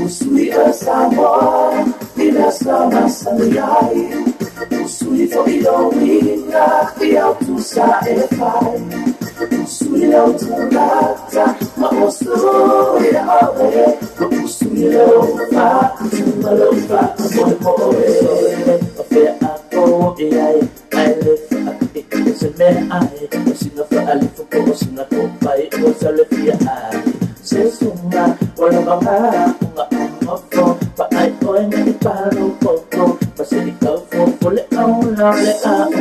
Sweet as amor, y las ramas sangrai. Sweet for the only the out to satisfy. Sweet out to that, my osu it away. Sweet over, malova, boy. Affair I go, I live at it. It's a man I see no for a little course, not to buy it was a little eye. Says Sunga, or a mama, but I point at the paro coco, but say the go for full on, let out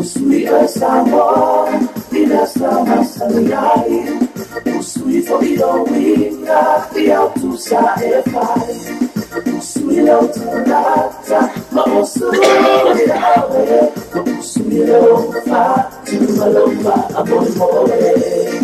Sweet as amor, y las ramas sangrai. Sweet for the only the out to satisfy. Sweet out to that, my osu it away. Sweet over, malova, boy.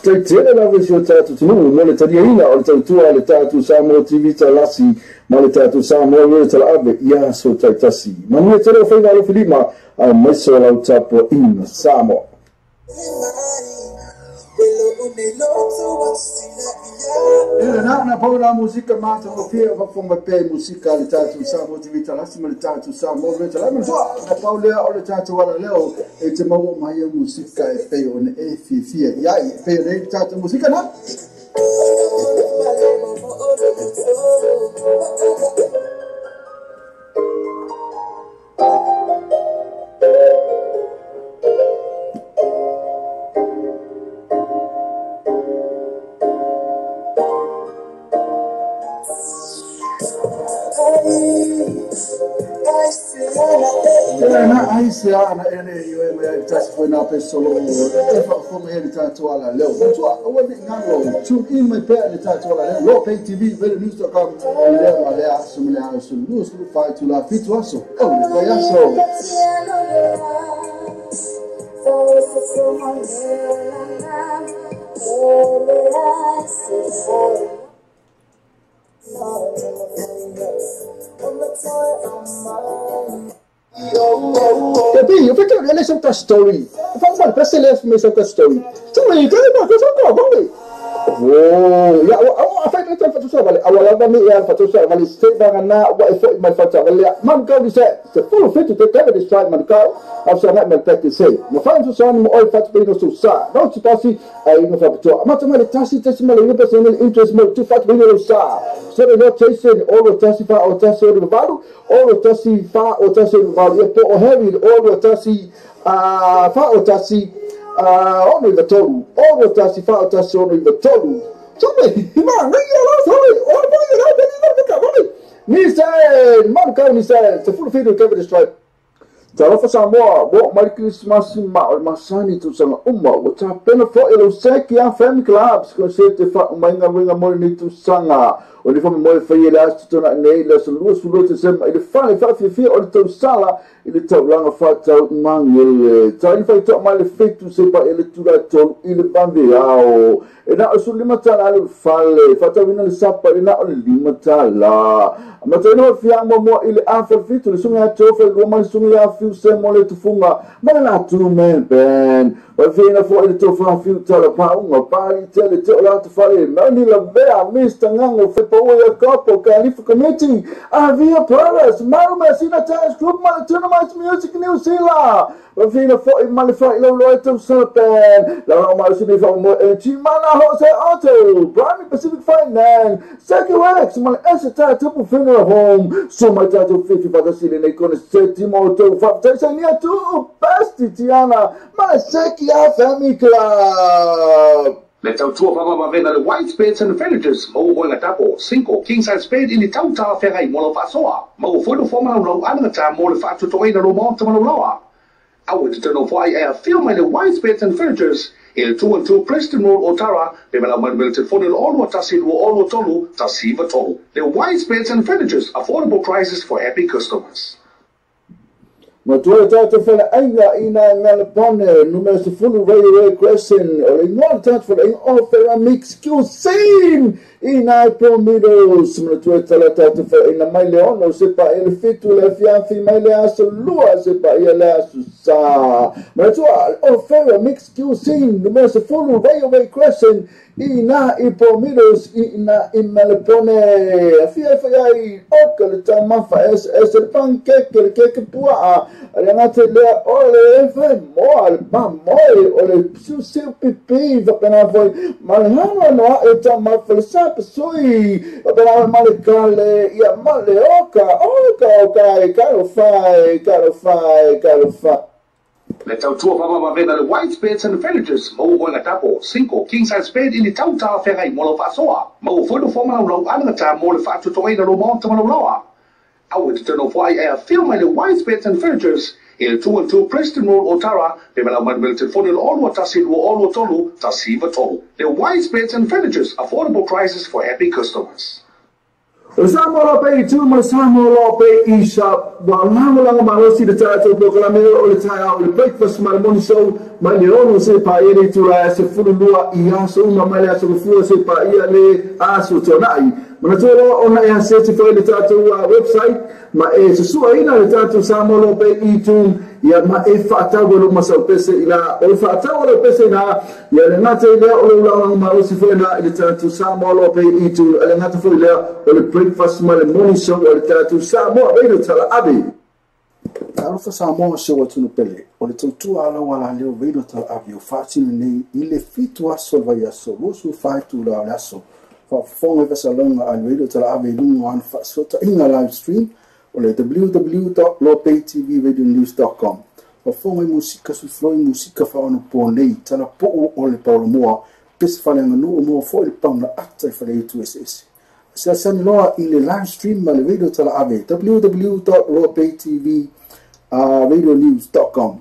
Tēnā la vesi o tātou tunu, mo le tariaina o le tautua le tātou Samoa TV talasi, ma le tātou Samoa le talaave, ia so taitasi. Ma nua tere o whainga alo Filima, a maiso o lau tapo ina Samoa. Na paula musika mata o pia va fonga pe musika le tatu Samoa TV talasi ma le tatu Samoa le talaave na paula o le tatu wala leo e te mau mai musika e pe o ne e fia ia e pe le tatu musika na Aise ana ene yo me tasi foi na pessoa e fa como ele tá atuala leo tua o we ngalo tu in my pay ele tá atuala leo pay tv vele news.com leo ale asumle aso news ku fa tu la fitu aso o vai aso Tapi, eu fiquei olhando essa outra story. Eu falo, mano, presta atenção nessa outra story. Tu me entende, mano? Eu só vamos ver. Oh, ya, a fai que fatu sa vale. Awala ba mi ya fatu sa vale. Stay ba na wa ifo mai fatu vale. Man ka bisa. Se full fit to take this strike man ka. Au sa na practice say. Mo fa so sa mo oi fatu pino so sa. Não se pasi ai no fatu. Ama tama le tasi mal le personal interest mo tu fatu pino sa. So they not chasing all of tasi fa o tasi o valu. All of tasi fa o tasi o valu. E po o heavy all of tasi fa o tasi ono i tolu, ono tasi fa tasi ono i tolu. Tome, man, ngi ala sorry, ono pa ira beni na ka bani. Ni sai, man ka ni sai, se full video cover the strike. Talofa Samoa, bo mai Christmas ma o masani tu sanga uma, o ta pena fo e lo seki a family clubs, ko se te fa umainga winga mo ni tu sanga, o ni fa mo fa ye la tu na nei la sulu te sem, ile fa fi o tu sala, ile tau langa fa tau mang ye, ta ni fa to mai le fetu se pa ile tu la to ile bambe ao, e na o su lima tala le fale, fa tau ina le sapa ina o le lima tala. Ma te no fia mo ile afa fitu le sunga tofa le ma sunga fiu se mo le tufunga ma na tu men ben o fina fo ile tofa fiu tala pa unga pali tele te ola te fale ma ni la bea mista ngango fe po ya kapo kalifu committee avia paras ma sina tas club ma tuna ma music new sila o fina fo ma le fa ile lo to serpen la ma sina fo mo ti mana Jose Auto Prime Pacific Finance Second Wax ma esa ta tupu fina home so my tato 50 for the city ne con settimo to fa sai nia tu besti tiana ma seki a family club. Let's out to Papa Vena the white spades and the furnitures, Mo Wanga Tapo, Cinco, king size spade in the Tauta Ferrai Molo Fasoa, Mo for the former low another time more the fact to in the Romont Loa. I would turn off why I film the white spades and furnitures. Il 212 Preston Road, Otara, development will telephone all what Tassi all Tolu, Tassiva Tolu. The white spades and furnitures, affordable prices for happy customers. Matua tata fela ainga ina Melapone, numero sifunu Railway Crescent, o ingon tata fela in offer mix cuisine ina promidos. Matua tata fela ina mai leono sepa ele fitu le fianfi mai le aso lua sepa ele aso sa. Matua offer mix cuisine, numero sifunu Railway Crescent ina ipromidos ina Melapone. Afia fai oka le tamafa es el pancake le keke pua. Renate le ole fai mo pa moi ole su seu pipi va pena voi malhano no eta ma falsa pesoi va pena male kale ia male oka caro fai. Let's out to Papa Vena the white spades and the furnitures, Mo Wanga Tapo, Cinco, king size spade in the Tauta Ferrai Molo Fasoa, Mo for the former low another time more the fact to in the Romont Loa. I would turn off why I film the white spades and furnitures. Il 212 Preston Road, Otara, development will telephone all what Tassi all Tolu, Tassiva Tolu. The white spades and furnitures, affordable prices for happy customers. Samolo pay tu ma samolo pay isha wa lango lango marosi de tato proclamero o le taia o le breakfast ma morning show ma le ono se pa ele tu la se fulu lua ia so ma ma le so fu se pa ia le aso tonai ma tolo ona e se ti foi le tato website ma e se sua ina le tato samolo pay itu ia ma e fata go ma so pese ila o fata o pese na ia le ngate le o le lango marosi foi na le tato samolo pay itu le ngate foi le o le breakfast ma le morning show o le tato samolo radio tala abi. Alfa Samoa se watu no pele. O le tautua ala wala leo veido tala abi o whaatinu nei i le fitu aso vai aso. Wosu whaitu la le aso. Whafonga vesa longa a veido tala abi lungo an whaasota inga live stream o le www.lopaytvradionews.com. Whafonga i musika sufloi musika whaono po nei tala po o le paulo moa pese whalenga no o moa fo le pauna ata i whale tu SS. Sasani loa i le live stream ma le radio tala ave www.lopaytvradionews.com.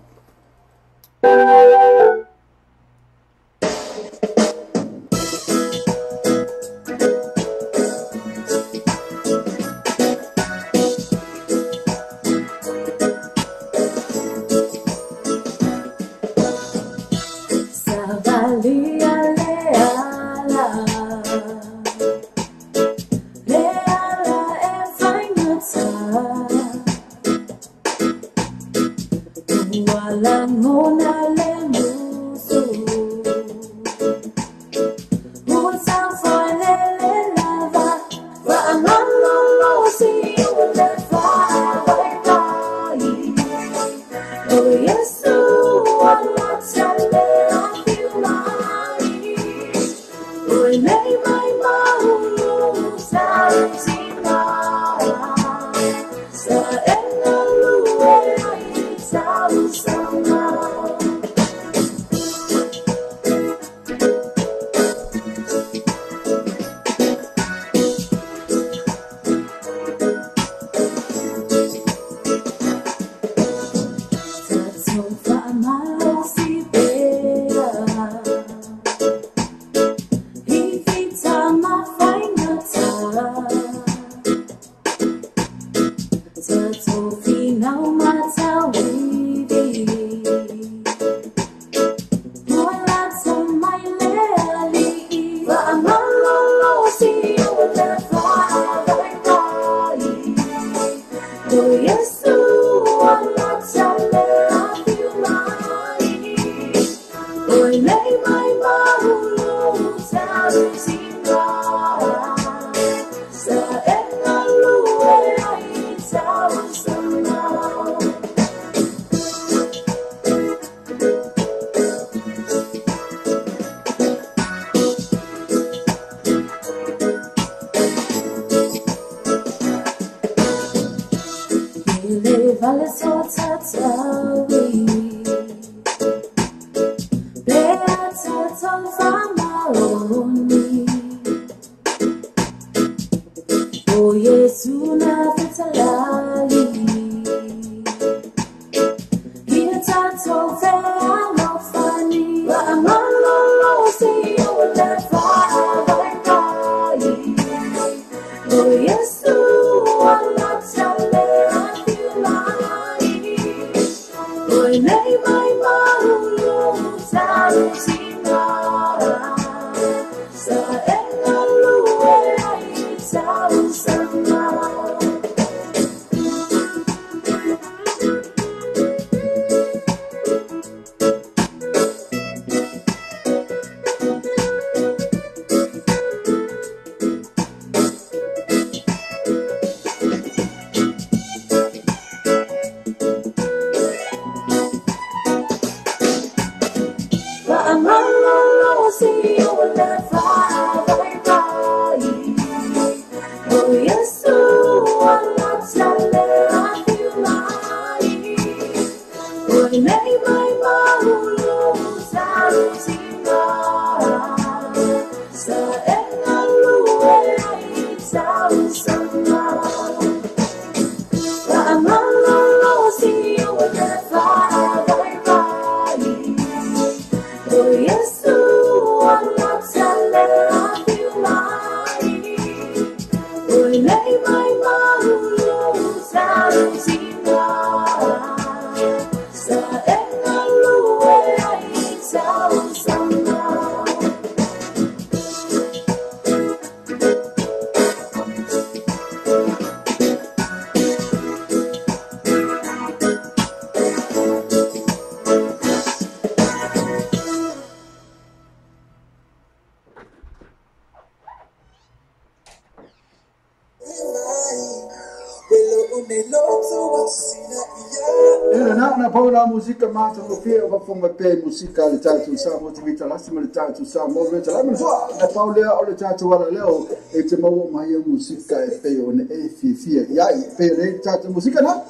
Musica mata no pia va fonga pe musica le tatu sa motivita la sima le tatu sa mo le tala mo na Paula o le tatu wala leo e te mo mai musica e pe on e fi ya pe le tatu musica na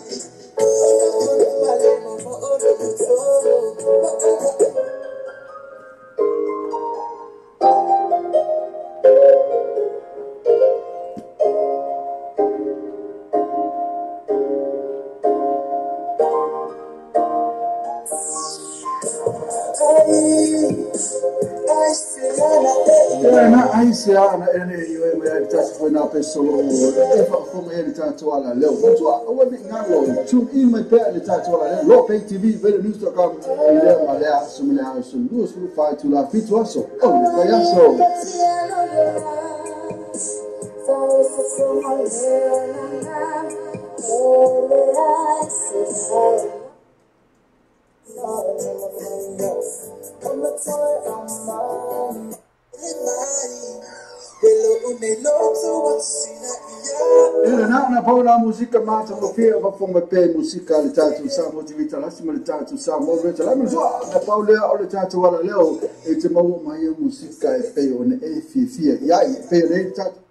Aisia na ene iwe me tasi foi na pessoa e fa como ele tatu ala leo muito a o me ngalo tu in my pe ele tatu ala leo lo pay tv vele news.com ele malea sumela sulu sulu fa tu la fitu aso o le ya so na Paula musica mata no pia va fonga pe musica le tatu sa motivita la sima le tatu sa mo le tala mo na Paula o le tatu wala leo e te mo mai musica e pe on e fi ya pe le tatu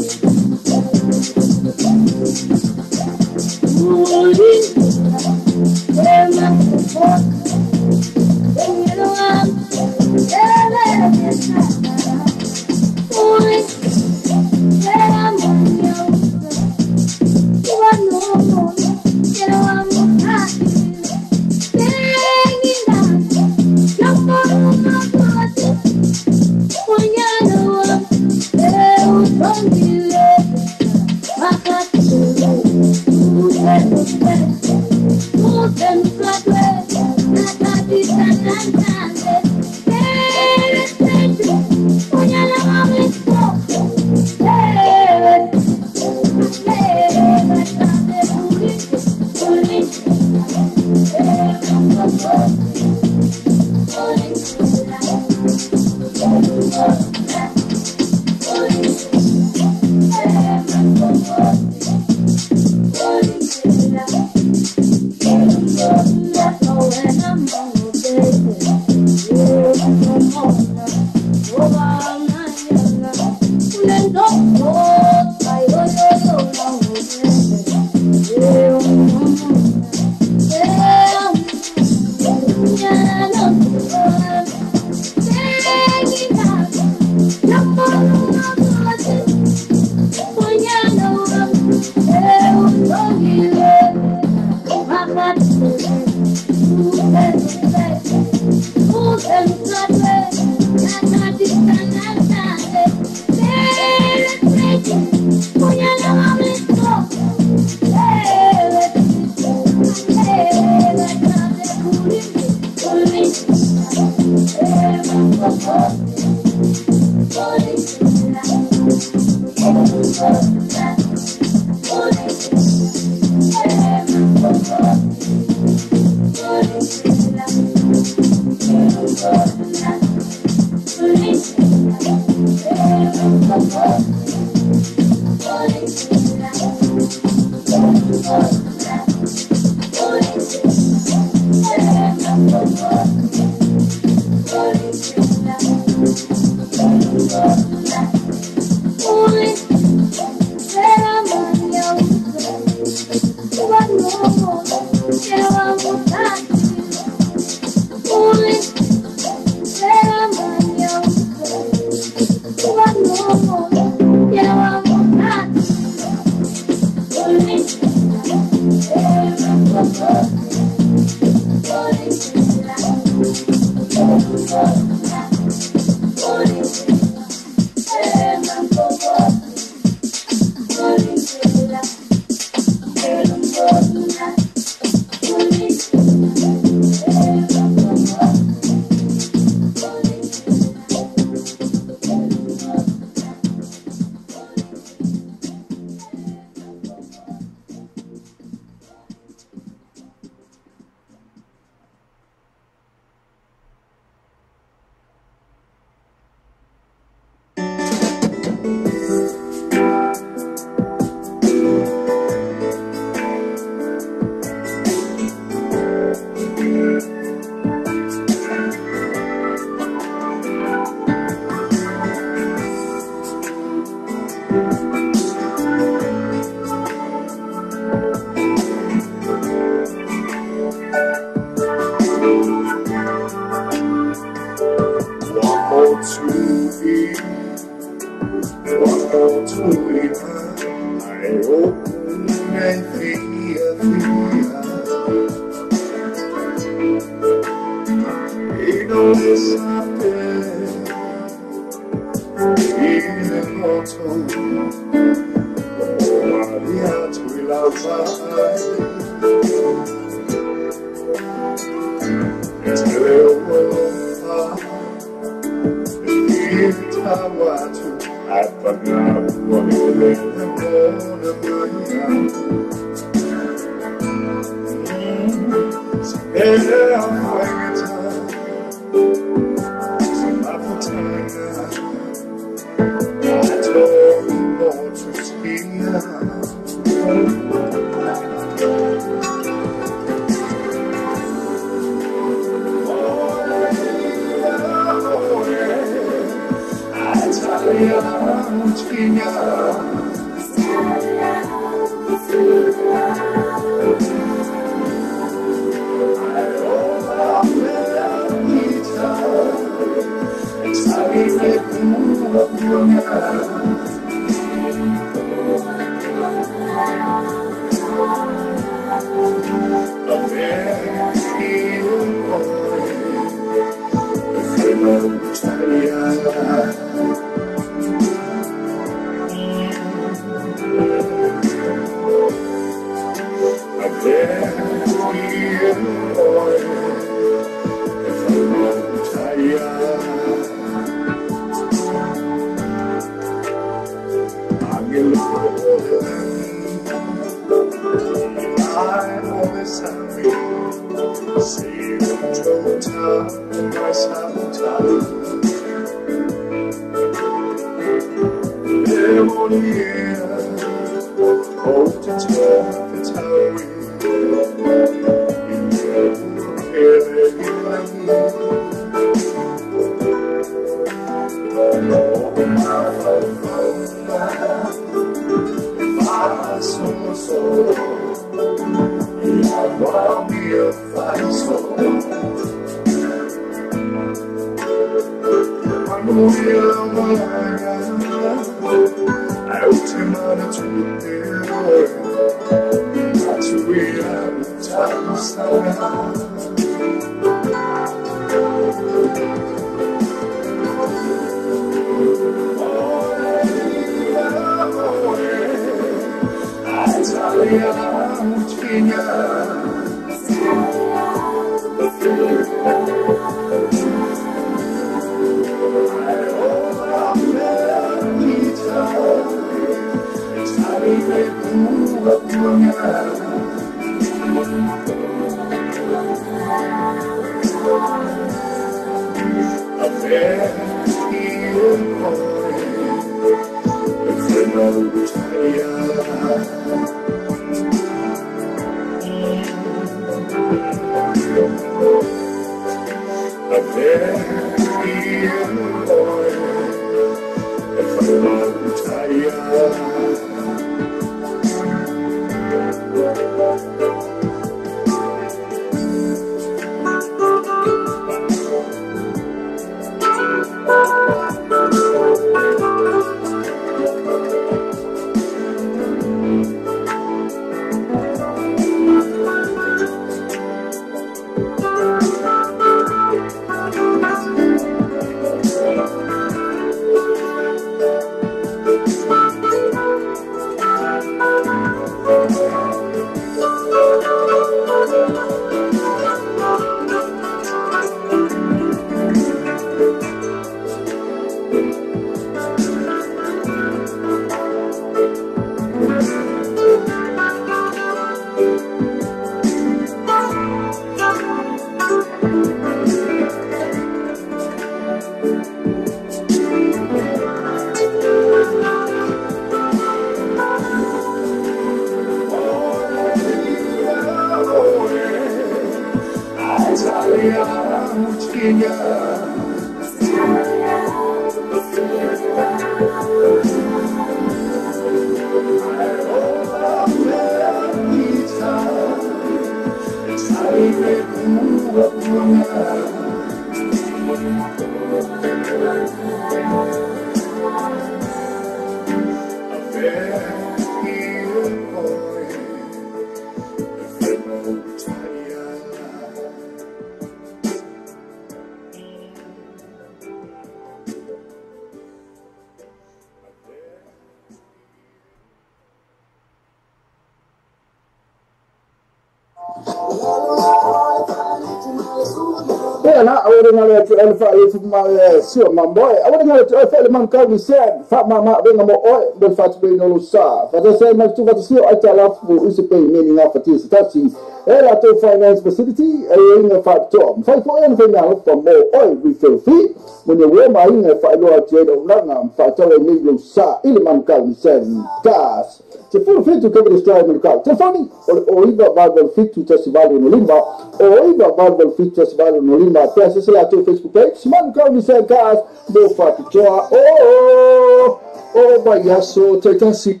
Now, I would not to Alpha my sure, my boy. I would not to Alpha man can said, Fat Mama, bring them all, but Fat Bay no sa. But I say, much to what see, I tell us who is paying meaning of it is touching. A to finance facility, a ring of fat tom. 5 for anything now for more oil refill fee. When you wear my ring, if I know a trade of Langham, Fat Million sa, Ilman can send gas. To full fit to cover the stride in the car. Tefani, or even Bible fit to Testival in Olimba, or even Bible fit Testival in Olimba. Press the Facebook page. Man, can send gas, no fat to draw. Oh, my yes, so take a seat.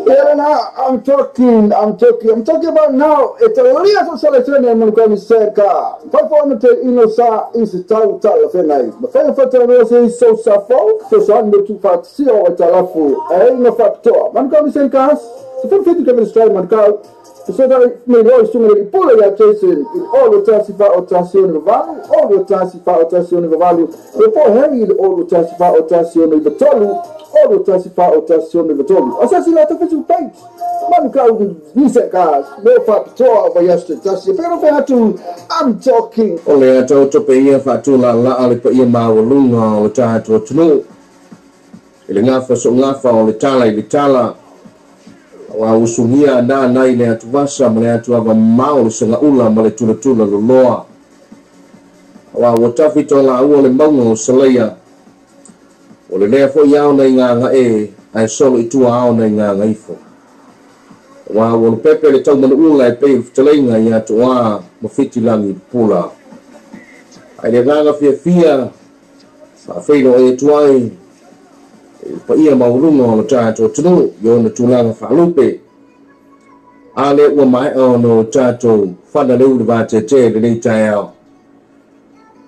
Yeah, now I'm talking about now. It's a little selection and I'm going to say, car. Performance Inosa is a total of a night. But for is so suffer, so I'm not too fat. See how it's a lafu. I ain't no fat top. I'm going to say, cars. If I'm fit to come and strike my car, so that may always to pull a chasing in all the Tassifa or Tassion of value, all the Tassifa or Tassion of value, before having all the Tassifa or Tassion of the Tolu. All the Tassifa or Tassion of the Tolu. Assassinate of the page. Man can't be said, guys. No fat top over yesterday. I'm talking. Only I told to pay Fatula La Alipayama Lunga or Tide to Tunu. Ilingafa Sungafa or Litala. Wa usunia na ile atuvasa mle atuava maul sanga ula male tula loa wa watafito la ule mbongo salaya ole lefo yao na nganga ai solo itua ao na nganga ifo wa won pepe le tau man ula e pe telenga ya toa mafiti langi pula ai le nganga fia fa feilo e tuai pa ia maulunga o tato tunu yo na tulanga falupe ale wa mai ono tato fana le uva tete le tayao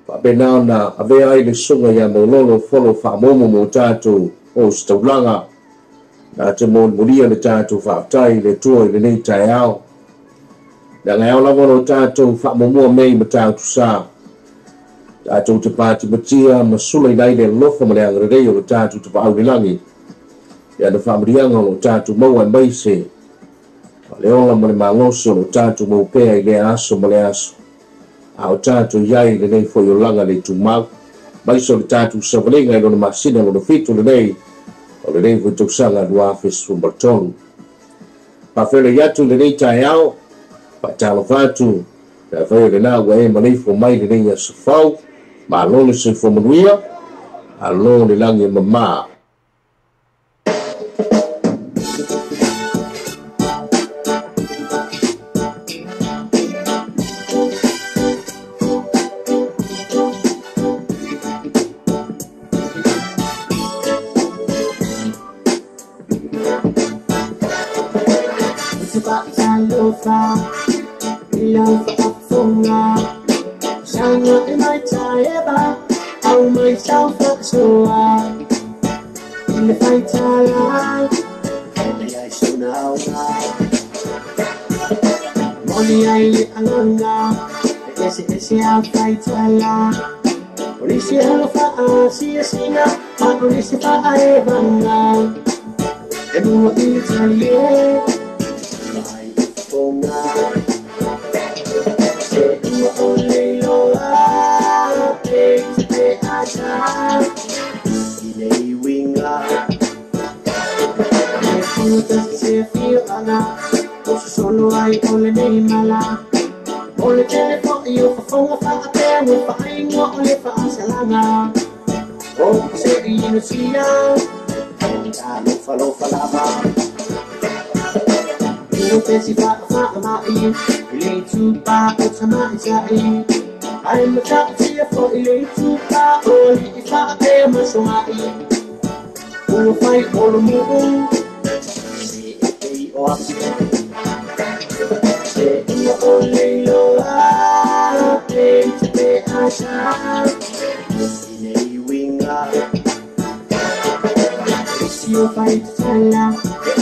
pa benao na ave ai le sunga ya mololo folo fa momo mo tato o stulanga na te mon mulia le tato fa tai le tuo le tayao da ngao la vono tato fa momo mei mata tu sa tato te pati matia masula dai le lofo mo le angre yo tato te pa langi ya da famrianga lo tato mo mai se le ola mo le mangoso lo tato mo pe le aso mo le aso au tato yai le nei fo yo langa le tu mau mai so le tato sa valenga lo masina lo fito le nei o le nei futuksanga dua fesu martonu. Pa fele yatu le nei tai ao, pa talo fatu, ka whai le nā ua e manifo mai le nei asafau, ma alone se fomanuia, alone le langi mama. I'm a top tier for you to buy only if I am a so who fight all the moon. See if they are say you only know play to play a shot in a winger. If you fight to tell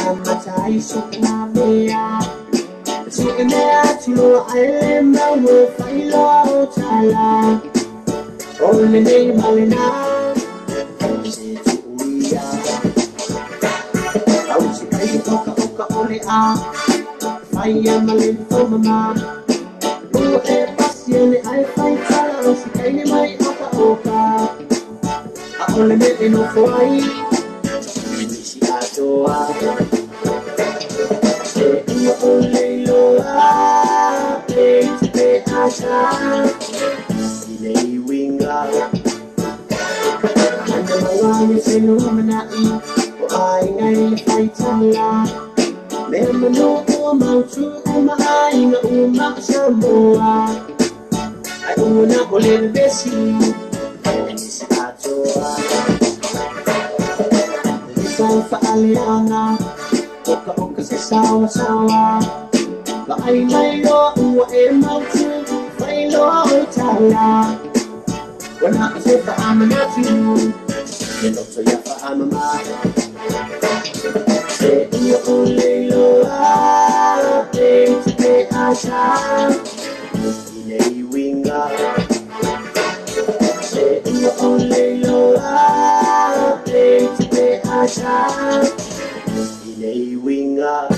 I'm a tie so now. Sitting there to know I am now with I love Chala. Only name Malina. Say to we are. I was a great oka only fire Malin for Mama. Oh, a passion I find Chala. I was a kind of my oka. I only met in a Hawaii. She had to only play to play a shot in a winger. And the one is in Romanai, for I fight a lot. Never know Uma to Uma, Uma Samoa. I do not believe this, and it's a toa. The design for Aliana. Oka se sawa la ai mai lo ua e mau tu mai lo tala wana se fa amanatu ye no so ya fa amama se you only lo te te asha in a winger se you only lo te te asha a winger.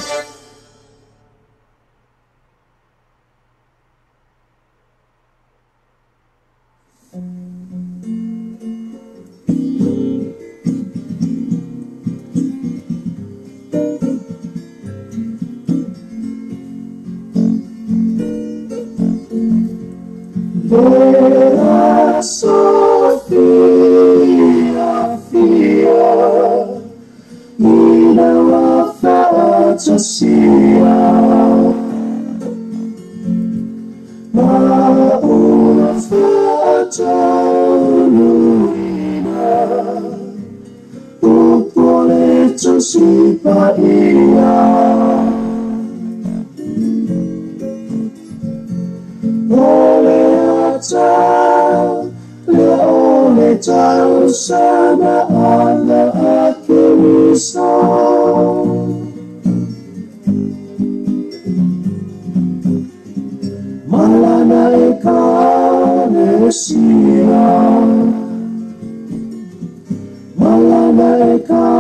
Vera Sophia, Socia Maura Fata Luina Upoleto si paia Oleata Leoleta Usana Ala Akiriso Malana Ekanesia Malana Ekanesia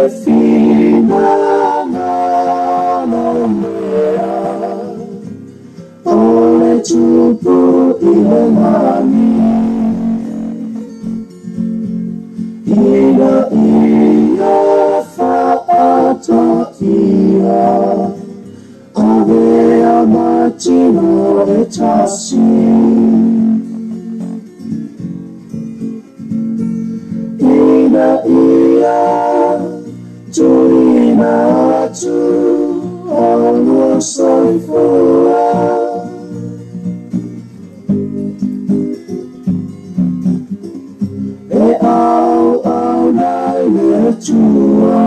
fina na mea, ole tupu ile nami, ina faata ia, avea matino etasi. Ina ia tuina tu alo soifua, e au nai le tua,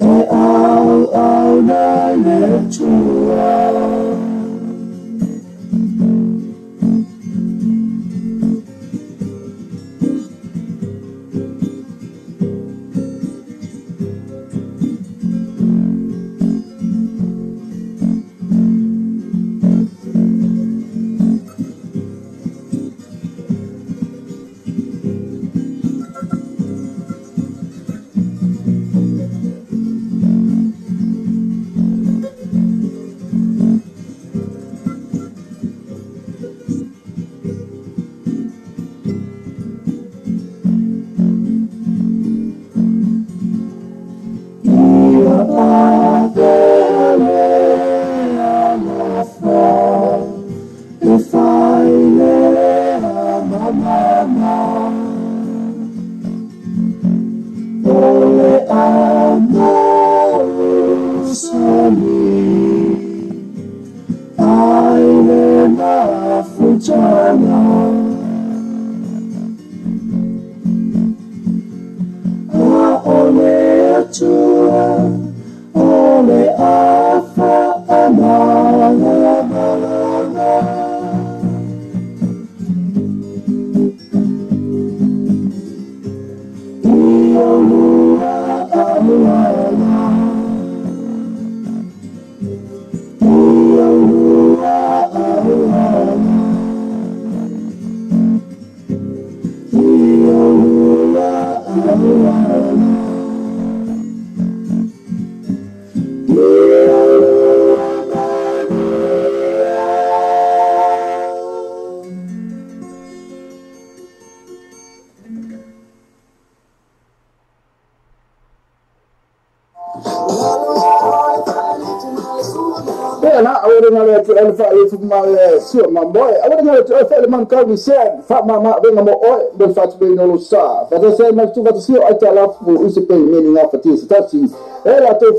e au nai le tua.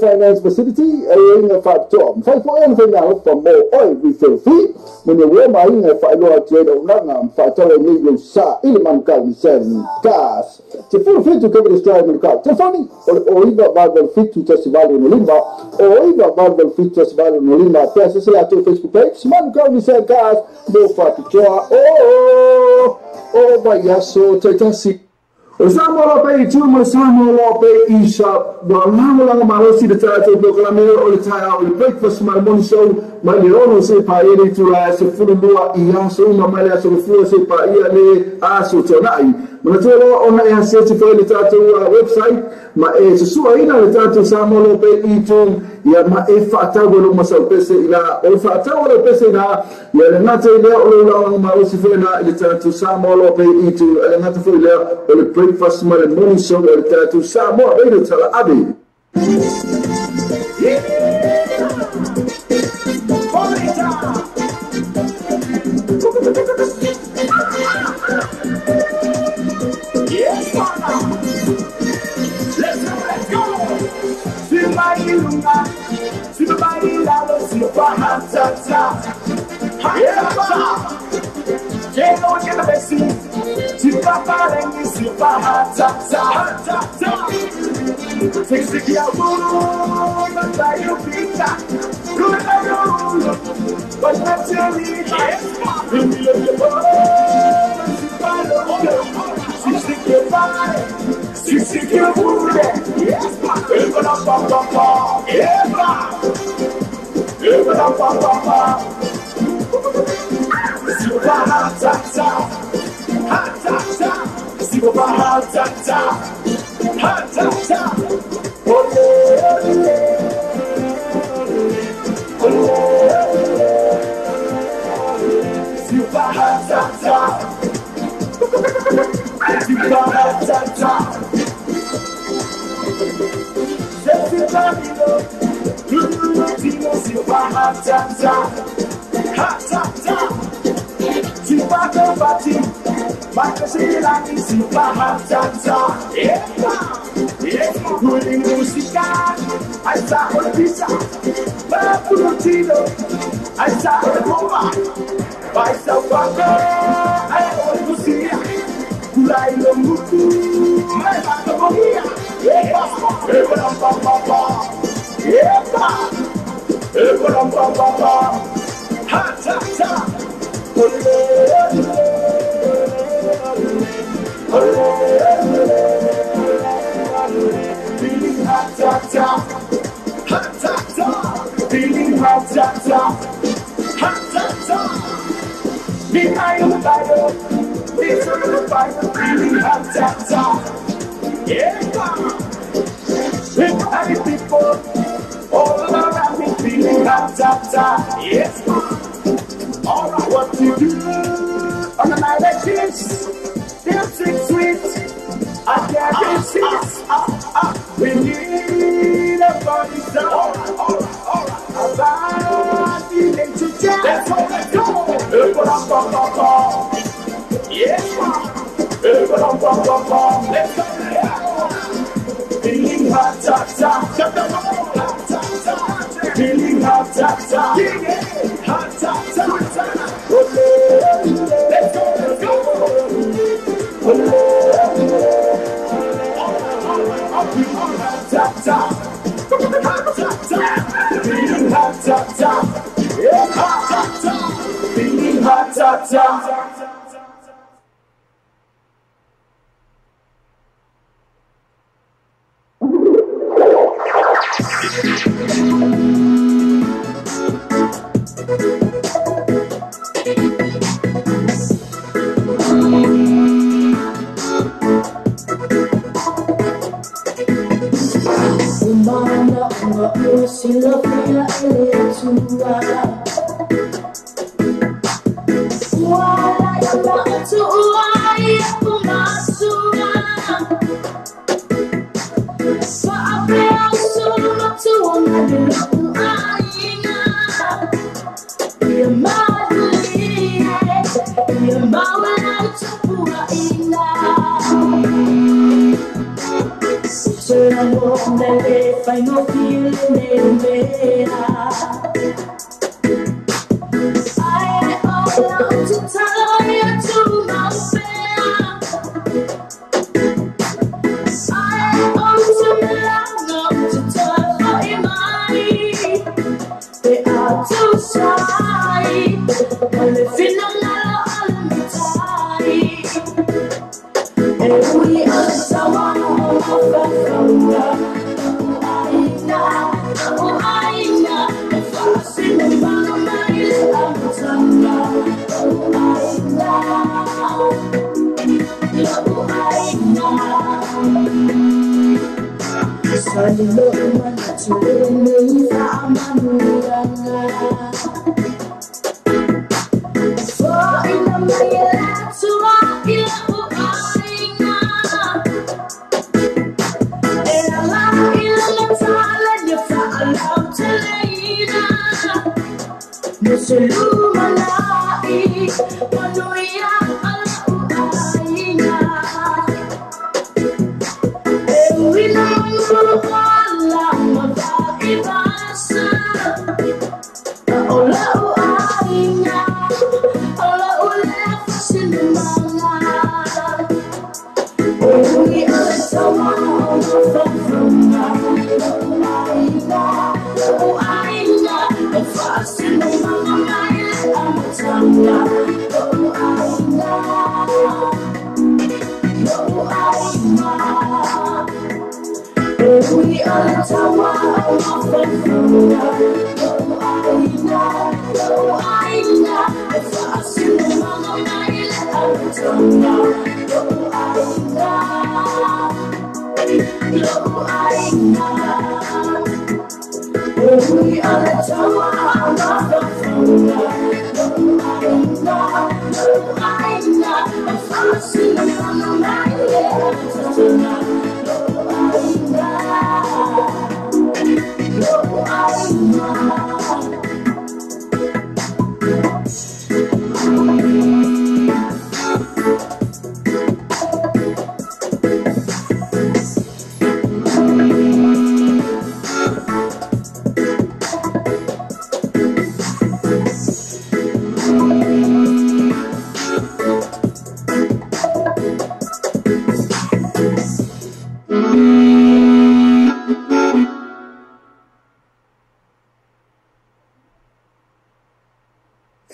Finance facility, a fat job. 5 for anything now from more oil refill fee. When you warm in a fire trade of Nangam, Fatala Negro Sa, Ilman Kalmisen, gas. To full fit to cover the strike in the car. Tefani, or either Bible fit to Testival in Olimba, or either Bible fit to Testival in Olimba. Press the Facebook page, Man Kalmisen gas, no fat job. Oh, my yaso, Titasi. Osama Lope, Tuma Samo Lope, Isha, Balamala Marosi, the title, Proclamio, or the tire, the breakfast, my money show, my Leono se paere to last, a full lua, Iaso, Mamalia, so the full se paere, Aso Tonai. Manatoro on a certified the title website, my age, Suaina, the title Samo Lope, Itum, Yama Efata, Masal Pesina, or Fata, Pesina, Yanate, Leono Marosi, the title Samo Lope, Itum, and another for the breakfast money morning show at to Samoa Radio Tell Abby. Yes, let's go. Super hot,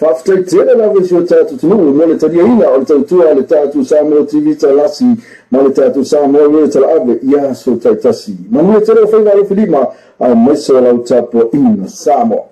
Whaftaitera na vesi o tātu tunu, mo le taria ina o le tautua le tātu Samoa TV talasi, ma le tātu Samoa le tala ave, ia so taitasi. Manu e tere o whainga lo whilima, a maiso lau tāpua ina Samoa.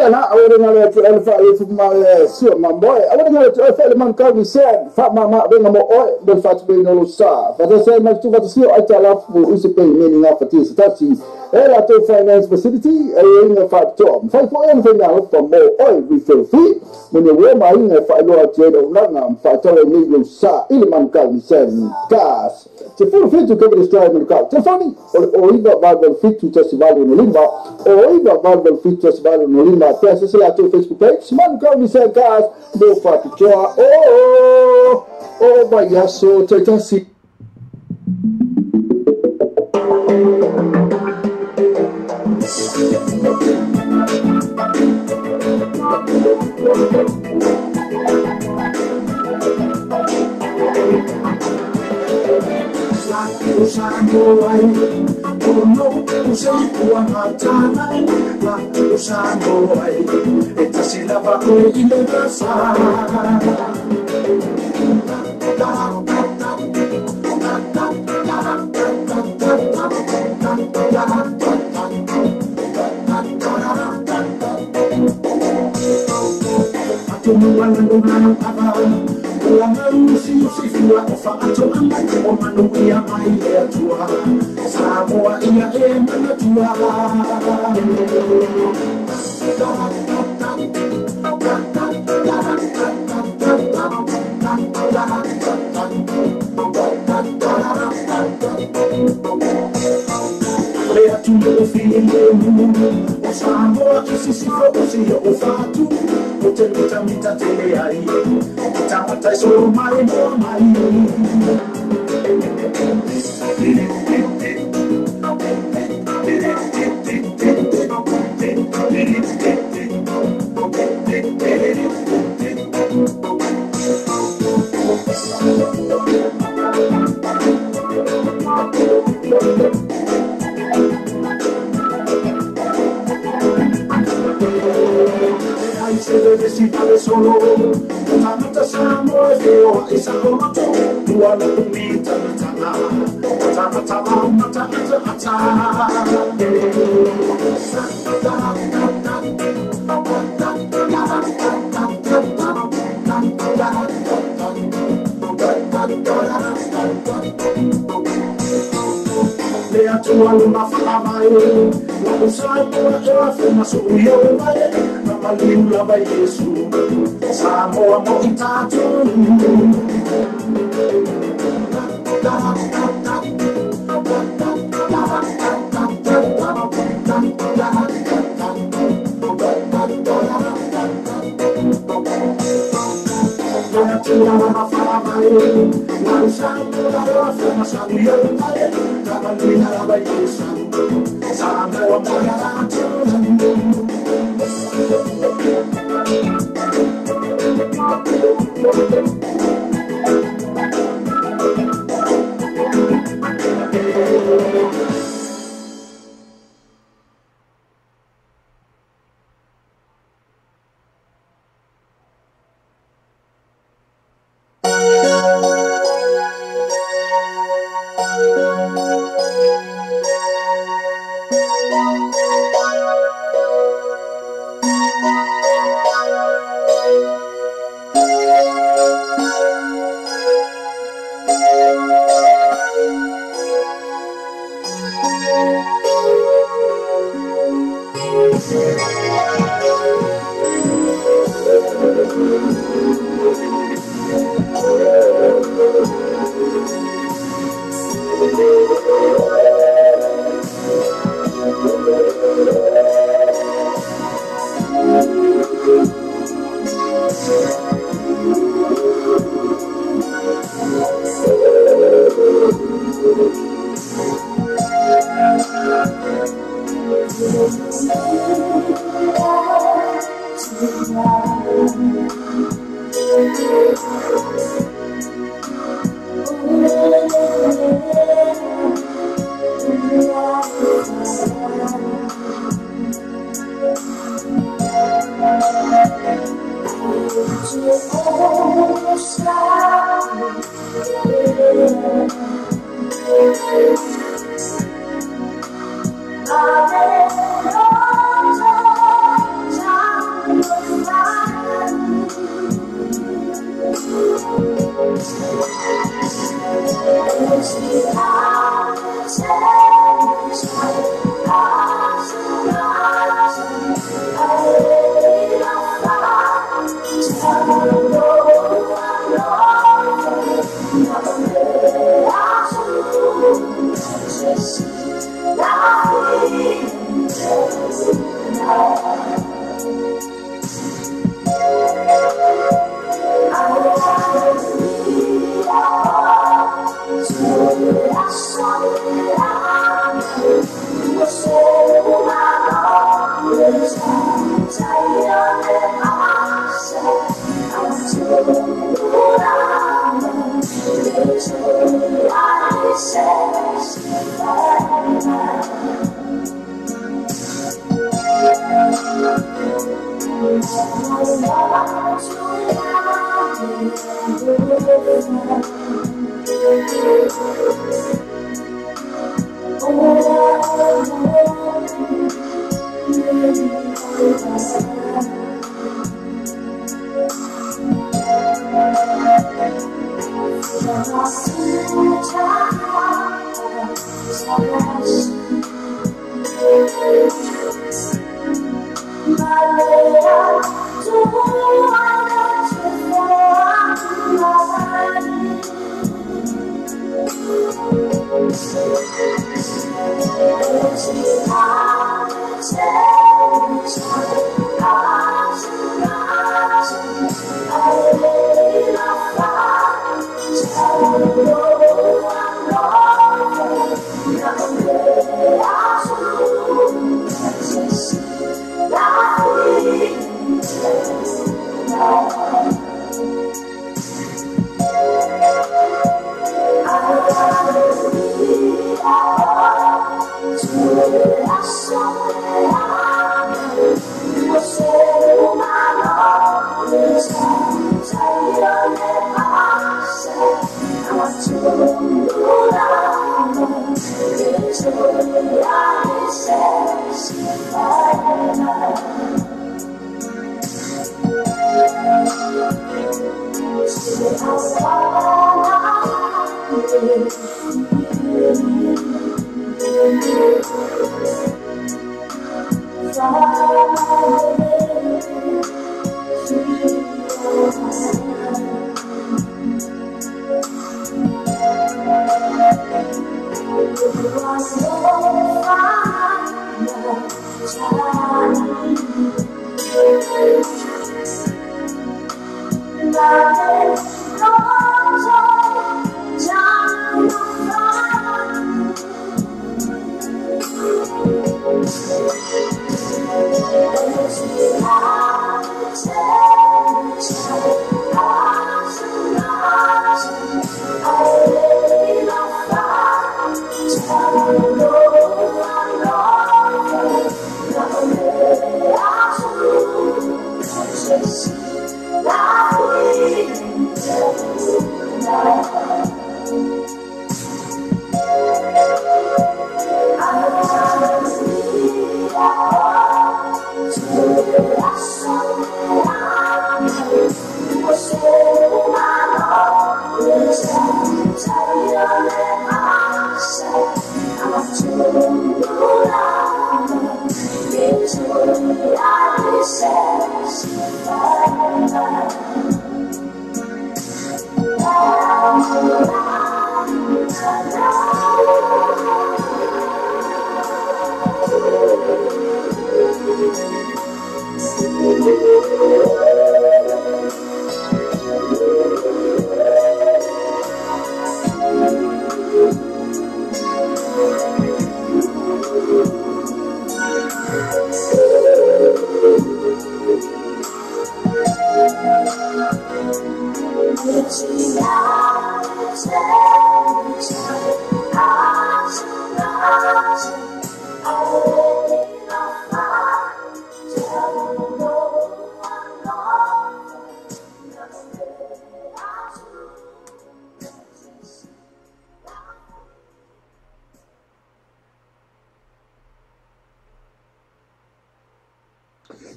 Na ora na le ala fa le fu ma sio ma boy ala na le fa le man ka vi se fa ma venga mo o del fa be no lo sa fa se ma tu va sio ai tala fu usi pe meni na fa ti sta si era to finance facility e in fa to fa ko en venga o fa mo o vi se fi when you wear my in fa lo ati no na fa to le ni lo sa il man ka vi se gas se fu fit to cover the strike in ka te fani o iba va del fit to festival no limba o iba va del fit to festival no limba peça se lá teu Facebook page man ka vi se gas do fa to o baiaço taitasi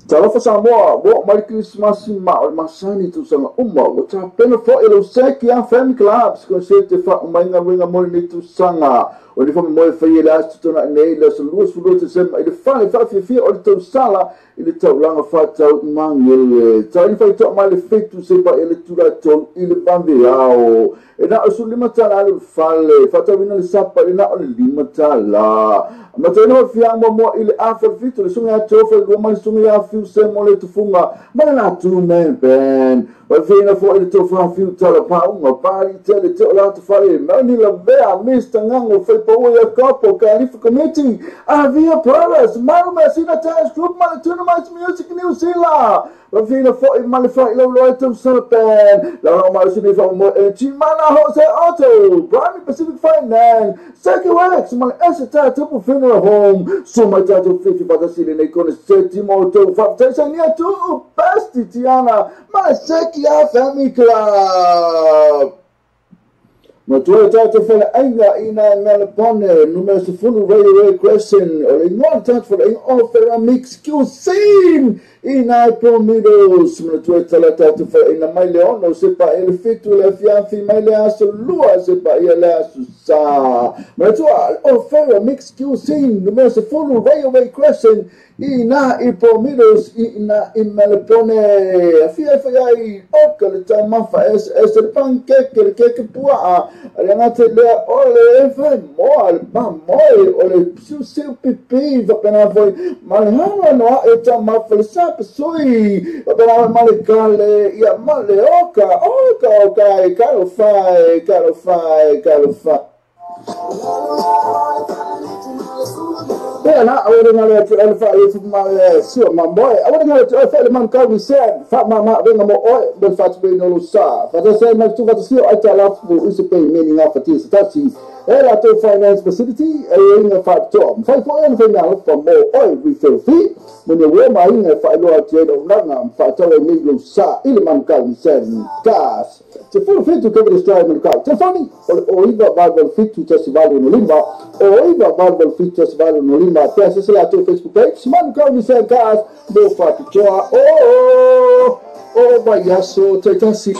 Talofa Samoa, what my Christmas in Masani to Sanga Uma, which are benefit Iloseki and Family Clubs, consider for Manga Ringa Morning to Sanga, o le fami moe fai le astu tona nei le salua sulu te sema i le fale fia o le tau sala i le tau langa whatau mangi tau i fai toa mai le fetu sepa i le tura tau i le bambi ao e na o su lima tala alu fale whatau ina le sapa i na o le lima tala ma tau ina fia mo i le afa fitu le sunga atofa i lua mai sunga a fiu se mo le tufunga ma le na tu men ben o fina fo i le tofa fiu tala paunga pari tele te o la tu fale mani la vea mista ngango fai paua ia kapo Kalifa Committee Avia Paras Maruma Sina Times Group Mali Tunamite Music New Zealand Ravina Fo Mali Fo Ilo Royton Serpent Laura Marsini from Chimana Jose Auto Brani Pacific Finance Seki Wax Mali Esita Tupu Funeral Home Suma Tatu 50 Batasili Nekone Seti Moto Faptesa Nia Tu Basti Tiana Mali Seki Family Club Matua tata fala ainga ina ngalapone numero sifunu Railway Crescent o le ngona tata fala inga ofera mix cuisine ina promidos matua tata fala ina mai leono sepa ele fitu le fianfi mai le aso lua sepa ia le aso sa matua ofera mix cuisine numero sifunu Railway Crescent ina promidos ina imalapone afia fai oka le tamafa es le pancake le keke pua Renate le ole fai mo al pamoy ole su pipi va pena foi malhana no e tama falsa soi va pena malecale ia maleoka oka caro fai na awore ngale alfa yesu male sio mamboy awore ngale alfa le man kawi sen fa mama venga mo oi ben fat be no sa fa se ma tu va sio ai tala fu is pay meaning of it is tachi ela to finance facility e inga fa tom fa fo en venga fa mo oi we feel free when you wear my inga fa lo ati no nanga fa to le miglo sa ile man kawi sen gas te fu fit to cover the strike man kawi te funny o iba barbel fit to festival no limba o iba barbel fit festival no limba pesa se la to Facebook page man kawi sen gas do fa pichoa o bayaso taitasi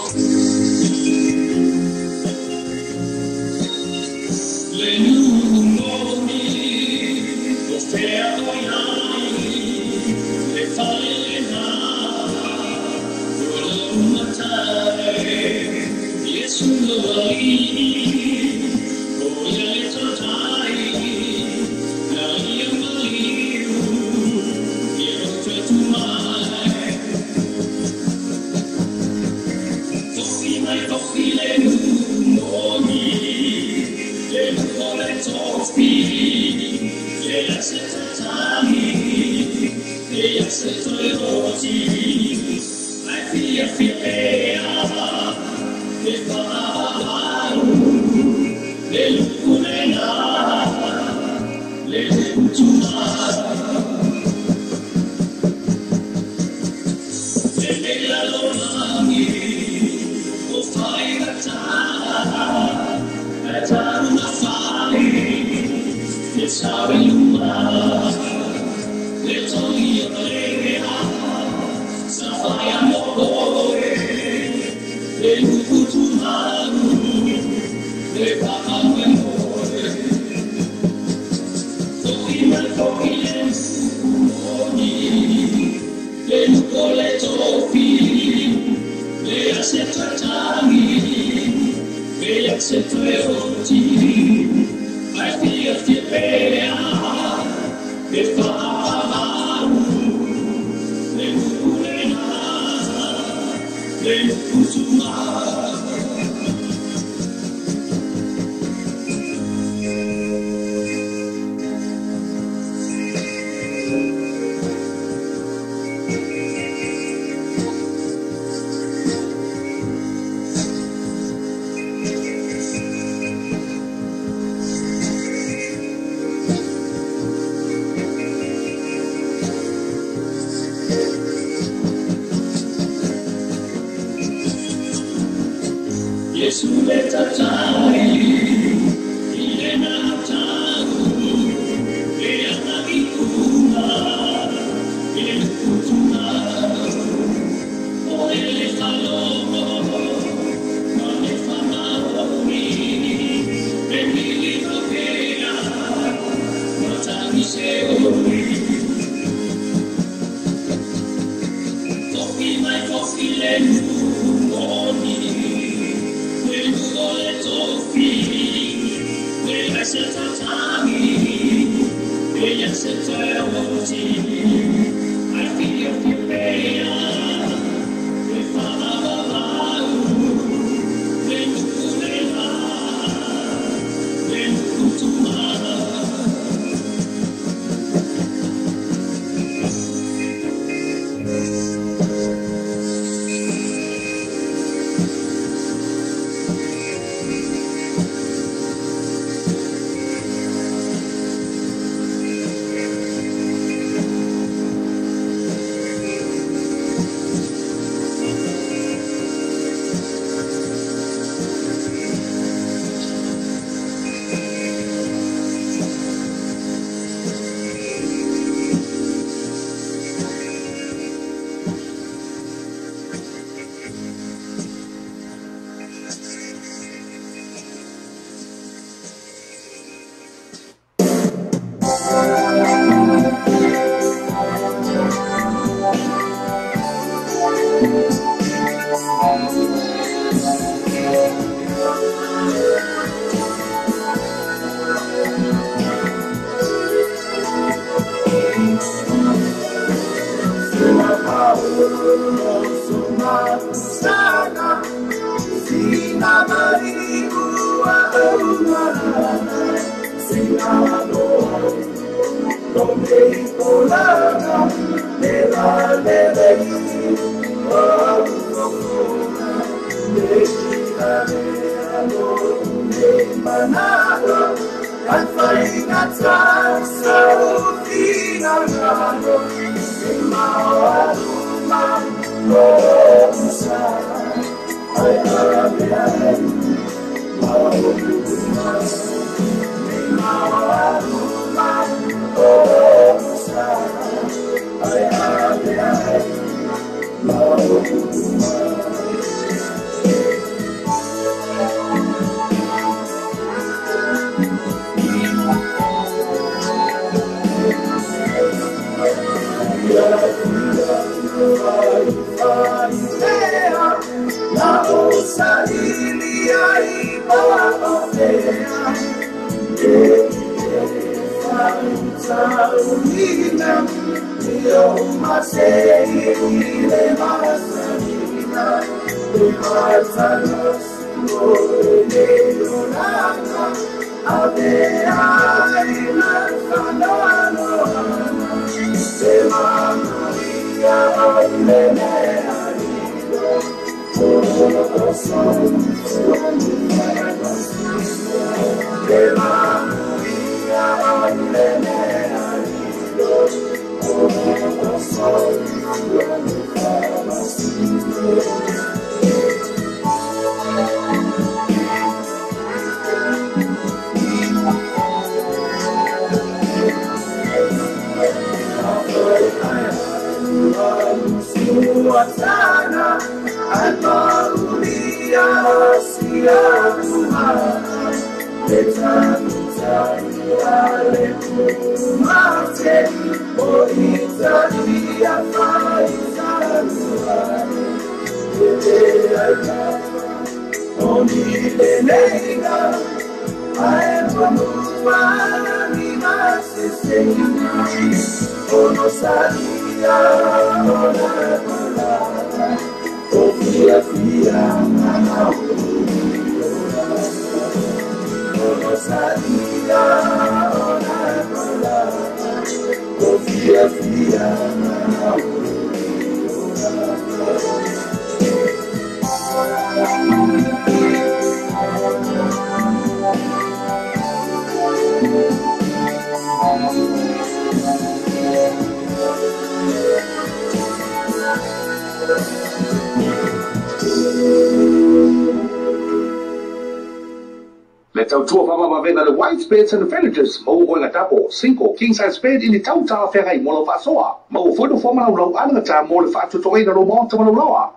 Le tautua whamamavena le white beds and the villages mau o ngā tapo, 5 king-size bed ini tautā wherai mo lo whaasoa. Mau whono whamana lau anangata mo le whaatutoina lo monta mana lawa.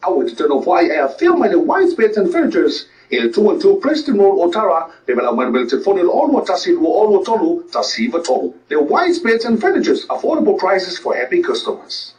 Awa te tano whai e a filma le white beds and villages i le 212 Preston Road o Tara, le mela manumele te whone le olua tasi lua olua tolu, tasiva tolu. Le white beds and villages, affordable prices for happy customers.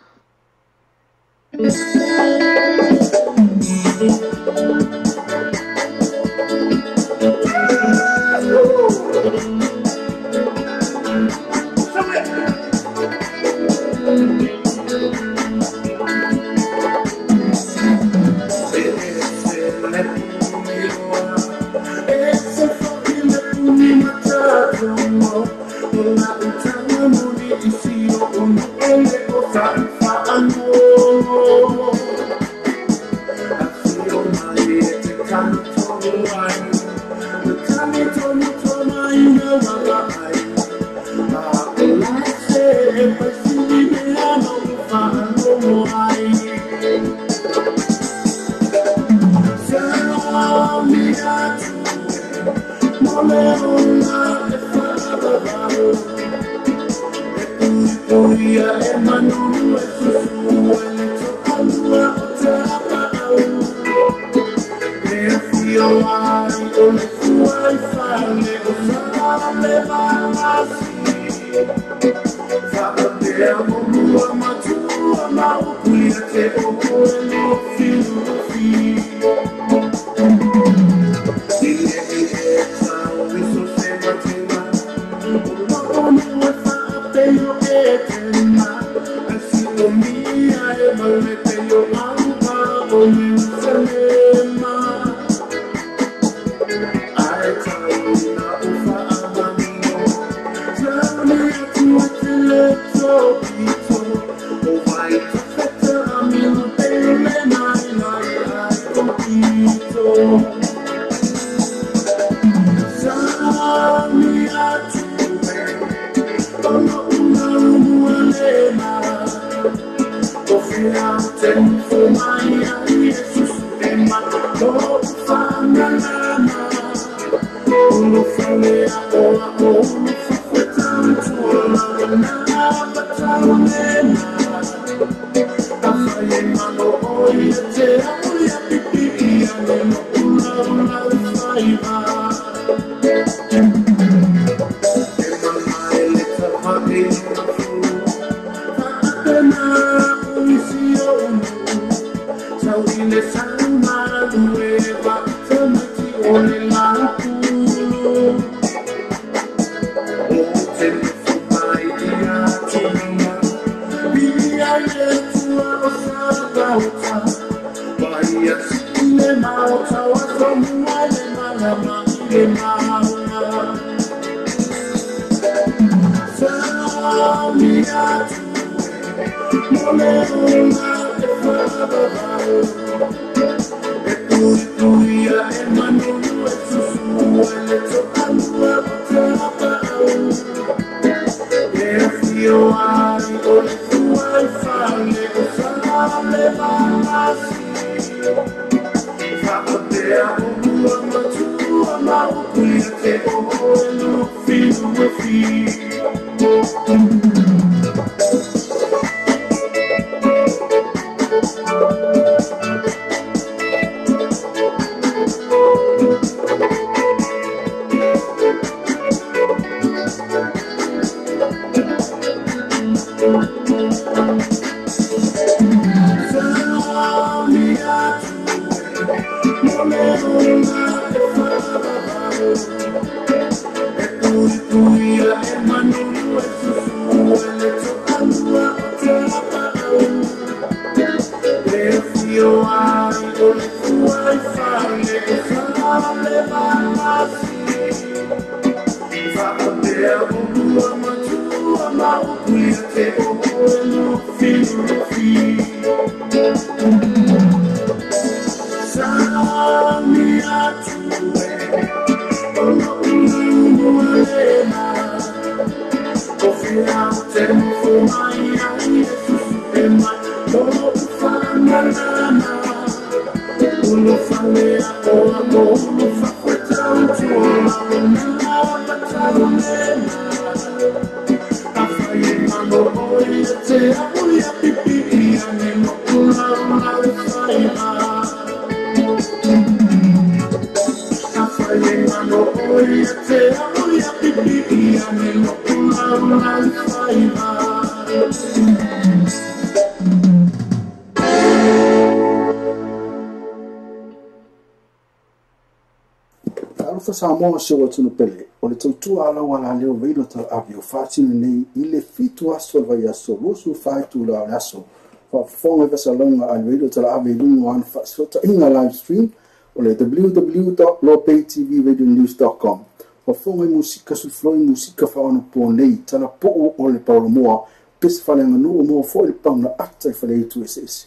Samoa se wa tunu pele o le tutua ala wala leo veilo tal avio fatinu nei ile fitu aso vai aso rusu faitu la aso fa fonga vesalonga al veilo tal avio lungo an fa sota inga live stream o le www.lopaytvradionews.com fa fonga musika su floi musika fa ono po nei tala po o le paulo moa pes falenga no mo fo le pauna ata fa le tu ss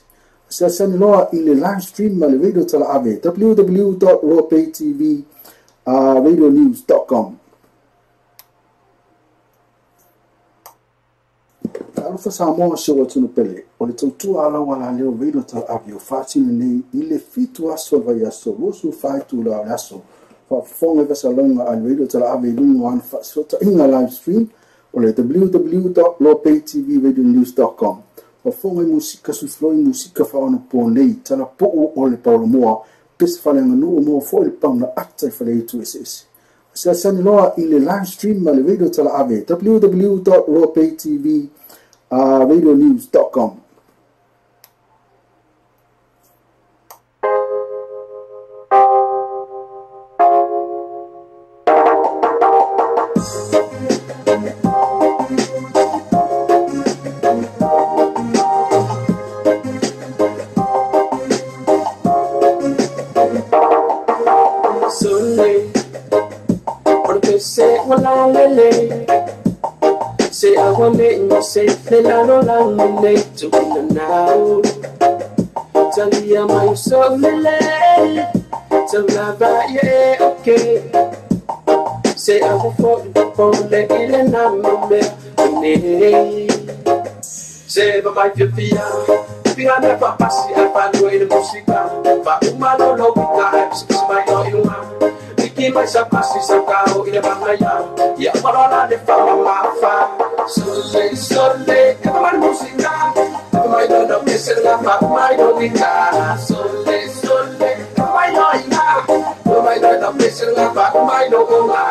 Sasani loa i le live stream ma le radio tala ave www.ropaytv radionews.com. Alufa Samoa se o tunu pele o le tautua ala wala leo radio tala ave o fatinu nei i le fitu aso vai aso losu faitu la aso fa fonga vesalonga al radio tala ave lungo an fa sota inga live stream o le www.ropaytv radionews.com. Fonga musika sufloi musika fa ona po nei tala po o le paulo moa pes fa lenga no mo fo le pauna ata fa le tu ss sa sani loa i le live stream ma le radio tala ave www.ropaytv radionews.com. Say I want it and you say that I don't like to win now. Tell me I'm my so late. Tell me about yeah, okay. Say I will fall the kill and I'm a man. Say but my fia never pass it up and way the musica. But umano no we got my oil. My sapasi sakao ile bangaya ya marana de fama mafa sole kama musika kama ino no kesela kama ino nika sole kama ino ina kama ino no kesela kama ino ona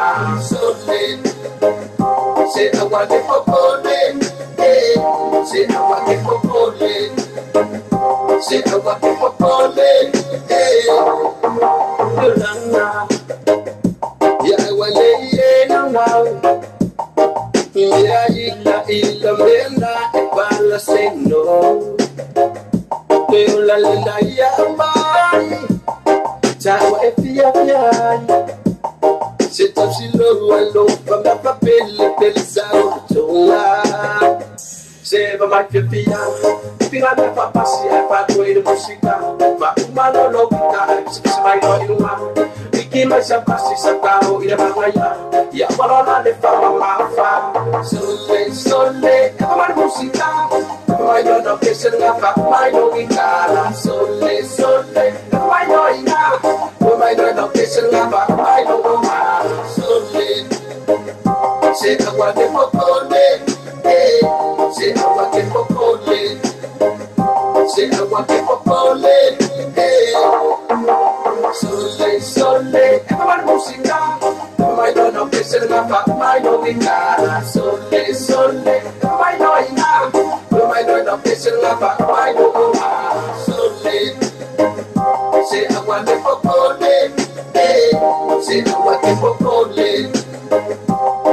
sole se awake popole se awake popole se awake popole yolana ya ila mena epala seno pero la ya mai tawa efia c'est un silo allo para papel del sautola se va mai fia pira da papasi a pato e musica va umano logica se mai no iluma Kima sapasi sakao ila bangaya ya marana de fama mafa sole kama musika kama ino no kesela kama ino gitara sole kama ino ina kama ino no kesela kama ino goma sole se agua de popole se agua de popole se agua de popole Sole, kama musika, kama ino no kesela kama ino gitara sole, kama ino ina, kama ino no kesela kama ino goma sole, se agua de popole, se agua de popole,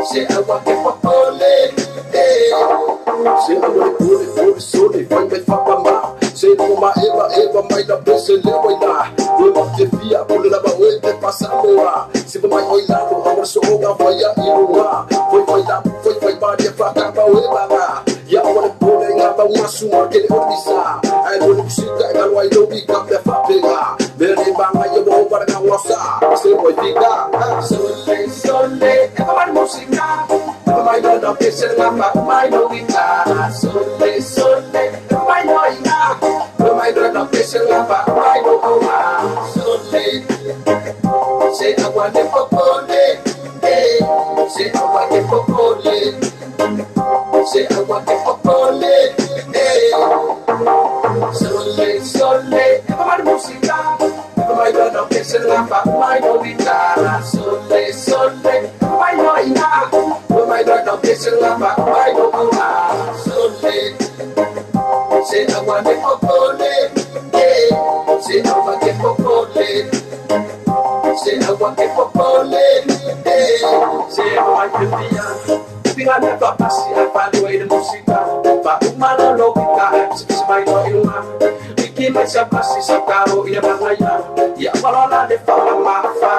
se agua de popole, se agua de popole, sole, fai me fa pamba, se no eva mai da pese le voina. Te fia por la baúl pasando se vai olhando a verso ga falla ilua foi varia fata baúla ya wala pole ngapa masuma ke orisa ai wala musika ga wai do bi ka fa pega bere banga yo bo para ga wasa se vai fica sole kama musika mai do do que ser ngapa mai do gitara sole mai no ina mai do do que ser ngapa mai do se agua de popole, se agua de popole, se agua de popole, sole, kama musika, kama ino no kesela kama ino gitara, sole, kama ino ina, kama ino no kesela kama ino goma, sole, se agua de popole, se agua de popole. Se agua que popole, se agua que pia never pass it, find the way the música, pa umano lógica, se vai no iluma, Iki mai sapasi sakaro ila bangaya, ya marana de fama mafa.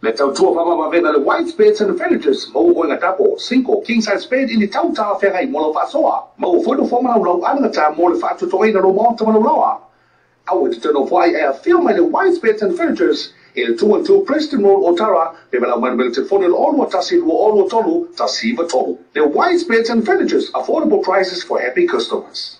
Le tautua whamawawena le white beds and villages mau oinga tapo, 5 king size bed ini tauta wherai mo lau whasoa. Mau whoido whamana lau anangata mo le whaatu toina lo monta mana laua. Awa te tano whai e a film le white beds and villages in le 212 Preston Road, Otara, le mela manamela te whone le olua tasi lua olua tolu, tasiva tolu. Le white beds and villages, affordable prices for happy customers.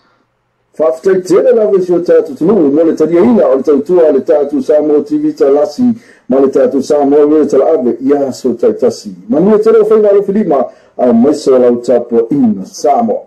Whaftaitele lawe si o tātu tunu, mo le tariaina o le tautua le tātu Samoa TV talasi, ma le tātu Samoa wele tala ave, ia so taitasi. Manua tele o whainga alo whilima, a maiso lau tapo ina Samoa.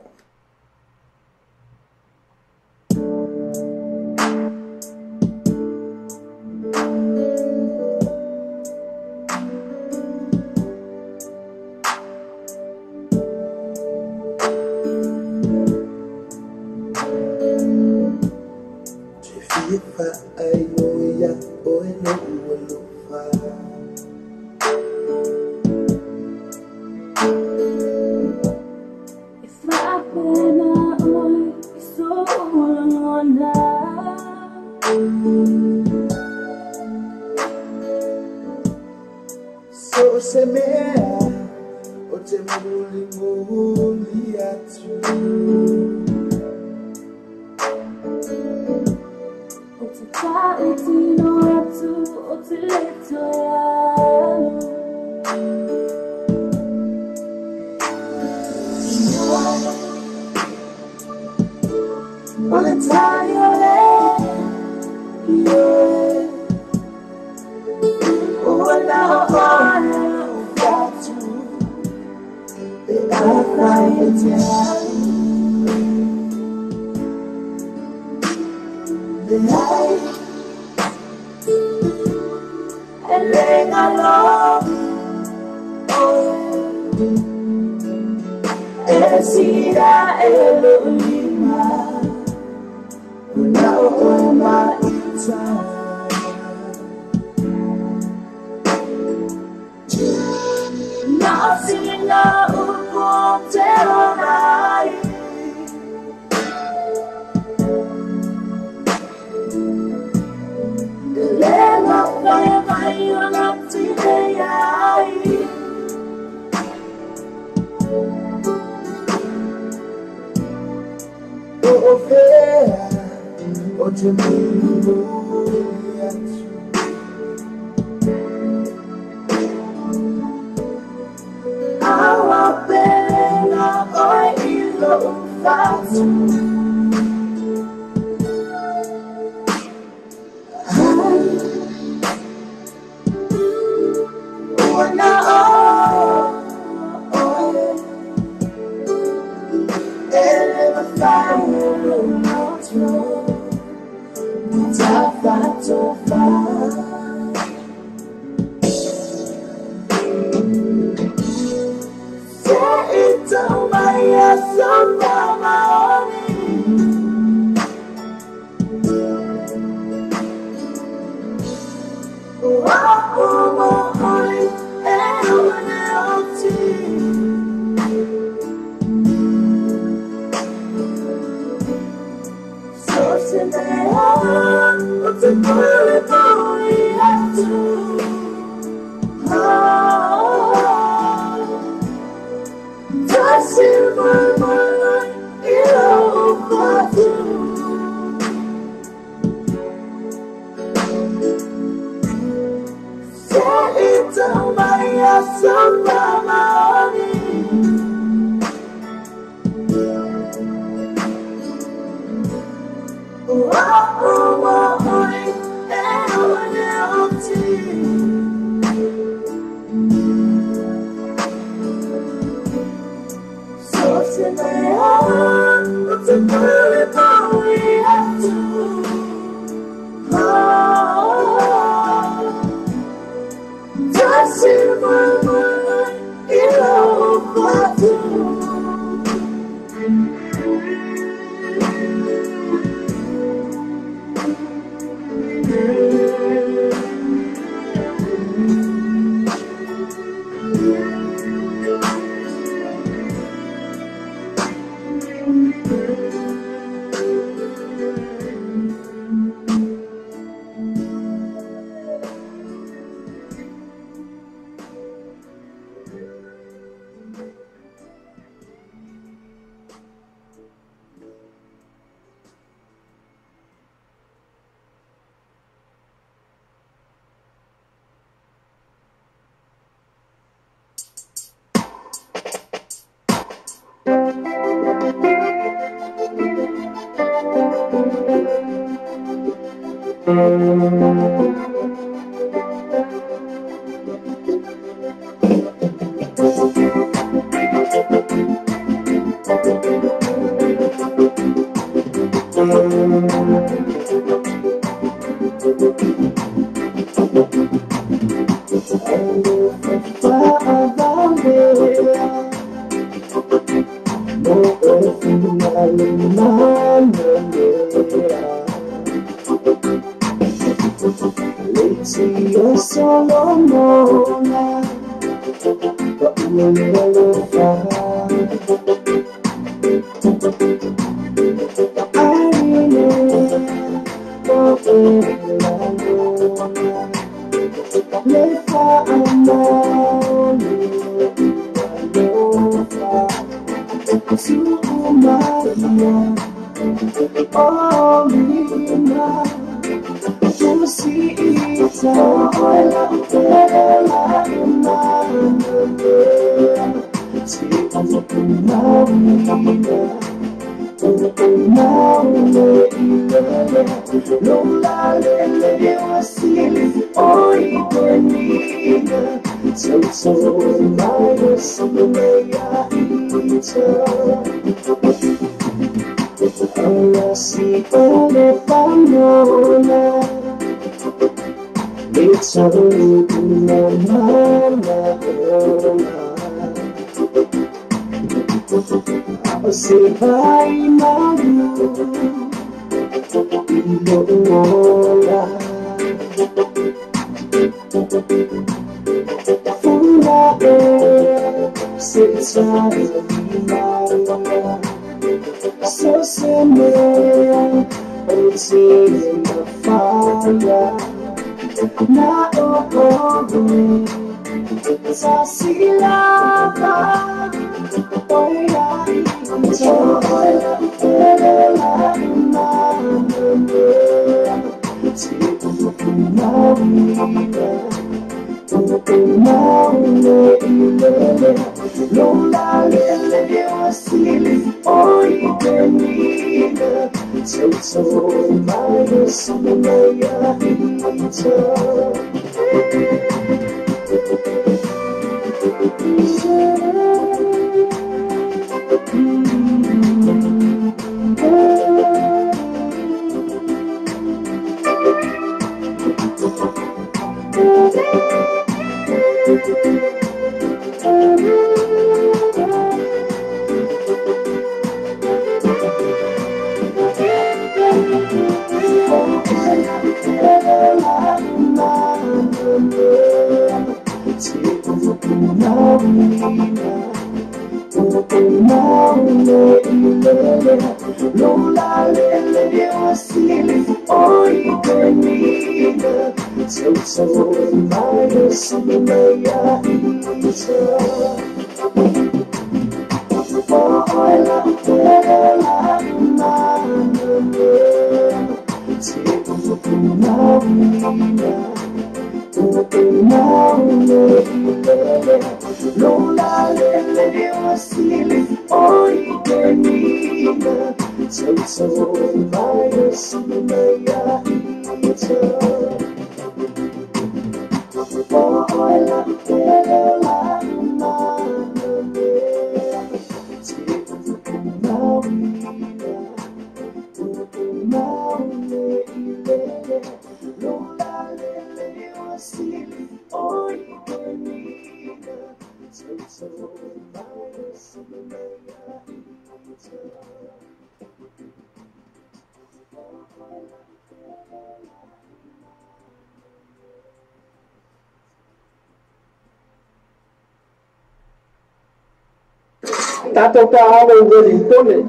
Tato ka awal Wellington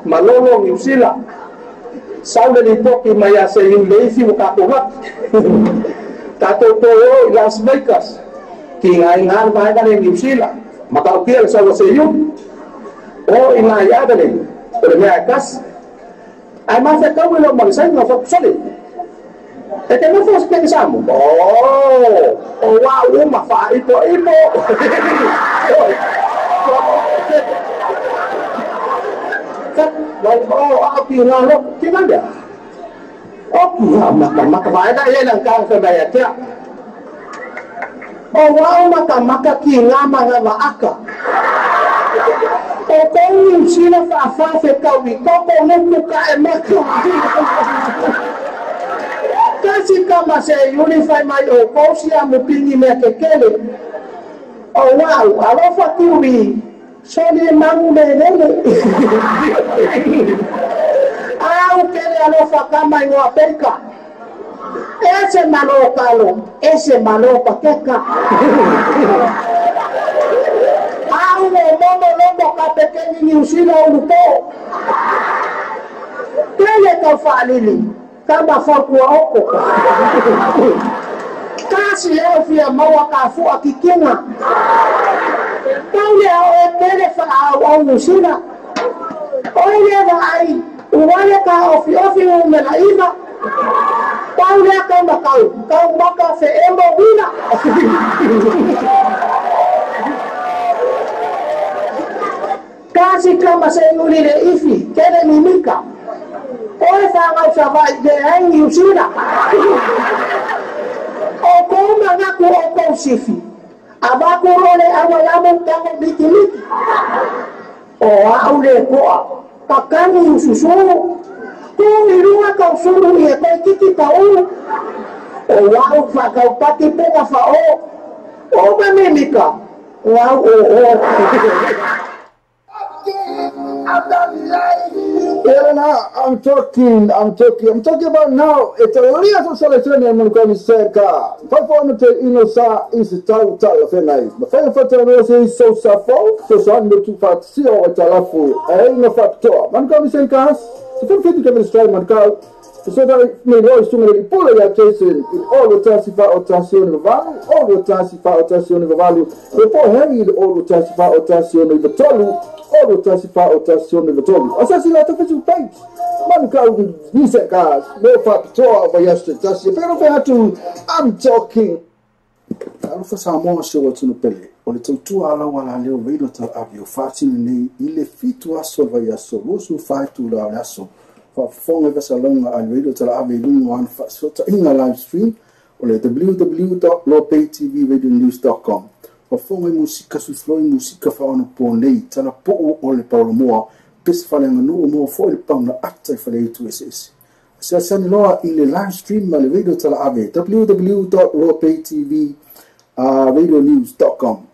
Malolo New Zealand sau dari Toki Maya sa yung lazy makakuhat tato ko Las Vegas kingaingan ba ka ng New Zealand makaukil sa wasayon o inayada rin pero may akas ay masa ka wala magsay nga faksulit e kaya na first pang isa mo wow mafaipo kan ako kinalo kinanda Makamaka dia nang kang sebaya dia. Wow makamaka kingama ngama aka. Kau sila fa kau nuka emaka. Kasi kama se unify mai kau sia mupingi mekekele. Wow, alofa kiwi. Soli mangu melele. Kele alofa kama ingwapeka. Ese maloka keka. Momo lombo kapekeni ni usila ulupo. Kele kafalili kama fakua oko. Kasi leo fia mawa kafu akikinga. Kele kele fa au usila. Oye ba ai uwale ka ofi umelaiva. Paula kama kau maka fe embo wina. Kasi kama sa inulile ifi kene mimika. Oye fanga usavai de hangi usina. Oko ngaku oko sifi. Abaku role awalamu kama bikiliki. Oa ule koa kakani ususuru. Irua kau suruh ya kau kiki kau. Wow fa kau pati pega fa memika. Wow I'm talking about now. It's a little selection and Monkoni Serka. Performance in Osa is a total of a night. But Fire is so suffer, so son to fat see or Talafu. I ain't no factor. Monkoni Serkas. So from 50 Kevin Strike Mancao, so that may always to me pull a chasing in all the Tassifa or Tassion of value, all the Tassifa or Tassion of value, before Henry, all the Tassifa or Tassion of the Tolu, all the Tassifa or Tassion of the Tolu. Assassinate of his page. Mancao, these cars, no factor over yesterday. Tassi, I'm talking. Alfa Samoa show to no pele. O le tautua ala wala leo veilo tal avio fatini nei ile fitu aso vai aso lusu faitu la aso fa fonga vesa longa al veilo tal avio lungo an fa sota inga live stream o le www.lopaytvradionews.com fa fonga musika su floi musika fa ono po nei tala po o le paulo moa pes fa lenga no mo fo le pauna ata fa le tu ss sa san loa ile live stream ma le veilo tal avio www.lopaytvradionews.com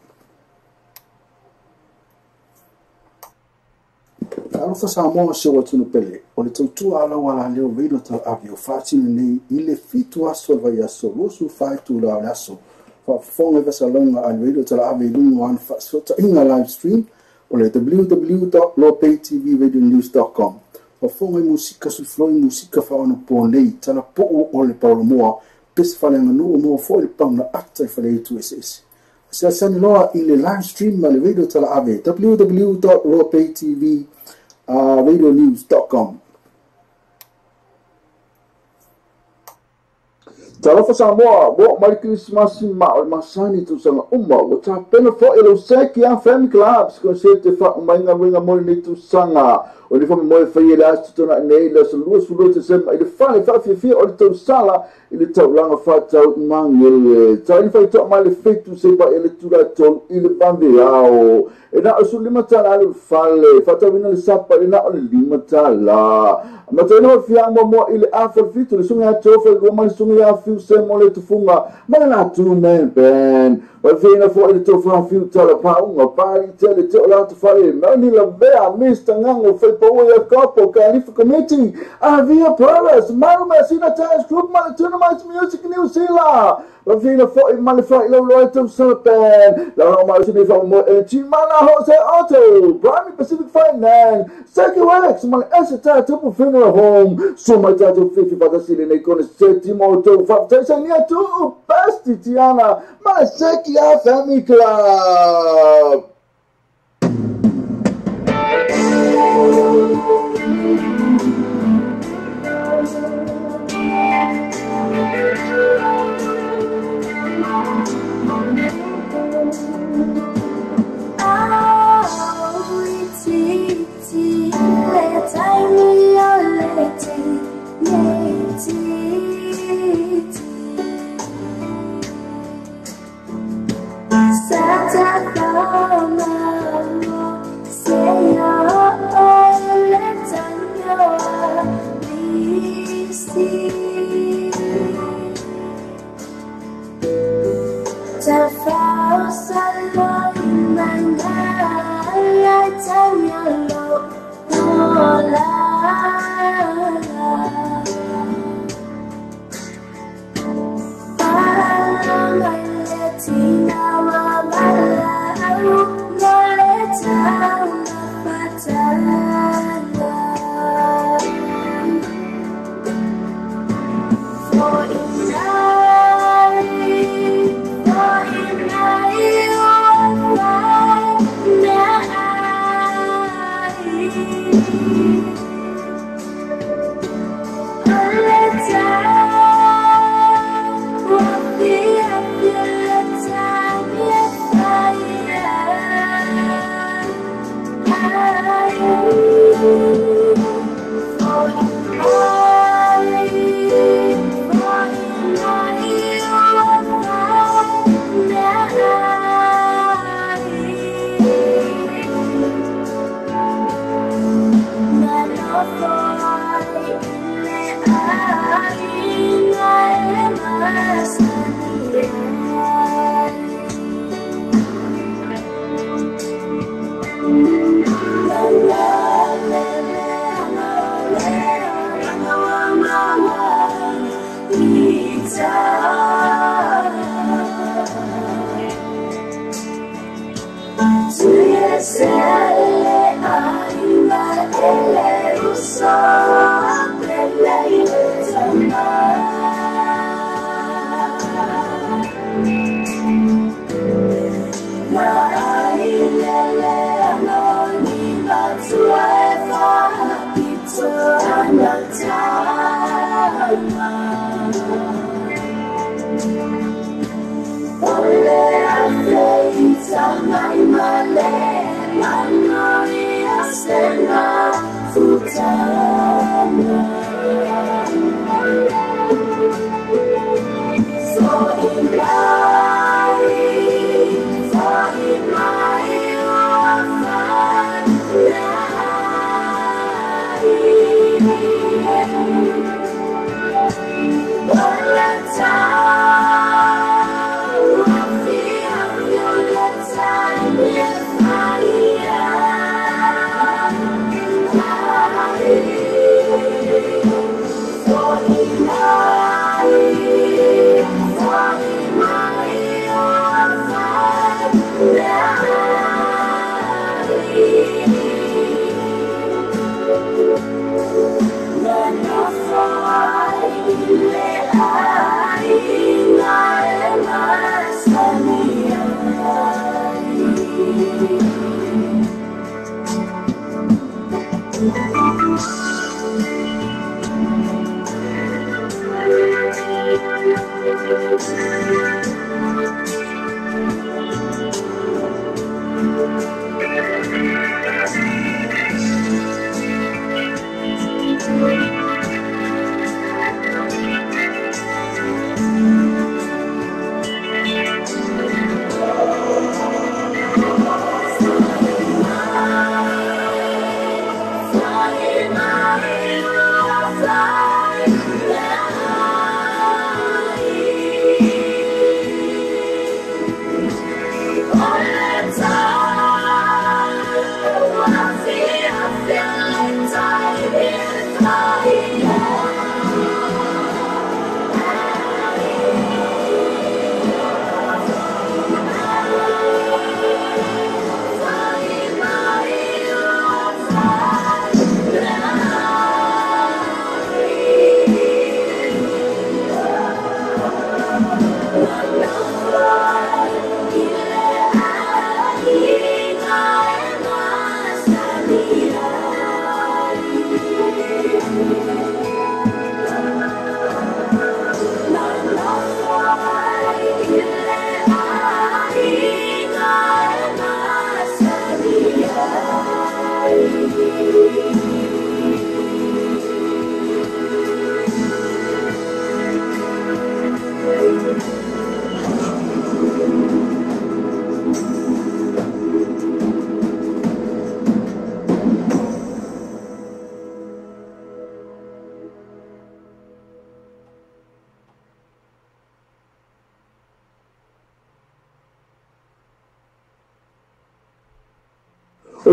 Alfa Samoa show to no pele. O le tautua ala wala leo veilo tal avio fatini nei ile fitu aso vai aso lusu faitu la aso fa fonga vesa longa al veilo tal avio lungo an fa sota inga live stream o le www.lopaytvradionews.com fa fonga musika su floi musika fa ono po nei tala po o le paulo moa pes fa lenga no mo fo le pauna ata fa le tu ss sa san loa ile live stream ma le veilo tal avio www.lopaytvradionews.com Talofa Samoa, bo mai Christmas ma o masani tu sanga uma o ta pena fo elo seki a family clubs ko se te fa mai nga wenga mo ni tu sanga o le fo mo fa ye last tu na nei la sulu te se mai le fa fi o tu sala ile tau langa fa tau mangel tau ni fa to mai le fetu se ba ele tu la tol ile bambe ao e na su lima tala le fale fa tau vina le sapa le na o le lima tala ma tau no fia mo ile a fa fitu le sunga tofa go mai sunga fiu se mo le tufunga ma na tu men ben wa vina fo ile tofa fiu tala pa unga pari tele te la tu fale ma ni la bea mista ngango foi po o capo califa committee avia provas marma sina tais group ma tournament music news sila wa vina fo ma fo ile lo to serpen la ma sina fo mo ti mana Jose Auto Prime Pacific Finance Seki Wax ma esita tupu funeral home so ma tato fifi pata sile nei con settimo to fa tesania tu besti tiana ma Seki a family club Tiny, For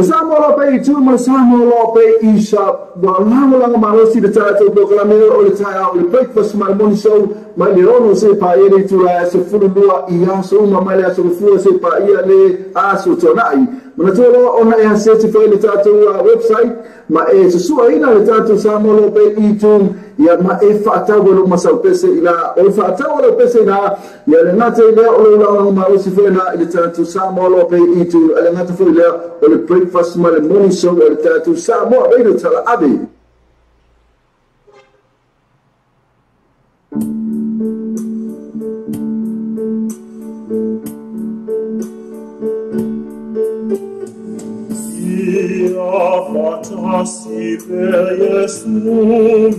Sama lo pe itu sama lo pe isa walau lang marosi de tato proclamero o le taia o le breakfast marmoni show mai le rono se pa ele tu la se fulu lua ia so ma mai le so fu se pa ia le aso tonai mana tolo ona e se ti foi le tato website ma e se sua ina le tato sama lo pe itu ia ma e fata lo masau pese ila o fata lo pese na ia le nate le o le lang marosi foi na le tato sama lo pe itu le nate foi le o le breakfast marmoni show le tato sama e le tala abi Fatasi per Jesum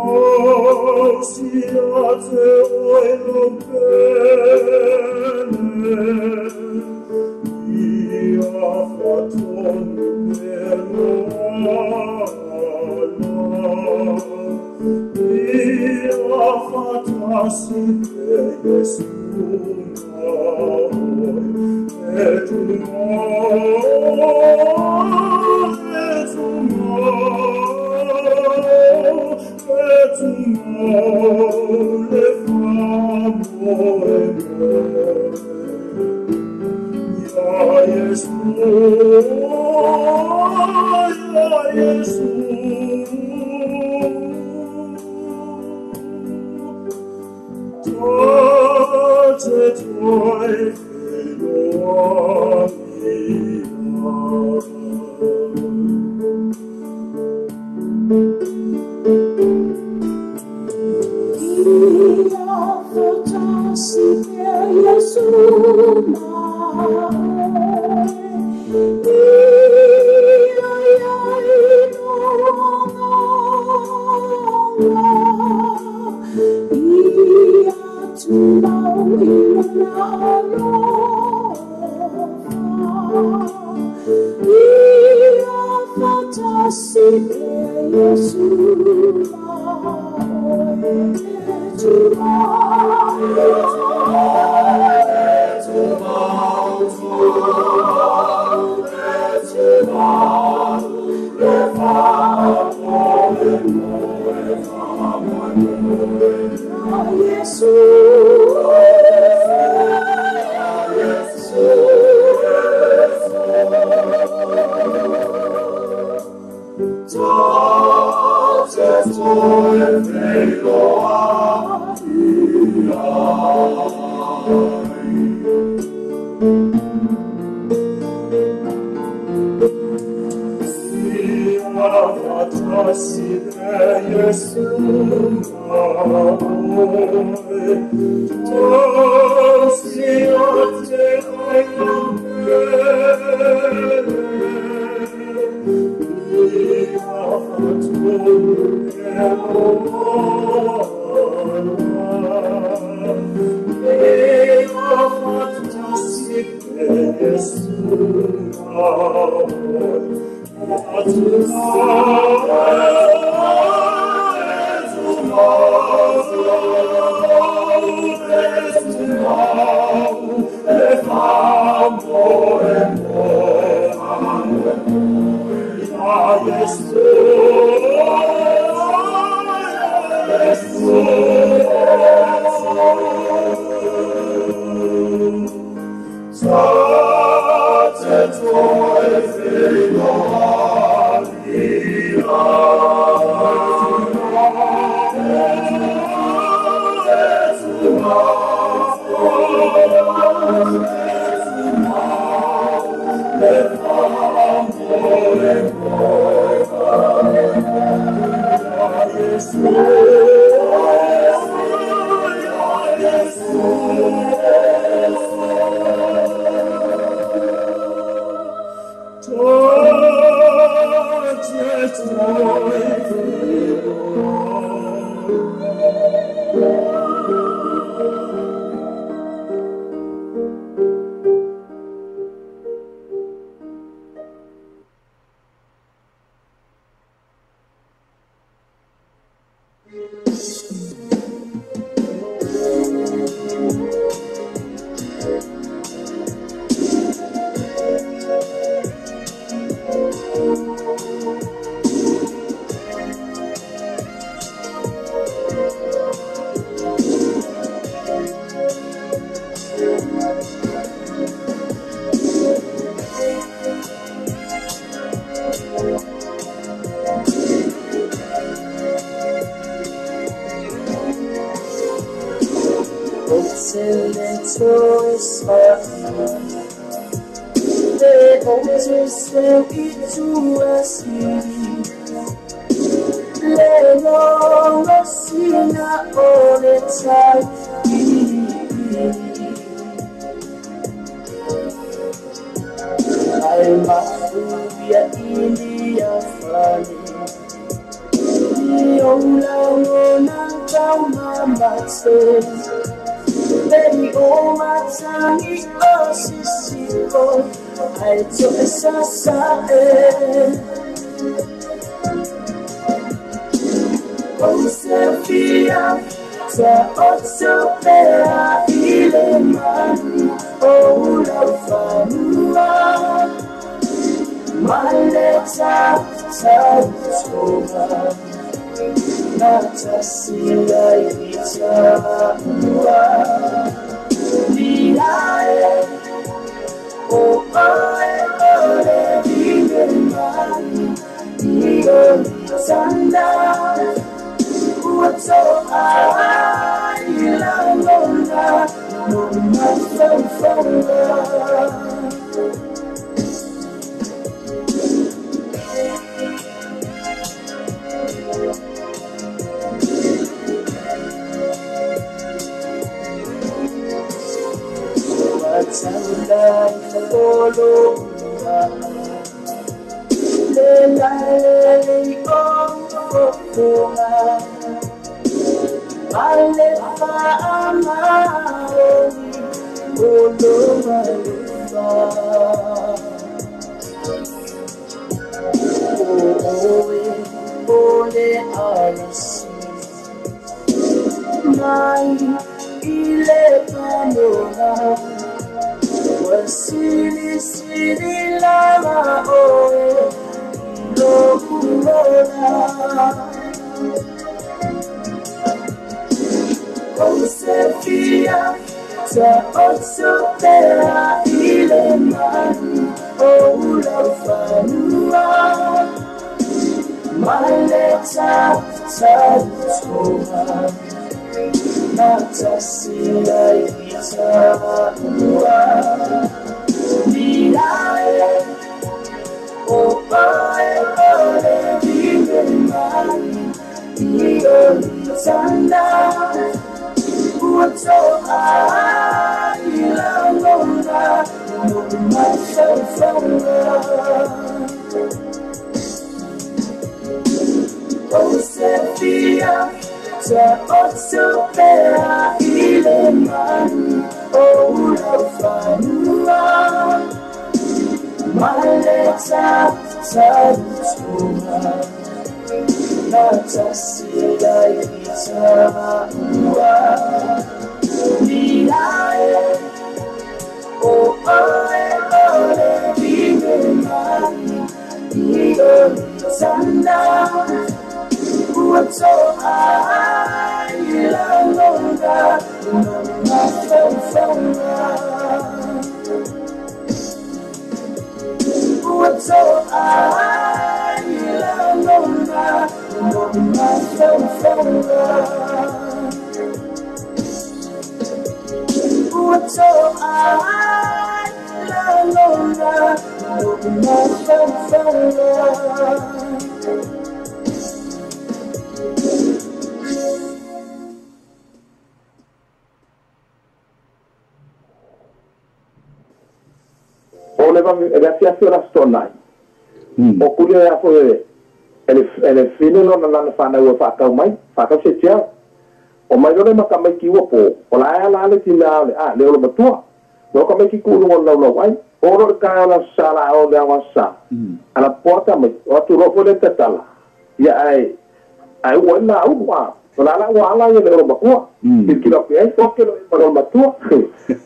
aoi, siate oilum bene, ia faton melo ala, ia fatasi per Jesum aoi, et Teufel, Gracias a Stonai. O kulia ya foi ele fino no na fana o fa ka mai fa ka se tia o mai no ma ka mai ki wo po o la le ti la le o matua no ka mai ki ku no lo ai o ro ka la sala o le awasa ala porta mai o tu ro po le tala ya ai wo na u wa o la wa la ye le o matua ki lo ki ai ko ke lo matua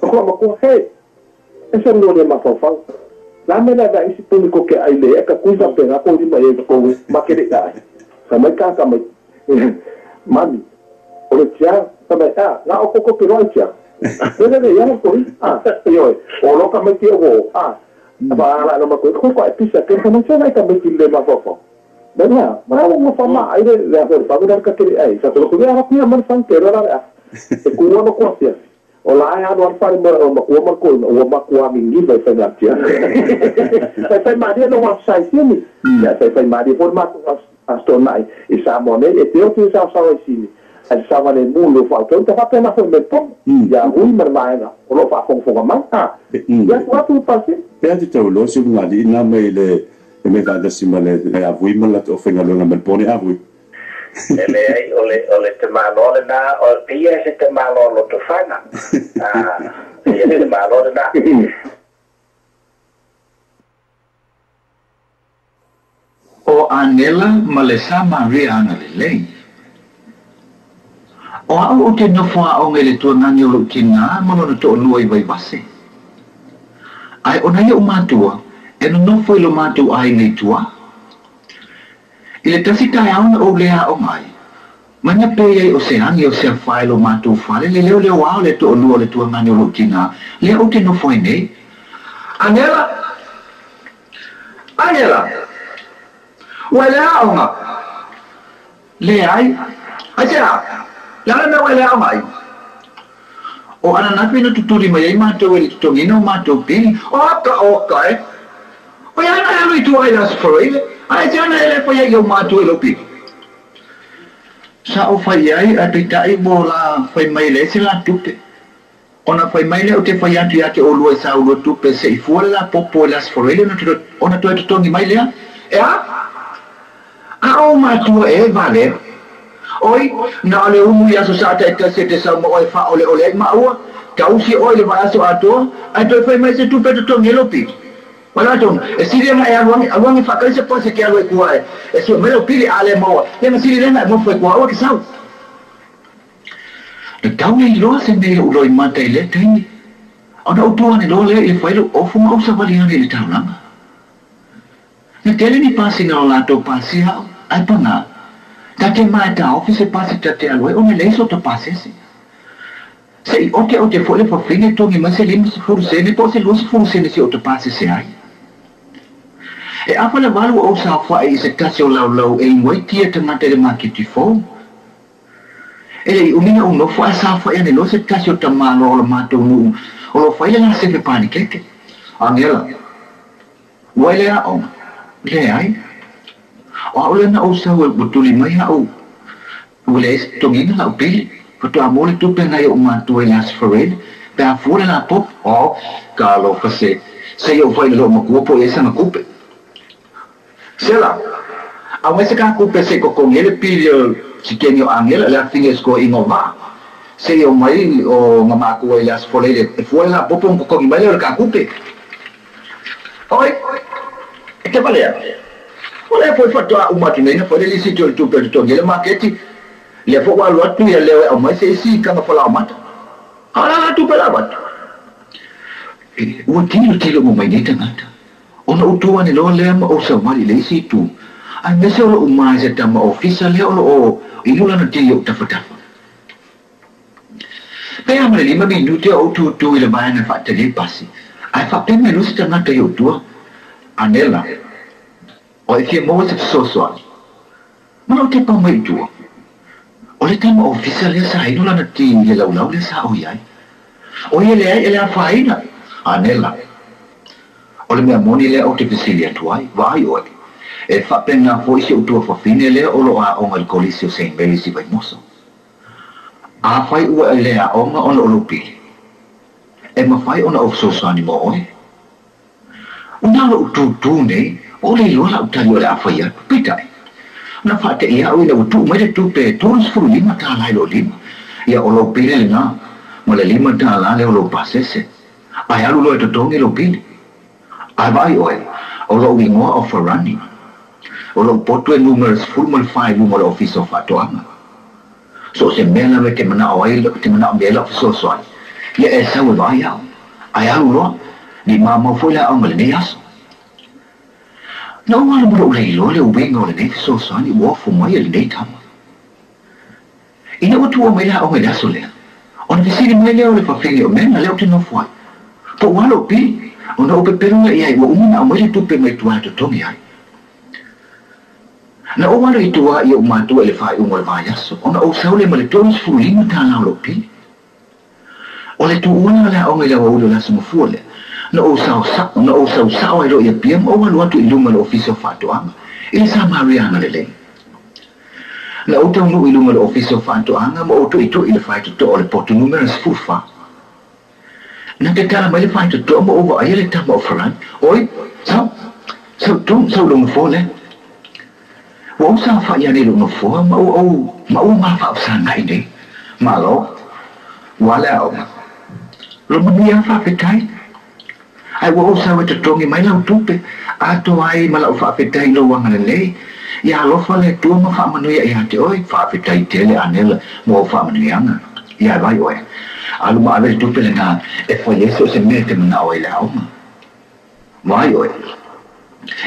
ko ma ko he ese no le ma fa la mena da isi público que hay le ka kuisa pega ko di mai ko ma ke de ai sama ka sama mami o le tia sama na o ko ke ro tia de ya ko yo o lo ka me ti o ba la no ma ko pisa que no se vai ka me ti le ma fofo Bella, ma non fa mai le fa vedere che ai sa ko ya ma fan che ora e ku no ko sia Ola ya no fare o ma mingi vai fai martia. Fai maria no wa sai sini. Ya fai maria por ma astonai e samone e teo que sa sini. Al savane mulo fa to ta fa na fo mepo. Ya ui mermaina. O lo fa fonga ma. Ya tu pasi. Pe ti tau lo si ngadi na me le me va da simale a vui ma la to fenga lo na melpone a vui. Ele ole te malo na o pia se te malo lo to fana. Pia se te malo na. O anela malesa Maria ana lei. O au te no fa o ngele to ngani lo kina mo no to nuai vai base. Ai ona ye o matua e no foi lo matu ai nei tua. Ile tasi tai auna o lea o mai. Manya pei o se hangi o se whae lo mātou whare, le leo leo wao le to o lua le tua ngani o lo tina. Le o te no foi nei. Angela! Angela! Wai lea o nga? Le ai? Atea! Lana me wai lea o mai? O ana napi na tuturi mai ai mātou e li tutongina o mātou pini. Oka e! O yana e lui tua i las foroile. Ai jana ele foi ai o mato e lo pi. Sa o fai ai a te tai mo la fai mai le se la tupe. Ona fai mai le o te fai atu o lua sa o lo tupe se I fuore la popo las forele ona tu e tongi mai lea. E a o mato e vale. Oi, na le umu ya so sa te se te sa mo e fa ole ma ua. Ka usi oi le va so ato, ai tu fai mai se tupe to tongi lo pi. Wala tong, e siri nga e aluang I whakai se pose ke aloi kua e so mero pili ale moa, tenga siri nga e mo fai kua awa ki sau. Na tau nei loa se mele uloi mata I le taini. Ona utua ni loa le I whailu ofu ma usa wali ane I le tau langa. Na tele ni pasi nga o lato pasi hao, ai pa nga. Ta te mai ta ofi se pasi ta te aloi, o me leiso ta pasi se. Se I o te fole fa fine tongi ma se lima se furu sene, po se lua se furu sene se o ta pasi se ai. E apa le walu o sa whae I se kasi o lau e ingoi tia te mate le makiti fō. E le I umina uno whae sa whae ane lo se kasi o ta malo o la mate unu o lo whae le nga sefe pani keke. Angela, wai le a o, le ai. O au le na o sa ue butuli mai a o, ule e tongina la o pili, pato a mole tupe na I o matu e las farede, pe a fure la pop, o, ka lo fase, se yo whae le lo makuopo e sa makupe. Sela, a wese ka kupe se ko ngele pili si kenyo angela la finges ko ingova. Se yo mai o ngama ko las folele e fuela la popon ko ngi mai ka kupe. Oi. Ke vale. Ole foi fatto a umati nei na folele si tu per to ngele marketi. Le fo wa lo tu ya le o mai se si ka fa la mata. Ala tu pela bat. O tilo mo mai neta ngata. Ona utua ni lo le ma o sa mali le si tu. Ai me se o umai se tama ofisa le o ilula na tio ta fata. Pe amre lima minuti o tu le mai na fatta le passi. Ai fa pe me lu sta na io tua. Anela. O e mo se so. Ma o te pa mai tua. O le tama ofisa le sa ilula na ti le lau le sa o iai. O ele a faina. Anela. O le mea moni lea o te visili atuai, vai oe. E whapena fo isi utua whawhine lea o lo a onga I kolisi o St. Mary's I vai moso. A whai ua e lea onga ona o lo pili. E ma whai ona o sosani mo oe. Una lo utu nei, o le lola utali o le a whai atu, pitai. Na whate ia o ina utu mai le tupe tonos furu lima ta lai lo lima. Ia o lo pili le nga, ma le lima ta la le o lo pasese. Ai alu lo e totongi lo pili. Ai vai oe, o lo ingoa o Farani. O lo potu e numerous fulmal 5 mo le office of atoanga. So se mela me te mana oe, te mana o mela o so soai. Ia e sa ue vai au. Ai alu loa, ni mama foi la au le nei aso. Na o ala mara ulei lo le uwenga o le nei so soai ni uofu mai le nei tama. Ina o tua mai la au le aso lea. O na visiri mai leo le whawhenge o mena leo te no fuai. Po walo pi. Ona ope perunga iai wa umuna o mwere tupe mai tua to tongi ai. Na o wala I tua I o matua le whai umo le vai aso. Ona o saule ma le tonis furu lima ta lao lo pi. Oleh tu una le o ngila o la sama fole. Na o sa ai ro ia piam o wa tu iluma le office fatuanga. Ile sa Mariana le. Na o tau no iluma le office fatuanga mo o tu itu ile fai to ole portu numero sfufa. Na te kala mai le fai to mo over ai le tamo faran. Oi, so lo fole. Wa sa fa ya le lo fo ma fa sa ngai ni. Malo. Wala o. Lo mania fa petai. Ai wo sa wa te tongi mai lau tupe. Ato ai ma lau fa petai lo wanga le. Ya lo fa le tu ma fa manu ya te oi fa petai tele anela mo fa manu yanga. Ya vai oi. Alu ma ave tupe le na e foi eso se mete na oi la o. Vai oi.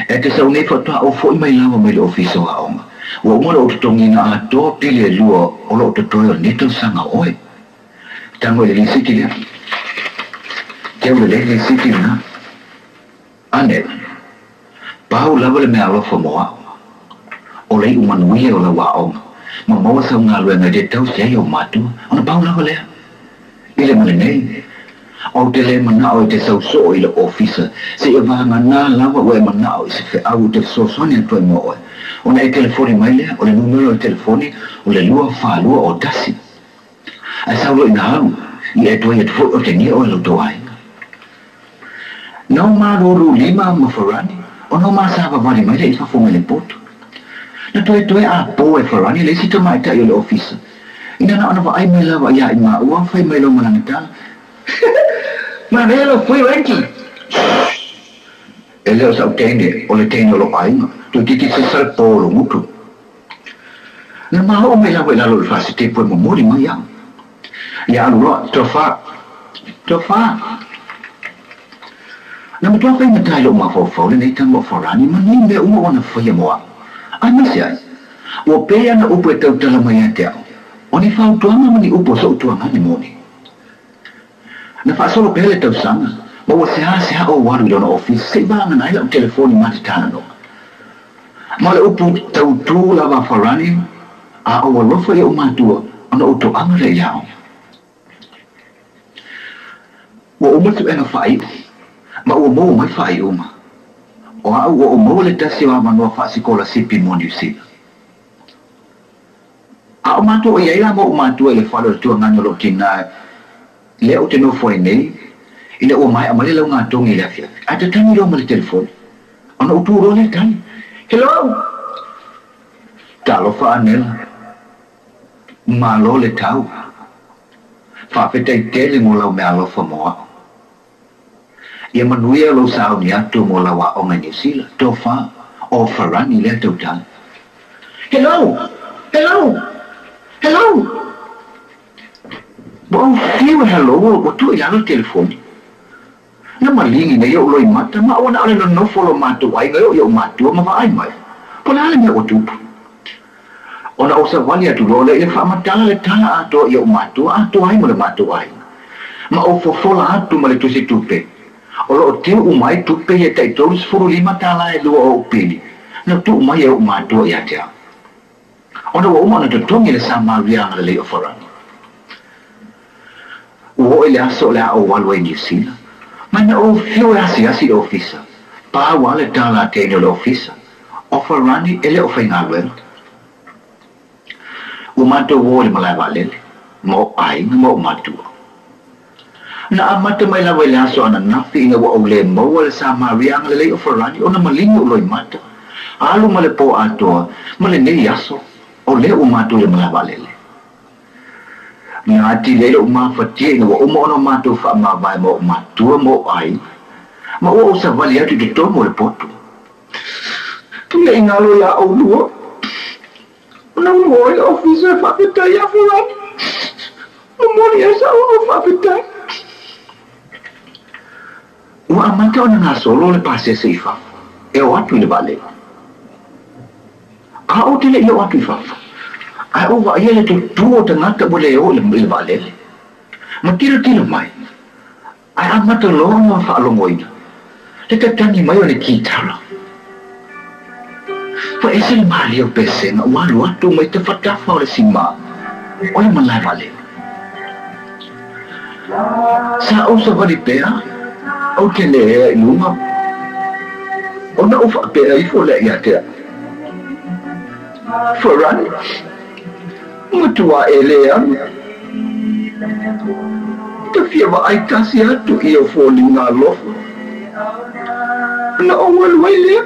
E te sa unei fa o foi mai lau mai le ofiso a o. Wo mo lo tongi na ato pile luo o lo to toyo ni to sanga oi. Tango le siti le. Tango le siti na. Ane. Pau lava le mea rofa moa. O lei umanuia o la wao. Ma moa sa unga lue ngai te tau sei o matu. Ona pau lava lea. Ile male nei. O te le mana o te sau so i le ofisa. Se e vanga na lava ue mana o se fe au te so soni atu e moa. Ona e telefoni mai lea. O le numero o telefoni. O le lua wha lua o tasi. A saulo ina hau. I e toi e te fo o te nia o e lo toai. Nau maruru lima mafarani. O no masava vale mai le i fafunga le poto. Na toe a po e farani le sita mai ta i le ofisa. Ina na ona va ai mai lava ia i ma ua fai mai lo manangitala. Ma velo fui wenki. E leo sa utene o le tene o lo ainga. Tu tiki se sal po lo mutu. Na ma o mai lava i lalo le fasi te po e mamori mai ia. Ia alu loa, tofa. Na matua fai matai lo mafau le nei tango farani ma ni me uma wana fai moa. Ai masi ai. Wa pea na upo e tau tala mai ate au. O ni fau tuanga ma ni upo so tuanga ni moni. Na fa solo pea le tau sanga. Ma wa seha o waru ilo na office. Sei banga na ila o telefoni mati tana no. Ma le upo tau tu lava farani. A o walofa e umatua. Ona uto anga le iao. Wa umatu ena fai. Ma ua mou mai whai uma. O a ua o mou le tasi o amanua whaasikola sipi mo New Zealand. A o mātua o iaila mo o mātua le whalo le tua ngano lo tina le o te no fwai nei i le ua mai amale lau ngā tongi le afia. A te tangi roma le telefoni. Ona utu ro le tangi. Hello? Talo whaanela. Malo le tau. Whawhetai tele mo lau me alofa moa. Ia manuia lo sao ni atu mo la wa o New Zealand. Tofa o farani le tau tala. Hello? Bo fiu hello o tu ia no telefoni. Na malingi na yo loi mata ma ona ole no follow matu ai yo matu ma vai mai. Pola me o tu. Ona o sa vali atu lo le fa matala le tala ato yo matu ato ai mo le matu ai. Ma o fofola atu ma le tu si tupe. O lo te umai tupe e tai toris furu lima tala e lua o upili. Na tu umai e umatua i atea. Ona wa umana te tongi le sa Mariana le leo farani. Uo e le aso le a o walua i New Zealand. Mai na o fio e asi le ofisa. Pa wale tala a tene le ofisa. O farani e le o fai ngā luera. Umatua uo le malai walele. Mo ai mo umatua. Na amata mai la wai laso ana nafi ina wa ole mo le sa Mariana le leo farani ona malingo loi mata. Alu male po atoa male nei yaso o le umatu le malava lele. Ngati le uma fatie ina wa uma ona matu fa ma vai mo matu mo ai. Ma o sa vali atu de tomo le poto. Tu le ingalo ya o luo. Ona mo le officer fa pita ya farani. Mo ni esa o fa pita. Ua amata ona ngā solo le pase se ifa. E o atu le vale. A o te le i o atu ifa. A o wa ia le tu tuo te ngata mo le o le vale. Ma tira mai. A amata lono a whaalongoina. Le tatangi mai o le kitara. Fa ese le mali o pese na walu atu mai te whatafa o le sima. O le malai vale. Sa usa ba di pera? O kene ilunga. O na ufa pera ifo le ya te. Foran. Mutua elea. Te fia ba ai kasi atu ia falling nga lof. Na awal wale.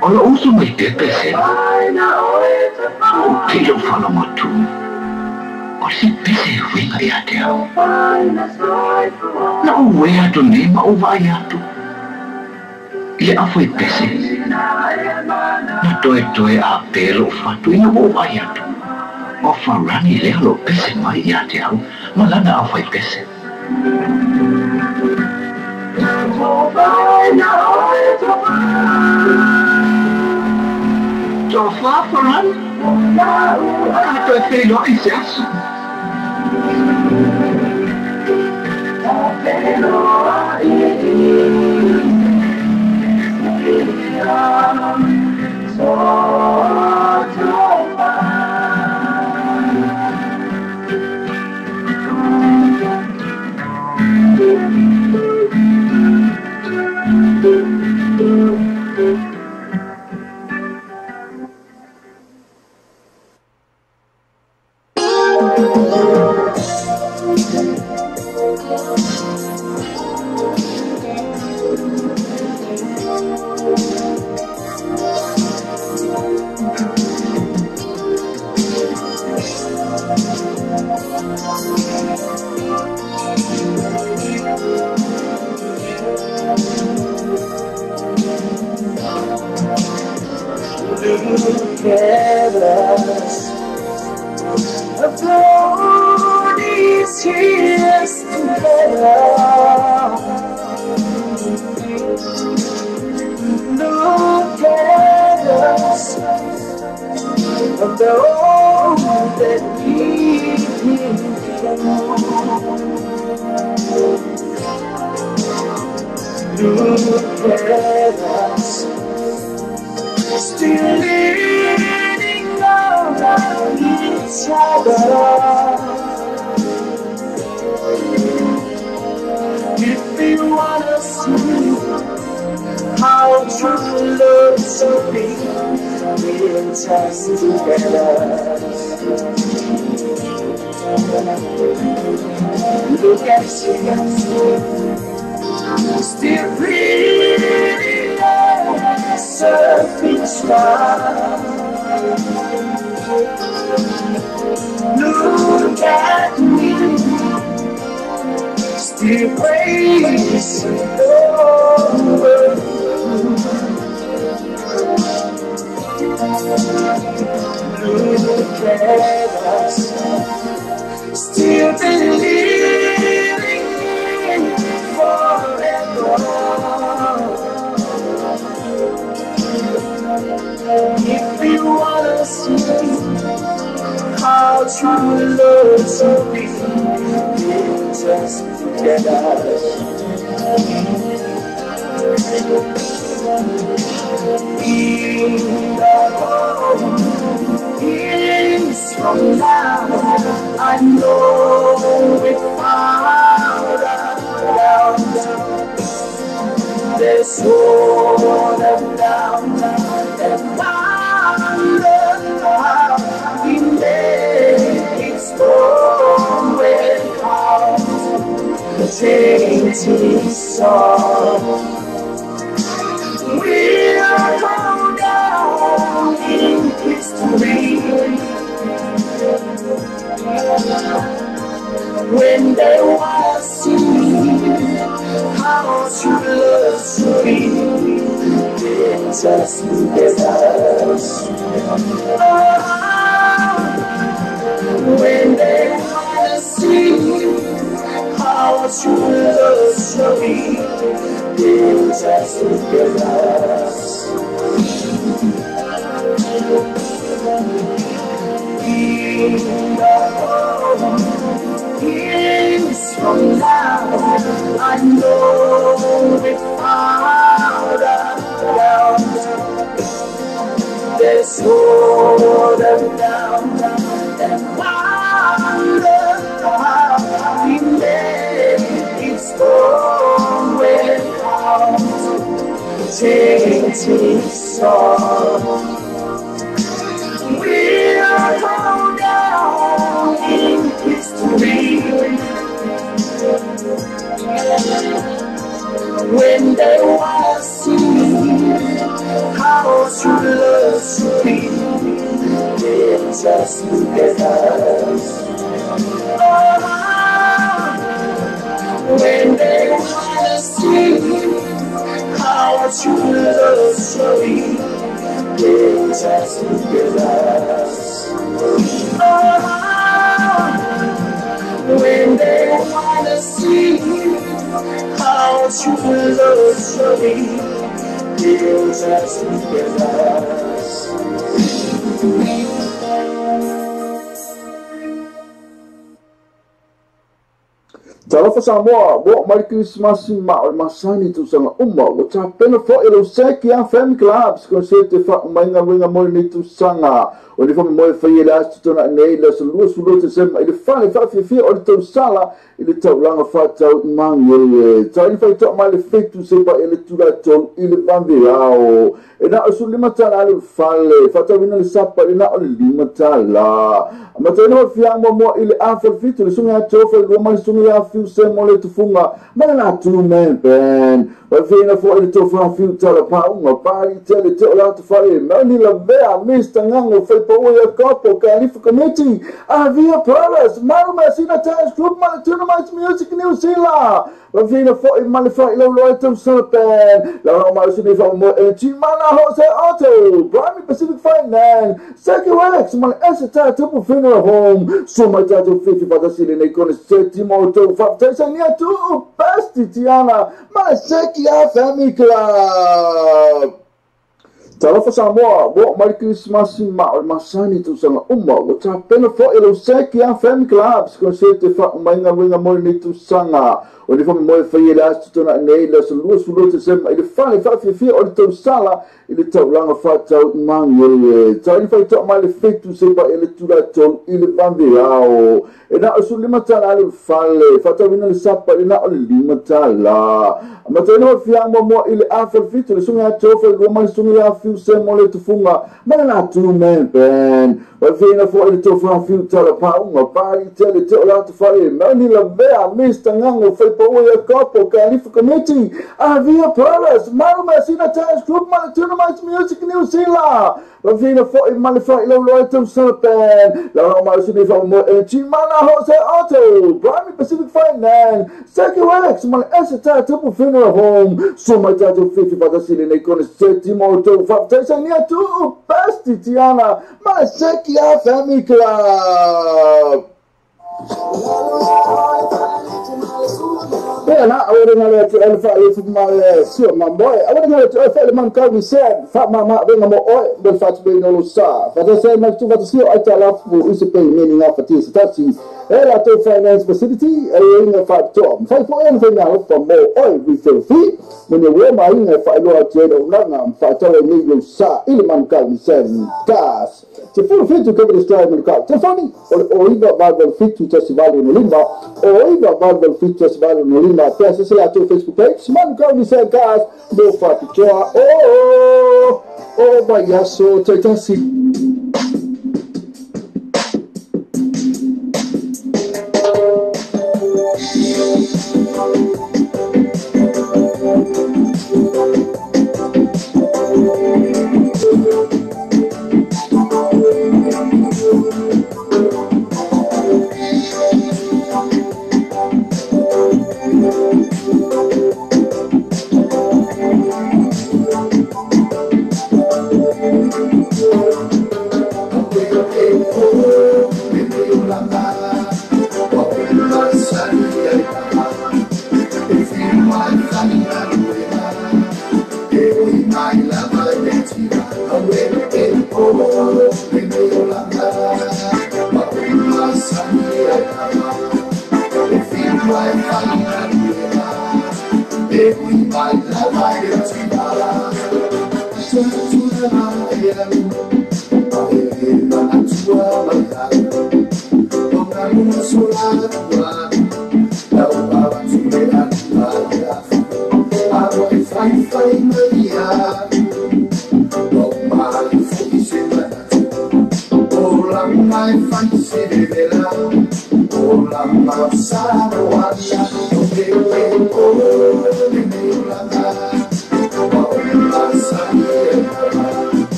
Ora uso mai pese. Tilo fala matu. O si pese winga ya te au. Na uwe atu nema uwa ya tu. Ile afoi pese. Na toe a pelo fatu ina uwa ya tu. O farani le lo pese mai ya te au. Malana afoi pese. So far from us, I don't feel like this. Careless of all these years together. Look at us of the all that we've been through. Look at us. Still leaning on each other. If you wanna see how true love should be, we're just together. Look at you, still breathing. Surface love. Look at me, still praise over. Look at us, still believing forever. If you wanna see how true love should be, we're just together. In the years from now, I know without a doubt there's no doubt. Changing song, we'll go down in history when they wanna see how true love should be. It's just us. When they wanna see how true love should be. luxury brings us together. Years from now, I know without a doubt there's more than doubt and wonder how we made its own way out. Changing song, we'll go down in history when they want to see how true love should be. It's just together. When they want to see how true love should be. It's just together. When they want to see how true love should be. It's just together. Talofa Samoa, bo mai Christmas ma o masani tu sanga uma o ta pena fo e lo seki a family clubs ko se te fa mai nga winga mo ni tu sanga o le fo mo fa ye la tu na nei la sulu te se mai le fa fi o tu sala ile tau langa fa tau mang ye ta ile fa to mai le fe tu se pa ile tu la to ile bambirao e na o su lima tala le fale fa tau ina le sapa ina o le lima tala ma te no fi amo mo ile a fa fitu le sunga to fa lo mai sunga fiu se mo le tu funga ma na tu men ben wa fina fo ile to fa fiu tala pa uma pari tele te la tu fale ma ni la vea mista ngango fa po o copo califa committee avia paras marma sina tas group ma tu ma music new sila wa fina fo ma le fa ile lo tu so pen la ma su ni fa mo e ti mana Jose Auto Prime Pacific Finance Seki Wax ma ese ta tu funeral home so ma ta tu 50 para sile nei con settimo to fa tesania tu pasti tiana ma Seki a family club. Talofa Samoa, bo mai Christmas ma o masani tu sanga uma o ta pena fo e lo Seki a family clubs ko se te fa mai nga winga mo ni tu sanga o le fo mo fa ye la tu na nei la sulu te se mai le fa fi o tu sala ile tau langa fa tau mang ye ta ile fa to mai le fe tu se pa ile tu la to ile bambirao e na o su lima tala le fale fa tau ina le sapa ina o le lima tala ma te no fi amo mo ile a fa fitu le sunga to fa lo mai sunga fiu se mo le tu funga ma na tu men ben wa fina fo ile to fa fiu tala pa uma pari tele te la tu fale ma ni la vea mista ngango fa po o copo califa committee avia paras marma sina tas group ma tu ma music new sila wa fina fo ma le fa ile lo tu so pen la ma su ni fa mo e ti mana Jose Auto Prime Pacific Finance Seki Wax ma ese ta tu funeral home so ma ta tu 50 para sile nei con settimo to fa tesania tu pasti tiana ma Seki a family club. Bena, awore ngale tu elfa itu mal sio mamboy. Awore ngale tu elfa man kau bisa fa mama benga mo oi bel fat be no sa. Fa se ma tu fat sio ai tala fu ise pe meaning of it is that si ela to finance facility ai nga fa to. Fa fo en fe na fa mo oi we feel free. When you wear my in fa lo ate no nga fa to ni yo sa ile man kau bisa gas. Te fu fit to cover the style man kau. Te funny o iba Bible fit to festival no limba o iba Bible fit festival no limba. Peça se lá tu Facebook page, mano, qual me segue casa, meu papo, tchau, oh, baiaço, então assim.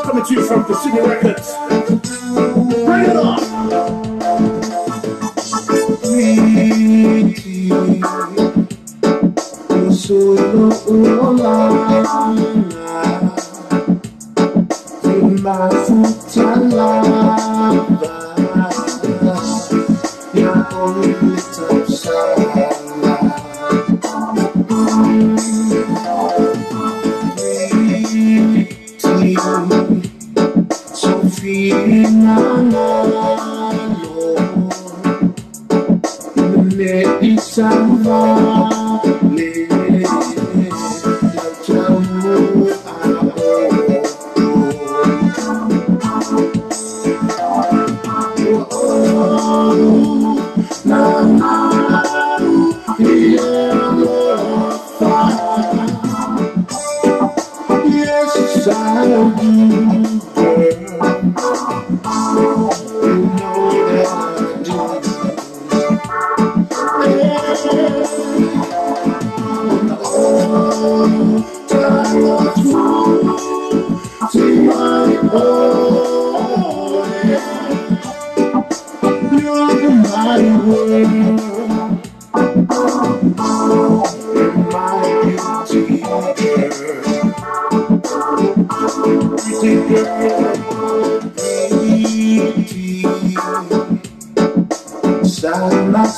Coming to you from Precision Records. Bring it on!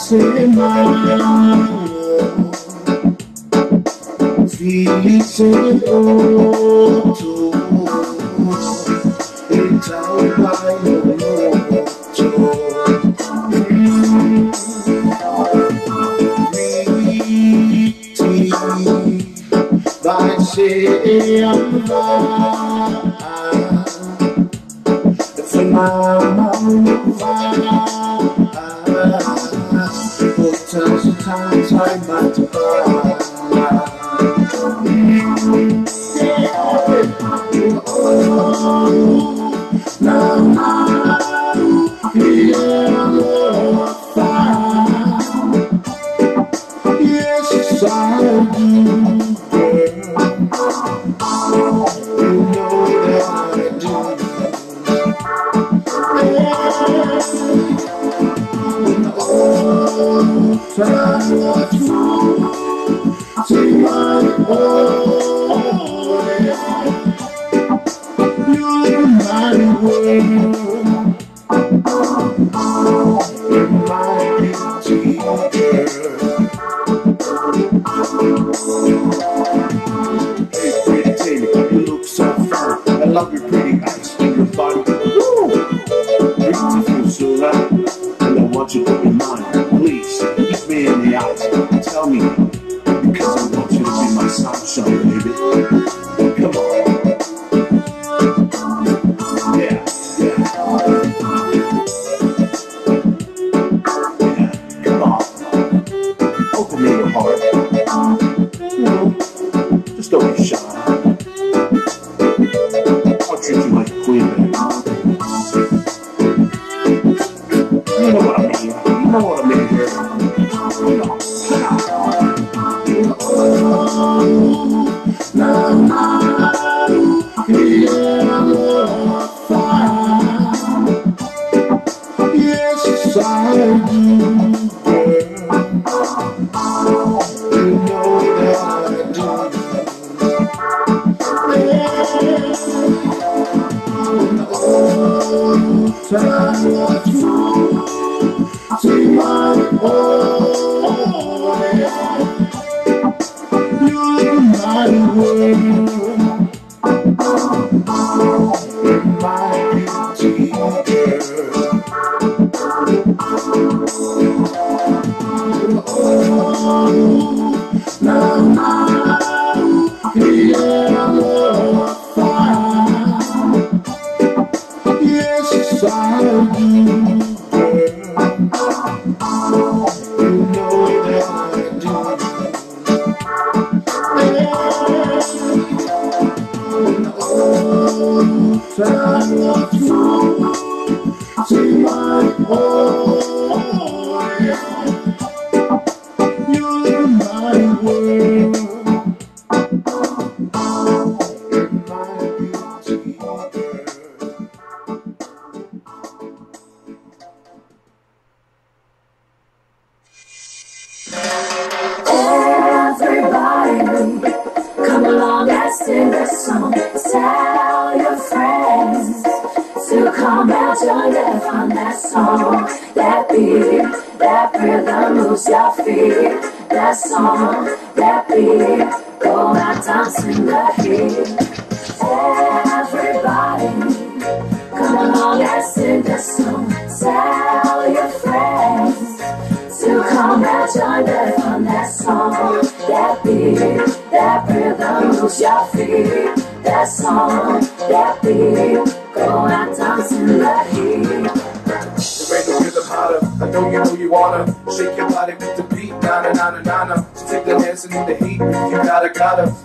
Felix and Otto, it's all by Vai ser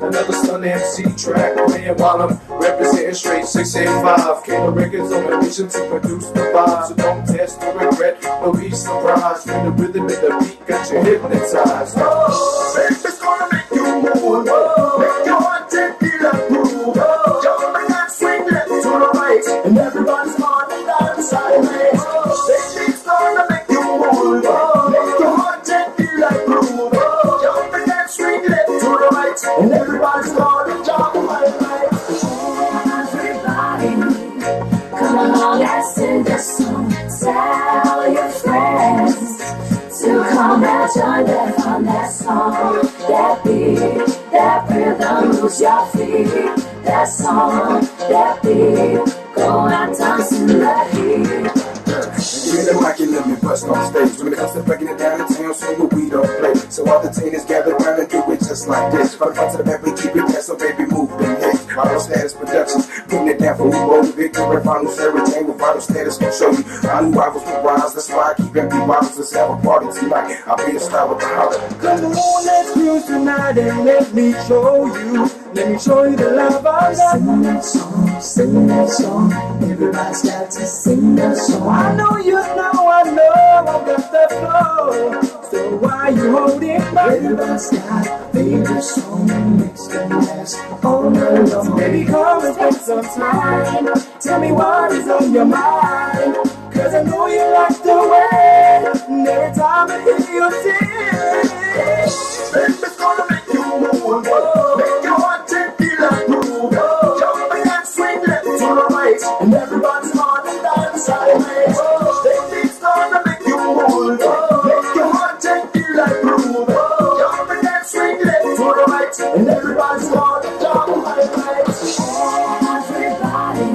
another Sun MC track playing while I'm representing straight 685. Came to records on a mission to produce the vibe, so don't test or regret, or be surprised when the rhythm and the beat got you hypnotized. Oh, it's gonna make you move, make your heart take feel like groove. Jumping and swing left to the right, and everybody's on the dance sideways. It's gonna make you move, make your heart take feel like groove. Jumping and swing left to the right, and everybody's gonna jump right. Everybody, come along and sing this song. Tell your friends to come. out, join that fun, that song, that beat, that rhythm, lose your feet. That song, that beat, go out dancing the heat. Give me the mic and let me bust on stage. When it comes to breaking it down in town, so we don't play. So all the teenagers gather around and do it just like this. From the front to the back, we keep it fast, so baby, move them hips. Vital Status Productions, putting it down for who wrote the victory. Final Serotain with Vital Status can show you. I knew rivals would rise, that's why I keep empty bottles. Let's have a party tonight. I'll be a star with the holler. Come on, let's cruise tonight and let me show you. Let me show you the love I got. Sing that song, sing that song. Everybody's got to sing that song. I know you know, I got the flow. So why you holding back? Everybody's got a favorite song. Makes them last all night long. Baby, come and spend some time. Tell me what is on your mind. Cause I know you like the way. And every time I hear you sing, Baby's gonna make you move. Make your heart take me like groove. Jumping and swing left to the right. And everybody's on and down sideways. Baby's gonna make you move. Make your heart take me like groove. Jumping and swing left to the right. And everybody's on and down sideways. Everybody,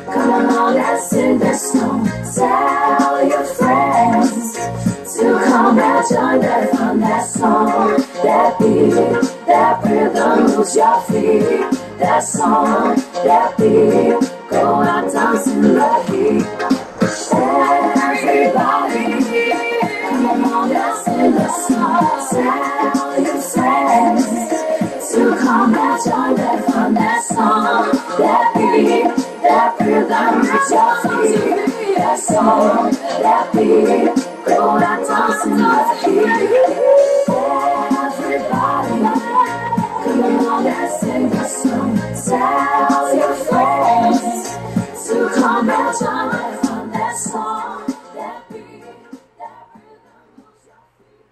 come on, let's sing this song. Tell your friends to come and join that fun, that song, that beat, that rhythm, lose your feet. That song, that beat, go out dancing the heat. Everybody, come on, let's sing this song. Tell your friends to come and join that fun, that song, that beat, that rhythm, lose your feet. That song, that beat, go out dancing the heat. Everybody, come on, let's sing the song. Tell your friends to come and join that fun, that song, that beat, that rhythm, lose your feet.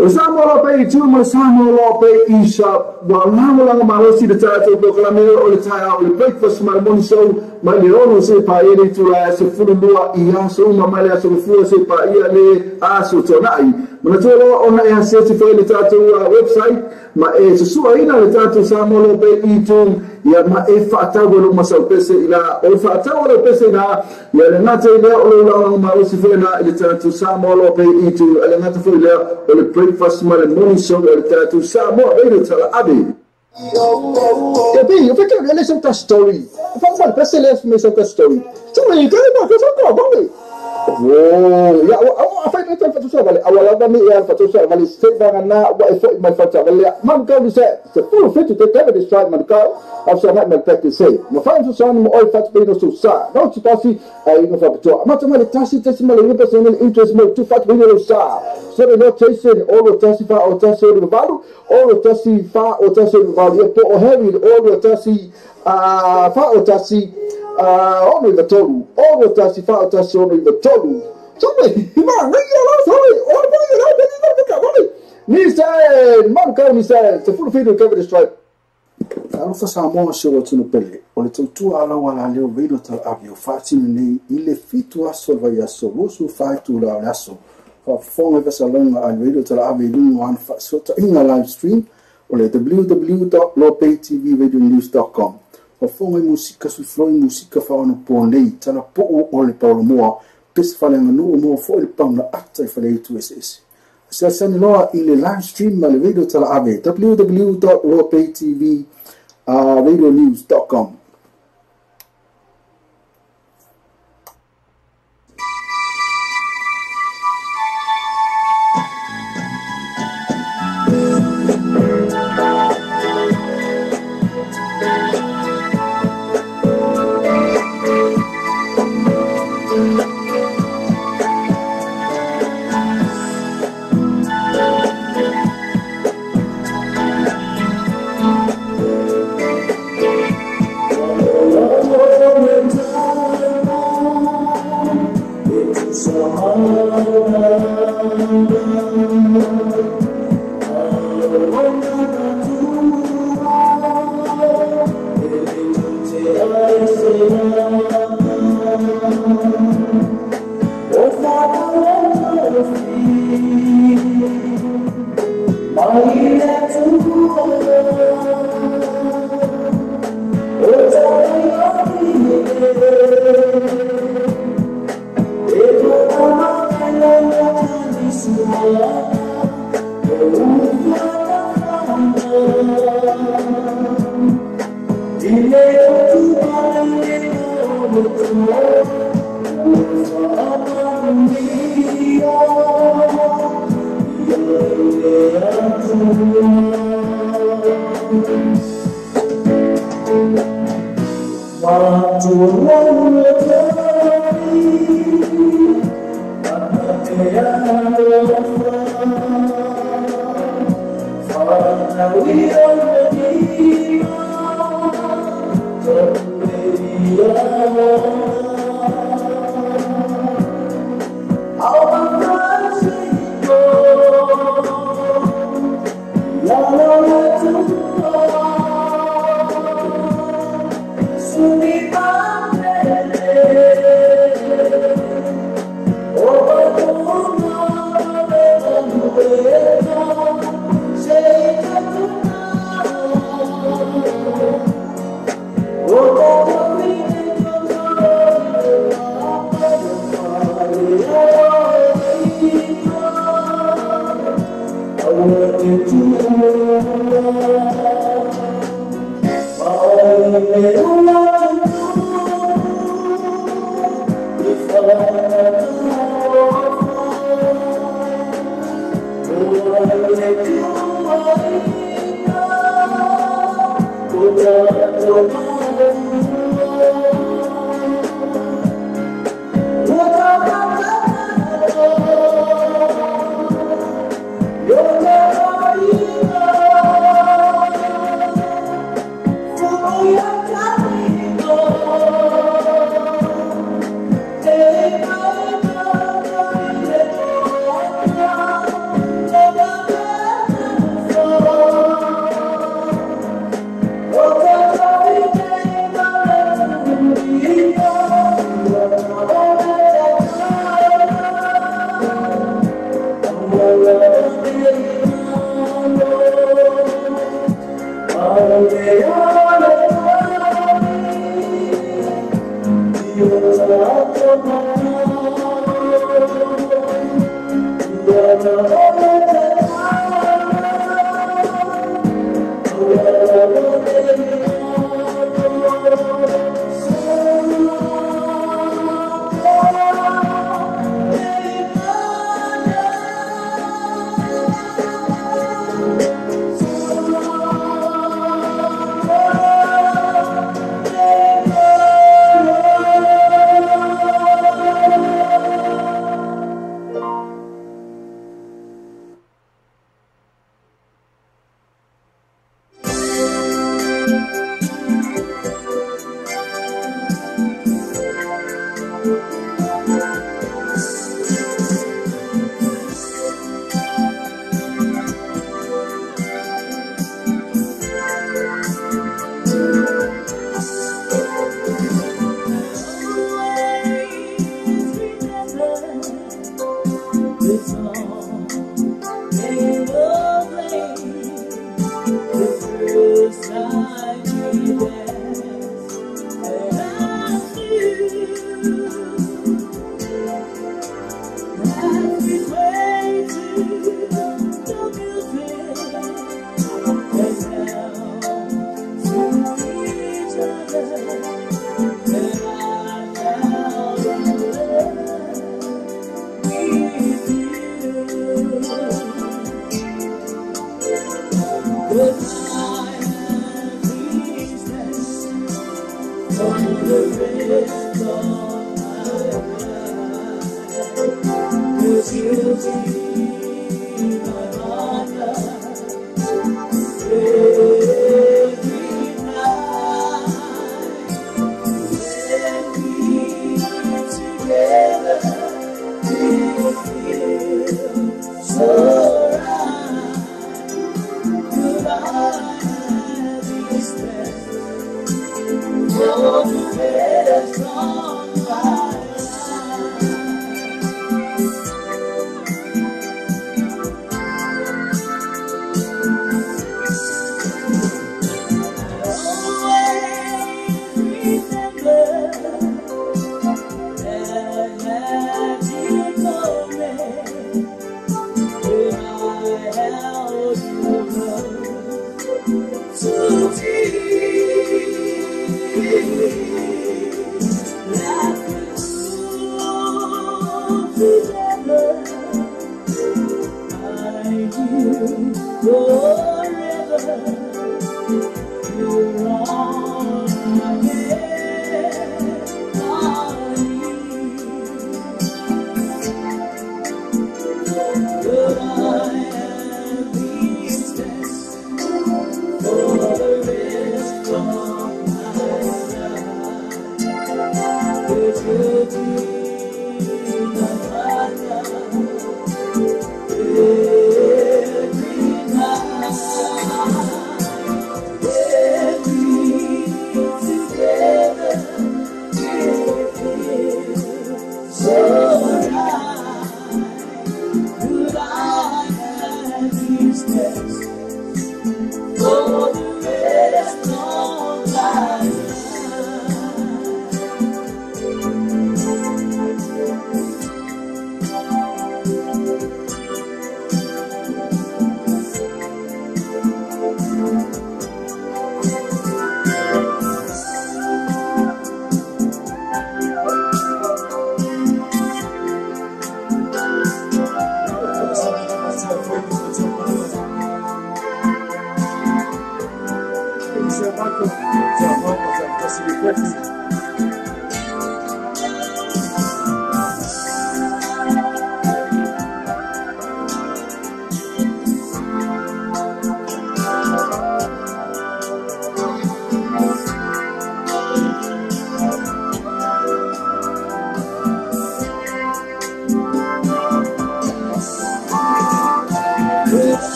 Usama pe ituma Samuel pe Isa wa lang malosi de tato proclamero o le taia o le breakfast marmoni show ma le ono se pa ele tu la se fulua ia so ma male so fu se pa ia le aso tonai ma tolo ona e se se fe le tato website ma e se sua ina le tato Samuel pe itum ia ma e fata go ma so pese ila o fata o pese na ia le nate le o lang malosi fe na le tato Samuel pe itum le nate fe le o le breakfast marmoni show le tato Samuel e tala abi. Tapi, eu fiquei lendo essa story. Vamos lá, para ser lendo essa story. Tu me liga, não, que só como, vamos. Oh, ya, apa itu tempat susah balik. Awal kami yang tempat susah balik. Saya nak buat effort my factor balik. Man kau bisa, full fit to take care of this strike man kau. After that, man practice say. Mafaham susah ni all fat pay no susah. Não se passa aí no fato. Macam mana tasi malah ini personal interest mau tu fat pay no susah. So the notation all the tasi fa or tasi the value, all the tasi fa or tasi the value. Put heavy all the tasi fa or tasi ono i tolu, ono tasi fa tasi ono i tolu. Sabe, man, nem lá sabe, olha para lá, nem fica, vale. Ni sai, man, cara, ni sai, se for feito cover the strike. Alo fa Samoa se o tino pele, o le tu ala wala leo vedo tal avio fati nei ile fitu aso vai aso, losu fatu la aso. Fa fonga vesa longa al vedo tal avio one fa sota inga live stream o le www.lopaytvradionews.com. Fonga musika su floi musika fa ono ponei tala po o le paulo moa pes fa lenga no mo fo il pauna atta fa le tu ss sa san loa ile live stream ma le video tala ave www.lopaytvradionews.com.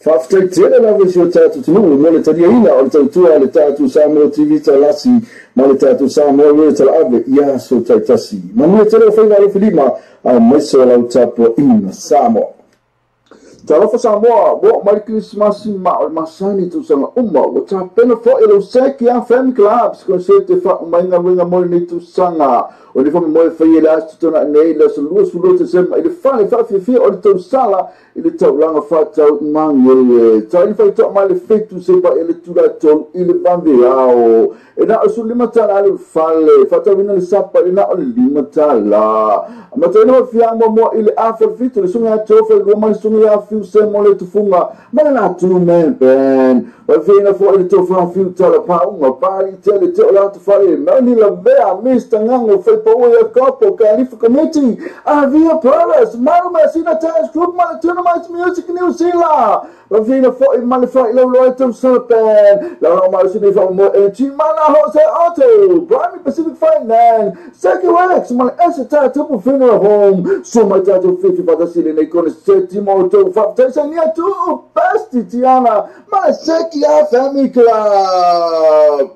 Whaftaitera na wisi o tātou tunu, mo le taria ina o le tautua le tātou Samoa TV talasi, ma le tātou Samoa Real tala ave, ia so taitasi. Ma nua tere o whaina alo whilima, a maiso lau tapo ina Samoa. Talofa Samoa, mo mai Christmas ma o masani tu sanga uma, o ta pena fo e lo seki a family clubs, kon se te wha umainga winga mo ni tu sanga, o le whami moe whai e le astu tona nei, la so lua sulo te sema, i le whane whawhiawhia o le tau sala, i le tau langa whatau mangi, ta i whai tau mai le whetu sepa e le tura tau i le bambi ao, e na o su lima tala ale whale, whatau ina le sapa, e na o le lima tala, ma tau ina whianga mo i le awha fitu, le sunga atofa, i lua mai sunga a fiu se mo le tufunga, ma le na tu man band, wa whina fo i le tofa fiu tala paunga, pari tele te o la tu whale, mauni la vea, mista ngango, whai pa oi a kopo, Kalifa Committee, Avia Palace, Maruma, Sina Times Group, Malatunamise Music New Zealand, Ravina Forty Malify, Loyalty Serpent, Laura Marcini from Chimana Jose Auto, Brimy Pacific Finance, Seki Wax, my Esita Triple Funeral Home, so my title 50 for the city, they call it Seti Moto, Tanzania to Basti Tiana, my Seki Family Club.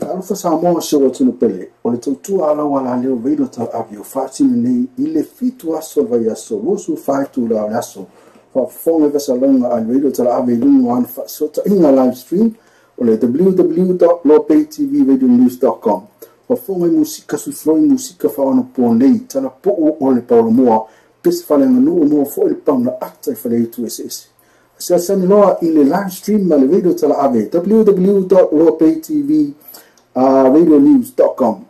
Alfa Samoa se o tunu pele, o le tautua ala wala leo veilo tal avio whaatini nei i le fitu aso vai aso, rosu whaitu la o aso, whafonga vesa longa al veilo tal avio lungu an whaasota inga live stream, o le www.lopaytvradionews.com, o fonga musika su floi musika fa ona ponei tala po o le Paulo Moa pes fa le nganu mo fo le pang na ata fa le tu ss sa sani loa i le live stream ma le video tala ave www.ropaytv radionews.com.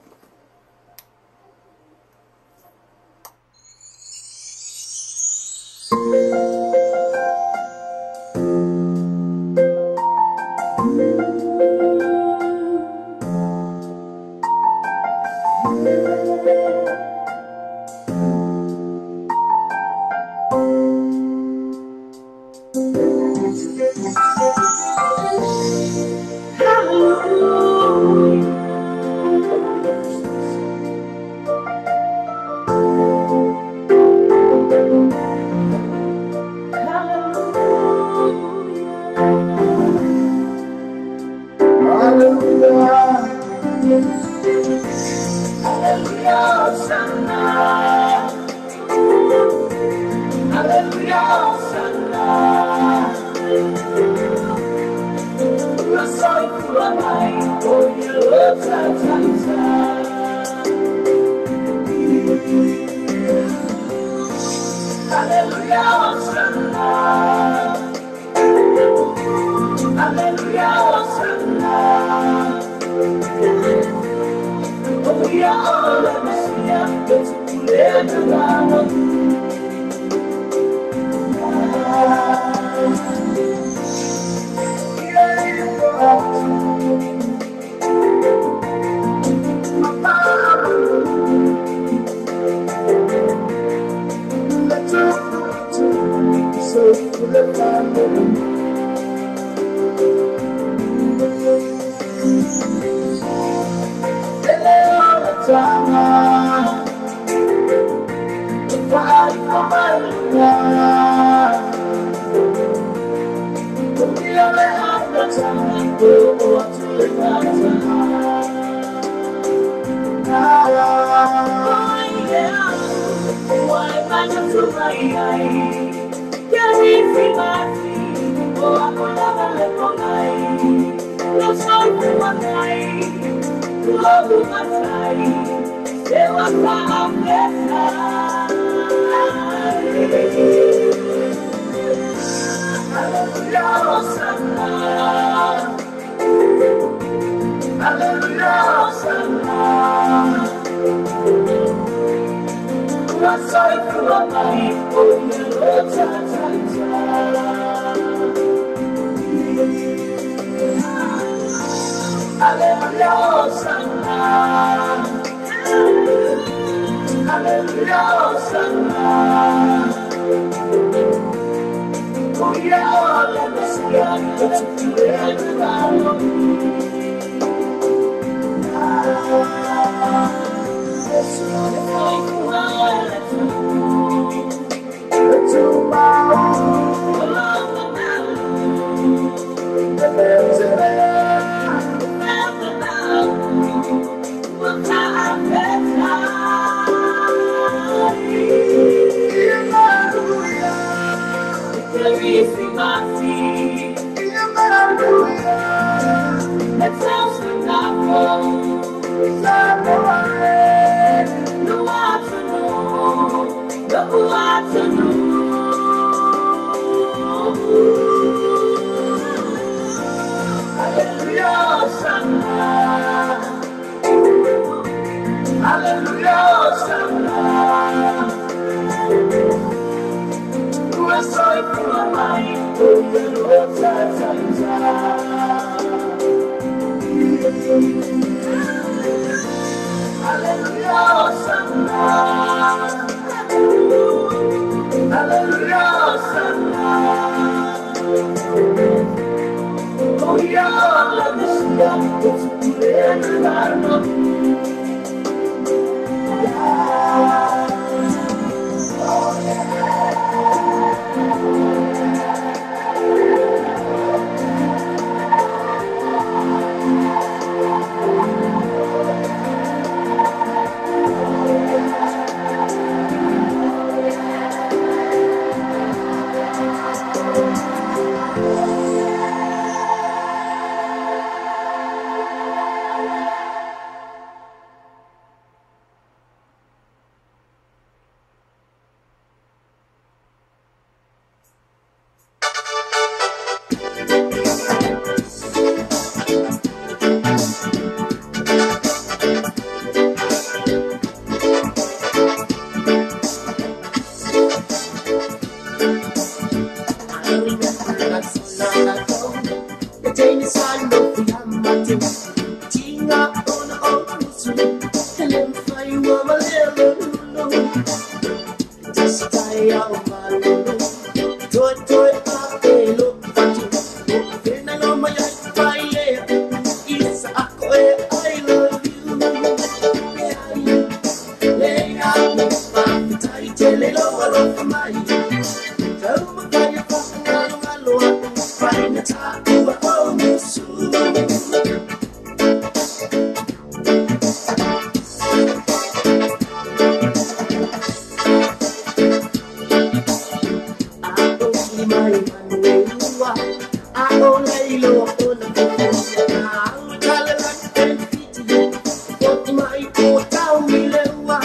mai ko tau mi lewa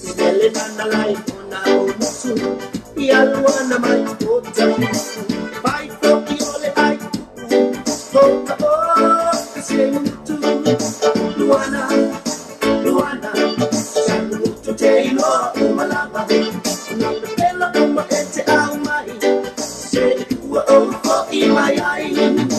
Idele nana lai kona o mutu Ialwana mai ko tau Pai toki ole ai Kota o kase mutu Luana, Luana Sanu mutu te ilo umalama Napa pela uma ete au mai Se kua o ko I mai ai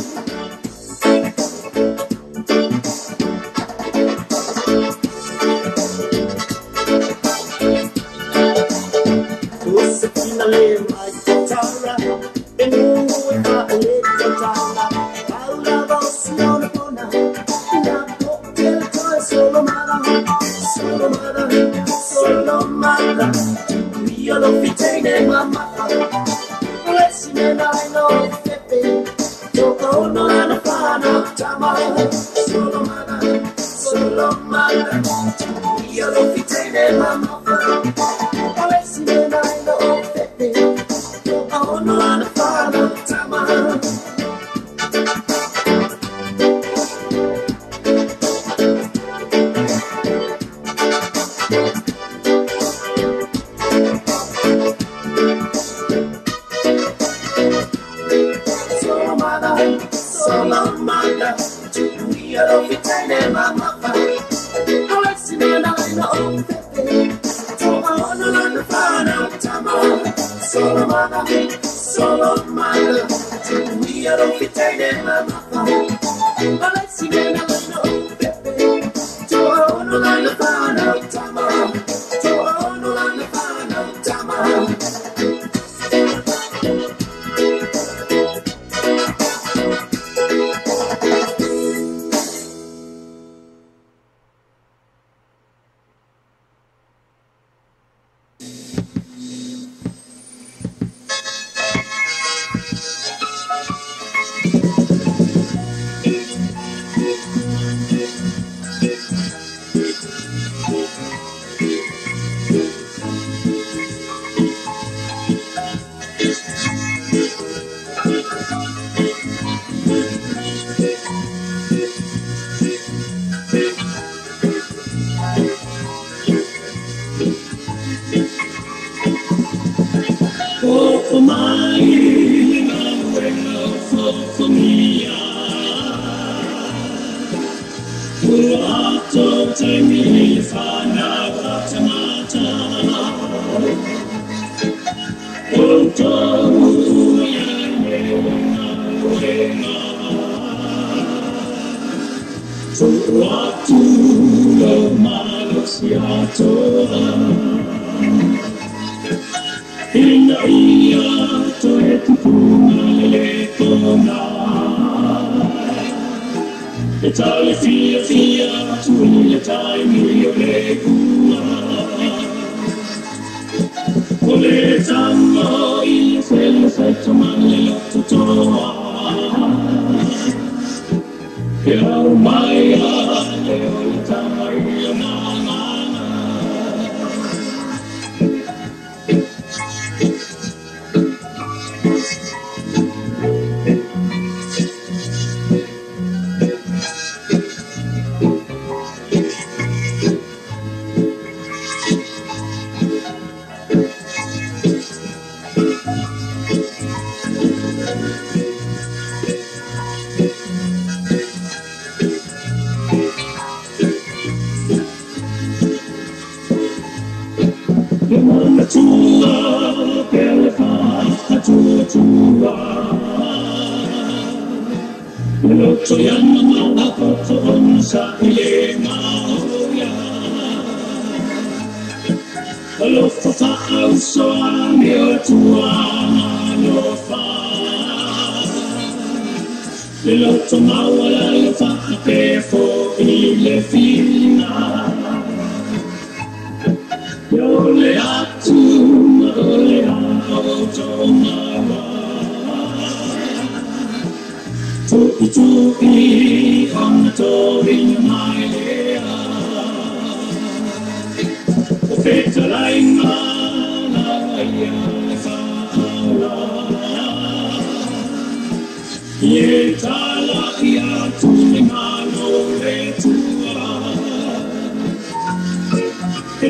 Ye tala ya tu ni malo le tua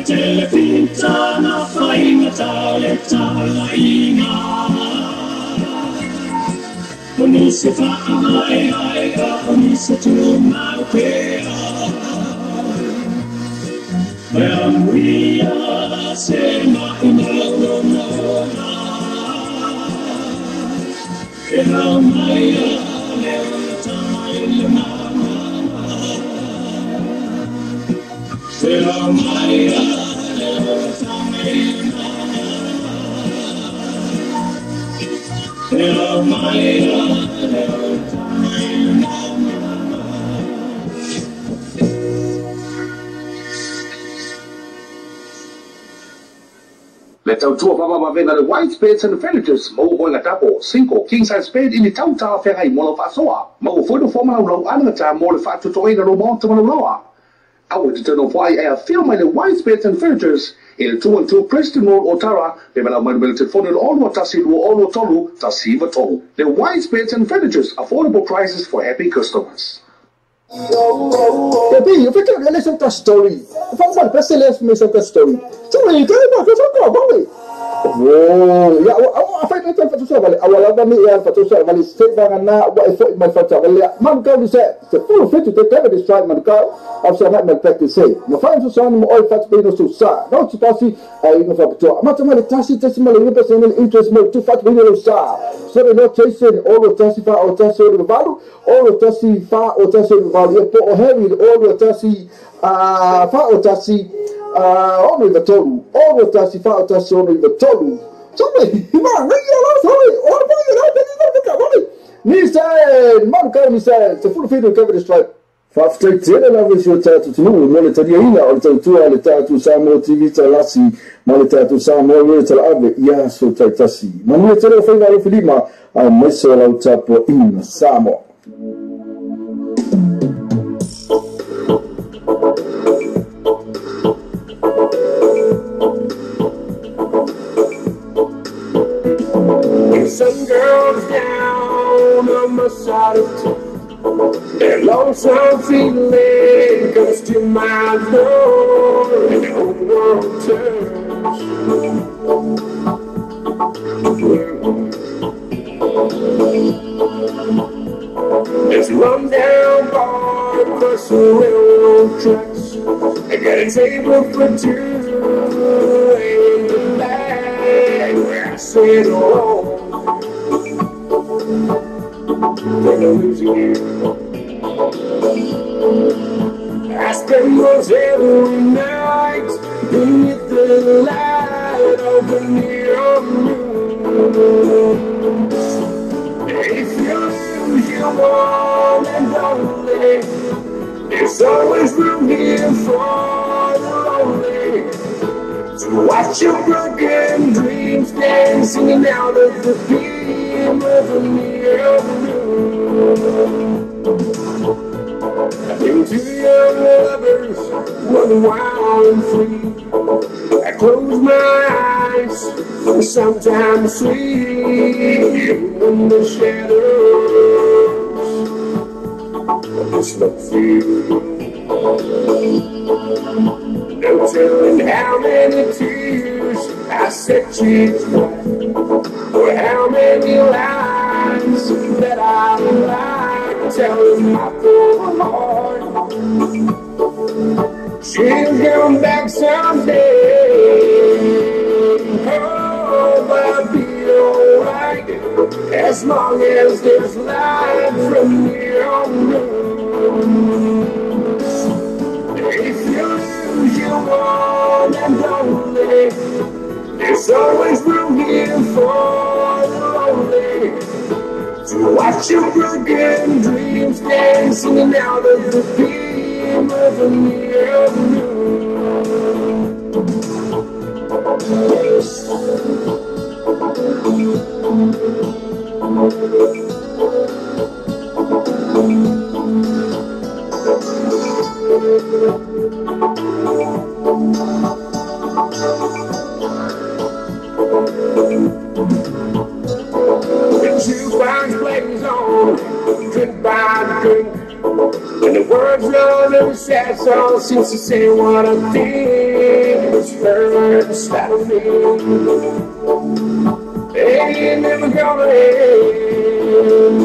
telepinta na fainga tale talainga Onise whaamai aega onise tūmau pēa Mea muia se maina lona E hao maia leo tai le mama E hao maia leo tai le mama E hao maia leo tai le mama Le tautua whamamawena le white beds and villages mau o na tapo, 5 king-size bed ini tautā wherai mo lau whaasoa. Mau whoino whamana lau anangata mo le whaatutoina lo monta mana laua. Awa te tano whai e a whirmai le white beds and villages in le 212 Preston Road o Tara, le mana mai le telefone le olu atasi lua olu tolu, tasiva tolu. Le white beds and villages, affordable prices for happy customers. Tapi, eu fiquei lendo essa story. Eu falo, mano, presta atenção nessa story. Então, ele tem uma coisa boa, vamos. Oh, ya, a fai neta fatusa vale. Awala bami ya fatusa vale. Stay banga na wa efo mai fatusa vale. Man ka ni se full fit to take this try man ka. After that man practice say. No fai so son mo oi fatu bino so sa. No to pasi ai no fatu. Mata mali tasi mal ni personal interest mo to fatu bino sa. So no chasing all of tasi fa o tasi o valu. All of tasi fa o tasi o valu. E po o heavy all of tasi fa o tasi ono i tolu, ono tasi whao tasi ono i tolu. Sorry, man, sorry, ono pa i rau, ni se, man kau ni se full feed recover the strike. Whaftai tēne la wisi o tātu tunu, mo le taria ina, o le tautua le tātu Samoa TV ta lasi, ma le tātu Samoa le tala ave, ia so tai tasi. Manu e tere o whainga alo whilima, a maiso lau tapo ina Samoa. Some girls down on my side of town, that lonesome feeling comes to my door, and the whole world turns. There's a rundown bar across the railroad tracks. I got a table for two in the back where I sit alone. I spend most every night beneath the light of the neon moon. If you lose your one and only, there's always room here for the lonely. So watch your broken dreams dancing out of the beam of the neon moon. Into young lovers, run wild and free. I close my eyes, and sometimes sleep in the shadows of this love field. No telling how many tears I set you dry, or how many lies that I lied, telling my poor heart she'll come back someday. Oh, but I'll be alright as long as there's light from here on moon. If you lose your one and only, there's always room here for the lonely. So watch your broken dreams dancing out of the beam of a neon moon. The jukebox plays on, goodbye drink, and the words of every sad song seems to say what I think. was first stop me. Ain't never gonna end.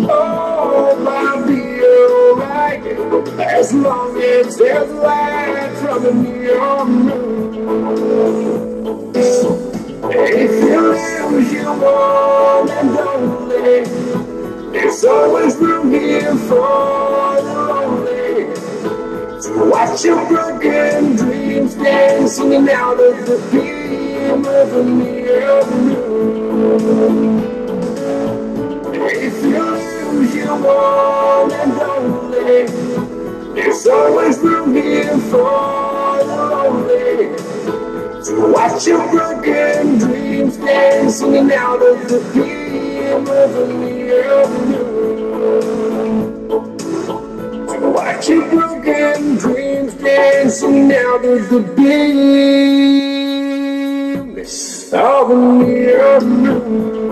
Oh, I'll be alright as long as there's light from the neon moon. If you lose your one and only, there's always room here for the lonely. To watch your broken dreams dancing out of the beam of the neon moon. If you lose your one and only, there's always room here for the lonely. To watch your broken dreams dancing out of the beam of the neon moon. To watch your broken dreams dancing out of the beam of the neon moon.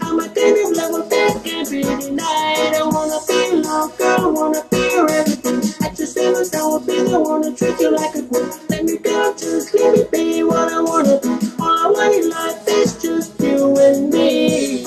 I'm a kind of lover that can't be denied. I wanna be loved, girl, I wanna be everything. I I wanna treat you like a queen. Let me go, just let me be what I wanna be. All I want in life is just you and me.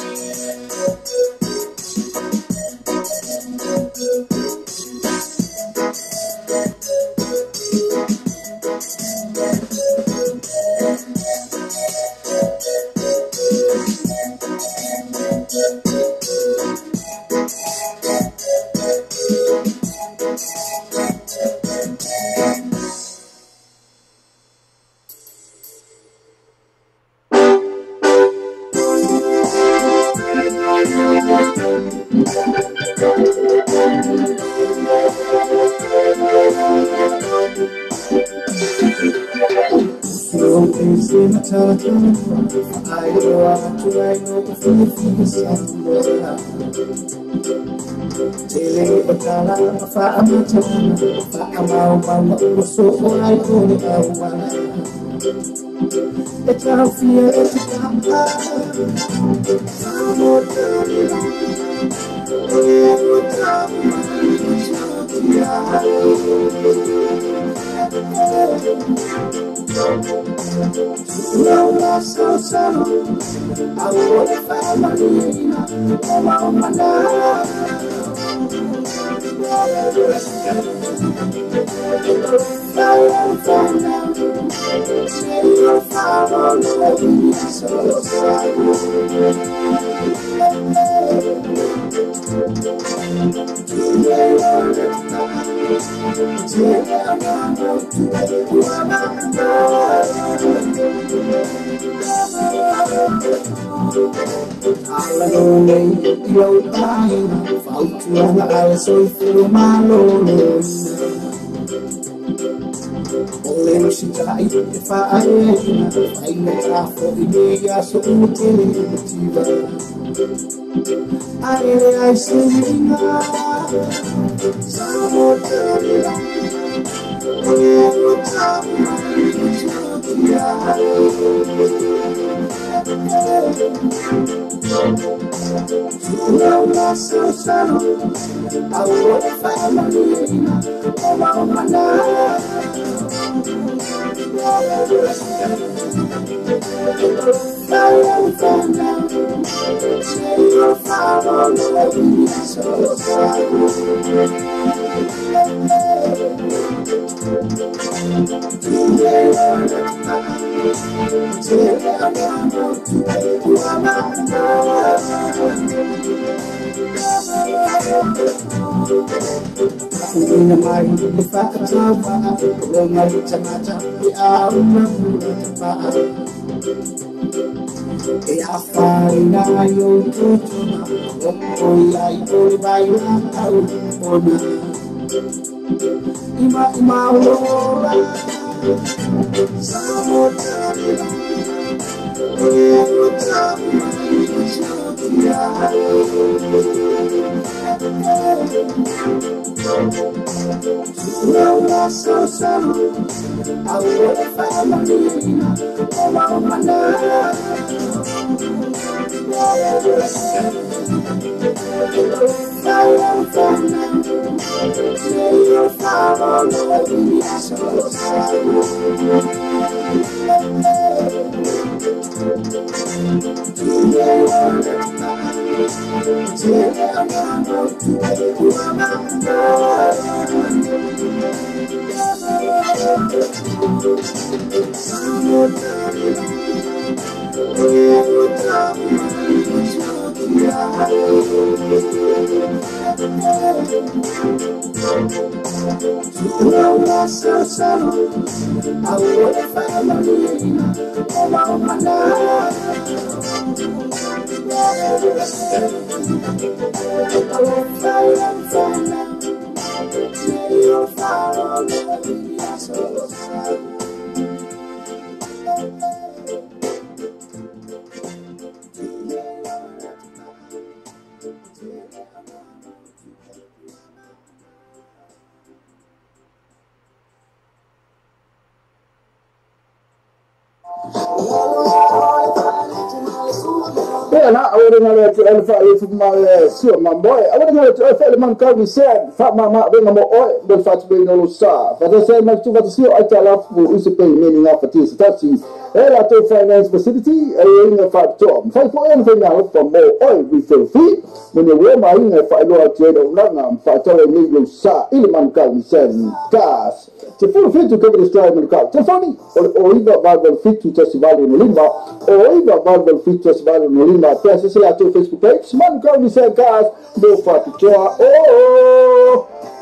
na awore ngale tu alfa ifu ma sio mamboy awore ngale tu alfa le man kauni sen fa ma benga mo oi del fat be no lo sa fa da sai ma tu va sio ai tala fu isi pe meni na fati stati ela to finance facility e inga fa to fa po en fa na fa mo oi we feel free when you wear my inga fa lo ati no na fa to le ni lo sa ile man kauni sen gas te fu fit to cover the strike man ka te fani o iba Bible fit to festival no limba o iba Bible fit festival no limba pesa se la to Facebook page man kauni sen gas do fa to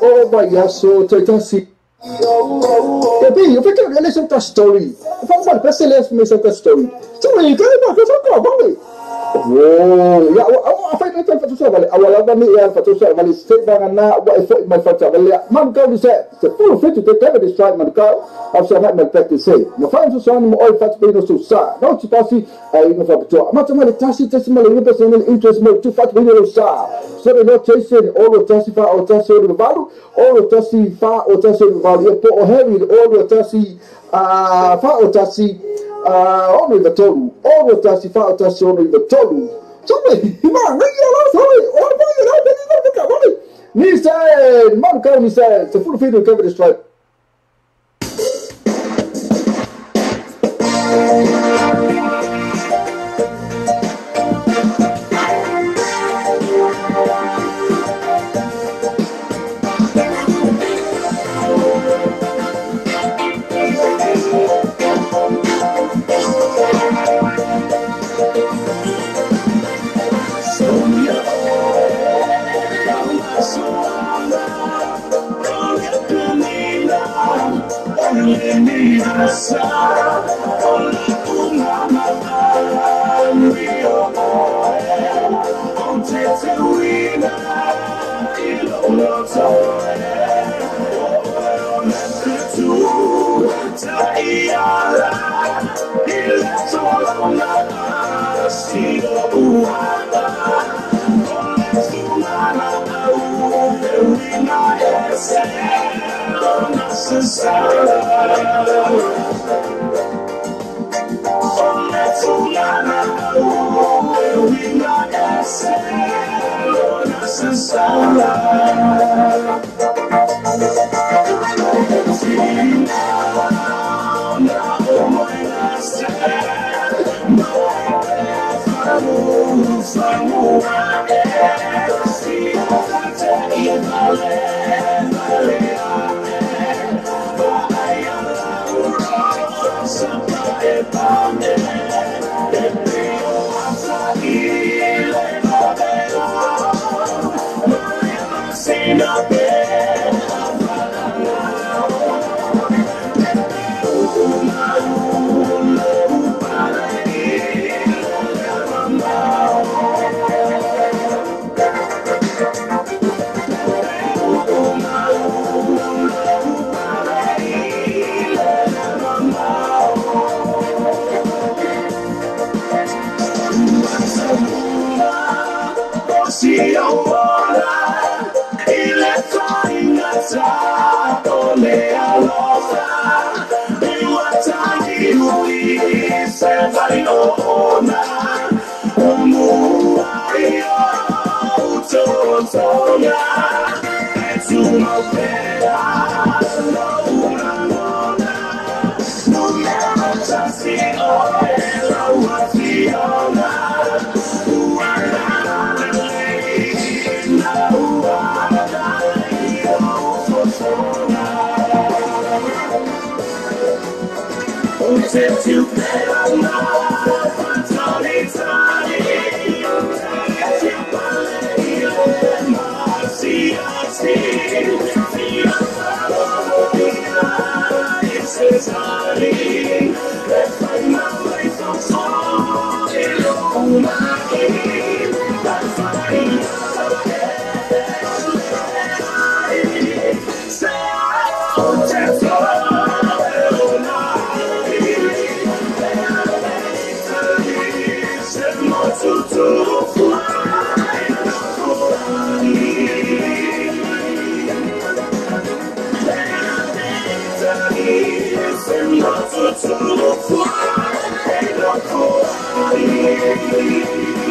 oh bagaço tentasi tapi eu fiquei olhando essa story eu falo mal para ler essa story então aí cara não faz nada vamos oh ya a fai não tem fato só vale awal ada ni ya fato só vale stay bangan na wa effort mai fato vale man kau bisa se full fit to take the strike man kau after that man practice say no fai só no all fato bem no sa não te passe aí no fato mas também tasi mal no personal interest mo tu fato bem no sa so the notation all the tasi fa o tasi no valo all the tasi fa o tasi no valo e po o heavy all the tasi fa o tasi ono i tolu ono tasi fa o tasi ono i tolu Sorry, man, sorry. Oh, boy, ni said, man, come, he said, it's a full field to cover the strike.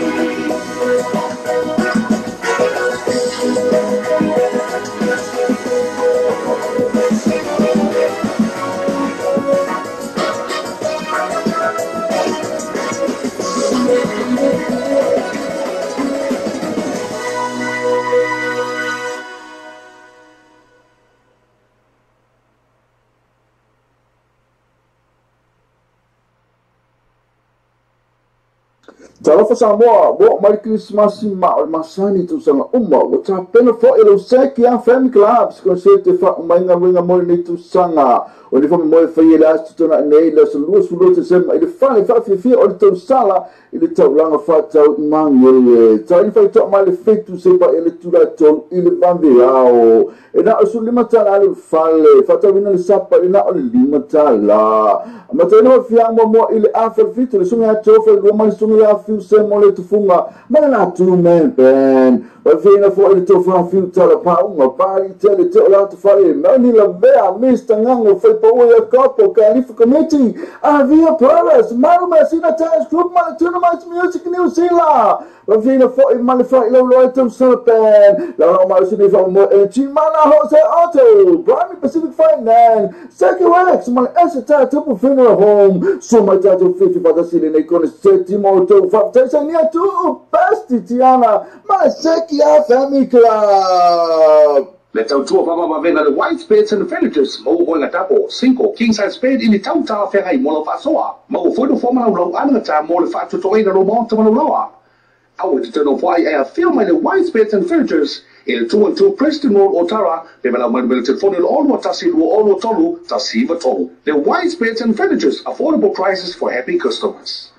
To Talofa Samoa, bo mai Christmas ma o masani tu sanga uma o ta pena fo e lo seki a family clubs ko se te fa mai nga mo ni tu sanga o le fo mo fa ile as tu na nei la sulu te se mai le fa fi o tu sala ile tau langa fa tau mang ye tau fa to mai le fetu se pa ile tu la to ile bambi ao e na su lima tala le fale fa tau ina le sapa ina o le lima tala ma te no fiamo mo ile afa fitu le sunga to fa lo mai sunga fiu se mo le tu funga ma na tu men ben o fina fo ile to fa fiu tala pa uma pari tele te la tu fale ma ni la bea mista ngango fa pa o ya capo califa committee avia paras marma sina tas group ma tu music new sila o fina fo i ma le fa ile lo tu serpen la ma sini fa mo e chi mana Jose Auto Brami Pacific Finance Seki Wax ma ese ta tupu funeral home so ma ta tu 50 pa sile nei con settimo to fa tesa nia tu pasti tiana ma Seki a family club. Le tau tua whama vena the white spades and the villagers mau hoinga tapo, 5 king size spade ini tau tawa whengai mola whasoa. Mau whoido whamana urau anangata mo le whaatotoina no monta mana ulawa. Awa te tano whai ea filma the white spades and villagers in 212 Preston Road, Otara, le mana mai mele telefoni lo olu atasi lua olu tolu, tasiva tolu. The white spades and villagers, affordable prices for happy customers.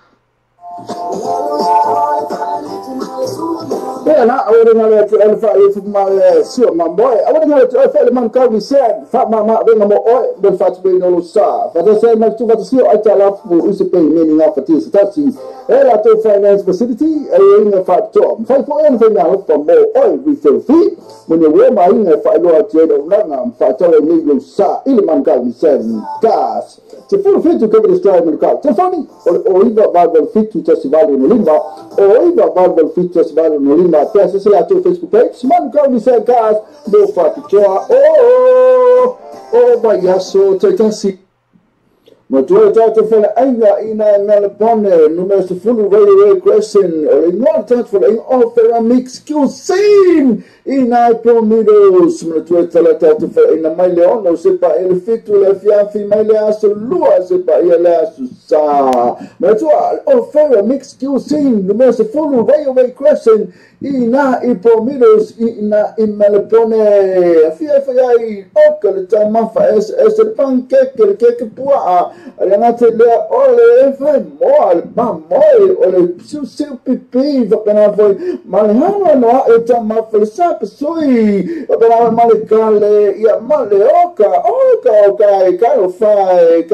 Yeah, na awore na le tu fa e fu ma sio ma boy awore na le tu fa le man ka mi said fa ma venga mo o del fa tu no lo sa fa da sai ma tu fa sio a tala fu use pay meaning of it is that si e la tu finance facility e in fa to fa fo en venga lo fa mo o we feel free when you wear my in fa lo a te do na ngam fa to ni lo sa il man ka mi said gas te fu fit to cover the strike in ka te funny o iba Bible fit to festival no limba o iba Bible fit festival no limba peça se lá tu Facebook page man ka mi said gas do fa pichoa o baiaso taitasi Matua tatu fala ainga ina Melbourne numero sifuri railway question ingon tatu fala in offer a mix cuisine ina promidos matua tatu fala ina mai leono sepa ele fitu le fiafi mai le aso lua sepa ele aso sa matua offer a mix cuisine numero sifuri railway question ina promidos ina in Melbourne fiafai okale tamafa es el pancake el cake pua Renate le ole vai mol ma moi ole su pipi va pena voi malhano no e tama felsa pesoi va pena malecale ia male oka caro fai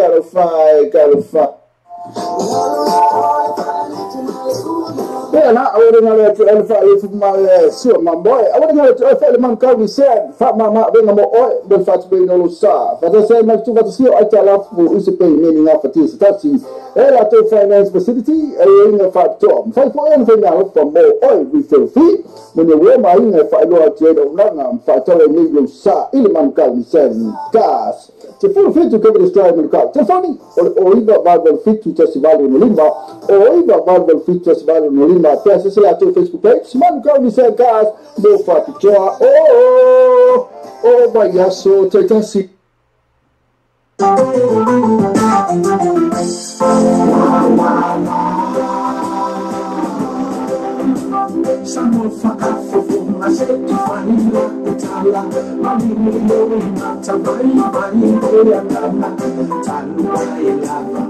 Yeah, na awore na le tu fa e fu ma sio ma boy awore na le tu fa le man ka mi said fa ma venga mo o del fa tu no lo sa fa da sai ma tu fa sio a tala fu use pay meaning of it is that si e la tu finance facility e in fa to fa fo en venga lo fa mo o we feel free when you wear my in fa lo a te do na ngam fa to ni lo sa il man ka mi said gas te fu fit to cover the strike in ka te funny o iba Bible fit to festival no limba o iba Bible fit festival no limba peça se lá tu Facebook page man ka mi said gas do fa pichoa o baiaso taitasi Samo fakafu maseti fanila utala Malini lowe mata bari ya ngana Tanu wailava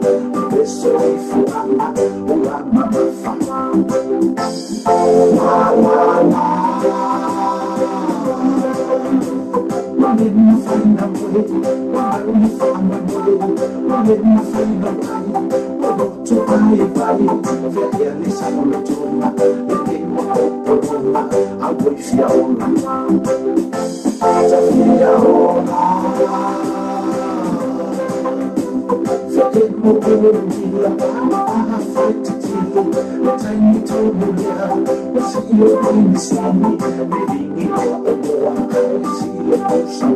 Beso ifu ama Ulama mafama Malini fana mwede Malini fana mwede Malini fana mwede Odotu bayi Vya nisa mulutuna I wish you all Forget more I fight to kill Tiny told me what's your pain to see me Maybe you are a war I see your ocean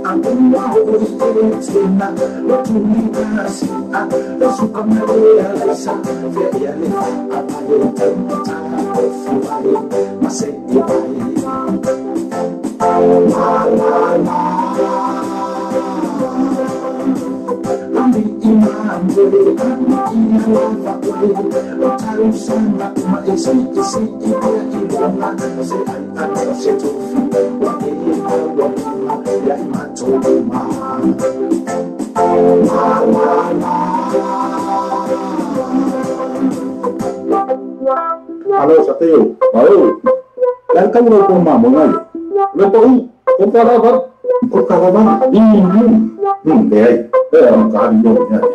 I'm going to Tina, what you need to see. The super Maria, very I will tell you, I will Halo, Satyo. Halo. Yang kamu mau kemana? Mau ngaji? Lepas ini, kau kabar? Kau kabar? Deh, orang kaya.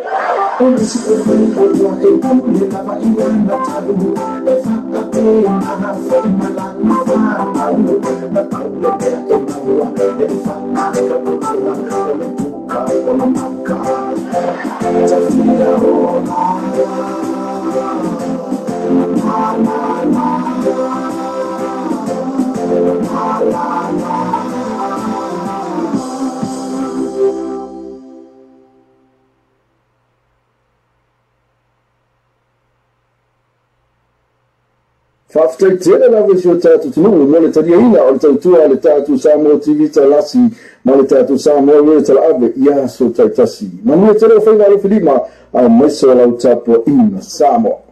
Whaftaitera na wisi o tātou tunu, mo le taria ina o le tautua le tātou Samoa TV talasi, ma le tātou Samoa le tala ave, ia so taitasi. Manu e tere o whainga lo whilima, a maiso lau tāpua ina Samoa.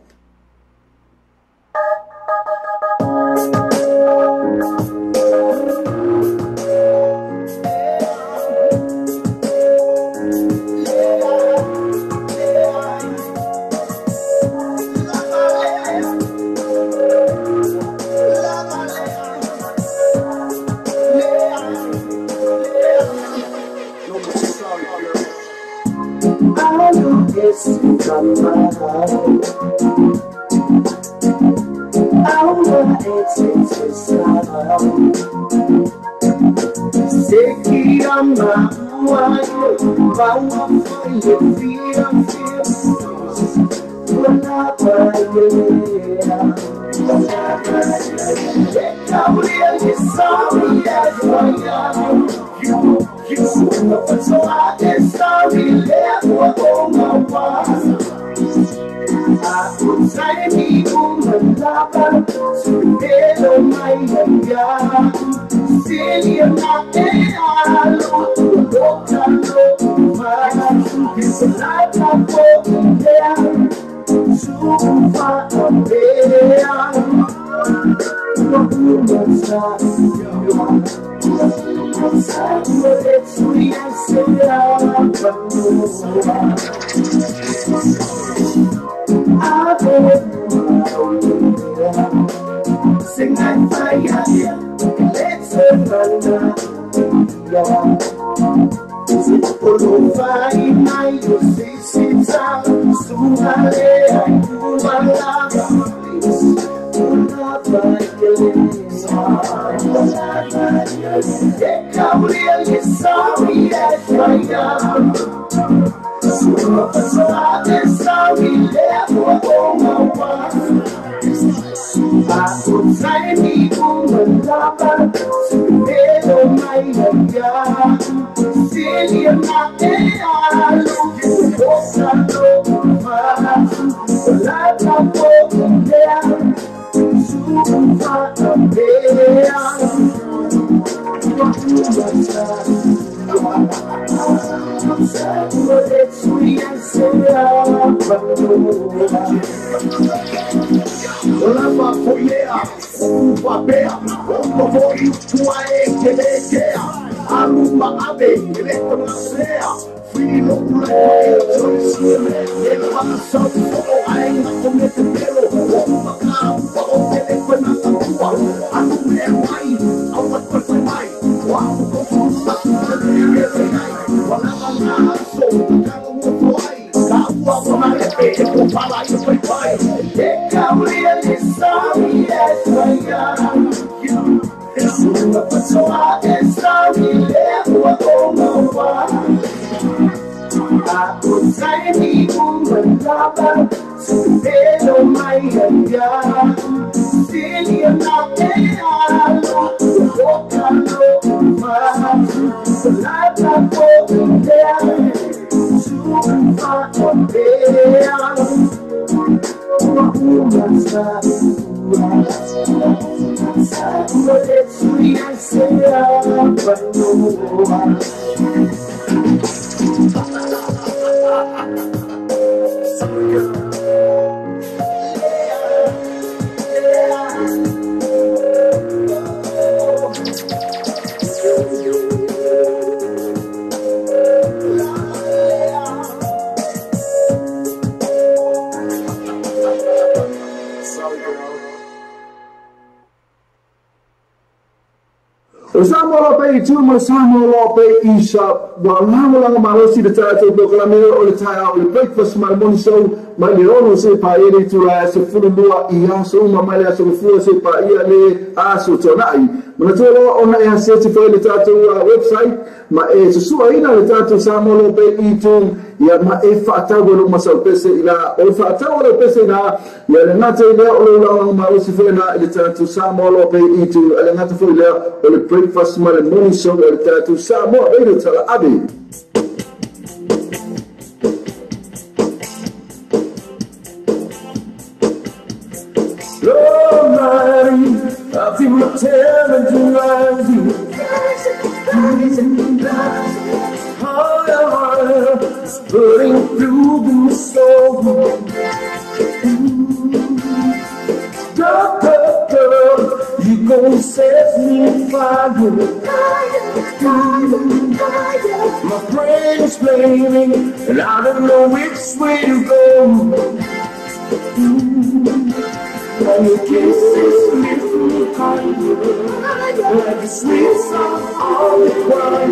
Sama pe cuma sama pe isa walau lang marosi de tato do kalamero o le taia o le breakfast mal morning show mai le rono se pa ele tu la se furu lua ia so ma mai la se furu se pa ia le aso tonai ma tolo ona e se te foi le tato website ma e se sua ina le tato sama pe itu ia ma e fata go ma sa pese ila o fata o pese na ia le nate le o lang marosi foi na le tato sama pe itu le nate foi le o le breakfast mal morning show le tato sama e tala abi I feel my talent to rise you. Higher, burning through the storm. Girl, you gon' set me fire. My brain is flaming, and I don't know which way to go. And your kisses lift me higher, like a sweet song on the choir.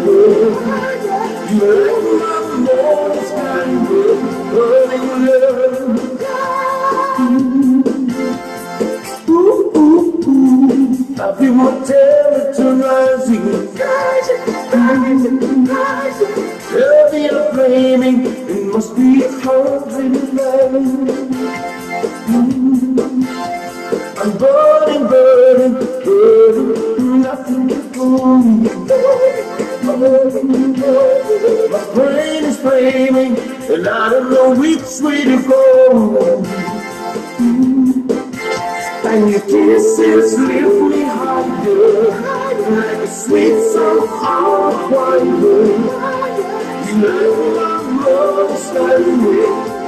You light my morning sky, burning love. Ooh, ooh, ooh, I feel my temperature rising, heavy and flaming. It must be a hundred love. I'm burning, burning, burning, nothing to do. My brain is flaming, and I don't know which way to go. And your kisses lift me higher, like a sweet song on the choir. You light my love, sky,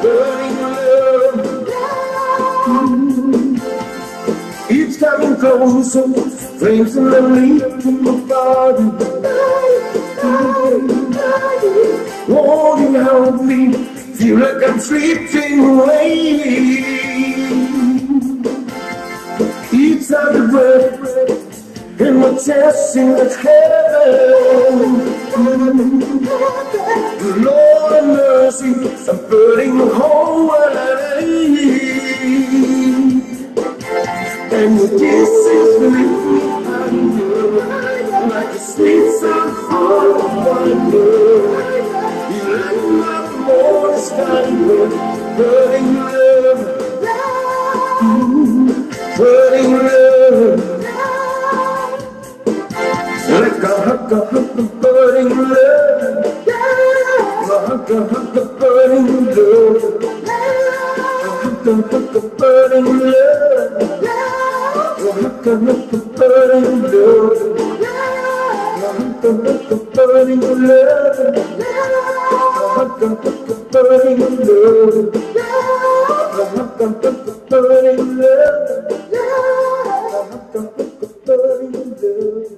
burning love. It's coming closer, flames in the leak in my body. Won't you help me? Feel like I'm slipping away. Each time the breath in my chest seems heaven. Lord have mercy, I'm burning the whole world. And your kisses lift me higher, like a sweet song on the choir. You light my morning sky, burning love, burning love. Like a burning love, like a burning love, like a burning love. Like a burning love, like a burning love, like a burning love, like a burning love, like a burning love.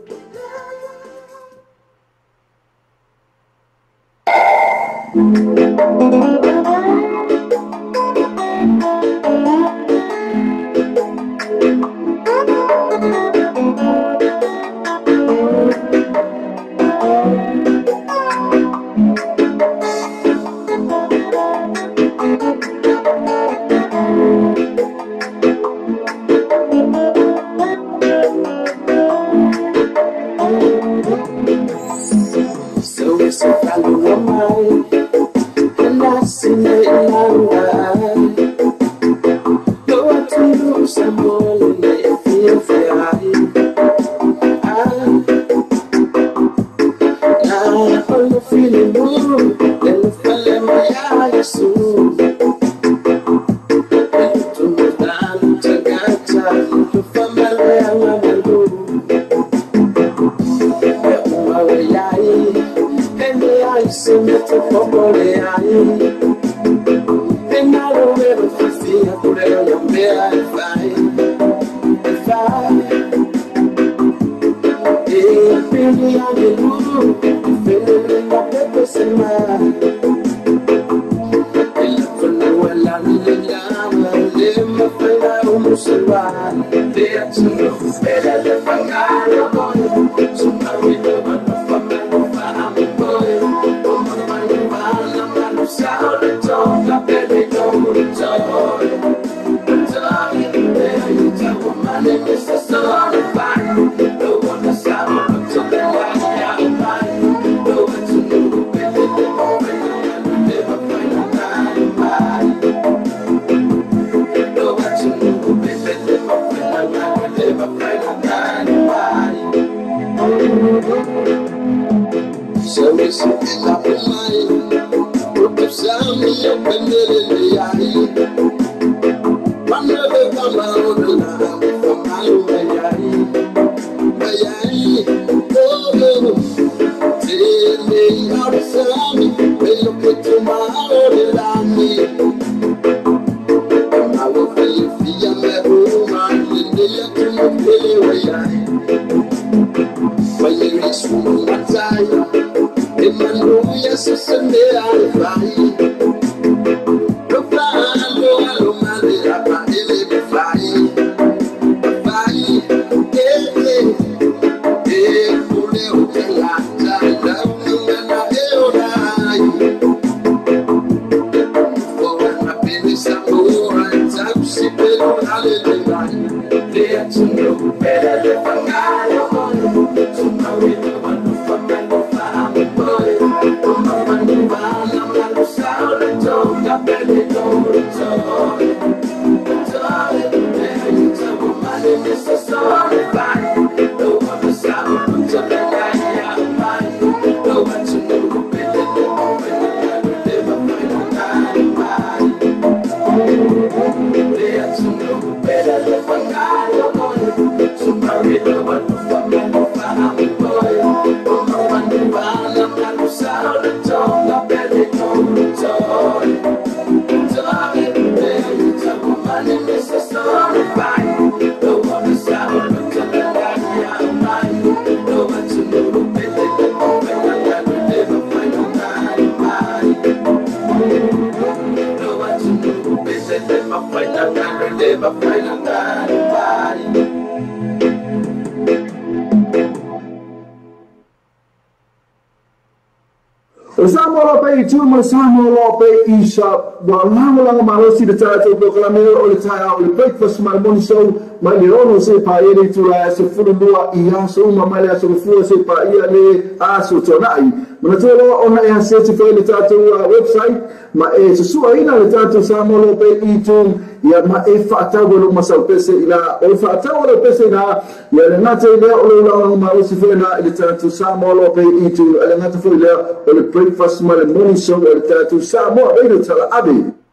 Samoa pe tuma Samoa pe isa wa lang marosi de tato do klameo o le taia o le breakfast my morning show mai le rono se pa ele tu la se fulua ia so ma mai la so fulua se pa ia le aso tonai mana tolo ona e se te fe le tato website ma e se sua ina le tato Samoa pe itu ia ma e fata go ma sa pese ila o fata o pese na ia le nate le o le lang marosi fe na le tato Samoa pe itu le nate fe le o le breakfast my morning show o le tato Samoa e le tala abi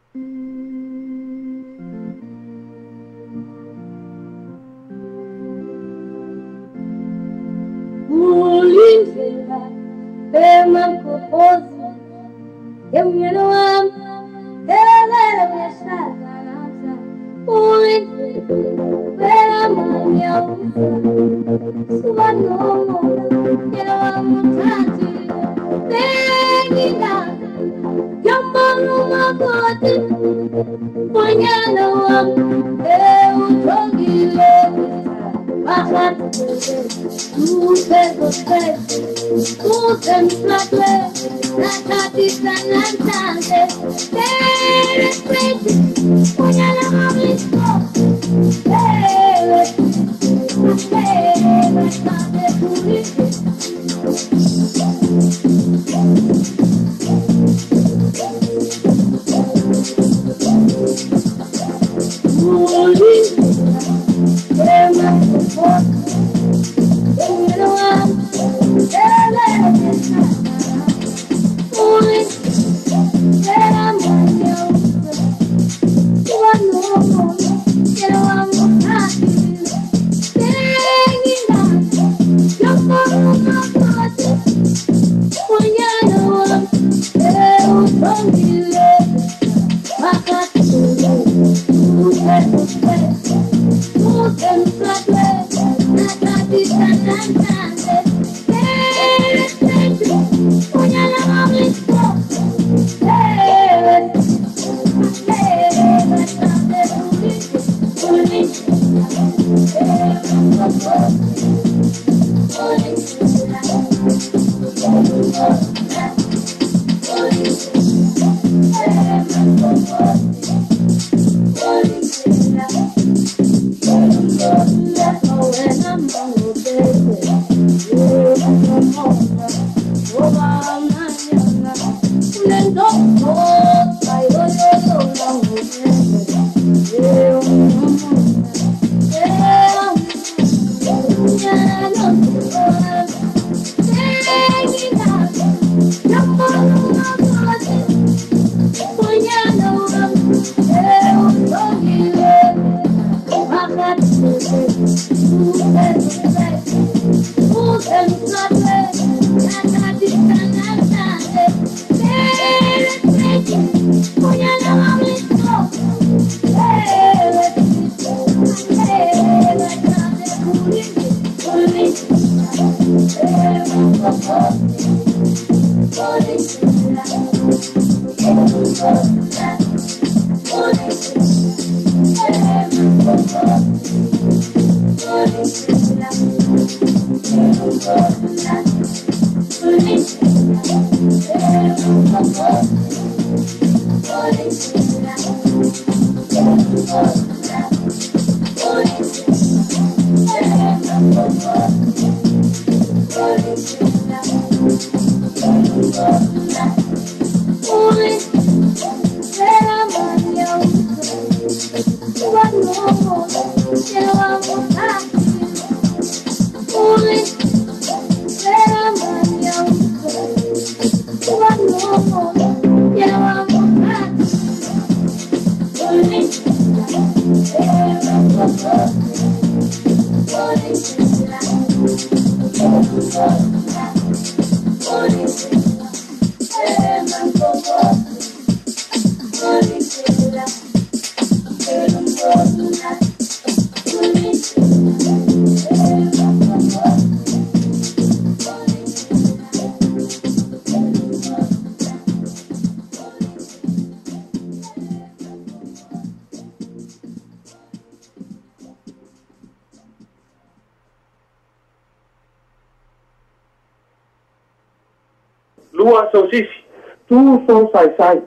Lua sausisi, tu so sai,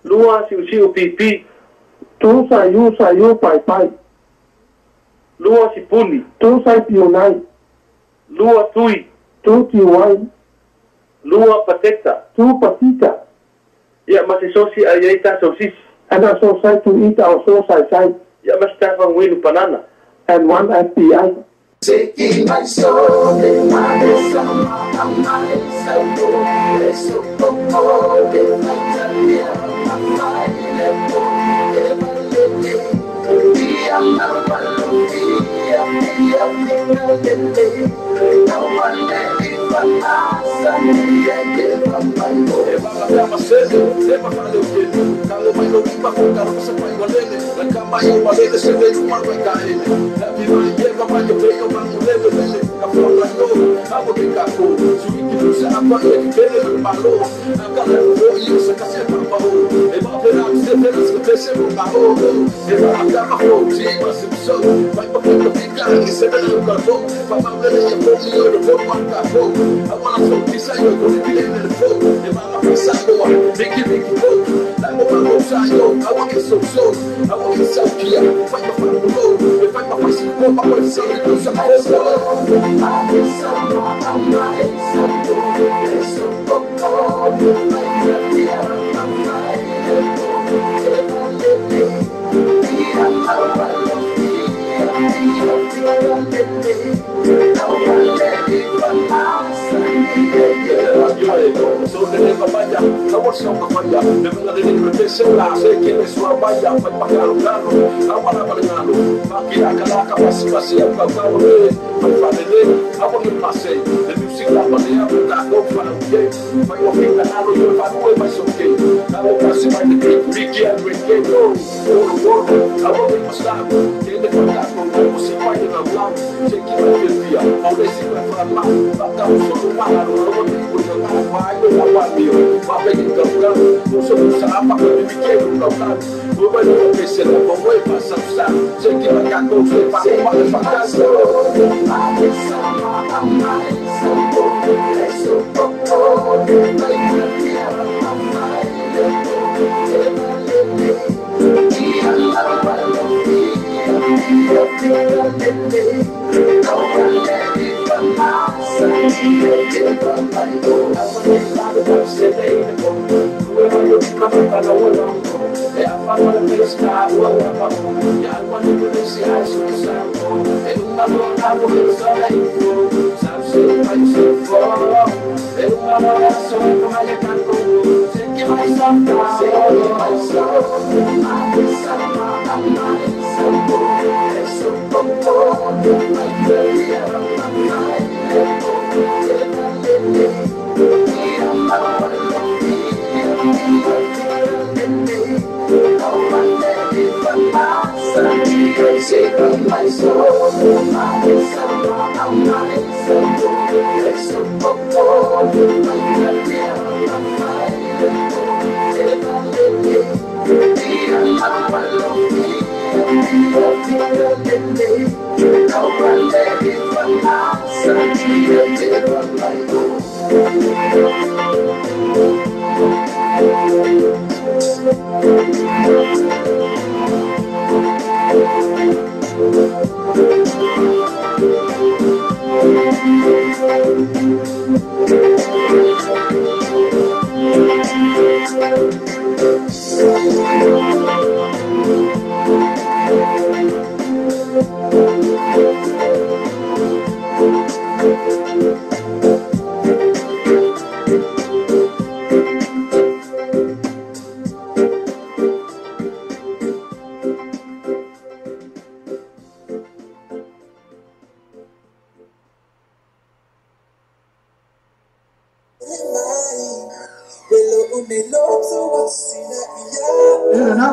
lua siu pipi, tu sayu pai, lua sipuni, tu sai pionai, lua tui, tu tiwai, lua pateta, tu patita. Ya masih sosi ayaita sausisi. And I so sai to eat our so sai. Ya masih tafang winu panana. And one FBI. Taking my soul in my summer, I'm my soul. It's so cold, it's like a year, I'm my level. Ever living, be a man, be a no one let it from us, and give up my boy. Kama sede, sema fale ukeni. Kalo mai no kipa kuka rosa kwa walele. Na kama yo walele sede kuma kwa kaele. Na vino yeva mayo peka mangu leve lele. Kapro la yo, abo kika ko. Suiki lusa apa ye kipele lo malo. Akala lo yo sa kase papa ho. E ba pera se pera se pese lo malo. E ba akama ho, tima simso. Vai pa kika pika ni sede lo kato. Papa lele ye po ni yo lo po maka ho. Awana so pisa yo ko ni bile le po. E ba ma pisa make it go. Like my mama sayo, I want it so. I want it so here. Fight my father below. If I my face, go my way, say it goes some house. So the never vaya, I want some of fire. Never let it replace la, say que es una vaya, fue para cargalo, agua balgalo, máquina calaca, pasi el cacao, fue para el agua que pase, the music la manera de dar no para un game, fue lo que ganado yo para no más okay. Now casi by the great Ricky and Ricky, no, I want to stop, que le falta con como si vaya en la blanca, sé que no te vía, o le sirve para la, bata un solo malo, no me gusta nada, vai la guardia, va a venir campeón, no se usa apa que me quiero campeón, no me lo que se le pongo y pasa a usar, sé que la cago se va a de fantasma.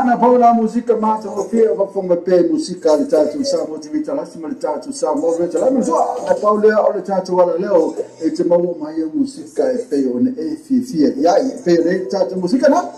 Na paula musika mata o fia va fonga pe musika le tatu sa motivita la sima le tatu sa mo le tala mo na paula o le tatu wala leo e te mau mai musika e pe on e fia ya e pe le tatu musika na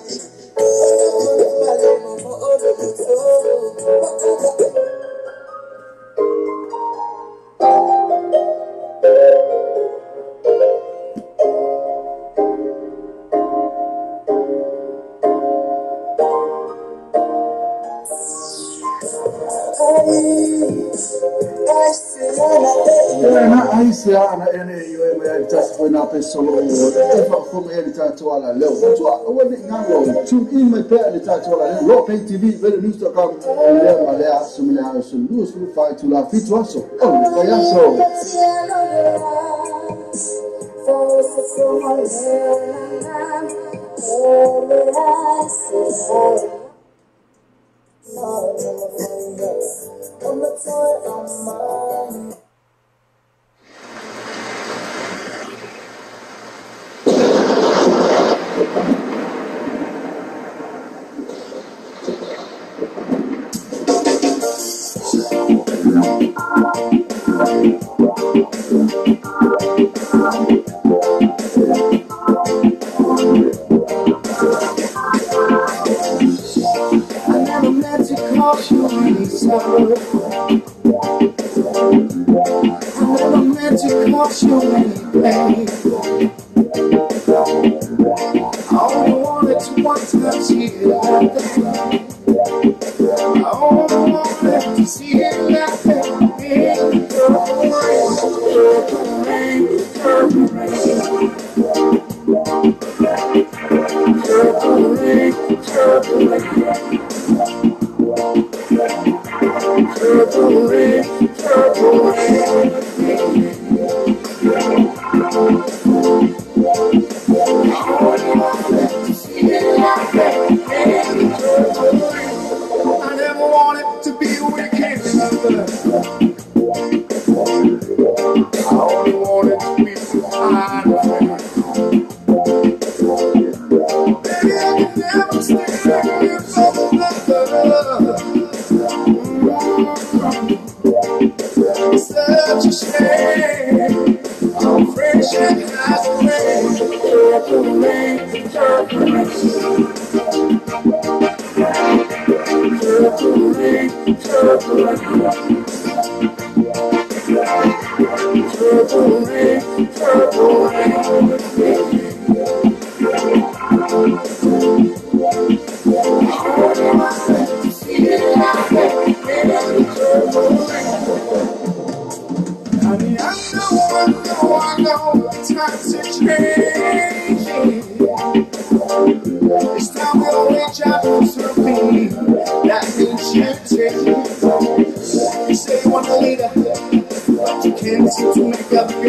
Ana ene yo me just foi na pessoa e fa como ele tá toala leo o wani ngalo tu in my pay ele tá toala leo pay tv vele news to come le malea sumle so lose will fight to la fitwa so oh ya so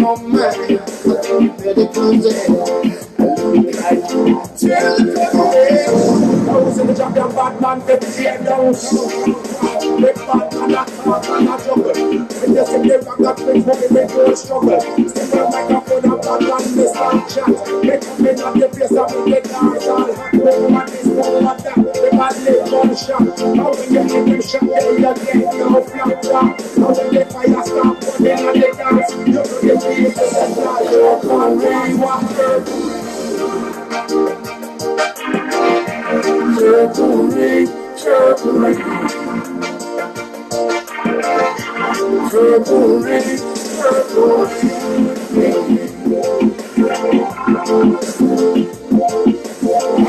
your mind. Tell the people, those in the job, young bad man, get tear down. Make bad man, not juggle. When you see them, I got things moving, make you struggle. Step on the microphone, I'm bad man, they start chat. Make them in on the place, I'm in the dance, all hot. Over man, this, over that, the bad leg, one shot. How when you hit them shot, you get no flap flap. How when they fire stop, put them on the dance. You know the people, that's not your fun, really want to. Purple rain, purple rain. Purple rain, purple rain.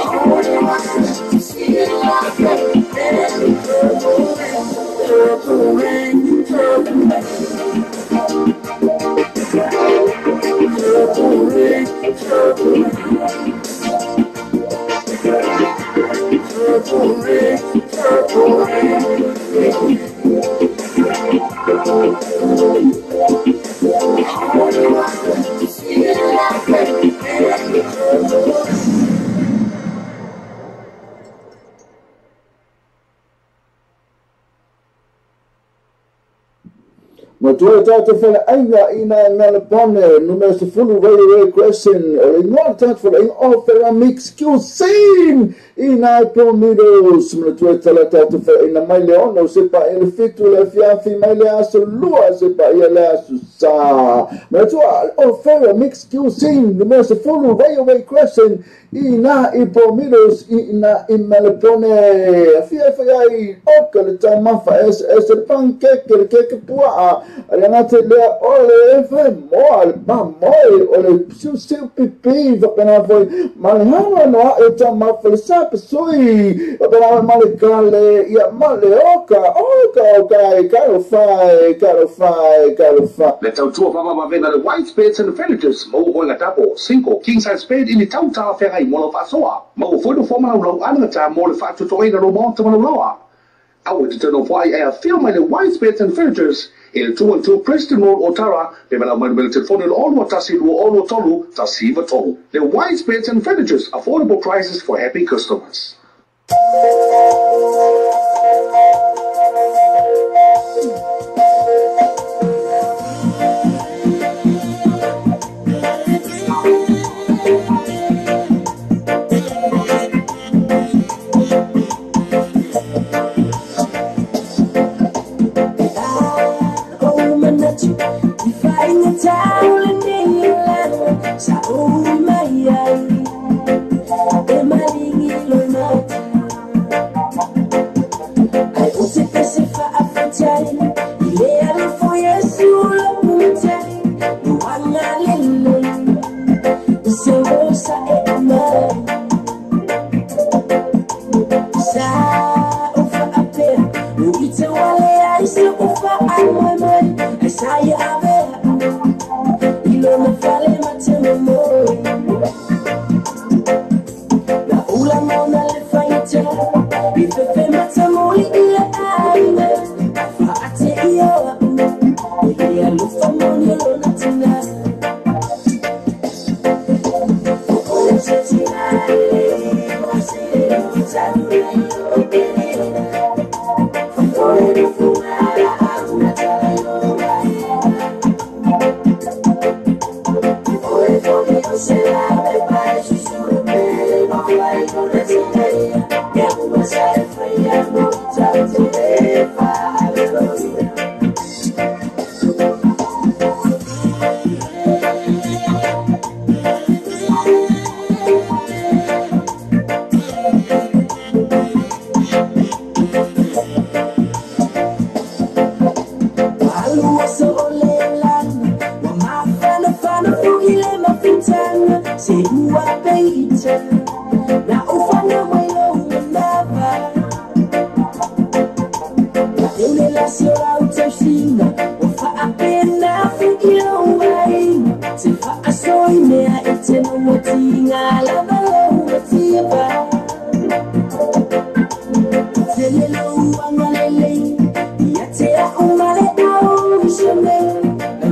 Oh, you want to see it like that. Purple rain, purple rain. Purple rain, purple rain. Purple rain, purple rain. Matua tata fala ainga ina Melbourne numero sifuri radio question o ingoa tata fala inga opera mix QC ina Promidos matua tata fala ina mai leono sepa ele fitu le fiafi mai le aso lua sepa ele aso sa matua opera mix QC numero sifuri radio question ina Promidos ina Melbourne fiafi oka le tamafa es pancake le keke pua Renate lea ole moal mamoi ole siu pipi vapena foi malhano no e tama falsa pesoi vapena malikale ia maleoka caro fai Let's out to Papa Mavena, the white spades and the villagers, Mo Hola Tapo, Cinco, king size spade in the Tauta Ferrai Molofasoa, Mo for the former low anata, Molofat to Toy the Romont Moloa. I want to turn off why I have filmed the white spades and villagers. Il 212 Preston Road, Otara, development will telephone in all Watasi, all Tolu, Tasiva Tolu. The white spades and furnitures, affordable prices for happy customers.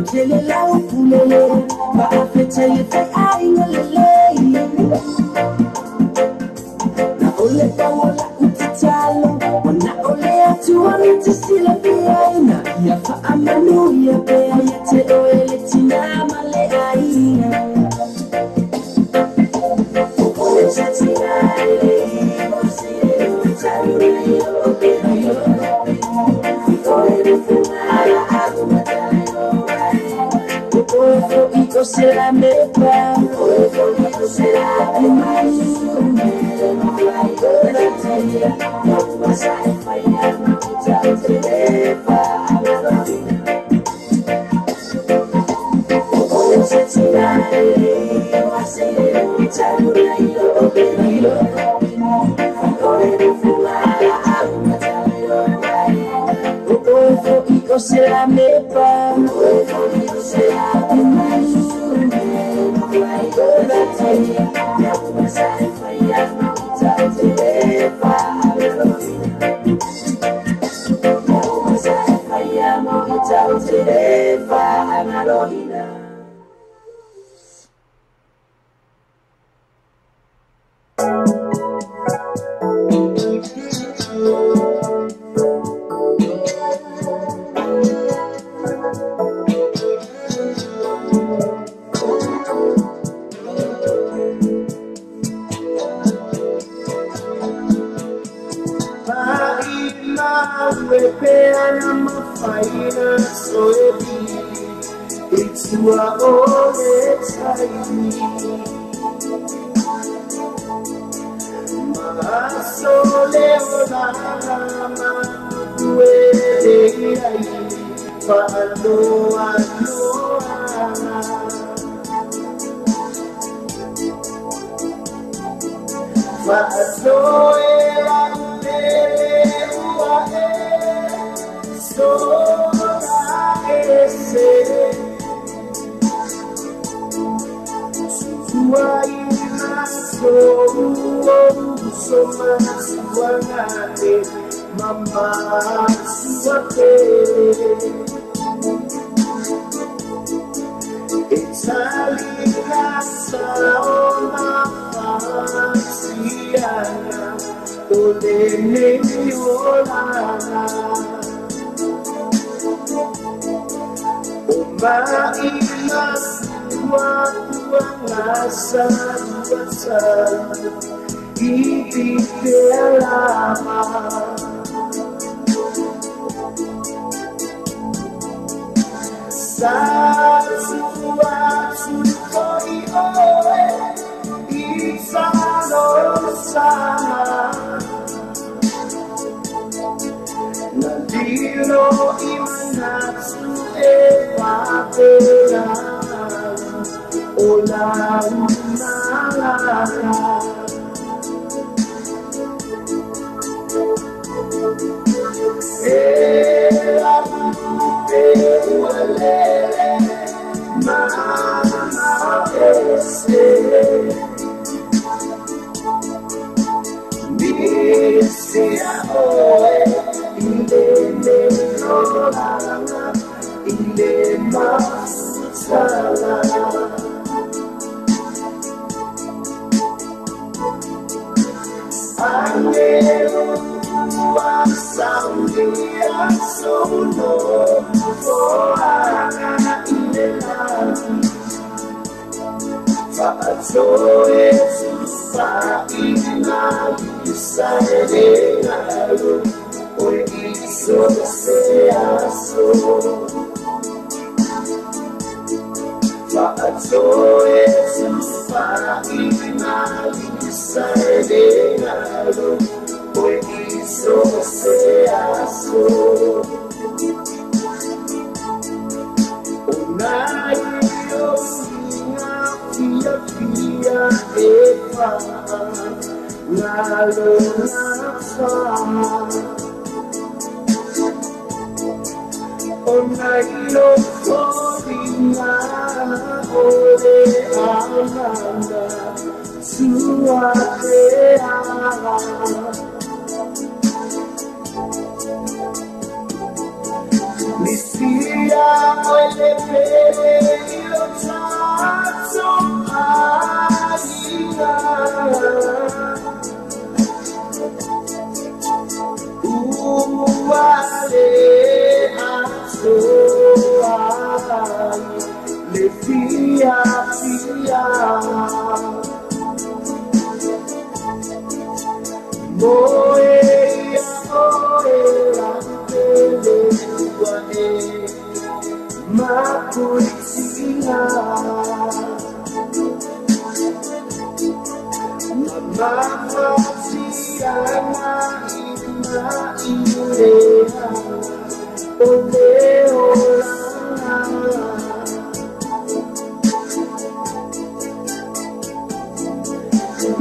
Tell tell you that I ain't gonna lay. Na ole pawola utitalo, wana ole atuani tisila biaina. Ya fa amanu ya bea ya te oele tina male aina. Oe chatina ele, mosire utari na yo, na yo. Oe rufunara arumatara yo. Oe iko sera mepa, oe iko sera mepa. Misia muele pelo tanto wale asoai le fia fia moe moe pele wane makuisia mama siana ina ilea oleolana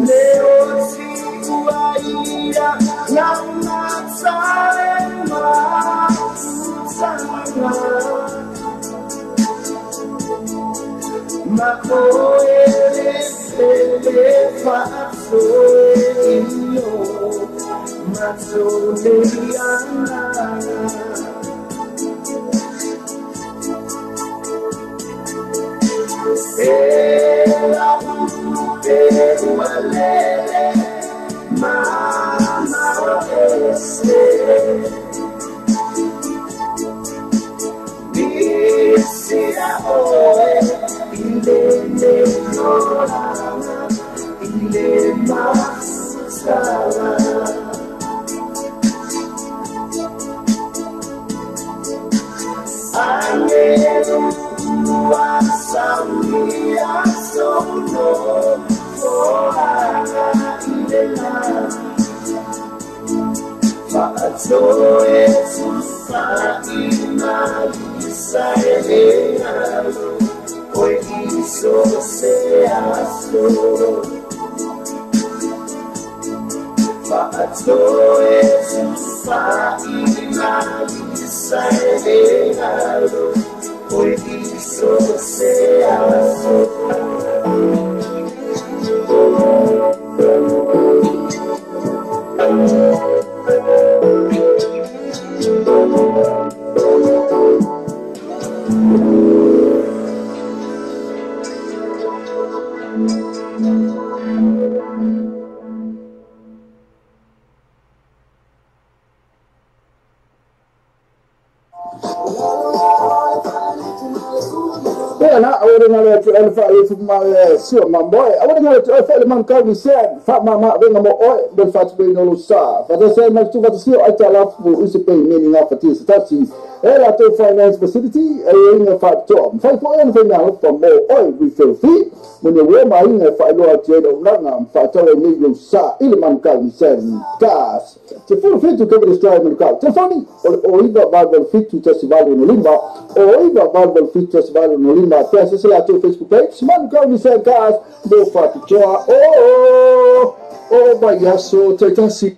leo sikuaia lama salema sana makoele fasoelio mazoliana ela walele mama ese Isia oe ile nora ile masala Ayeru wasamia sono oana ile na Fa'atoe sufaimali Saelealo, oi isso seaso. Fa'atoe sufaimali saelealo, oi isso seaso. na awore ngale tu alfa alfa ma sio mamboy awore ngale tu alfa man ka mi sen fa mama venga mo o del fat be no lo sa fa da sai ma tu fa sio ai ta la fu isi pe meaning of it is tati ela to finance facility ai nga fa to fa po en venga fa mo o we feel free when you wear my in fa lo ati do na fa to ni lo sa il man ka mi sen gas te fu fit to cover the strike man ka te fani o iba bible fit to festival no limba o iba bible fit festival no limba pesa se la to Facebook page man ka mi sen gas do fa to oh bayaso tetasi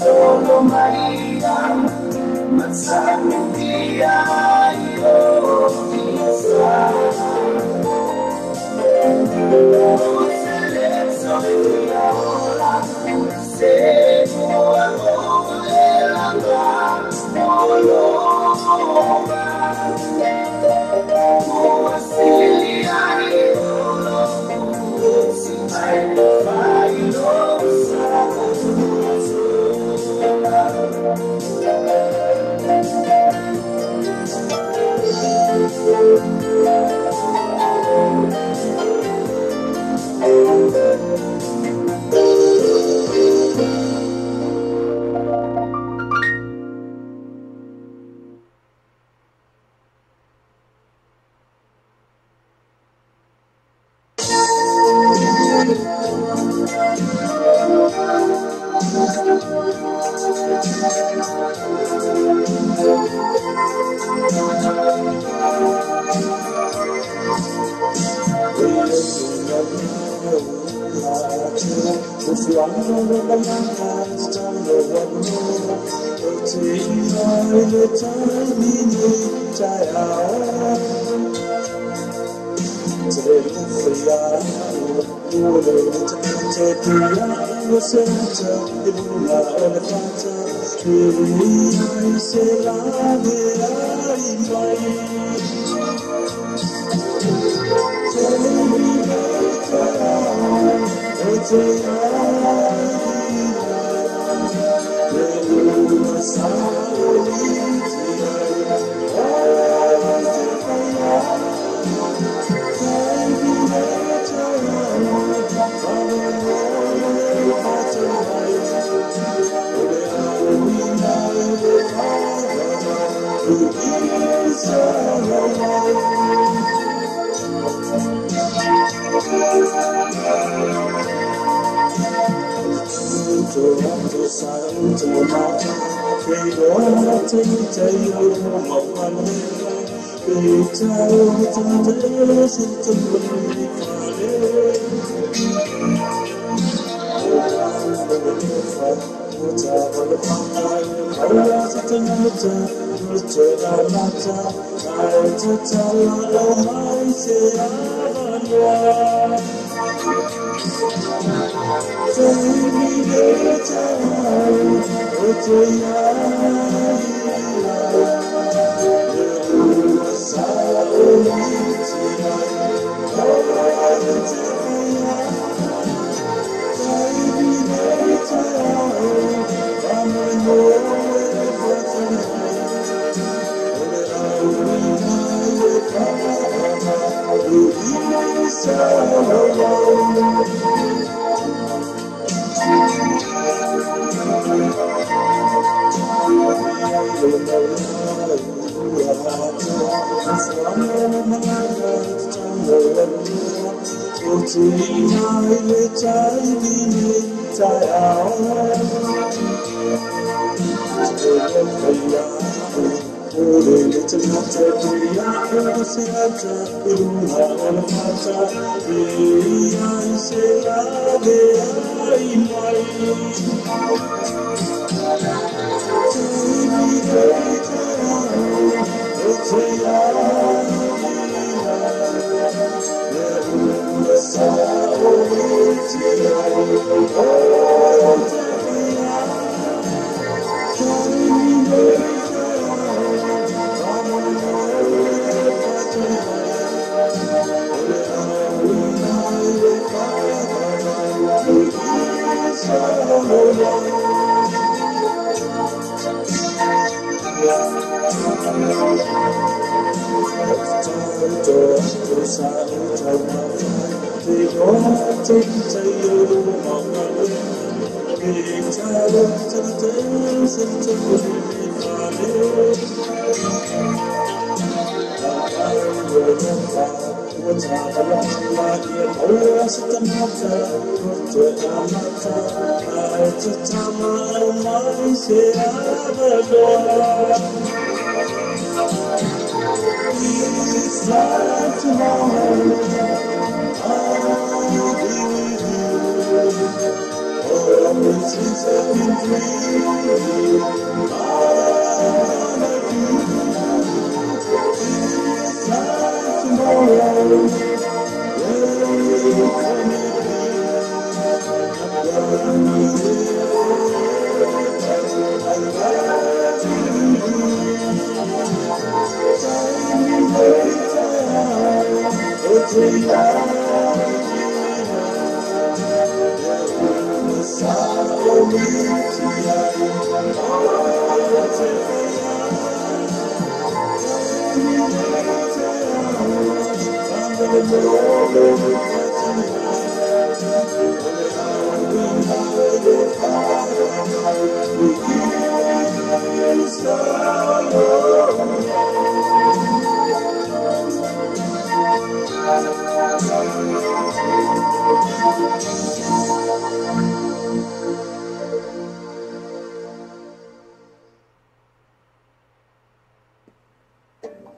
Say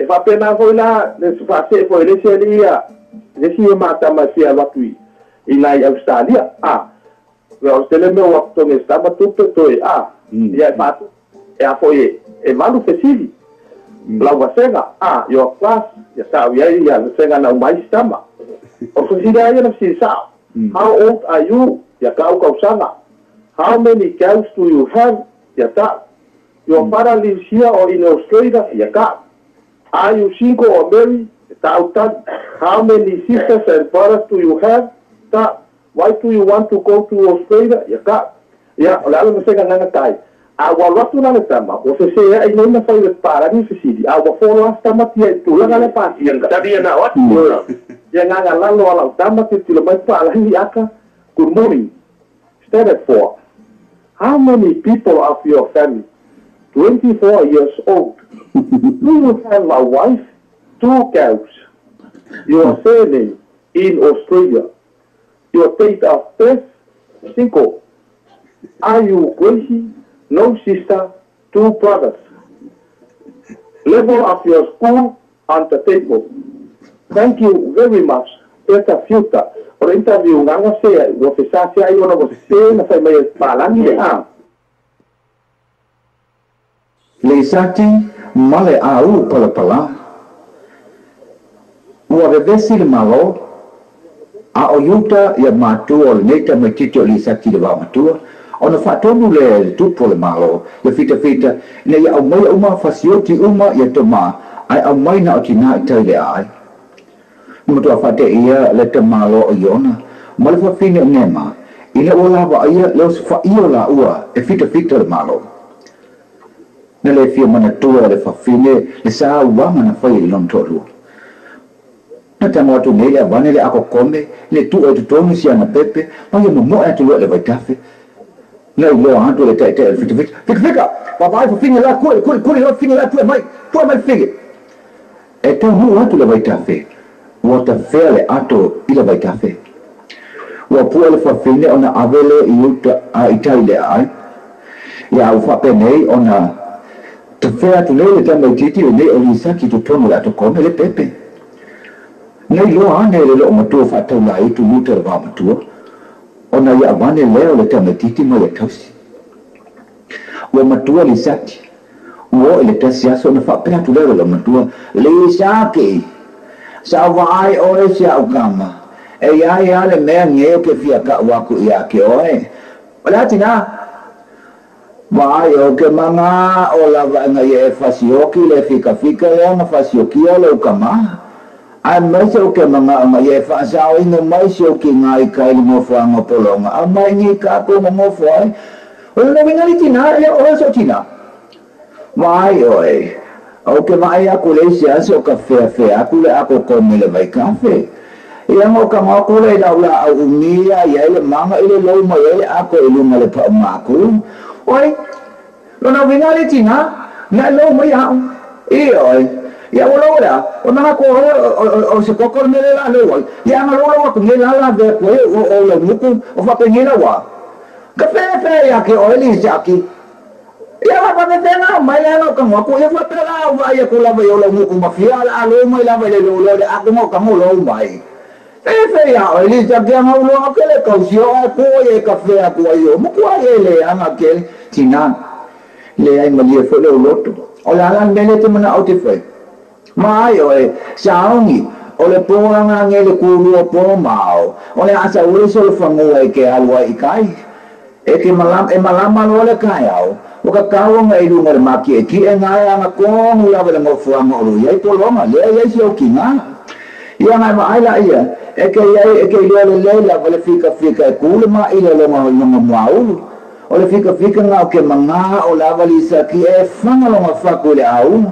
E fa pena foi la le fase foi le seria le si mata ma sia la qui in Australia o tele me o tonge stama tupe toe a ia fatu e a foi e malu fesili la wasenga a yo class ya sa ya senga na mai stama o fesili ya na si sa how old are you ya kau sanga how many cows do you have ya ta your father lives here or in Australia ya ka are you single or married ta how many sisters and brothers do you have ta why do you want to go to Australia? Ya ka, ya, lalu mesti kan nang tay. Awal waktu nang tama, o se ay no na fay para ni fisidi. Awal follow tama tiya tulang ala pa yang tadi na wat. Ya nga lalo ala tama ti tilomay pa ala hindi aka. Good morning. Stated for. How many people of your family? 24 years old. Do you have a wife? 2 cows. Your surname in Australia. Your date of birth, 5. Are you crazy? No sister, 2 brothers. Level of your school on the table. Thank you very much. Esta fiuta. Por interview nga saya, wafisa siya ayo na wafisa na sa may palang niya. Leisati male au pala. Wavevesi le malo. A o yuta ia matua o le neta mai titi o lisaki le wā matua. O na whaatonu le tupo le malo, le fita, ne ia au mai uma fasioti uma ia toma, ai au mai na o tina i tai le ai. Matua whate ia le te malo o iona, ma le whawhine o ngema, ina o lawa ia leo se whaio la ua e fita le malo. Na le fia mana tua le whawhine, le saa uama na whai le non torua. Na tamo atu nei a wane le ako kome, le tu e tutonu si ana pepe, ma ia mo atu le vaitafe. Na i loa hantu le tae le fita, papai fa finge la kure la finge la pue mai finge. E tau mu atu le vaitafe, ua ta fea le ato i le vaitafe. Ua pua le fa finge ona avele i uta a itai le ai, ia au fa penei ona ta fea atu nei le tamai titi o nei o lisaki tutonu le ato kome le pepe. Nei loa ane le lo matua whaatau la i tu luta le wā matua, o na ia wane leo le tamatiti mo le tausi. Ua matua li sati, ua le tasi aso na whapea tu leo le matua, li saki, sa wai oe si au kama, e ia le mea ngeo ke fia ka waku ia ke oe. Wala tina, wai o ke manga o la vanga ia e fasioki le fika leo na fasioki o le ukama. Ai mai se o ke manga ma ye fa sa o ino mai se o ke ngai kai mo fa mo polonga a mai ni ka ko mo fa o no vinga ni tina le o so tina mai oi o ke mai a ko le sia so ka fe a ku le a ko ko me le vai kafe ia mo ka mo ko le la la au mia ia le manga ile lo mo ile a ko ile mo le pa ma ku oi no no vinga ni tina na lo mo ya oi ya wala o na ko o se kokor ne la lo ya na lo ko ne la de ko o lo muku o fa pe ne la wa ka pe ya ke o li saki ya va pa de na mai la no ko ko ya fa pe la wa ya ko la va yo lo muku ma fia la lo mai la va le lo le a ko ka mo lo mai pe ya o li saki ma lo ke le ko si o ko ye ka fe a ko yo mo ko ye le ana ke tina le ai ma li fo le loto o la la bene te mana o te fe mai oi saungi o le ponga ngele kulu o po mao o le asa uri so le fangu e ke alwa i kai e ke malama lo le kai au o ka kawa ngai lu ngar maki e ki e ngai anga kong ula vele mo fuanga o lu yai polonga le yai si o kinga ia ngai ma aila ia e ke le la vele fika e kulu ma ila le ma mau o le fika nga o ke manga o la vali sa ki e fanga lo ma faku le au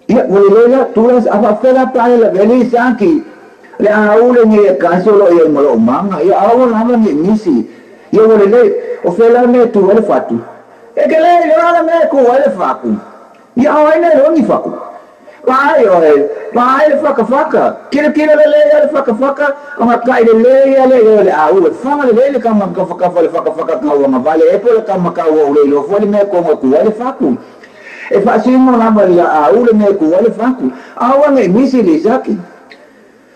ia wele tulas apa fela pale la veli saki le aule ni kaso lo ia mo manga ia aula lama ni misi ia wele o fela me tu wele fatu e ke le la me ko wele faku ia ai ne lo ni faku vai faka kira le faka ama kai le au fanga le kama faka ka wa vale e pole kama ka wa le lo fole me ko mo ku wele faku e fasimo la maria a ule me ku wale faku awa me misi le saki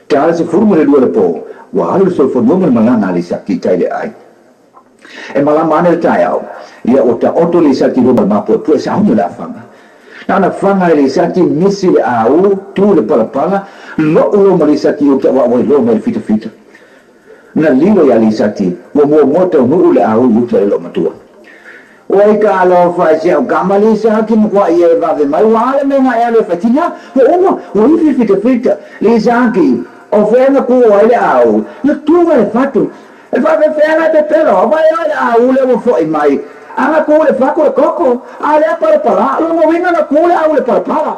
tala se furmo le due po wa alu so fo no malana le sakti tai le ai e malama ne tai au ia o ta oto le sakti ro ma po tu sa hu la fanga na fanga le sakti misi le au tu le pala lo lo ma le sakti o ta wa lo ma fita fita na lilo ya le sakti wo mo to hu le au u ta lo ma tu oi ka lo fa sia kamali sa ki mo ia va ve mai wale me na ele fatina o fita fita le sakti o fena ku ole au na tu va fatu e va ve fena te pelo vai ole au le mo foi mai ana ku le faku koko ale para lo mo vinga na ku le au le para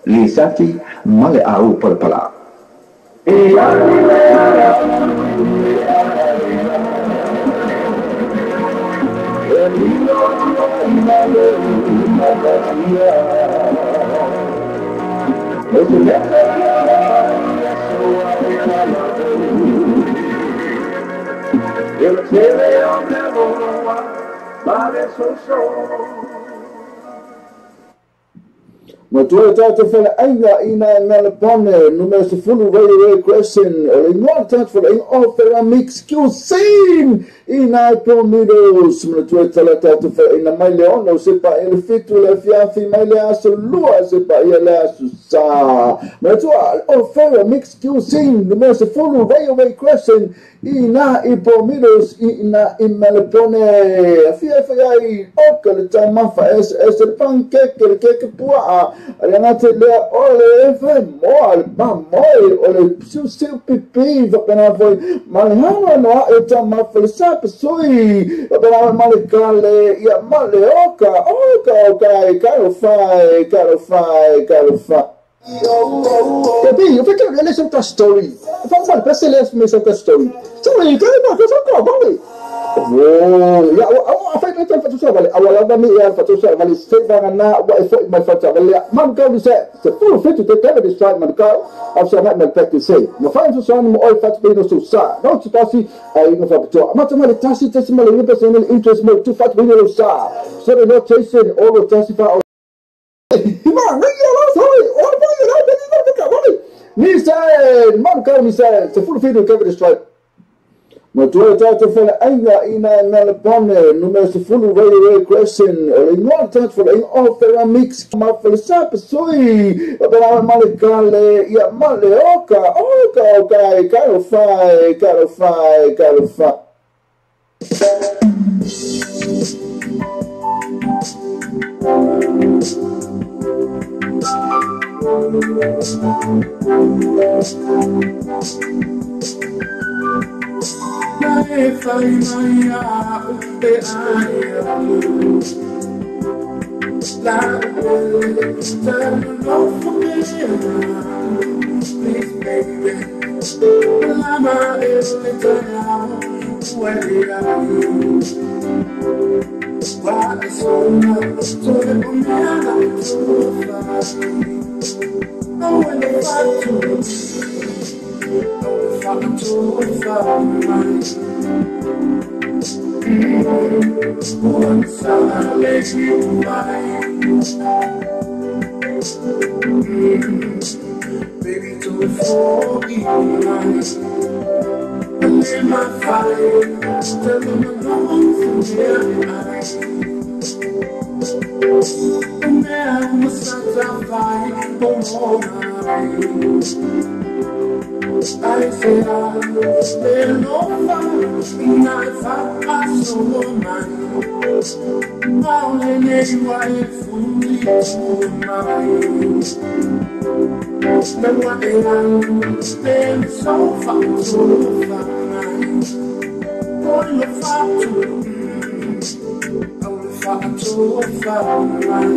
li sati male au para e Ma tu e tau te whana ainga ina ngana pone numero se fulu radio question o le ngā tatu whana inga o whera mix cuisine ina e promidos ma tu e tala tau te whana ina mai le ono se pa e le fitu le fiafi mai le aso lua se pa ia le aso sa ma tu o whera mix cuisine numero se fulu radio question ina e promidos ina ima le pone a fia whai oka le tamafa es le pancake le keke pua Ariana te lea ole e whai moa le pa moe o le siu pipi whakana foi male hana noa e tamafa le sapa sui whakana male kale ia male oka e karo fai Tapi, eu fiquei lendo essa story. Vamos lá, para ler essa story. Sorry, cara, não, eu só vale. Oh, ya, a fai kan fatu sa vale. Awal ba mi ya fatu sa vale. Sai ba na wa e foi mai fatu vale. Man ka se full fit to take the strike man ka. After that man practice say. No fai so no oi fatu be no so sa. No to pasi ai no fatu. Ma to male tasi male ni personal interest mo to fatu be no sa. So the notation all of tasi fa Ni sai, man ka ni sai, se full fit to take the strike. Ma tu e tau te whana ainga ina ngana pone numero se fulu radio question o le ngā tatu whana inga o whera mix ma whale sapa sui o pera male kale ia male oka e karo fai If I once I let you baby, do it for me. And in my fire, tell them along from here. And now the sun's out fire, all night. I say I'm no fun, nights I so mine. Only need wife fully to mine. But what they want, they're so fun, so fine. Only fun to fine.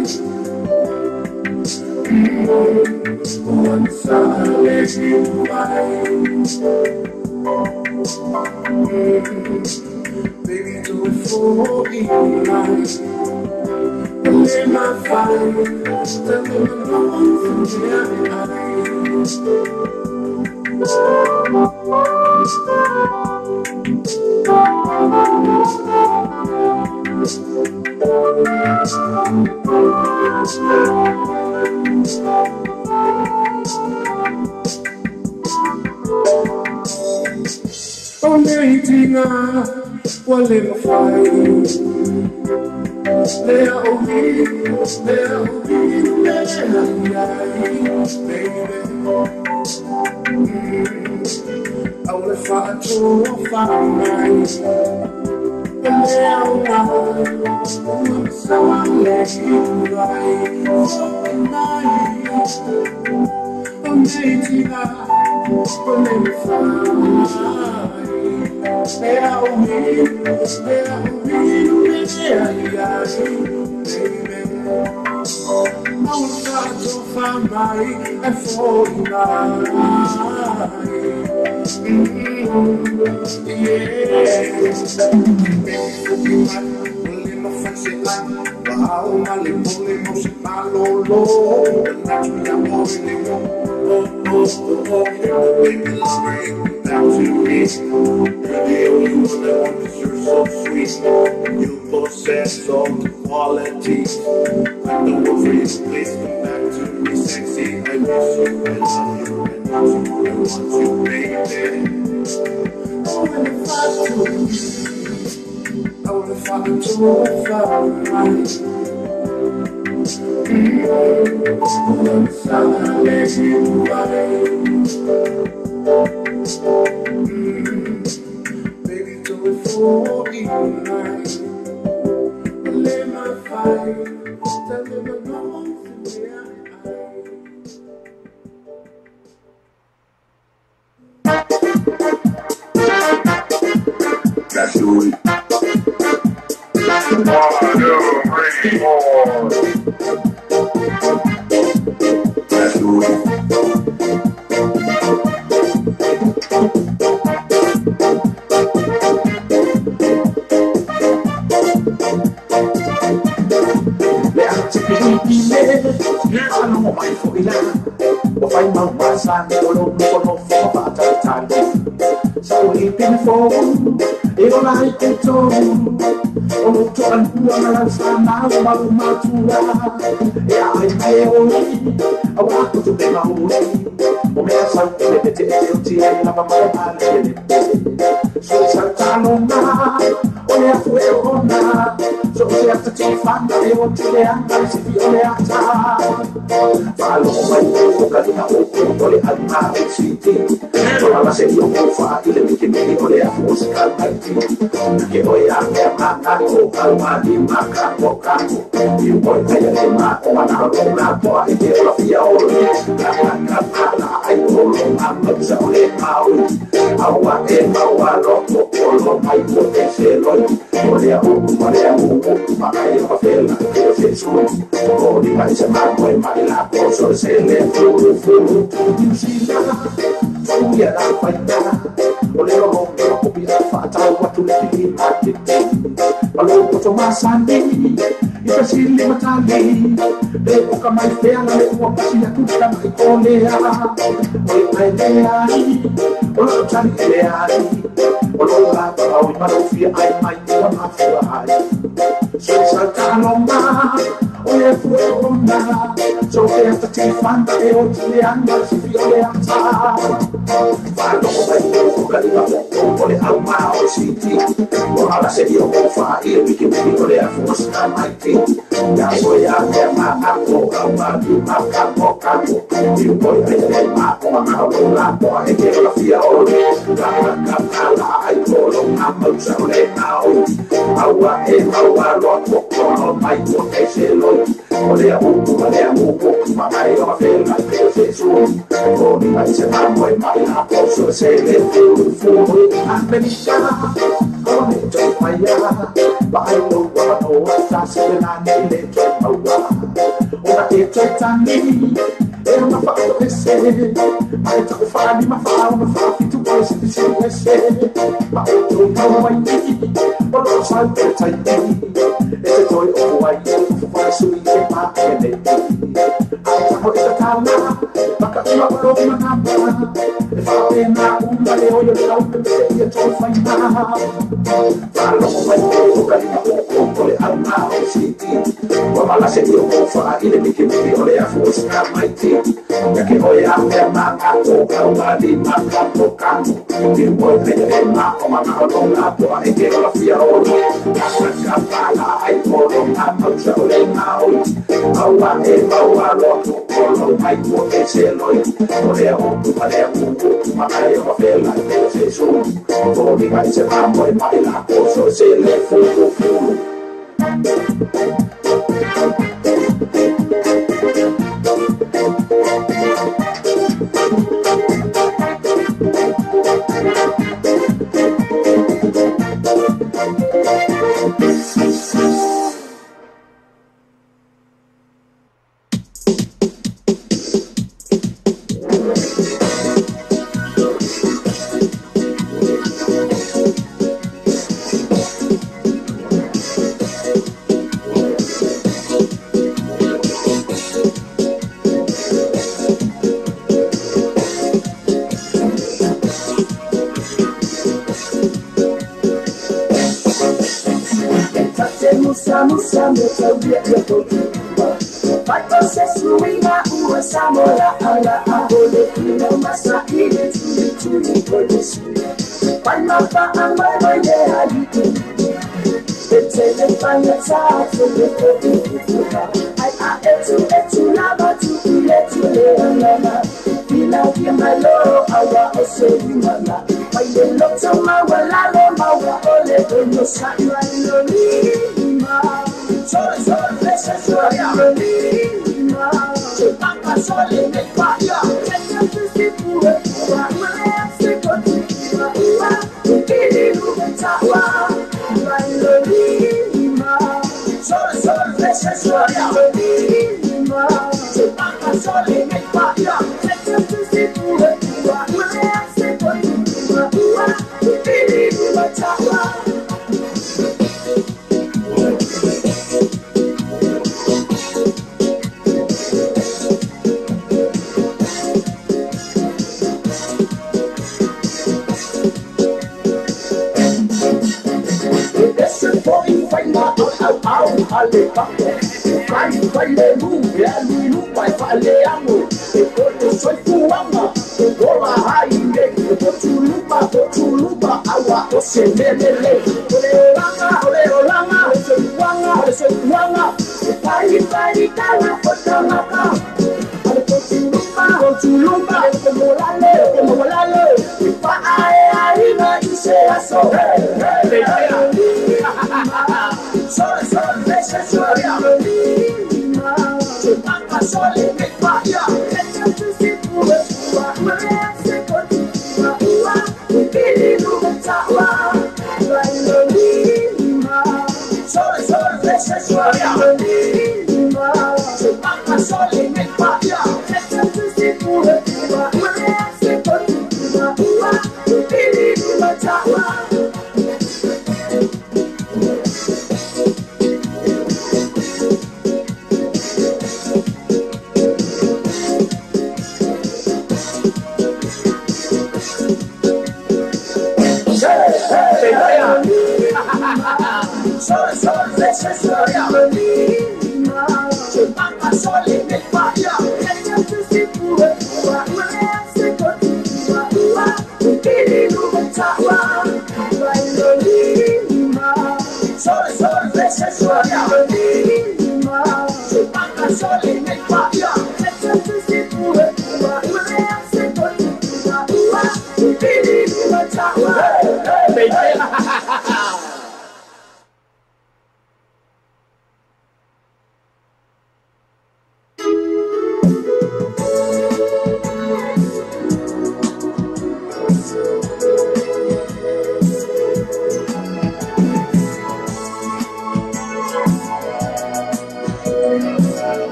Once I let you baby, do it for me. In my fire, tell me along from here. Ina, wale mafai. Lea ohi, lea baby. I will find you, find mine. Lea ohi, so I'm letting you ride. So nice, amazing, wale mafai. Lea ohi, baby. I will try to find my and fall in line. You possess all the qualities. I know what please come back to me sexy. I miss you, I love you, I want you, baby. Oh, when if I do, I will find you, find baby, do it for me tonight. Lay my fight, tell me what wrong to me. That's the way. That's the way. kalima o le alma o siti wa mala se io mo fa ile mi ke mi o le afu ska mai ti ya ke o ya me ma ka o ka ma di ma ka to ka ni mo le ma o ma ka to la to e ke la fia o ka ka pa la ai mo le ma ma sa o le ma o wa e wa lo ko lo mai mo e se lo o le o tu pa le o ma ka e o fe la se so o mi mai se ma mo e mai la ko so se le fu Musa metaudia ya kotuba Pato se suina ua samola ala ahole Kina masa ile tuli kodesi Panapa amama ye haliku Etele panya tatu leko ikutuba Ai a etu lama tu ile alama Bila kia malo awa ose wimana Paile lokta mawa lalo mawa ole Onyo sa iwa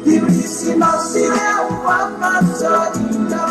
Divisi ma si è un ammazzatina,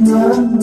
Nana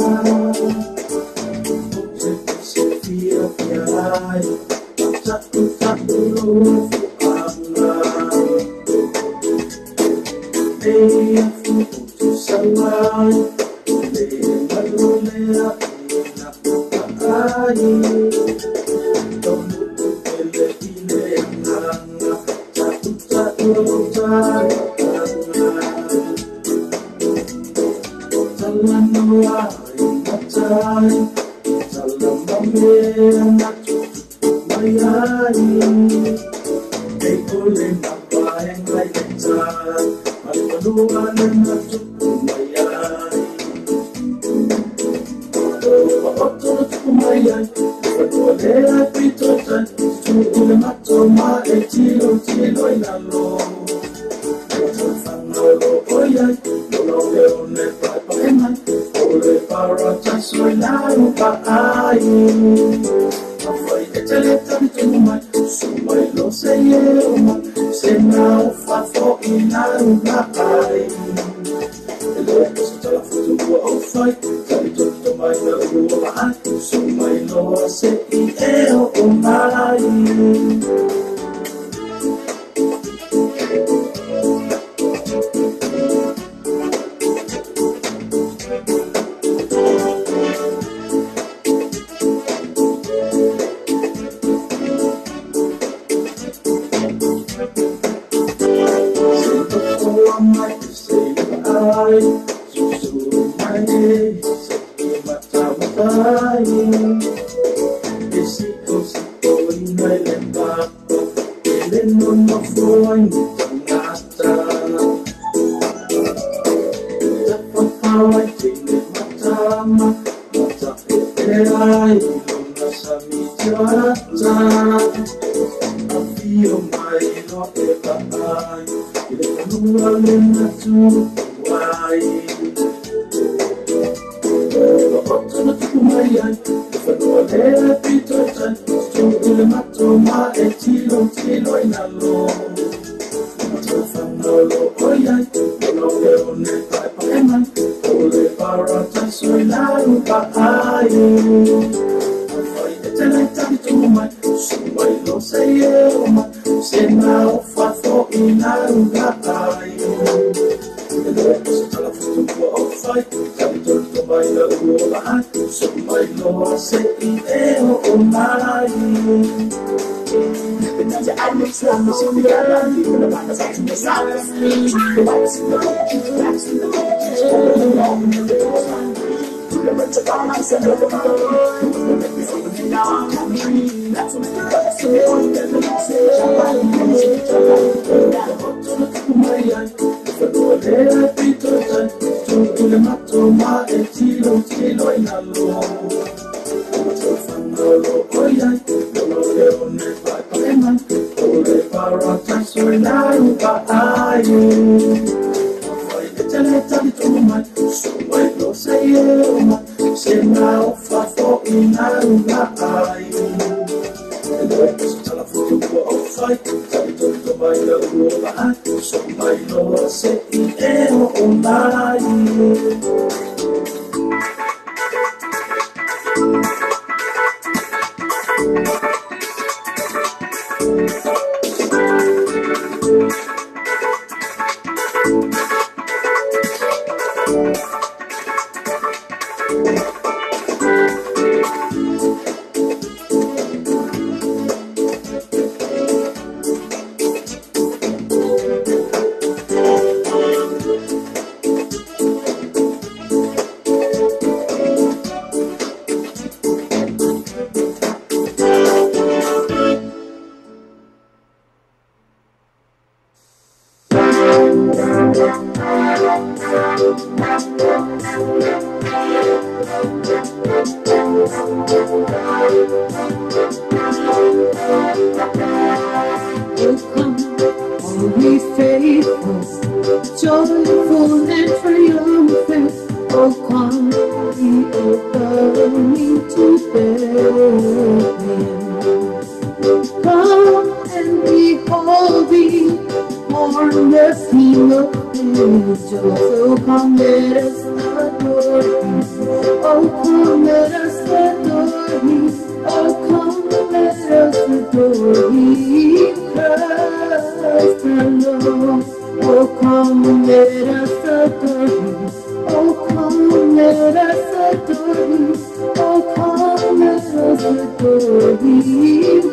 praise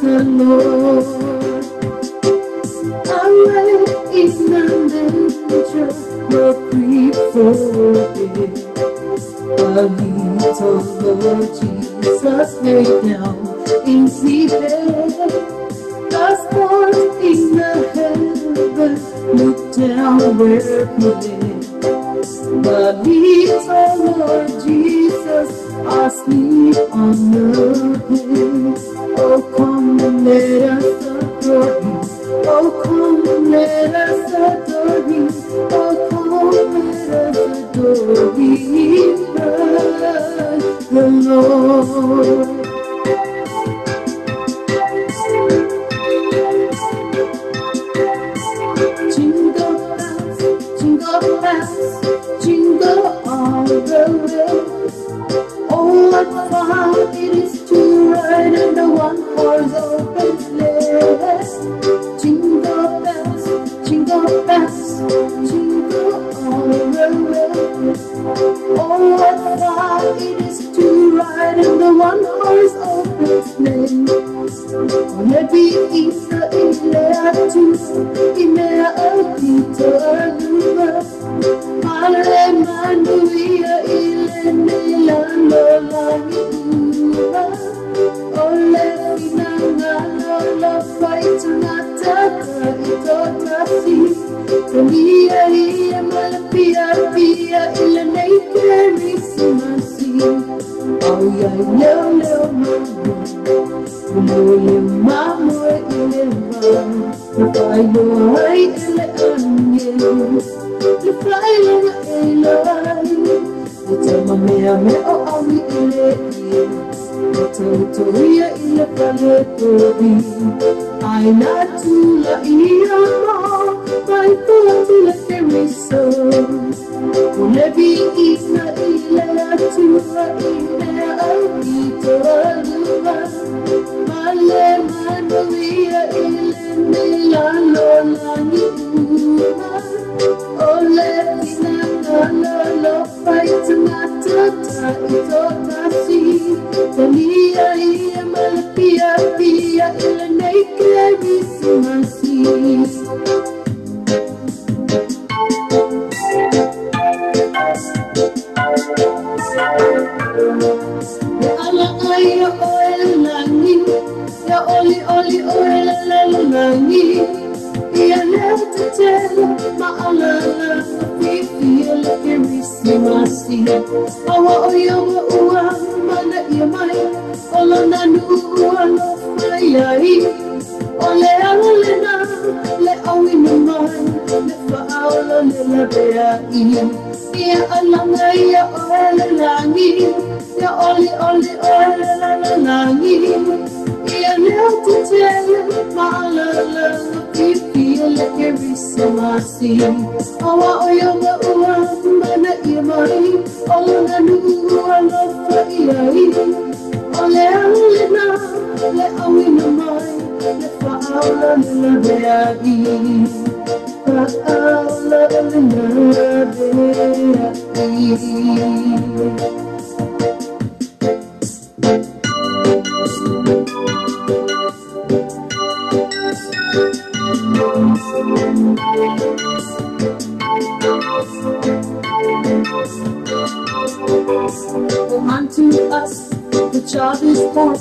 the Lord. Away in the nature, no grief for it. A little Lord Jesus lay down in the bed. The stars in the heaven look down where he lay. The little Lord Jesus asleep on the bed. Oh, come and let us adore him. Oh, come and let us adore him. Oh, come and let us adore him. Praise the Lord. Jingle bells, jingle all the way. Oh, what fun it is to ride in the one-horse open sleigh. Jingle bells, jingle all the way. Oh, what fun it is to ride in the one-horse open sleigh. Maybe it's the Ileatu, Imea Peter Luba, Mare Manuia Ilenila Lola Yuba, Ole Finanga Lola Fight Nataka Itotasi, Tolia Ia Malapia Pia Ilenake Rissimasi, Oh yeah, no, Mule mamo ileva, le fai ele angelo, le fai elai, le tama mea o awi ele le totoria ile pale tobi, aina tula ia ma, mai tula keriso, ulebi ina ile tula ile awi tola. Male manuia ilenila lola niuma. Ole pinanga lolo fight natata itotasi. Talia ia malapia pia ileneke visimasi. Ya Allah ayo oelangi, ya oli oelangi, ya lefte tela ma alala fifi eleke risimasi. Awa oyawa uwa mana yamai, olo nanu alo fayai, ole alena le awinumai, le faala le labeai. Ya Allah ya oelangi, ya oli oelangi. Ya lefte tela ma alala fifi eleke risimasi. Awa oyawa uwa mana yamai, olo nanu alo fayai. Ole alena le awinumai, le faala le labeai. Faala le labeai. For unto us the child is born,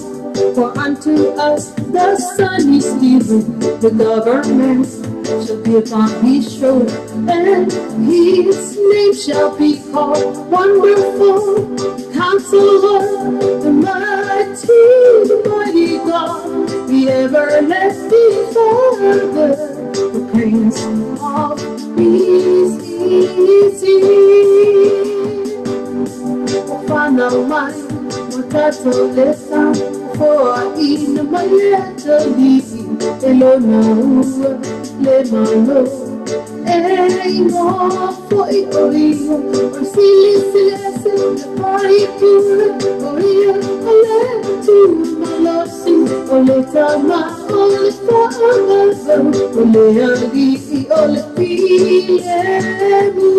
for unto us the son is given, the government shall be upon his shoulder, and his name shall be called Wonderful Counselor, the mighty God, the everlasting Father, the Prince of Peace is he. Fana mai, matatolesa, for in my letter elona le malo, no for io, or silly, pari pure, oia, ole tu malosi, ole tama, ole fama, ole agi, ole pilemu.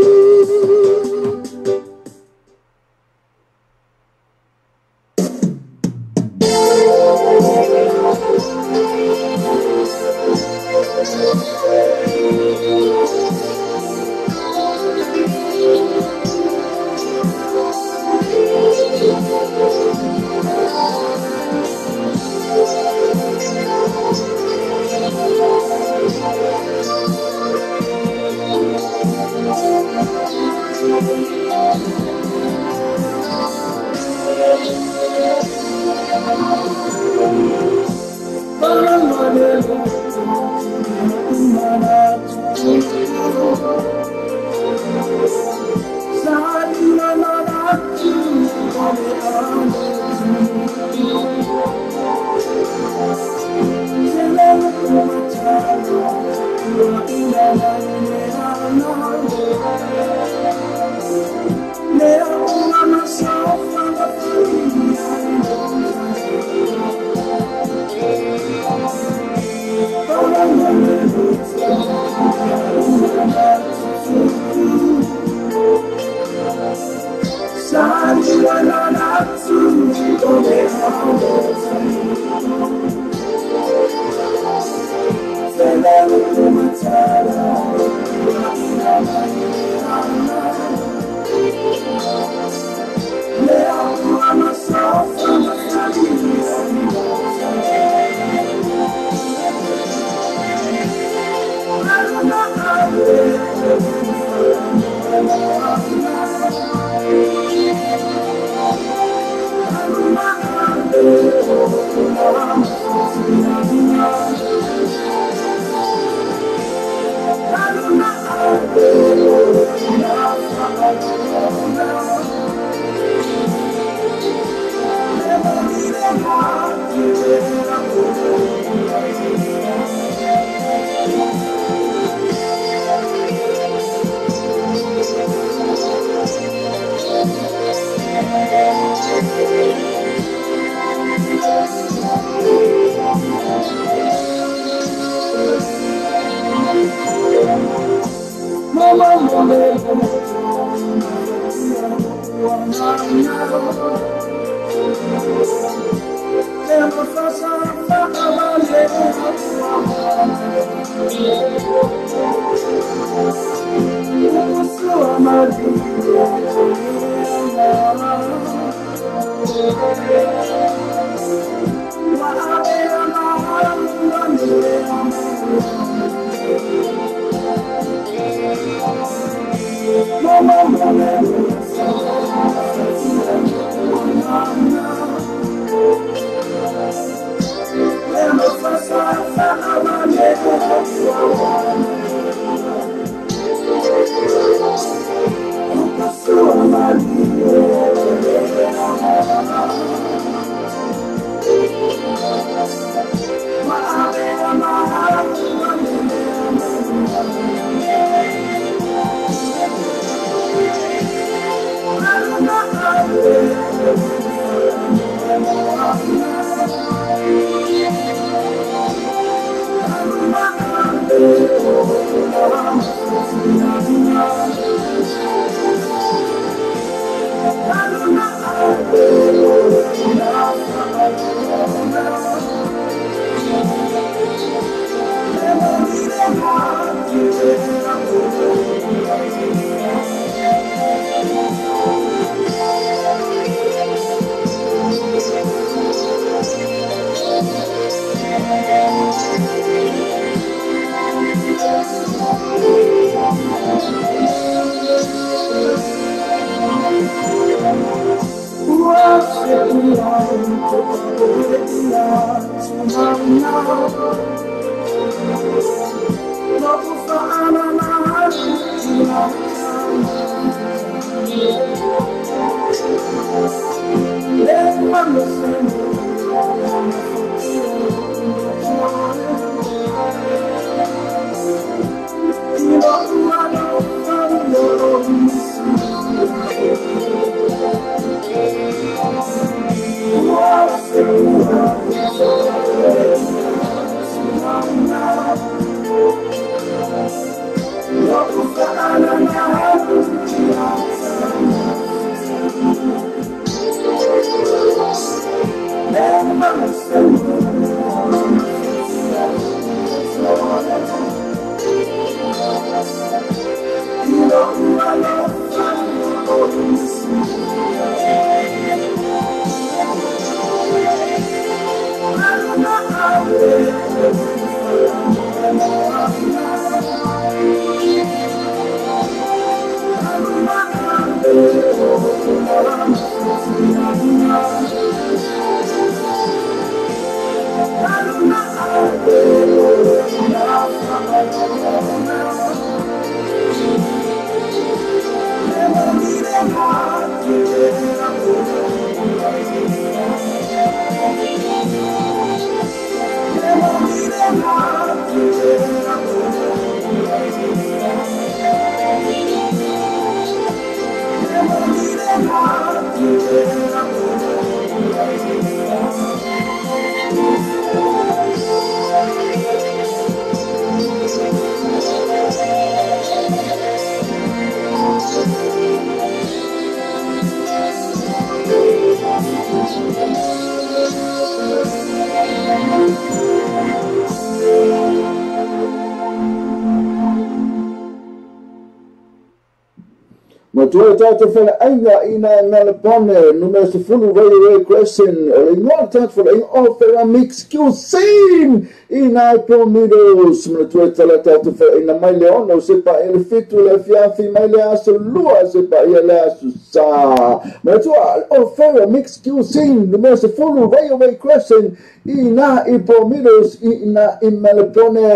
Matua tatu fala ainga ina Melapone numero sifuri Railway Crescent ingon tatu fala in offer mix cuisine ina Promidos matua tatu fala ina Maileono sepa el fitu la fiafi maile asulua sepa ile asusa matua offer mix cuisine numero sifuri Railway Crescent ina Promidos ina Melapone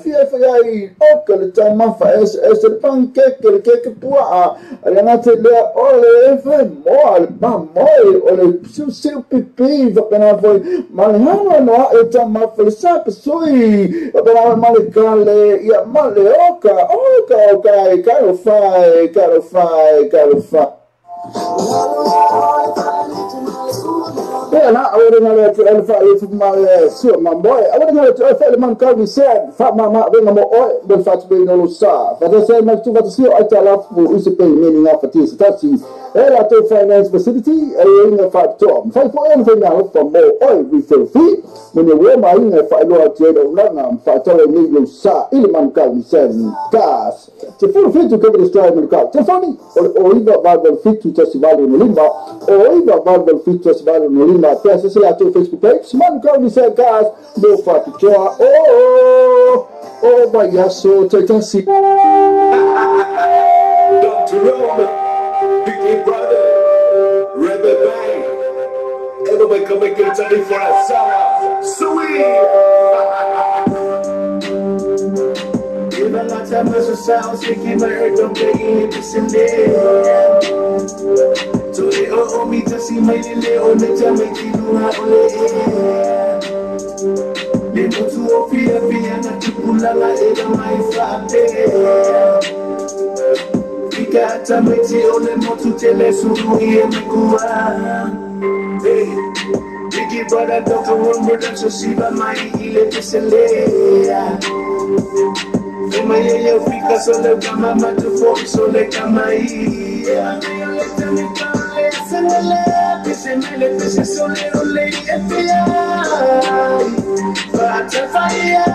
fiafi oka le tamafa es el pancake le cake pua Renate le ole mole mamoi ole seu pipi vakana foi malhana no eta mafalsa pesoi vakana malikale ya male oka caro fai na awore na le alfa if my so my boy awore na le fa le man ka we said fa mama venga mo o del fatto be non lo sa fa da sai ma tu va si ai tala fu si pe meni na fati si tasi era to finance facility e in fa to fa po en venga fa mo o we feel free when you wear my in fa lo ati do na fa to ni lo sa il man ka we said gas te fu fit to cover the story del ka te fani o iba Bible fit to testimony no limba o iba Bible fit to testimony no limba peça se lá to Facebook page man ka we said gas do fa to oh baiaço tasi Dr. Roma, Big Brother, Rebel Bang, everybody come make it time for a song. Sweet. Give a lot of muscle sounds, making my heart don't get in this and there. So they owe me to see my little on the time, make you do how they go to a fear, and to pull a lot of my family. Kata meti ole motu tele suruhi emekuwa Hey, Biggie brother Dr. One production Siba mai ile teselea Fema yeye fika sole kama matufori sole kama iya Leta mikale senele Pese mele pese sole ole efia Bata faya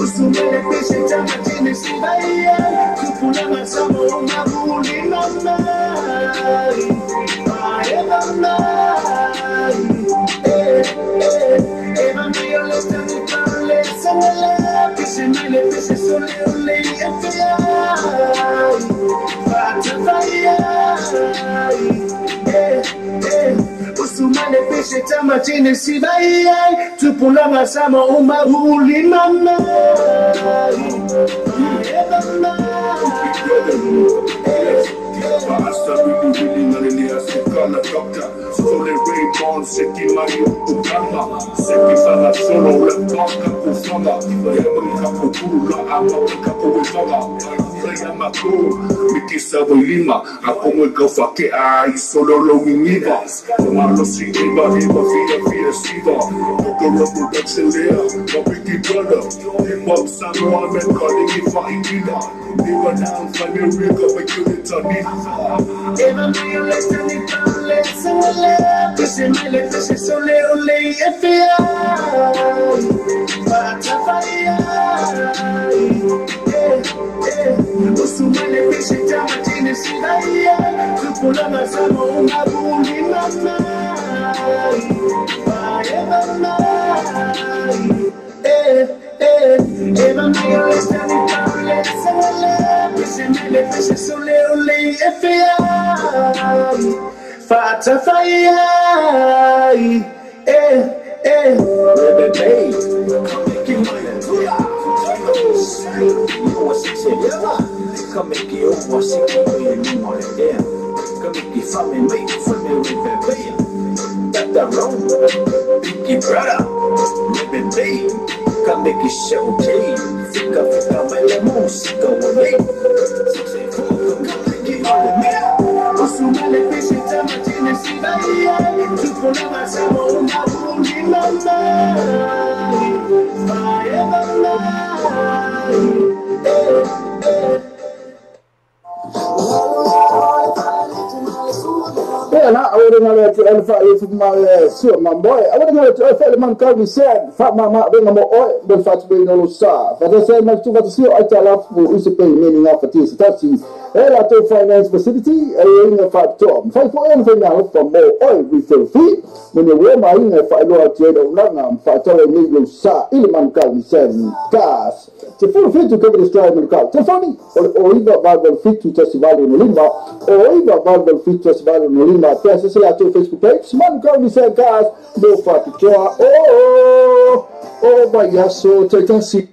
Usumele pese chama tini sibaya Kupuna masamo umabuli mamai Ae mamai Eva meyo lesta mikale senele Pese mele pese sole ule efia Bata faya Usumele pese chama tini sibaya Kupuna masamo umabuli mamai Sole Raybon, Seki Mario Ugama, Seki Fala Solo, Lepaka Kufama, Yamaka Kukula, Amaka Kuwifama, Yamako, Mikisa Wilima, Akomeka Fake, I solo Lominiva, Tomalo Siva, Via Siva, Okoro Production there, Big Brother, Hip Hop Samoa, men calling it Faina. Never down, find me real, but you didn't tell me. Eva me lesta ni tale, sole, pese mele, pese sole, ole, efia. Bata faya. Usumele, pese chama, tine sidaya. Kupula masamo, umabuli mama. Eva mai. Eva me lesta ni tale, sole, pese mele, pese sole, ole, efia. Fata fire, Rebel Bay, come make you come make you over 60 million more than them. Come make you from me, make you from me, Rebel Bay. Got that wrong, Biggie brother, Rebel Bay, come make you show J. Fika, my lemon, sika, come make you Now, I would have to if my sure, my boy. I would have to tell man call me said, Fat Mama, bring them all, but Fat Bring no star. But I said, much too much see, I tell up who is paying meaning of a tea. That's it. I told finance facility, I ring a fat top. Fight for anything now for more oil refill fee. When you wear my ring, if I go out here, don't Fat Tower Negro Sa, Ilman call me said, gas. To full fit to cover the stride and car. Telephone or either Bible fit to Festival in Lima, or either Bible fit Festival in Lima. Press the Facebook page. Man call me said, gas, no fat to oh, by Yaso, take a seat.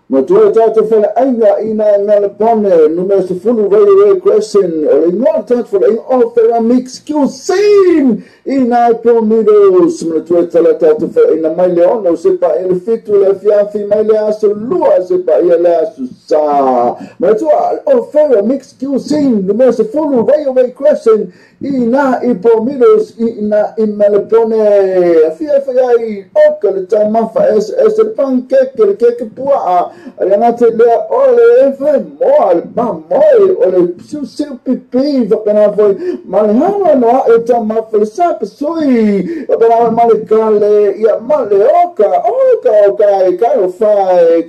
Matua tatu fala ainga ina nalapone numero sifuri railway crossing olingon tatu fala in offer mix cuisine ina promidos matua tatu fala ina maileono sepa el fitu le fiafi mailea solua sepa iela susa matua offer mix cuisine numero sifuri railway crossing ina ipromidos ina imalapone fiafai okale tamafa es pancake el cake pua Renate le ole moal mamoi ole su pipi vapena foi malhano no eta maflsa pesoi vapena malikale ya maleoka oka caro fai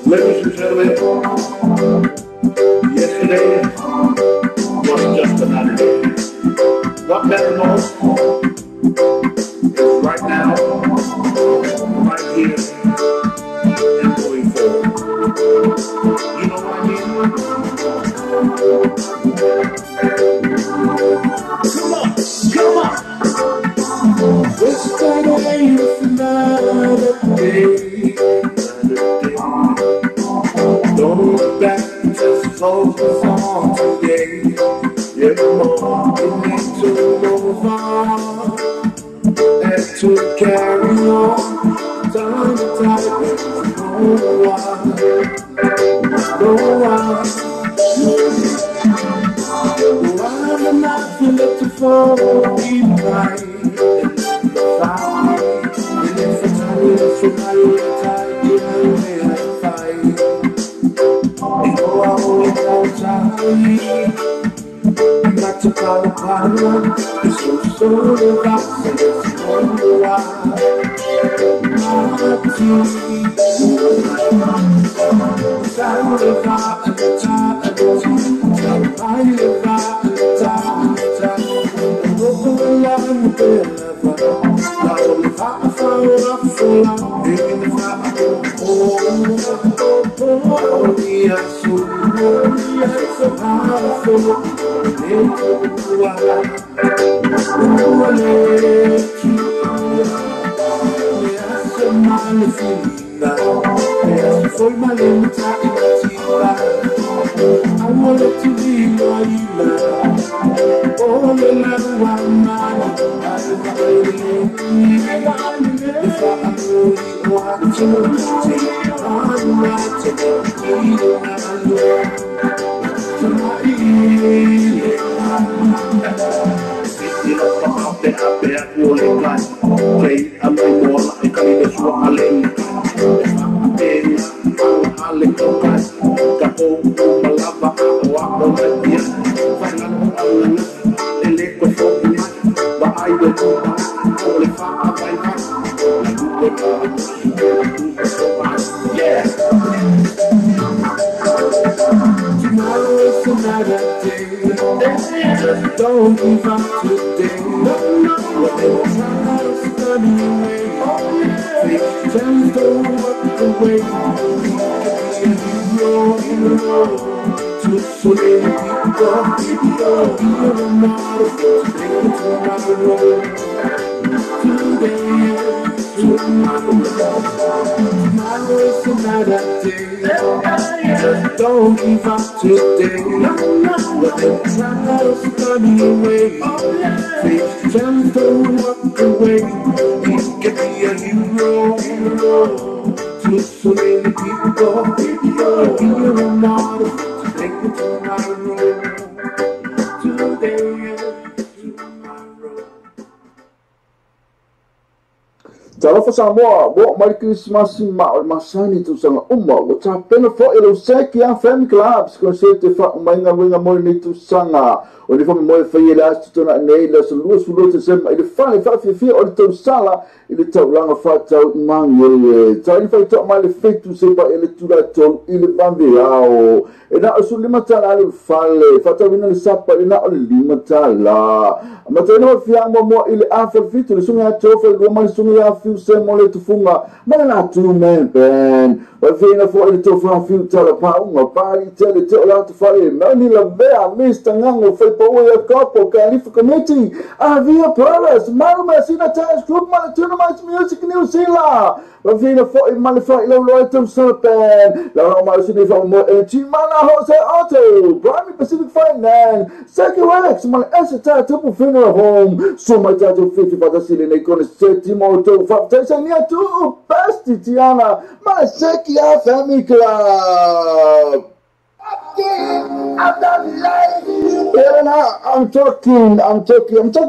Ladies and gentlemen, yesterday was just another day. What matters most is right now, right here, and going forward. You know what I mean? Come on! This day is another day. Don't look back, just focus on today. Yeah, more you need to move on and to carry on. Time to time, no one. Why am I feeling to fall in line? It's a time, not to call upon one, it's so about it's wonder why. Foi uma lenta inativa. I wanted to be your healer. Oh, the love of mine. If I really want to take on right to play a little more like a little tomorrow is another day. Don't give up today. Whatever trials come your way, just don't walk away. To so many people, you're not afraid to tomorrow. Today Tomorrow is another day. Don't give up today. But the trials come your way. Take time to walk away. You can be a hero. To so many people. You're a model. Take me tomorrow. Today and tomorrow. Talofa Samoa, bo mai Christmas ma o masani tu sanga uma o ta pena fo elo seki a family clubs ko se te fa mai nga winga mo ni tu sanga o le fa mo fa yela tu na nei la so lu te sem i le fa fi o le tu sala i le tau langa fa tau mang ye ta i fa to ma le fetu se pa ele tu la to i le bambe ao e na so le mata la le fale fa ta vina le sapa le na o le mata la ma te no fi mo i le afa fitu le sunga to fa go ma sunga fiu se mo le tufunga ma na tu men ben o vina fo le to fa fiu tala pa uma pari tele te la to fa le ma ni la vea mista ngango fa po e couple Califa committee avia Paris Malma Sina Times Club Malatuna Music New Zealand o vina fo i malifa i lo to serpen la ma sini fa mo e ti mana Jose Auto Prime Pacific Finance Second Rex mal esata to funeral home so my tato 50 for the city ne con settimo to fa tesa ni tu pasti Tiana ma Sekia Family Club. I'm talking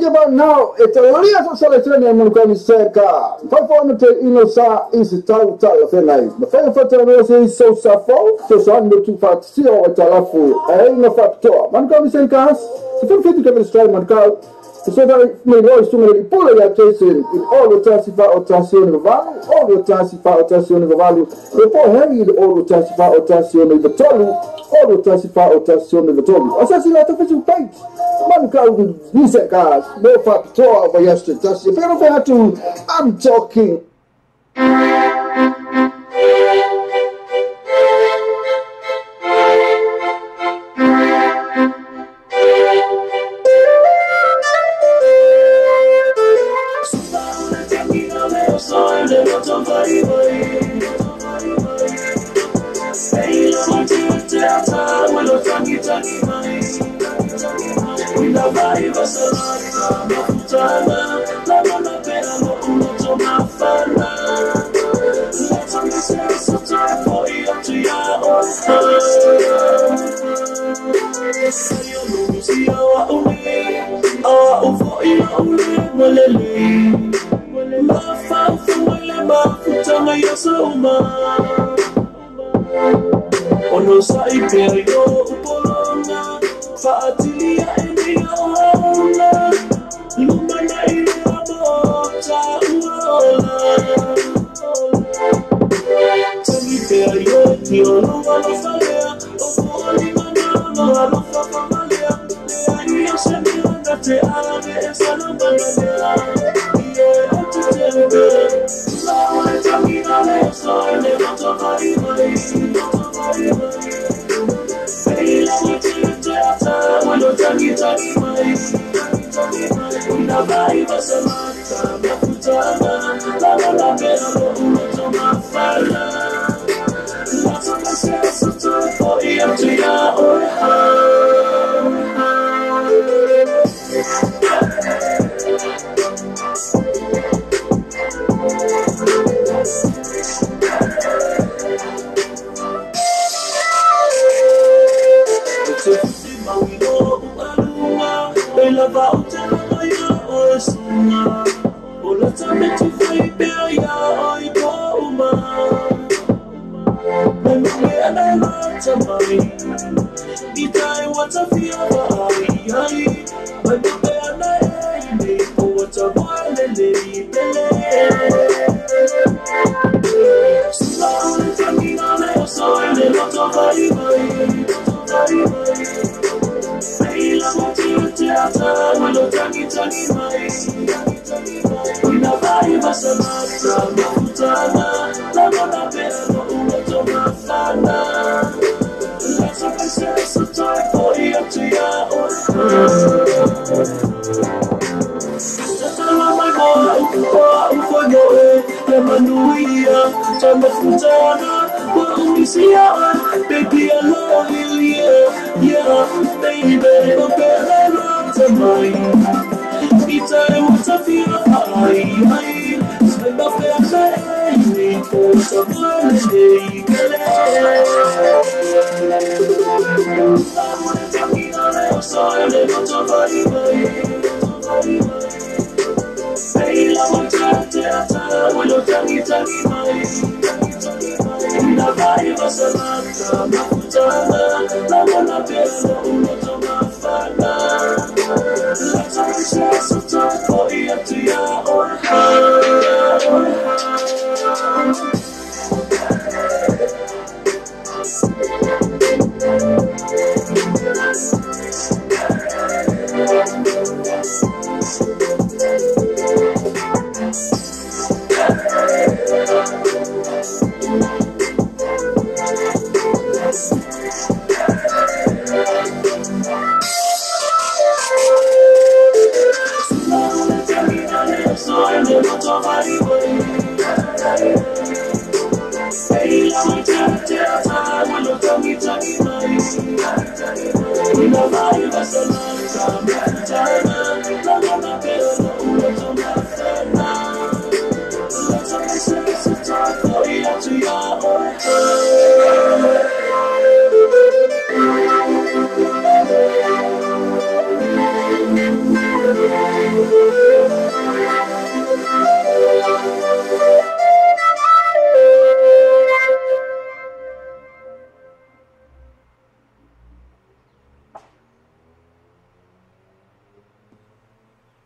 about now. It's a real selection in Mulcani Seka. 500 Inosa is a tau fenai. The final photo is so safo, so son to fat see or talafu. I no factor. Mulcani Sekas, the 50 can strike Mulcal. So that may always to me pull your attention in all the testify or tassion of value, all the testify or tassion of value, before having all the testify or tassion of the tolu, all the testify or tassion of the tolu. Assassinate official page. Man crowd these cars, no factor over yesterday. If you don't have to, I'm talking. Ono sa imperio upolonga faatilia endia ona lumana ile abota uola sa imperio tiolo walofalea opoli manano walofafamalia leaia semilanga te ave esana manalea iye otutembe lawe tamina leso ele motovarimai hallelujah. Tamafutana, Wamisia, baby, I love you, yeah, baby, Opera, Tamai. Itare watafia ai Saiba pele Kosa mwele Kele Amune tamina leo Saile Matavai Vai Seila watate ata Wilo tangi tangi mai Una vai vasalata Mafutana Lama na pesa Uloto mafana Let's access the top for you to your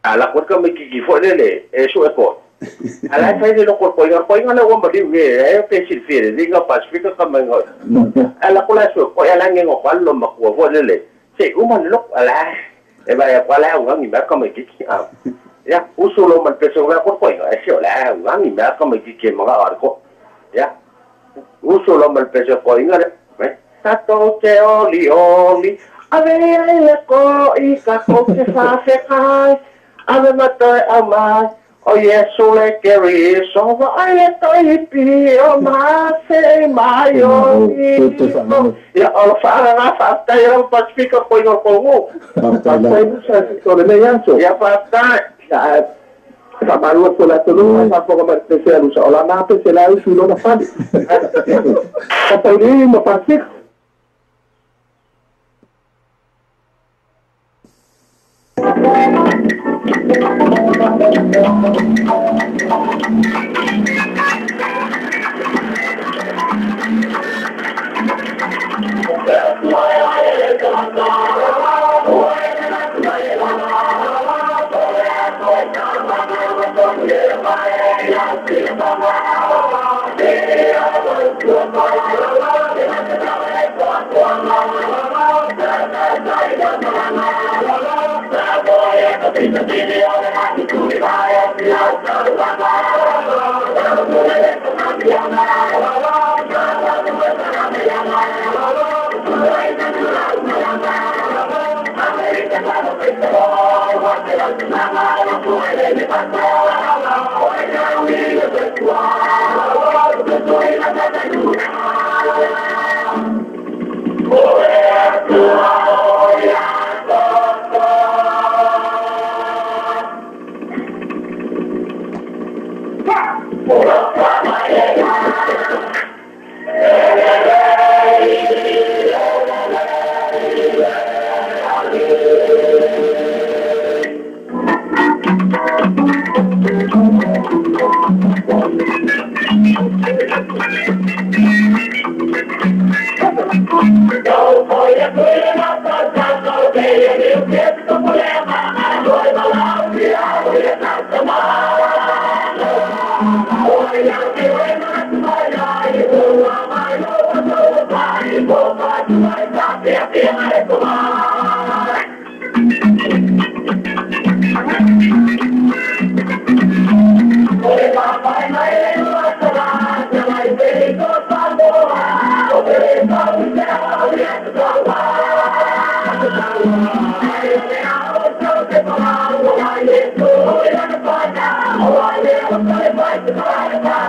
ala ko ka mi ki fo le e so e ko ala fa de lo ko le wo ma di we e pe si fere di nga pacifica ka ma ngo ala ko la so ko ala nge ngo kwa lo ma ko fo le se u man lo ala e ba ya kwa la ngo ngi ba ka mi ki a ya u so lo man pe so ga ko e so la ngo ngi ba ka mi ki ma ga ko ya u so lo man pe so ko inga le ta to te oli ave le ko I ka ko se fa se kai ave matai amai o Yesu le keri so va ai toi pi o ma se mai o ya o fa na fa ta yo pacifica ko yo ko ngo pa ko le yanso ya fa ta ya fa malu ko la tolo fa ko ma especial usa o la na pe se la usu lo na fa pa ni mo pacifica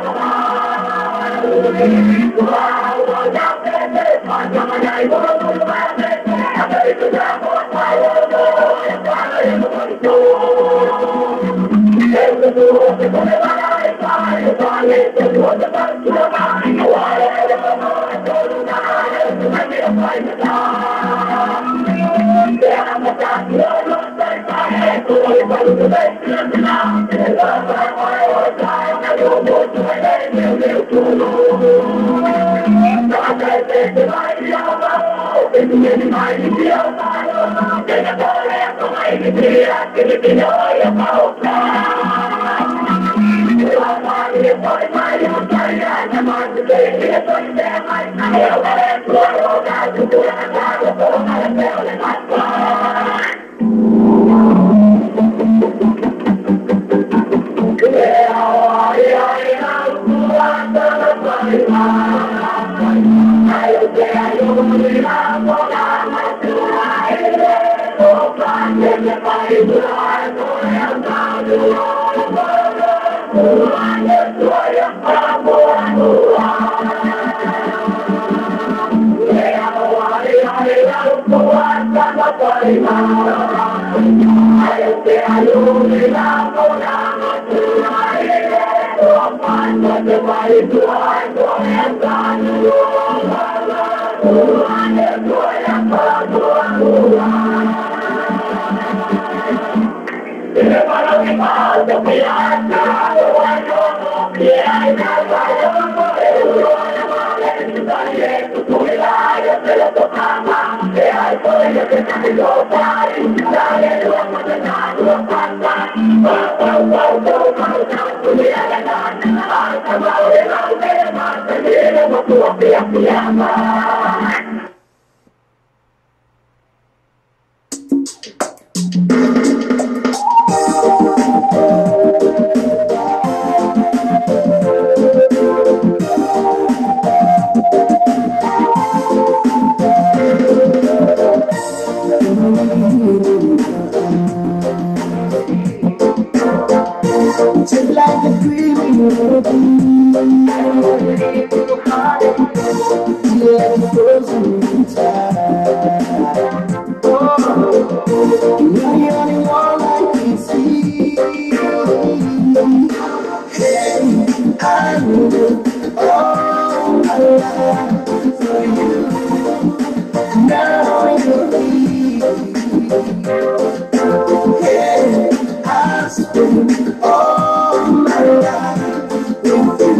Bye. Just like a dream, yeah, frozen in time. Oh, you're the only one I can see. Hey, I will all my life for you. Now you're here. Hey, I spend all my life with you.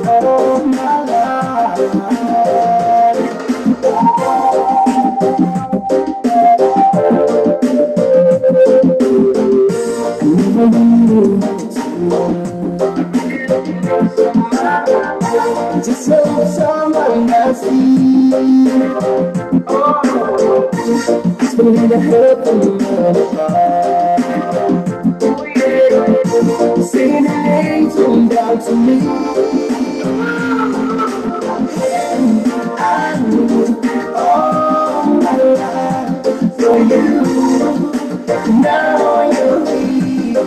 All my life. Just so someone I see. Oh, it's gonna be the help of oh yeah, singing an angel down to me. I need all my life for you. Now you're here.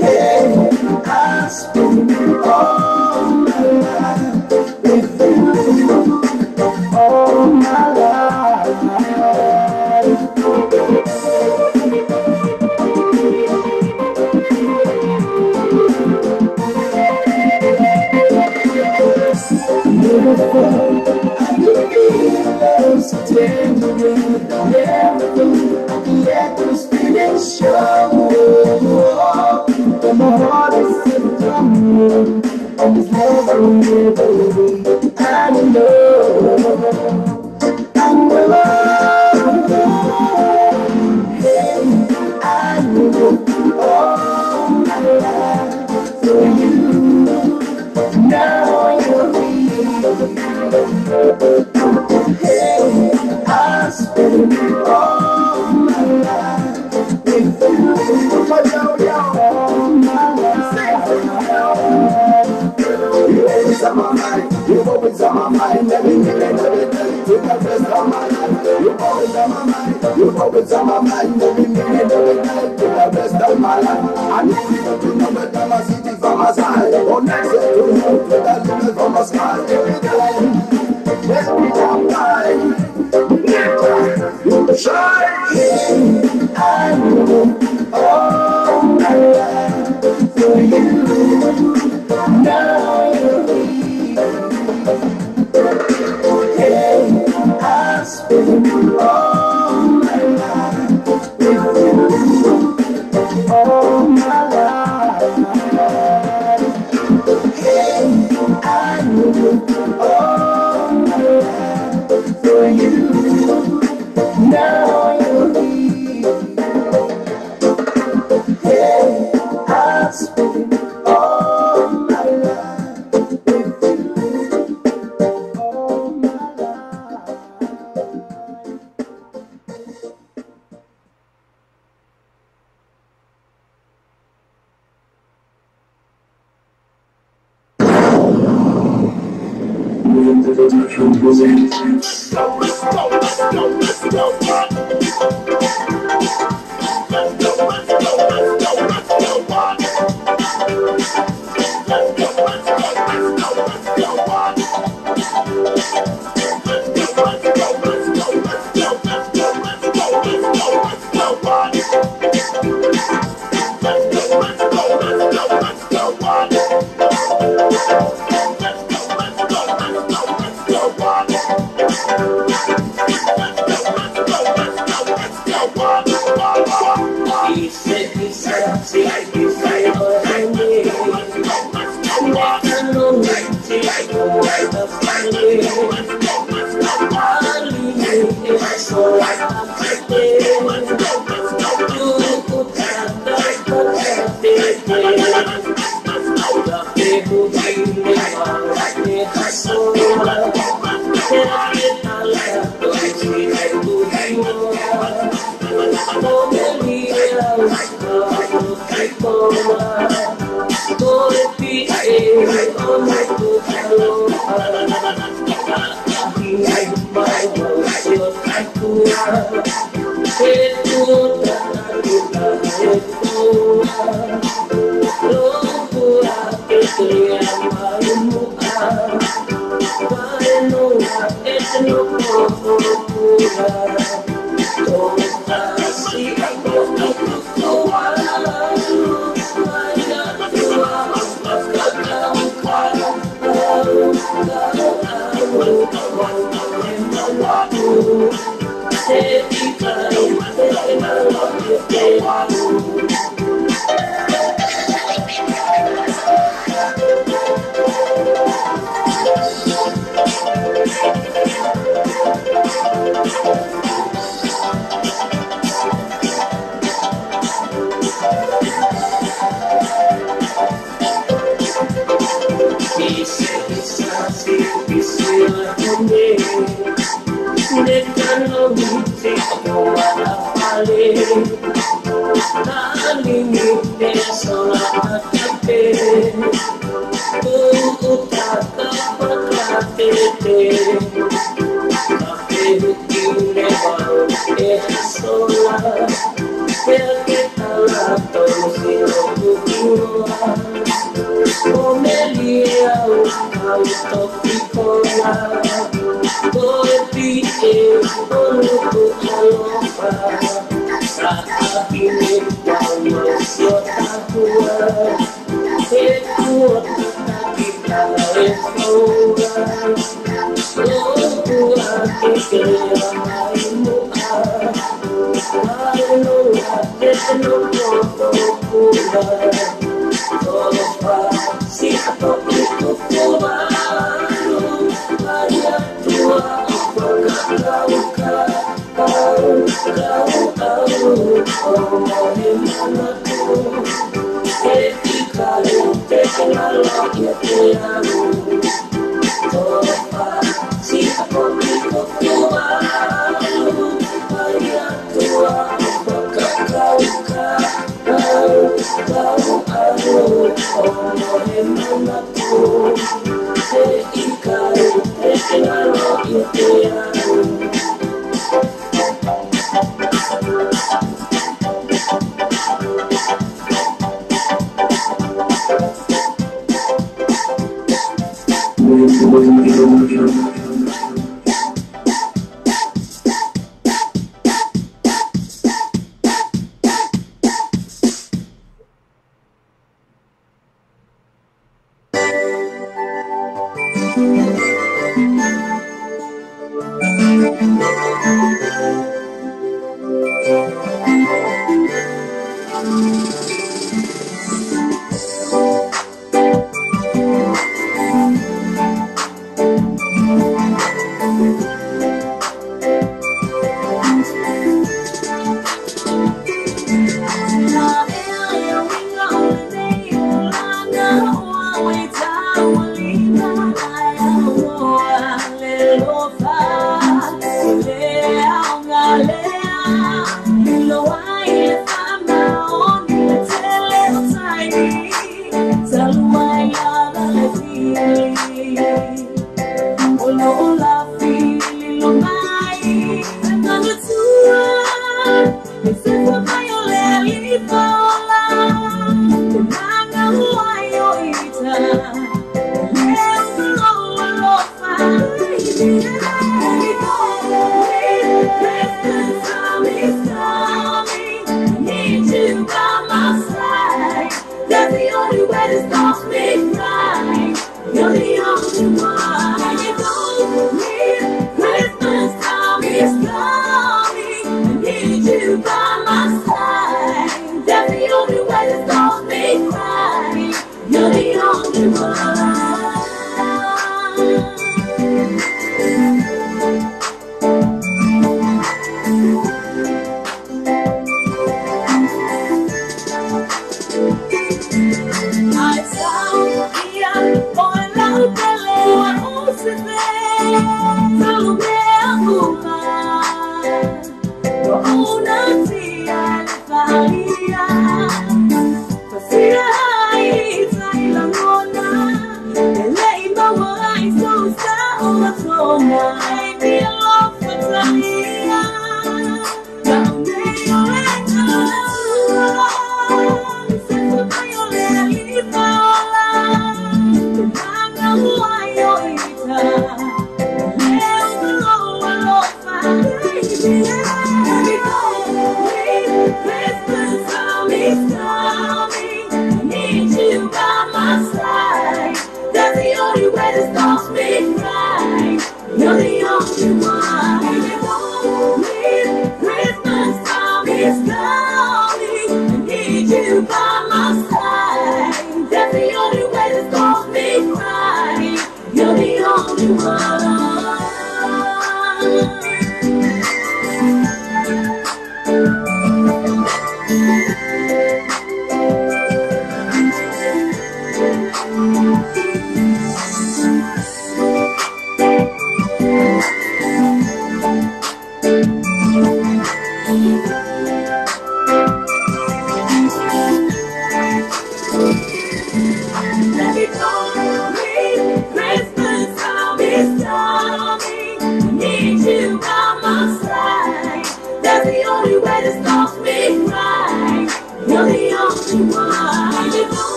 Hey, I spend all my life with you. All my life. Beautiful, I can be love so tender, everything I can let this feeling show. But my heart is still coming, and it's never baby. I know. Hey, I know all my life for you. Now you're here. Hey, I spend all my life with you. All my life. You always on my mind. You always on my mind. Every minute, every day, to the best of my life. You always on my mind. You always on my mind. Every minute, every day, to the best of my life. I need you to know that I'm a city from from my side. Oh, next to you, with that looking from my side. Every time you shine. I know all my life for you. Now you're here. I spend all my life with you. All my life. Hey, I know all my life for you. Now you're here. Hey, I spend all my life with you. All my life.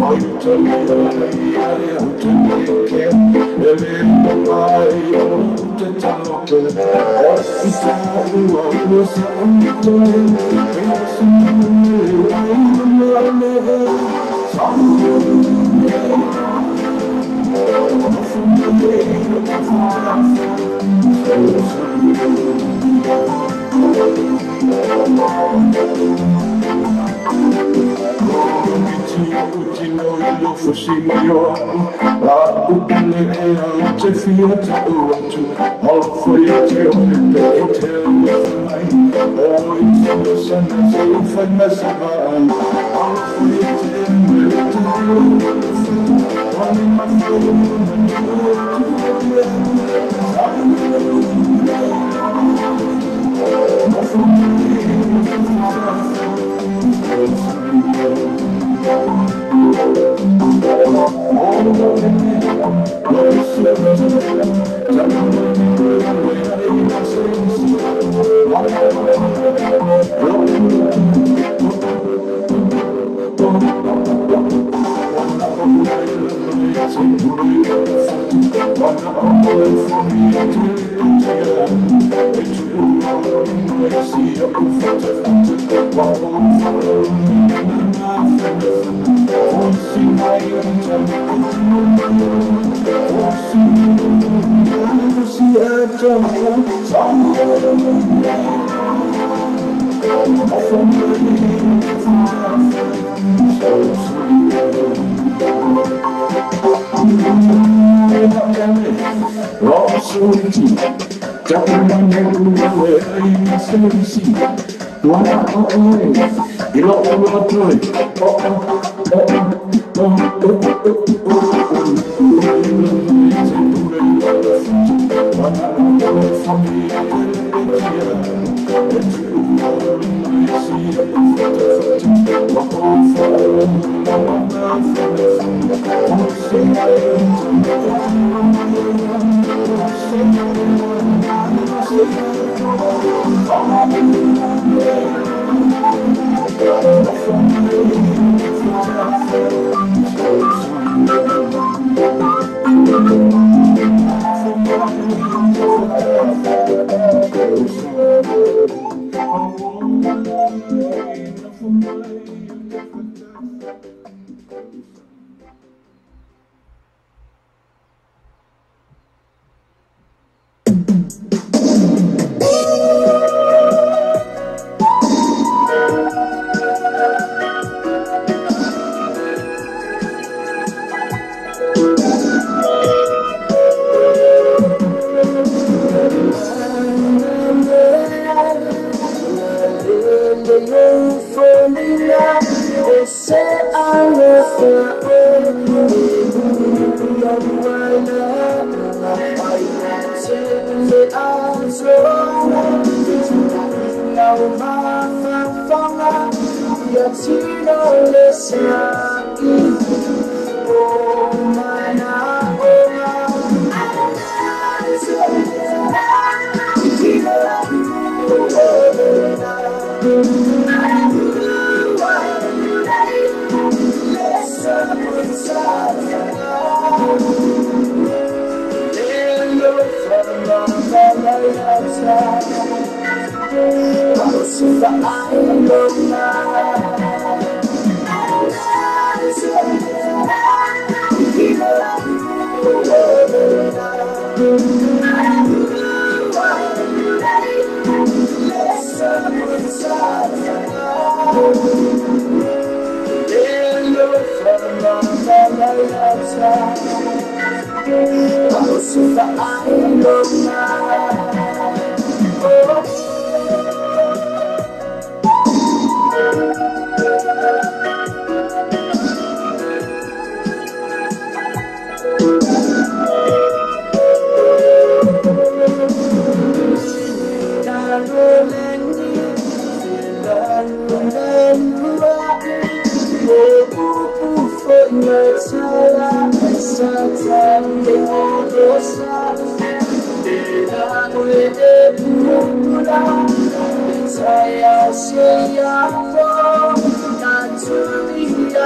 All Saya siapa naturally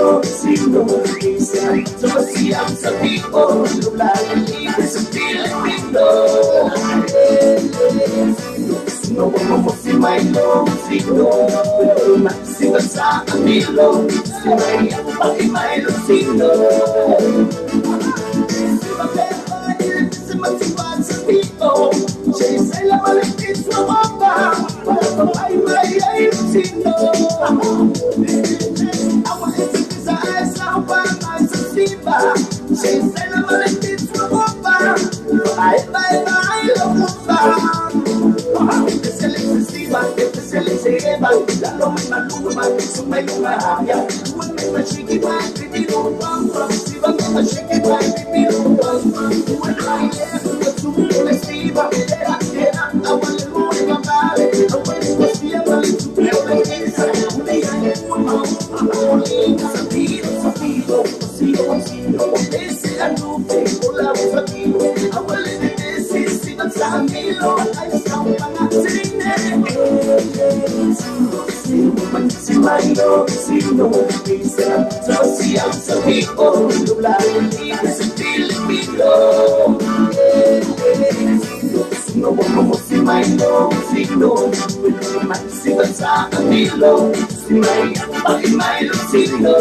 Similo, Sino, Isa, Sumasiam sa Pio, Lulalim, sa Pilipino. Sino, mo si Milo, Sino, Sino sa Camilo, Sino, Paki Milo, Sino. Sino, Sino, matiwag sa Pio, Chase, la malipit sa mapa, para pamay ay Sino. Chase la malipit sa mapa, bye, lalo may maluma, sumay lumahaya. Huwag may masikipan, pipilupang, sibang may masikipan, pipilupang. Huwag ay huwag sumulong siba, kaya awalin mo ay mabali. Awalin mo siya balik, suklaw na isa. Unayan mo mahuling sa pilo, siyo, esi anupe, ulaw sa pilo. Awalin ni esi, sibat sa amilo, ay sa pangasine. Si Milo, Sino, Isa, Sosiam sa Pio, Lulalim, sa Pilipino. Sino mo si Milo, Sino, Sibat sa Camilo, si Maya, Paki Milo, Sino.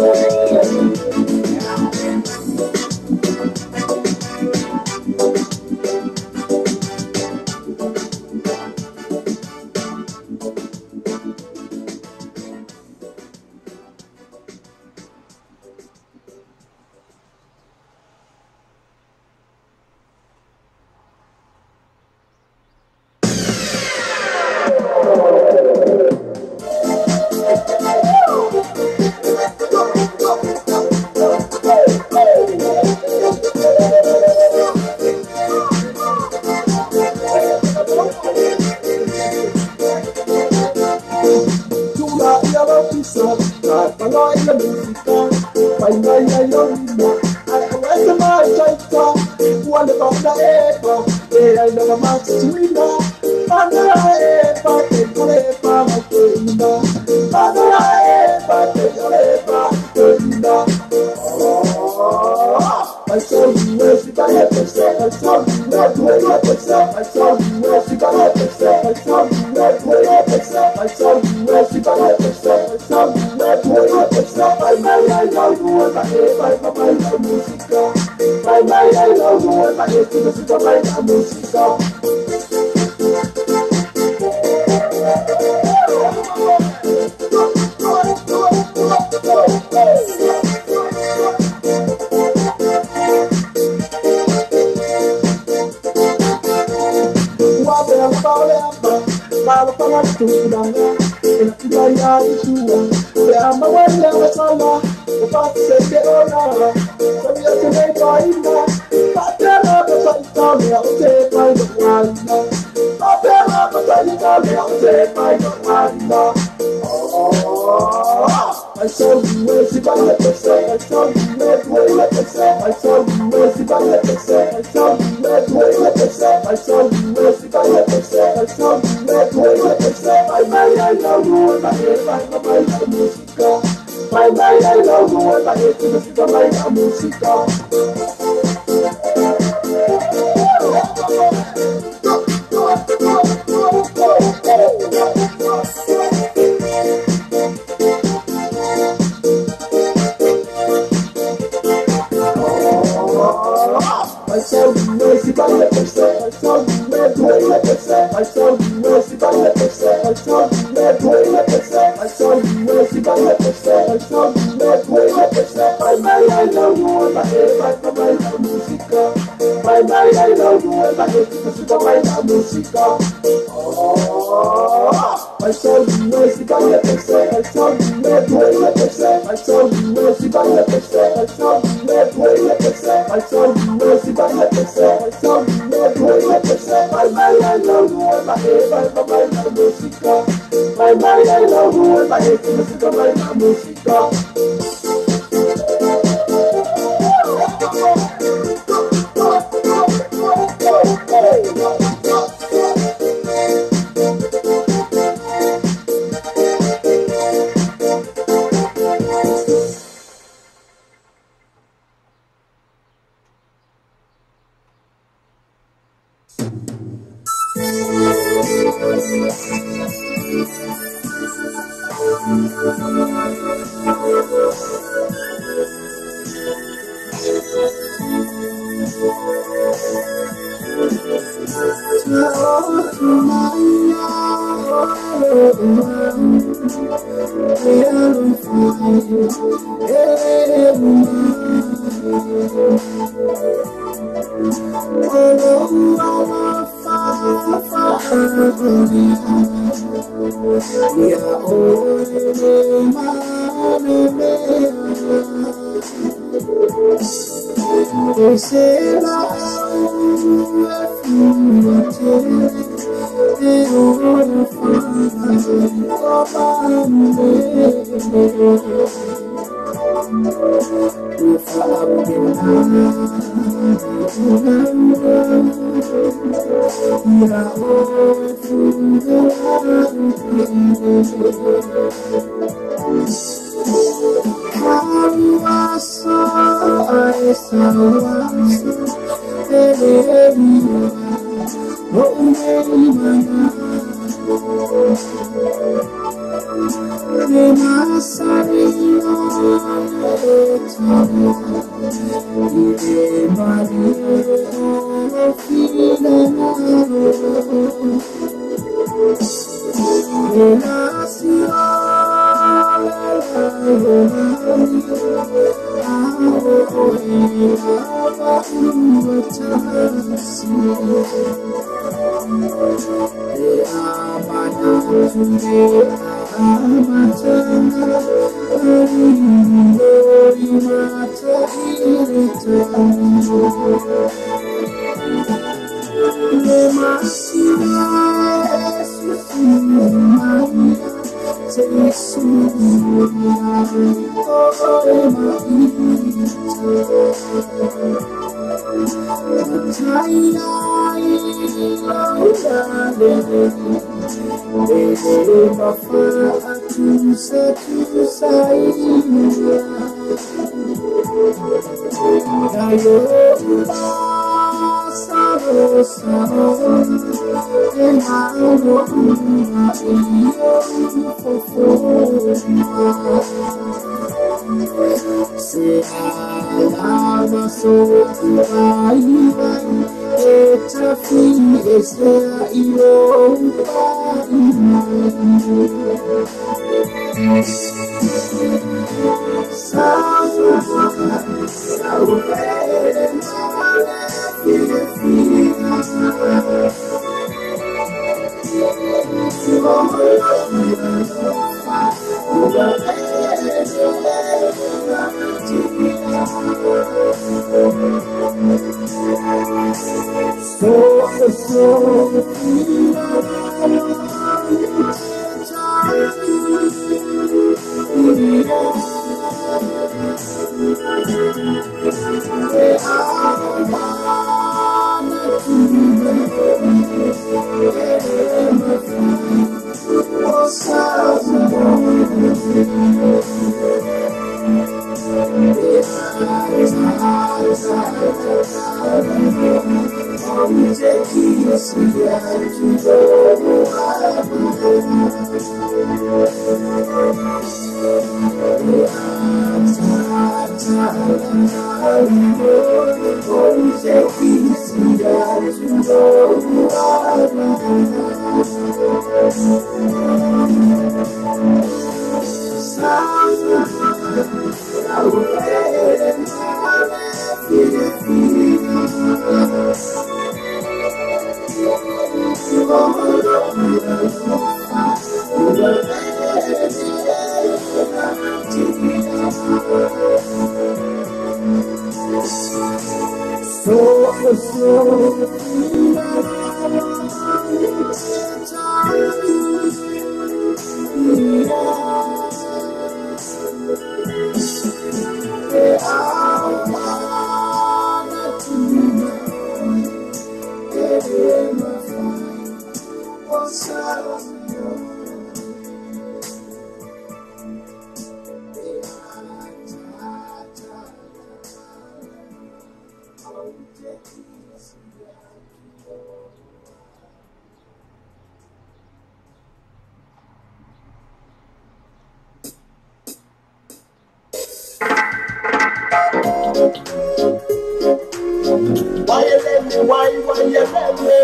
Why you love me?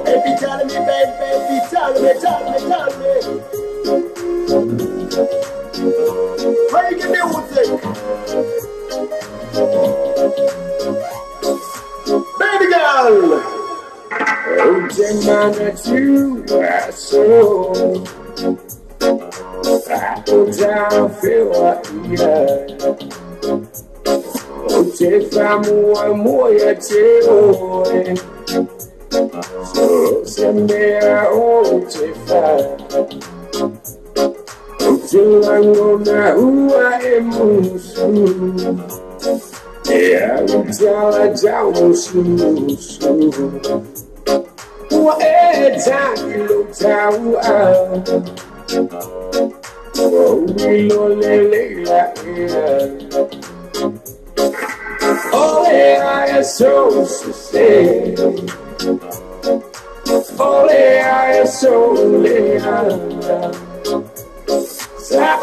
Baby, tell me, baby, tell me. Break the music. Baby girl. Oh, man, that you are so. I put down, feel like oh, take more, yeah, take so send me oh, take till I know now who I am. Yeah, I will tell I don't what a time you look down. Oh, we lonely like oh, yeah, I so sad. Oh, yeah, I so late.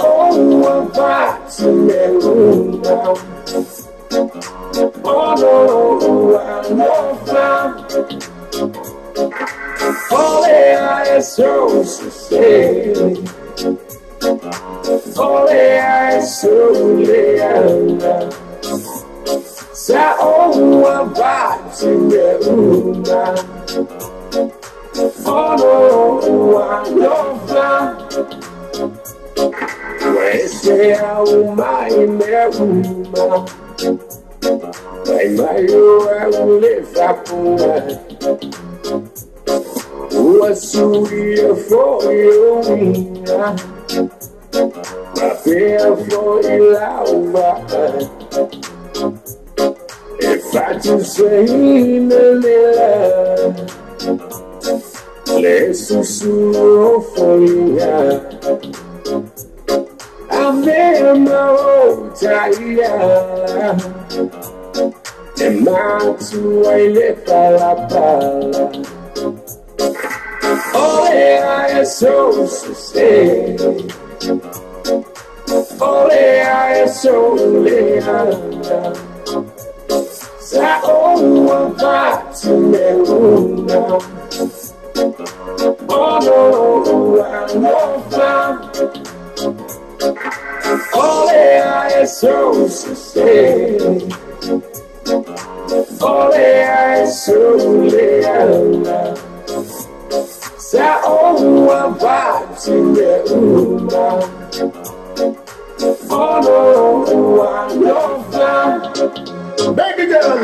Oh, I'm back to me. Oh, no, I'm not found. Oh, yeah, I so sad. Oh, yeah, I so late. Oh, I'm back to me. Oh, no, I'm not found. Say how my will live up what's sweet for you? I feel for you love. If I just say the let's so for you. I'm there, my old tired. And my two I live oh, yeah, I so sad. Oh, yeah, I so late. Oh, I'm back to me. Oh, no, I'm not found. Oh, yeah, I so sad. Oh, yeah, I so late. Oh, I'm back to me. Oh, no, I'm not found. Baby girl,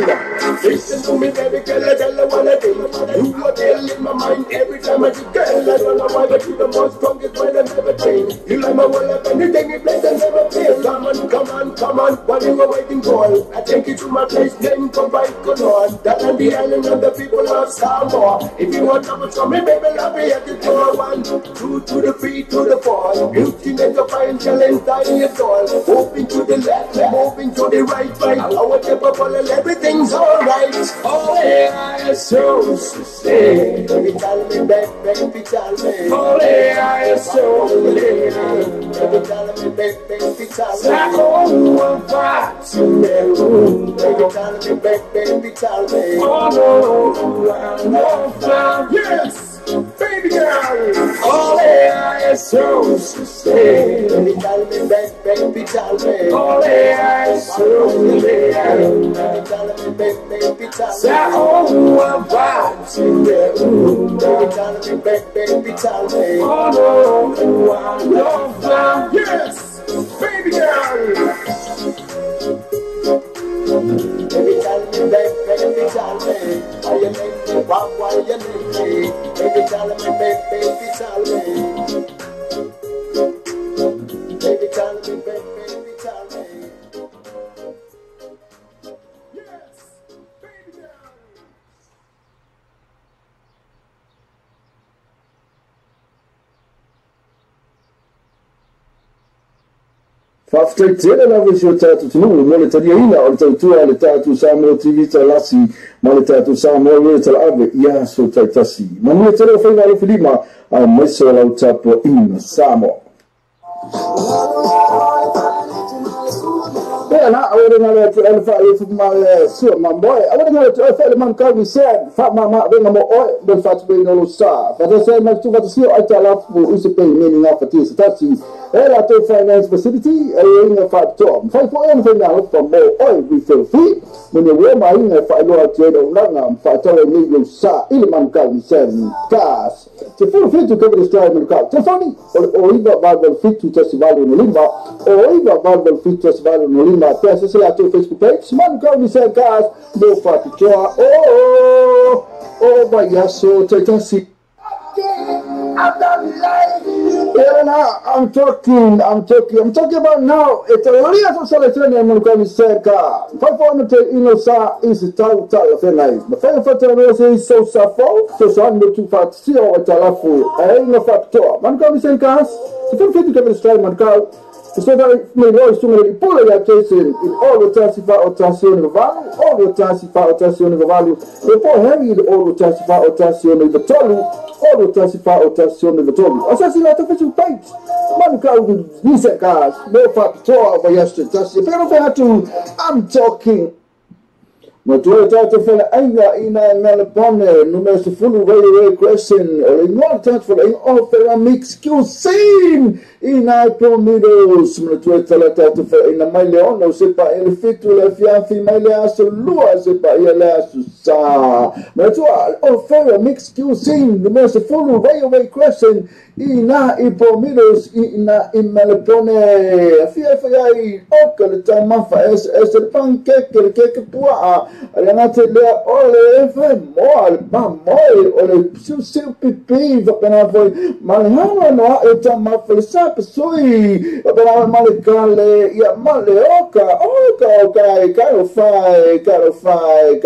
listen to me, baby girl, I wanna do. You are there in my mind every time I see girl. I don't know why, but you the most strongest when I never change. You like my world up anything you place and never fail. Come on, what you were waiting for? I take you to my place, then come right, come on. That and the island of the people of Samoa. If you want trouble from me, baby, I'll be at the door. 1, 2 to the 3 to the 4. Beauty make a fine challenge, dying your soul. Moving to the left, moving to the right. I want to everything's alright. Oh, yeah, I so sad. Baby, tell me, baby, tell me. Oh, yeah, I so late. Baby, tell me, baby, tell me. Oh, I'm back to me. Baby, tell me, baby, tell me. Oh, no, I'm not found. Yes, baby girl. Oh, yeah, I so sad. Baby, tell me, baby, tell me. Oh, yeah, I so late. Baby, oh, I'm back to me. Baby, tell me. Oh, no, I'm not found. Yes, baby girl. Baby, tell me, baby, tell me. Why you make me, why you need me? Baby, tell me, baby, tell me. Baby, tell me, baby, tell me. Whaftaitele la visi o tātu tunu, mo le taria ina o le tautua le tātu Samoa TV talasi, ma le tātu Samoa le talave, ia so taitasi. Ma mune tele o whainga le whilima, a maiso lau tapu ina Samoa. na awore ngale tu alfa ifu ma so ma boy awore ngale tu alfa man ka we said fa ma venga mo o del fat be no sa fa da sai ma tu fa si o ta la fu use pe meaning of it is tati ela to finance facility ela fa to fa po en venga fa mo o we feel free when you wear my fa lo ate do na fa to ni yo sa ile man ka we said gas to feel free to cover the story man ka to funny o iba Bible fit to festival no limba o iba Bible fit festival no limba pesa se la to Facebook page man ka we said gas no fa to oh vaya so tasi yeah, now I'm talking about now. It's a real selection in Mukaviseka. Performance in Sa is the title of the night. The final photo is so suffer, so son to fat see or talafu. I ain't a factor. Mukaviseka, the film fit to the strike Mukav. So that may always to me pull your case in all the testify or tension of value, all the testify or tension of value. Before heavy all the testify or tension of the tolu, all the testify or tension of the tolu. Assassin out of official page. Man crowd decent cars, no fat tour over yesterday. If you don't to, I'm talking. Matuwa tatu fela ainga ina nalapone numesu fulu railway question ingon tatu fela offer mix cuisine ina promidos matuwa tatu fela ina maile ono sepa elefitu le fianfi maile aso lua sepa ile aso sa matuwa offer mix cuisine numesu fulu railway question ina promidos ina imalapone fiafai okale tamafa es el pancake el cake pua Renate le ole mol ba mol ole su pipi va pena foi malhano no eta ma felsa pesoi pena malikale ya male oka caro fai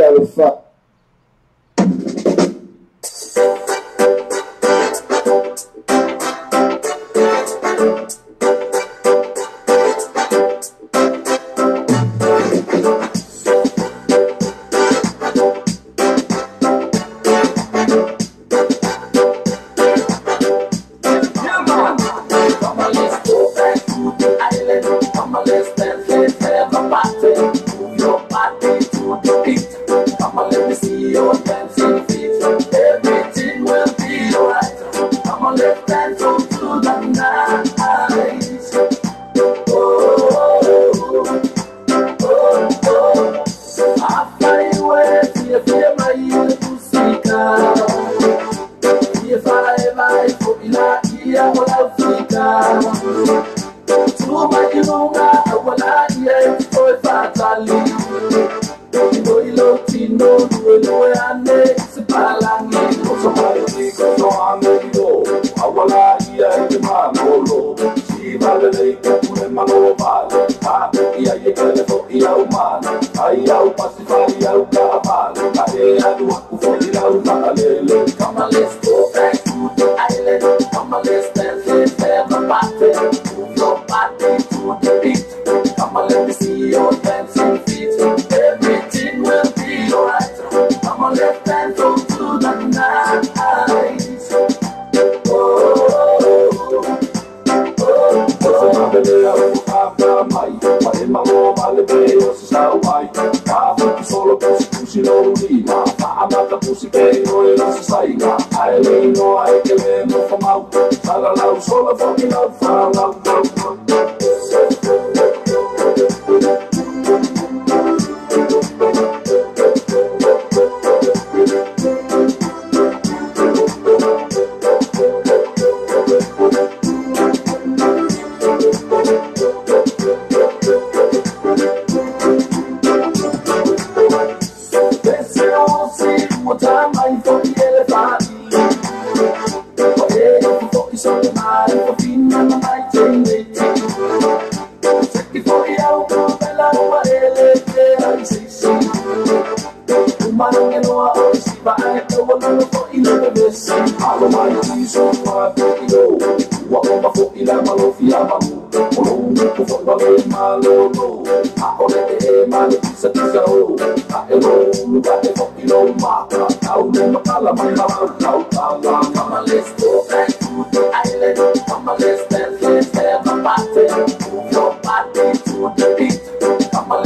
Come on,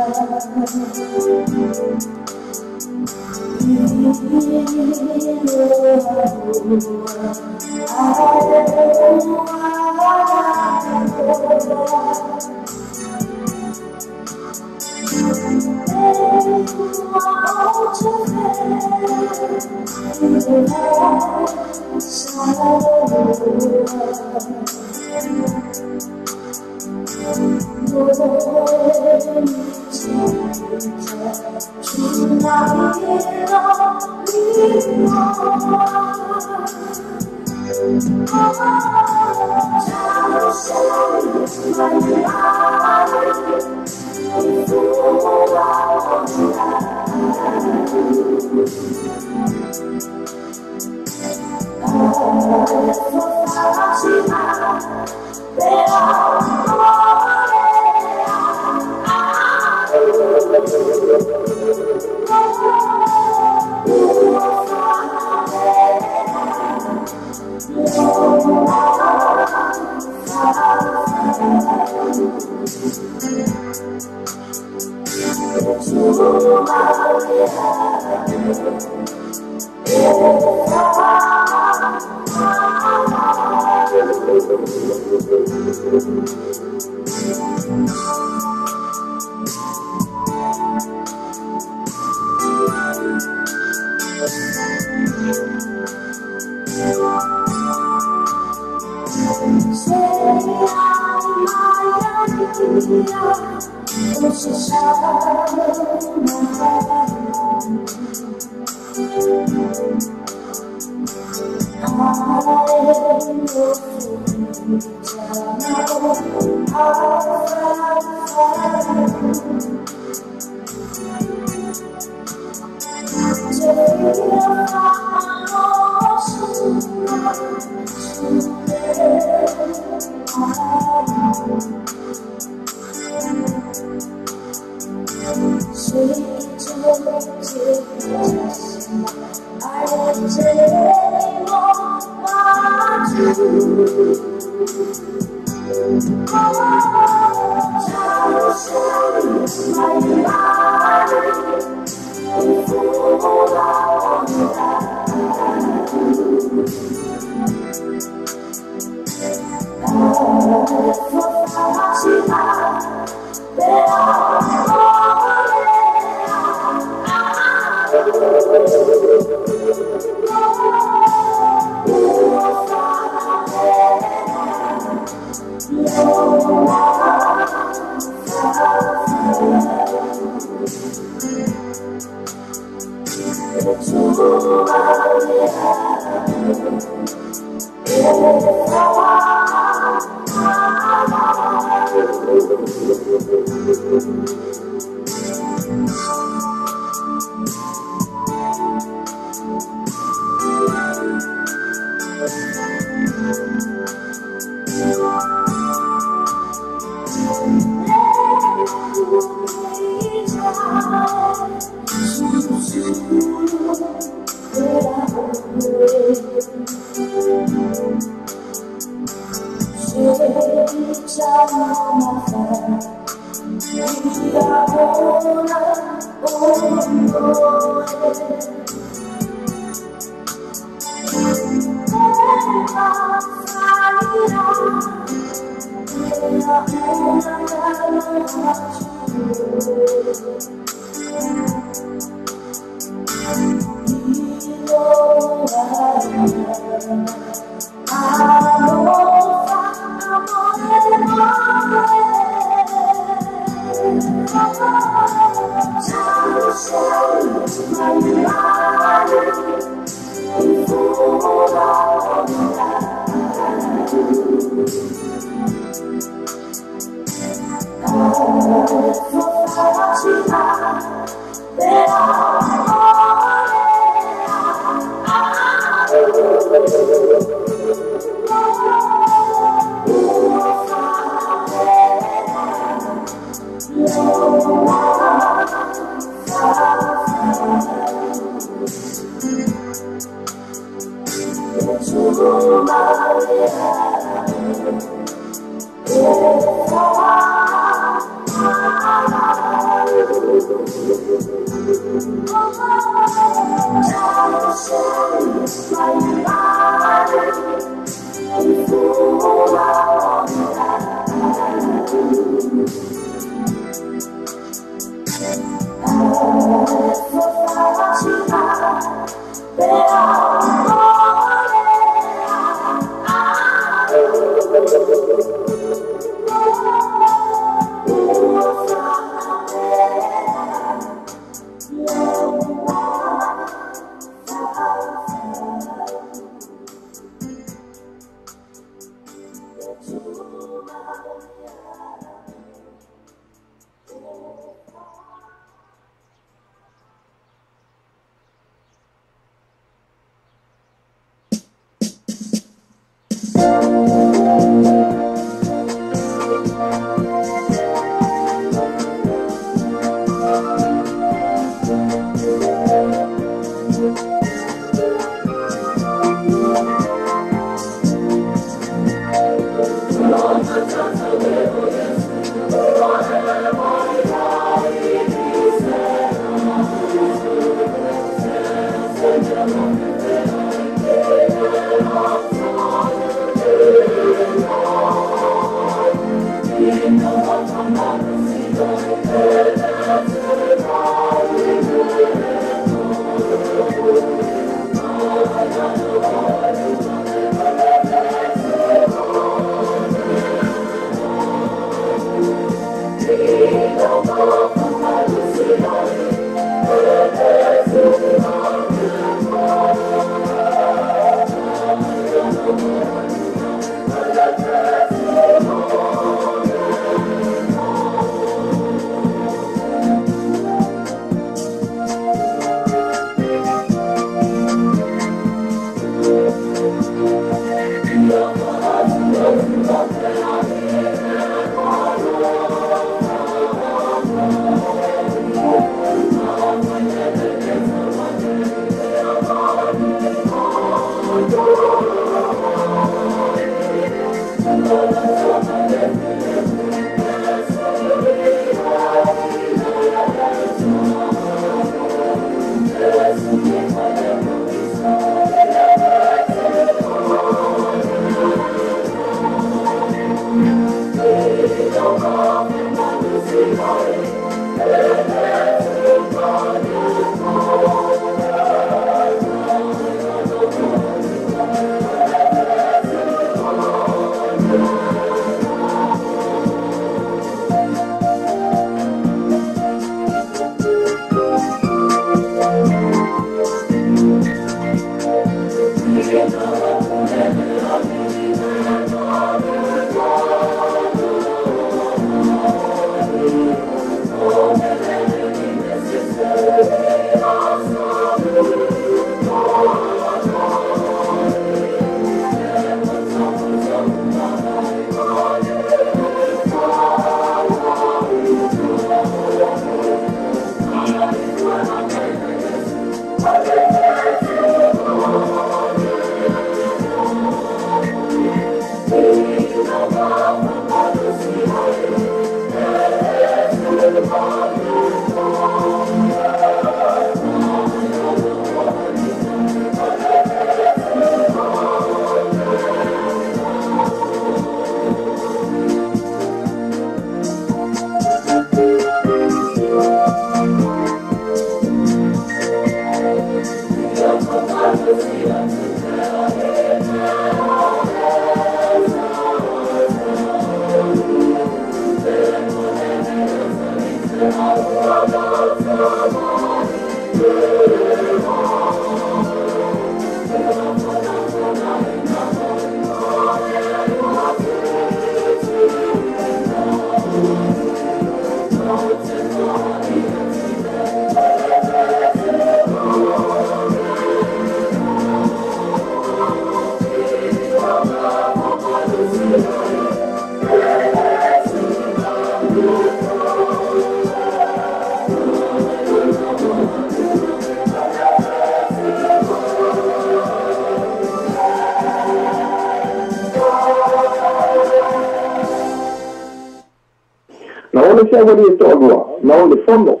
se wari to lua no le fondo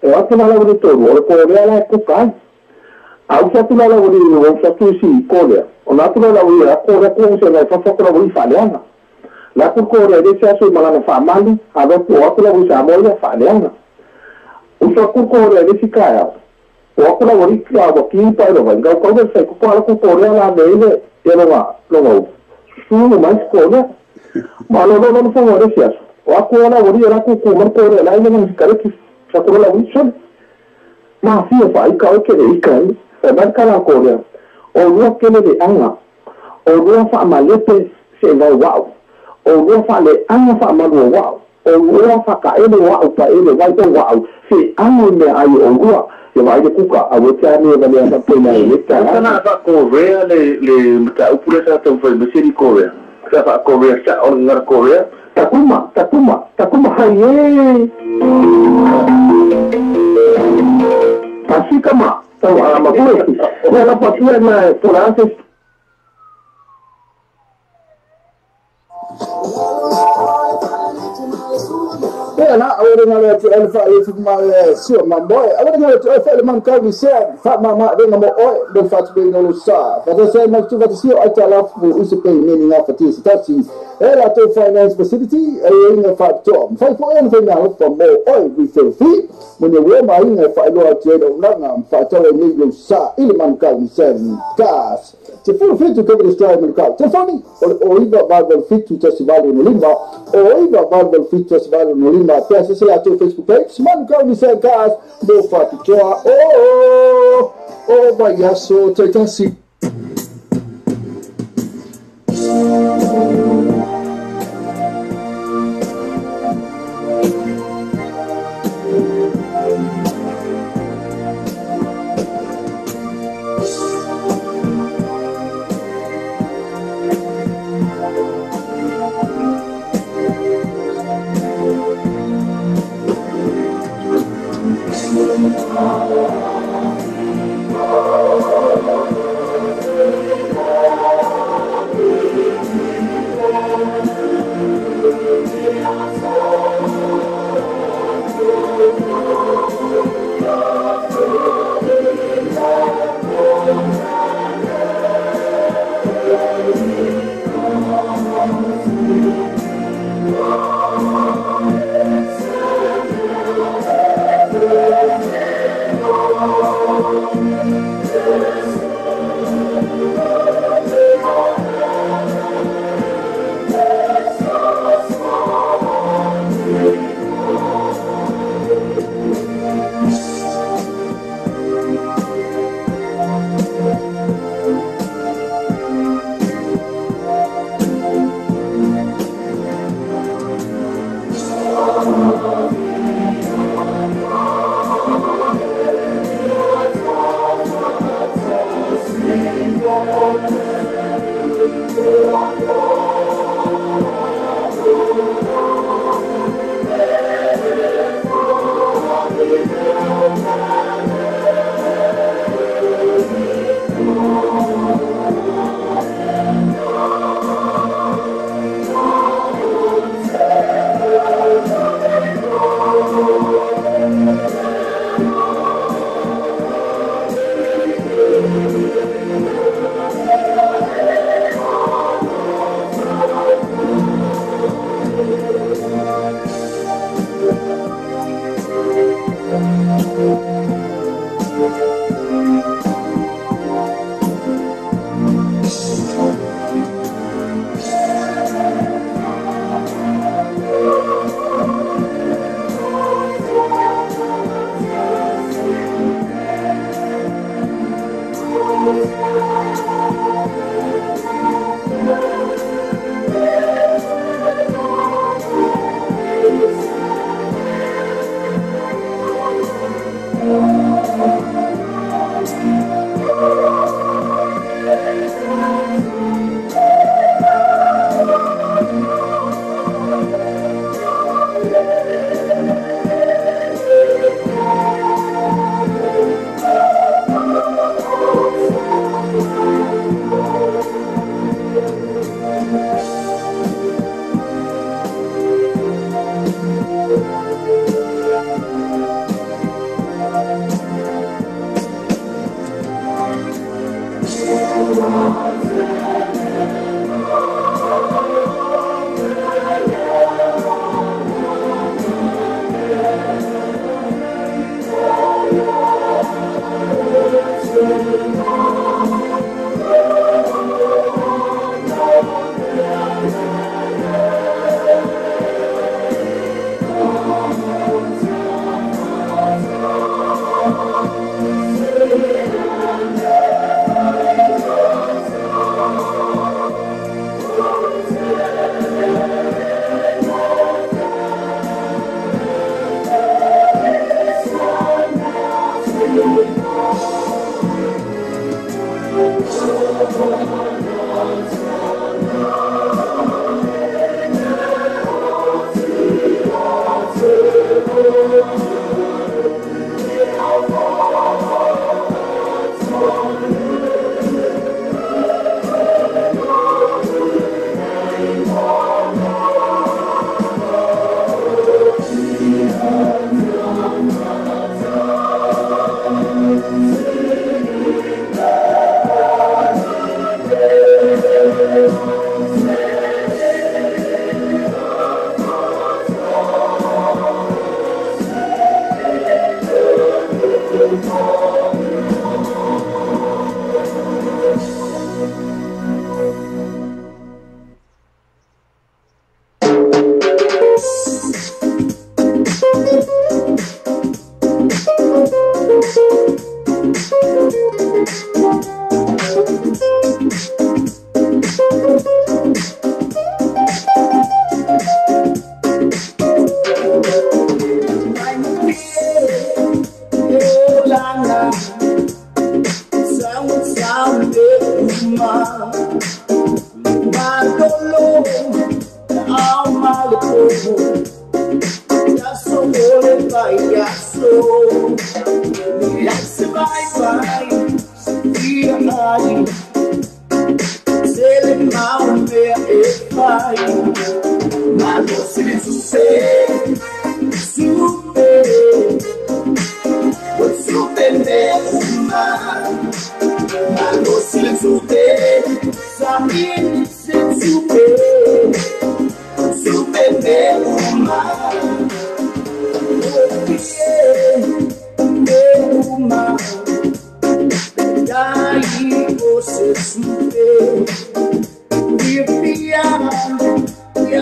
e atu la wari to lua ko rea la ku kai au sa tu la wari o sa tu si ko le o na tu la wari a ko ko se la fa fa wari fa le ana la ku ko rea de sa so mala fa mali a do ko atu la wari sa mo ya fa le ana o sa ku ko rea de si kai o ko la wari ka wa ki pa ro va ga ko se ko ala ku ko rea la de le e no va lo su mai ko le ma lo no fa wari sia wako wala wari era ku ku marko re la ina kare ki sakura la wison ma fi fa i ka ke de ikan e barka la ko re o no ke le de anga o no fa malete se va wow o no fa le anga fa ma wow o no fa ka ele wow pa ele va to wow se anga me ai o no e vai de kuka a weta ne va le fa pena e ta kana fa ko re le mta upure sa to fa mesiri ko re sa fa ko re sa on ngar ko re Takuma haye. Así kama, a magure. Ya la patia na tolerances. Ela awore ngale tu elfa elfa mal sio mamboy awore ngale tu elfa man ka vi se fa mama de ngamo o de fa tu ngalo sa fa de se mak tu va sio ata la fu usu pe ni nga fa ti stati ela to finance facility e nga fa to fa fo en fa nga fa mo o vi se fi mo ne we ma nga fa lo ati do nga fa to ni yo sa il man ka vi se gas se fu fi tu cover strike man ka te fa ni o iba va del fit tu festival no limba o iba va del fit festival no limba peça se lá teu Facebook page man ka vi se gas do fa tu o baiaço tasi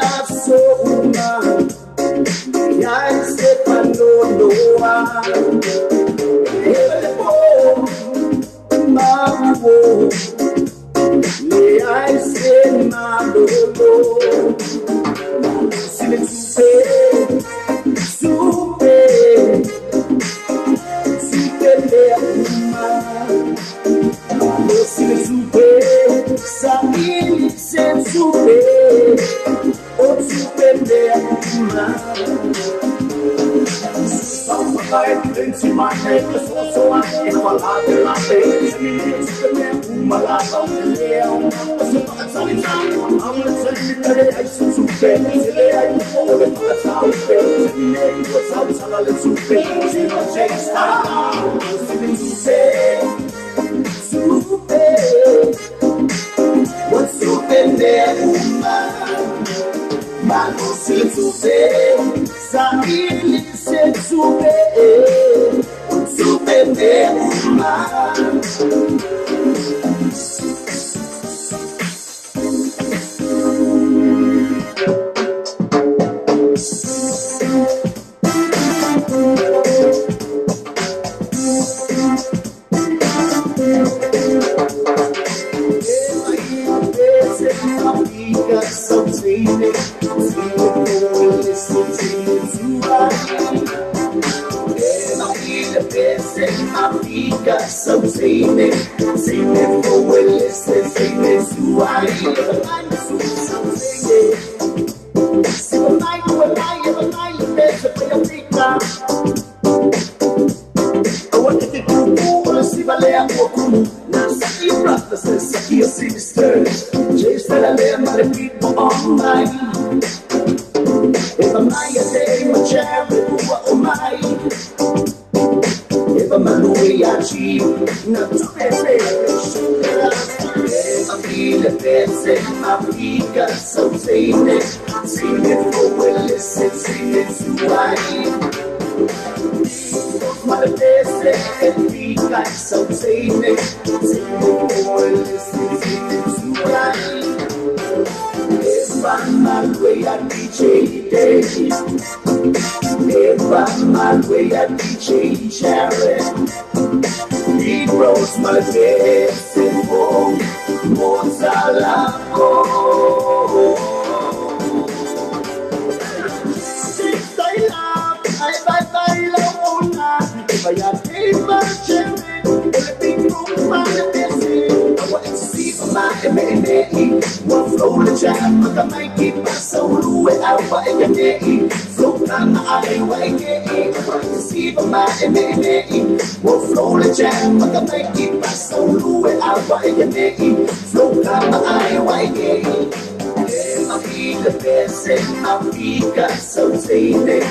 love so woman. I said I don't know why. May I say my Lord, sing it super, sing it super, Sahili said super, oh super, I into my necklace, so I can't allow them. I say, I'm gonna tell you that I should to bed. Today I know that my time is bed. Today was out, I'll let you bed. See my chase, what's you been there, woman? Man, what's you to say? Sahili said to bed. What's you been there, woman? So sing it for we listen, sing it to I so sing it. So night when I ever night there's a play of Rika. I want to get you cool, see Valea Mokumu. Now Saki brother says Saki sisters. Chase that I live by the people online. If I'm not a day, my charity, what am I? I'm a Louis achieve, not to I feel the best in my Africa, so sing it for we listen, sing it to I. My best in Africa, so sing it for we listen, sing it to I. If I'm my way, I DJ day. If I'm my way, I DJ Sharon. Negroes, my best in home, Mozalaco. Since I love, I love Ona. If I had paper, Jerry, the big room, my busy. I want to see my M.A. One flow the jam, but I might keep my soul away out by M.A. Flow down my I.Y.K. I want to see my M.A. One flow the jam, but I might keep my soul away out by M.A. Flow down my I.Y.K. I feel the best in Africa, so sing it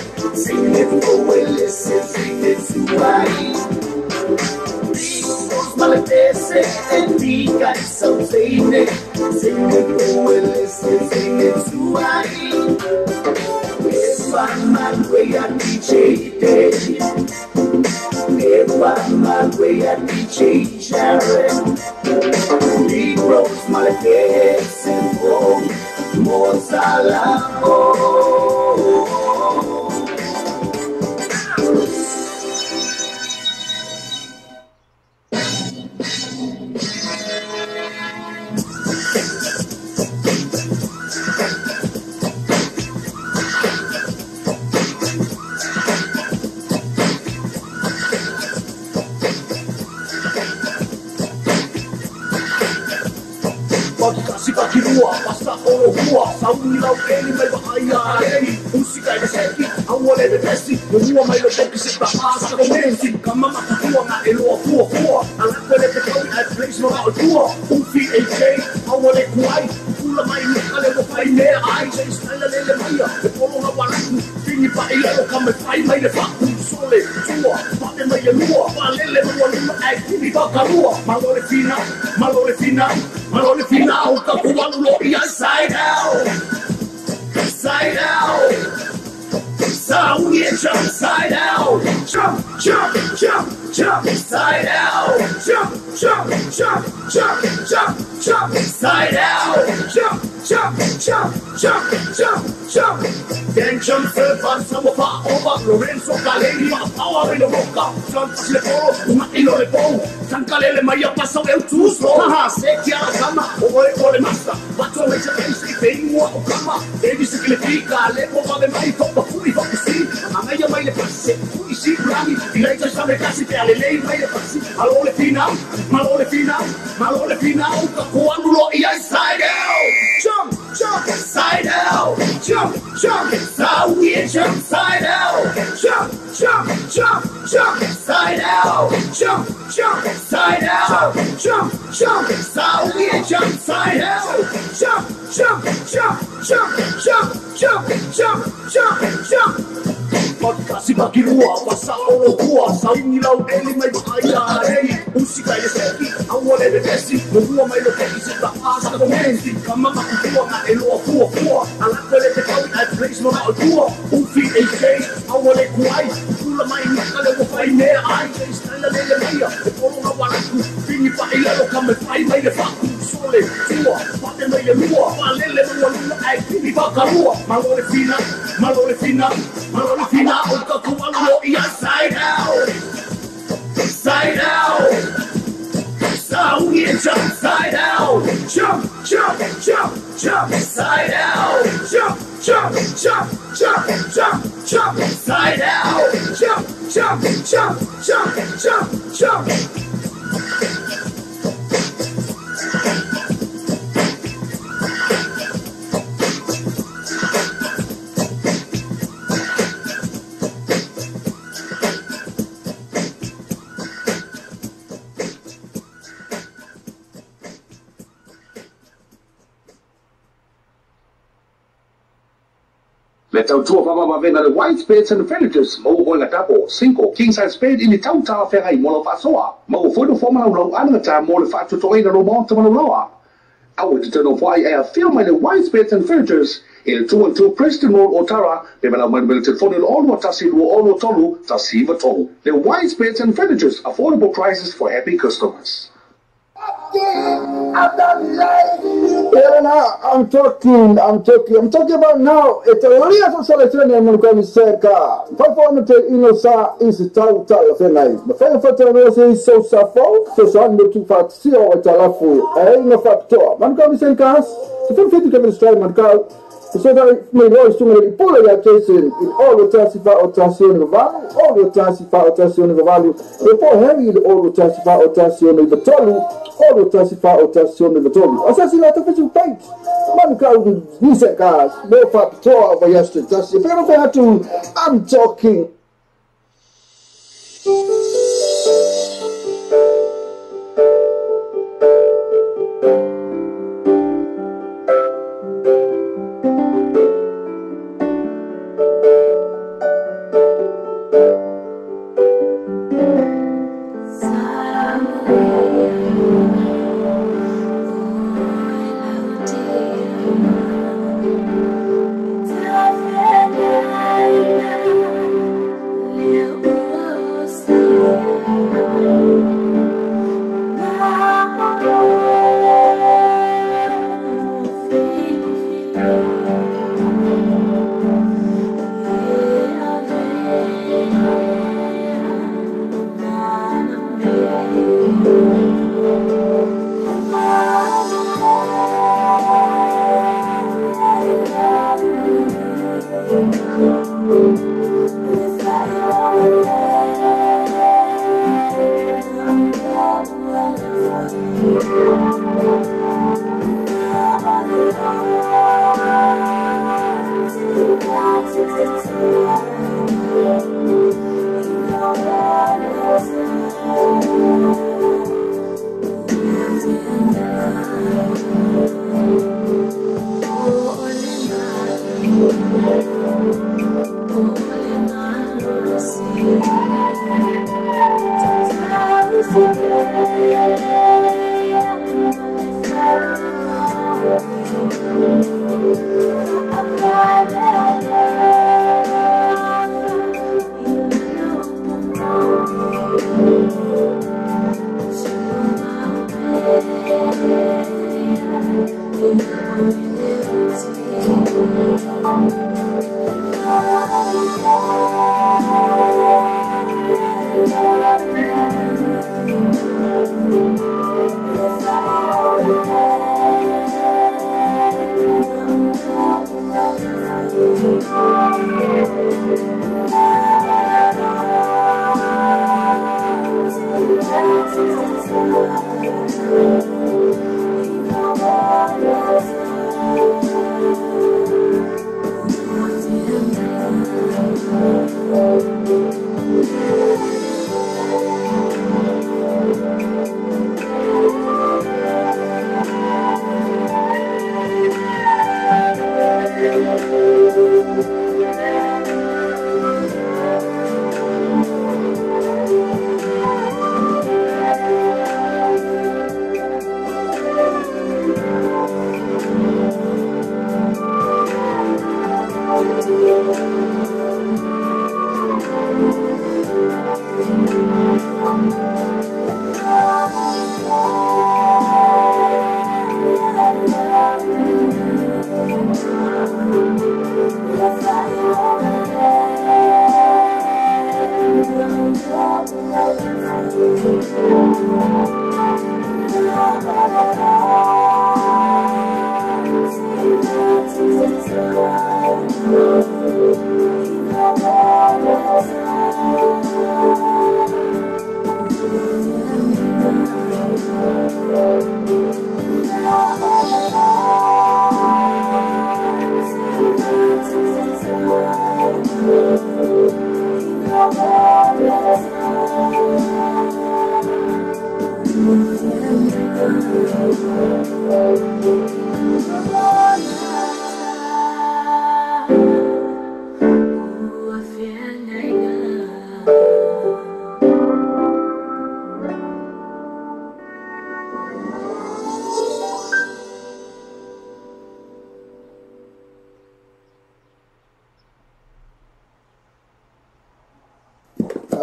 for we listen, sing it to I. Malapese and Africa, so sing it for we listen, sing it to I. If I'm my way, I DJ day. If I'm my way, I DJ Sharon. Negroes, Malapese and home, Mozalaco. Kirua, basta oro hua, sauni lau eli mai wahaya eli, musika e seki, awole de testi, mua mai lo toki se ta asa komenti, kamama kukua nga eloa fua, alakwele te kawi at place mga otua, ufi AJ, awole kuai, kula mai mukale mo pai mea ai, se istala lele maia, e polo nga waraku, fini pa ilalo kame pai mai le faku, sole, tua, pate mai e lua, pa lele mua lima ai, kini takarua, malole fina, Malole final, kapuanulo iya side out, Saudi jump side out, jump, side out, jump, side out, jump, jump, jump, jump, jump. Tension servant, sama pa over, Lorenzo Caleni, power in the roca, John Pasleporo, Matino Lepo, Sankalele Maya Paso El Tuso, Haha, Sekia Kama, Ore Master, Bato Major Basic, Benua Okama, Baby Sikilifica, Lepo de Mai, Topa Fui, Fokusi, Amaya Maya Pasi, Fuisi, Rami, Ilaita Same Kasi, Alele Maya Pasi, Malole Fina, Malole Fina, Kakuanulo, side out, jump, jump, side out, jump, jump, side we jump, side out, jump, jump, jump, jump, side out, jump, jump, side out, jump, jump, side we jump, side out, jump, jump, jump, jump, jump, jump, jump, jump, jump. Magkasi magirua, basa oro kuwa, sa inilaw eli may bakaya rei, musika ya seki, ang wale de besi, mugua may lo keki sa taas na komenti, kama makukuha nga elo kuwa, alat wale te kawin at place mga alkuwa, ufi AK, ang wale kuway, kula may nakala mo fay mea ay, style na lele maya, e polo nga walat ko, pingi pa ilalo kame fay may lefaku, sole, tua, pate may lemua, palele mga lula ay, pingi pa karua, malole fina, Malole fina, uka kuwalulo iya side out, side out, sawi jump side out, jump, jump, jump, jump, side out, jump, jump, jump, jump, jump, jump, side out, jump, jump, jump, jump, jump, jump. Let's out tour Papa Mavena the white spades and the villagers, Mo Hola Tapo, Cinco, King size spade in the Tauta Ferrai, Molo Fasoa, Mo Fodo Formula Low Anata, Molo Fato Toeda Romonta Moloa. I would determine why I have filmed the white spades and villagers in the 2 and 2 Preston Road Otara, development military phone in all what Tasilu all Tolu, Tasiva Tolu. The white spades and villagers, affordable prices for happy customers. Yeah, I'm talking about now. It's a real selection and I'm said car. Performance in Osa is a total of a night. The final photo is so suffer, so I'm not too fat. See how it's a lafu. I ain't no factor. Man come say cars. The full fit to come strike man car. So that my voice to me pull your case in all the tasifa rotation of value, all the tasifa rotation of value. Before heavy all the tasifa rotation of the tolu, all the tasifa rotation of the tolu. Assassinato for you page. Man crowd music cars, no factor over yesterday. If you don't to, I'm talking.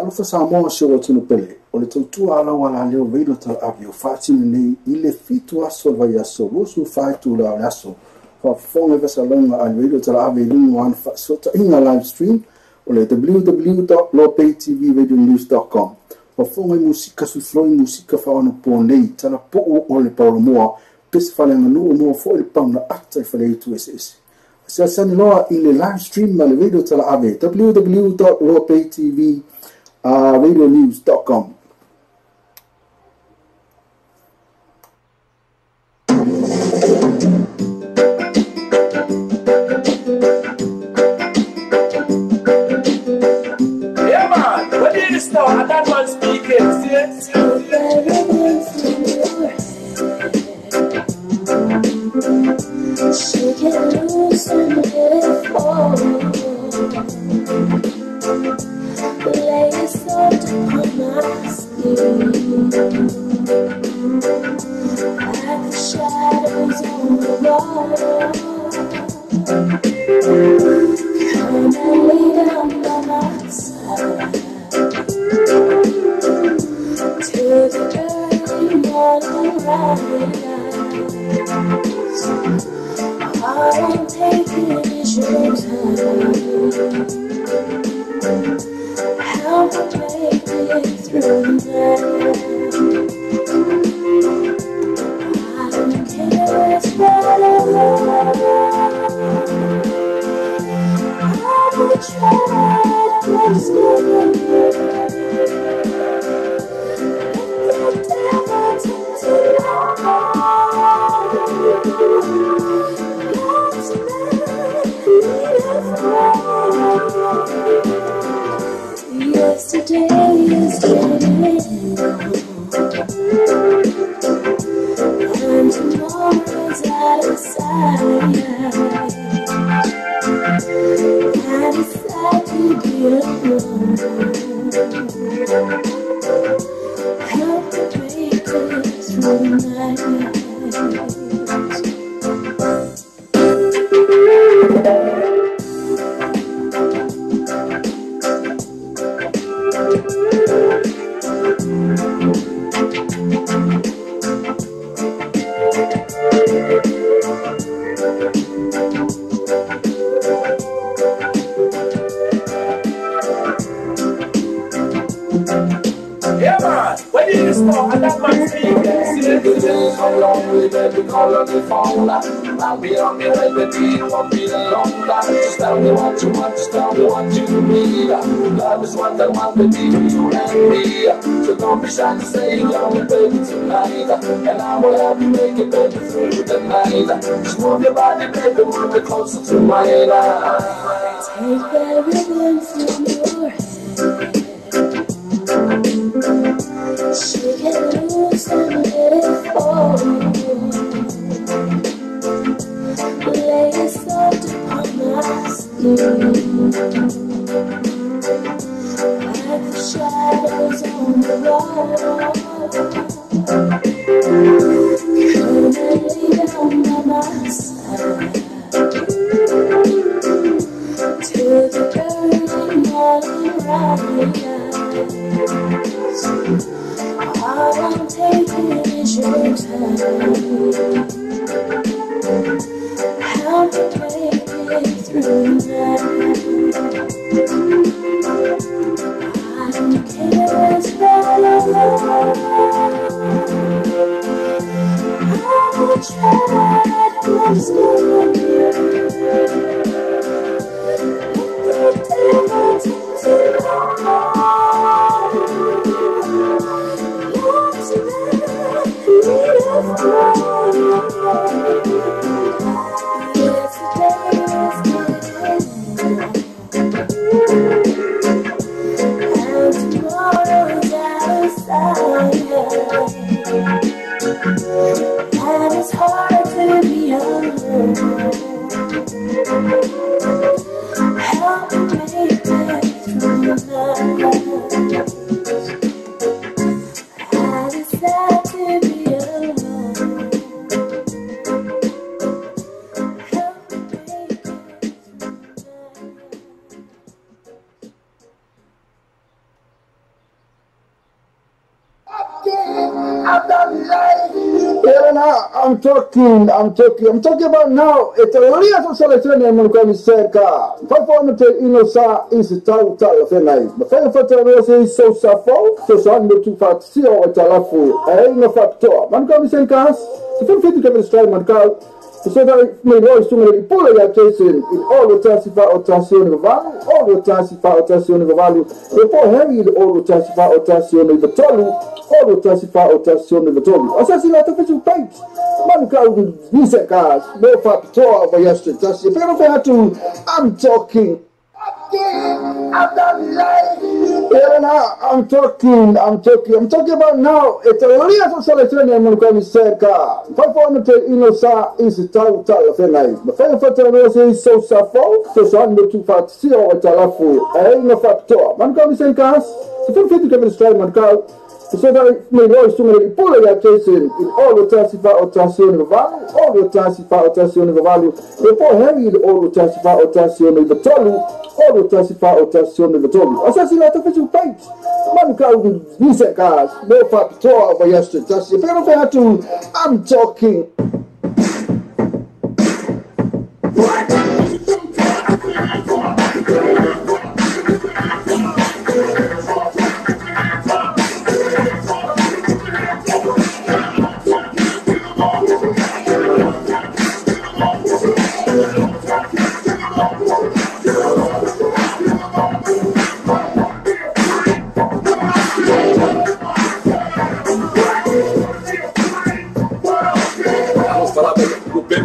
Alfa Samoa se o tino pele. O le tautua ala wala leo veido tal avio fatini nei ile fitu aso vai aso rosu faitu la aso. Fa fonga vesa longa al veido tal avio lungo an fa sota inga live stream o le www.lopaytvradionews.com. Fa fonga musika su floi musika fa ona po nei tala po o le paulo moa pese fa lenga no mo fo il pauna ata fa le tu ss. Se sani loa ile live stream ma le veido tal avio www.lopaytvradionews.com. Yeah, man. When you hear this now, and that man speaking, see? Shake it loose and let it fall. Lay it soft upon my skin. Like the shadows on the wall. Come and lay down by my side till the early morning rise. All I'm taking is your time. Help me make it through the night. I don't care what's better. I will try to understand you. Let the devil take too Yesterday is getting and tomorrow's out of sight. And it's sad to be alone. Help me break this through the night. this now, and that man speak. See the days so lonely, baby, call on the phone. I'll be on your way, baby, you won't be alone. Just tell me what you want, just tell me what you need. Love is what I want, baby, you and me. So don't be shy to say you love me, baby, tonight. And I will have you make it, baby, through the night. Just move your body, baby, move it closer to my light. Take that ribbon from your head, shake it loose and let it fall. Lay it soft upon my skin, like the shadows on the wall. Come and lay down by my side till the early morning rise. All I'm taking is your time. Help me make it through the night. I don't care as well. I will try to understand you. And it's hard to be alone. Help me make it through the night. And it's sad to be alone. Help me make it through the night. I've done life. Yeah, now I'm talking about now. It's a real selection in Monaco Seca. Performance in Osa is a total of a night. The fire for the is so suffer, so some to fat see or a talafu, a no factor. Monaco Seca, the 50 can strike Monaco. So that may voice to me, pull a chasing in all the Tassifa or Tassion of value, all the Tassifa or Tassion of value, before heavy all the Tassifa or Tassion of the Tolu, all the Tassifa or Tassion of the Tolu. Assassinate official page. Monaco with music cars, no factor of yesterday. Tassi, I'm talking. I've done life. Yeah, now I'm talking about now. It's a real selection in Monaco Seca. Performance in Osa is a total of a night. The fire for the is so suffer, so some to fat see or a talafu, a no factor. Monaco Seca, the 50 can strike Monaco. So that may voice to me, pull a chasing in all the Tassifa or Tassion of value, all the Tassifa or Tassion of value, before heavy all the Tassifa or Tassion of the Tolu, all the Tassifa or Tassion of the Tolu. Assassinate official page. Monaco with music cars, no factor of yesterday. Tassi, I'm talking.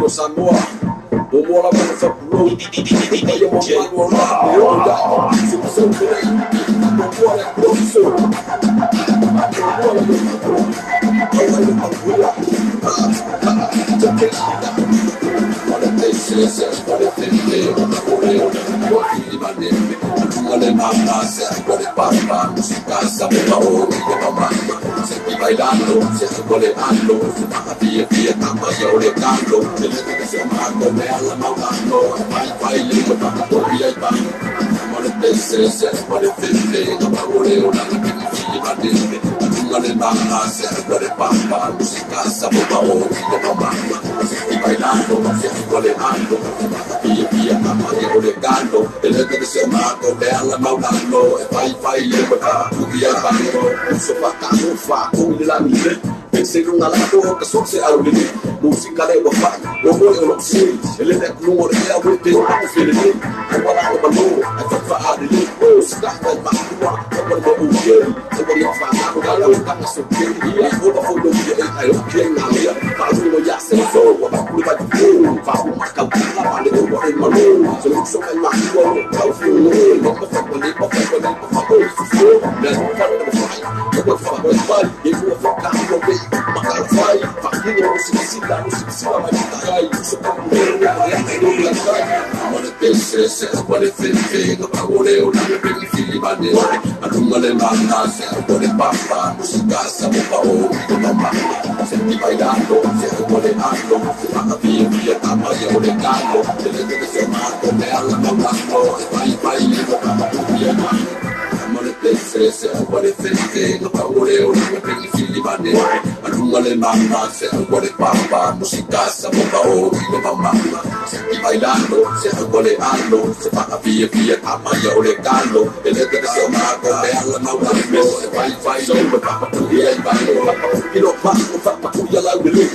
Samoa, no more of the road. Bailando, se sollevando, si fa via, ma io le canto, se manco me alla maugando, fai lì, ma via il bagno, ma le tesse, ma le fette, ma volevo una figli bandini, ma le mamma, serve le pampa, musica, sapeva oggi, ma mamma, si bailando, si sollevando, si fa via, ma io le canto, Elete de seu mago, bela maunano, e vai, lembra da tudo é banho. Sou bacana, faco, ele lá me vê. Pensei num lado, que só se abre. Música leva fato, eu vou, eu não sei. Ele é com um orelha, eu tenho um filho. Eu lá no balão, aí vai falar dele. Eu se dá pra matar, eu vou o quê? Eu vou falar, eu vou dar uma surpresa. Eu vou dar o dia, aí eu quero na minha. Faz um já sem som, eu vou cuidar de fogo. Faz uma calcula, vale, eu vou em maluco. Se eu não sou mais maluco, eu vou filho. Eu vou fazer bonito, eu vou fazer bonito, eu vou fazer isso. Mesmo falando do pai, eu vou falar do pai. Eu vou focar no bem, uma cara vai. Família, não se precisa, mas tá aí. Sou como eu, I wanna be serious, I wanna feel thing. I wanna eu não me bring filho maneiro. I don't wanna mandar, I wanna papar. Música, sabe pra ouvir, mamá. Sempre bailando, sempre boleando. Se vai a via, tá mais eu legado. Ele deve ser mato, bela, mamando. Vai, leva pra tudo, I'm gonna play serious, I wanna feel thing. I wanna eu não me bring filho maneiro. I don't wanna mandar, I wanna papar. Música, sabe pra ouvir, mamá. Sempre bailando, sempre boleando. Se vai a via, tá mais eu legado. Ele deve ser mato, bela, mamando. Vai, leva pra tudo, vai. E não passa, pra tudo, lá o ele.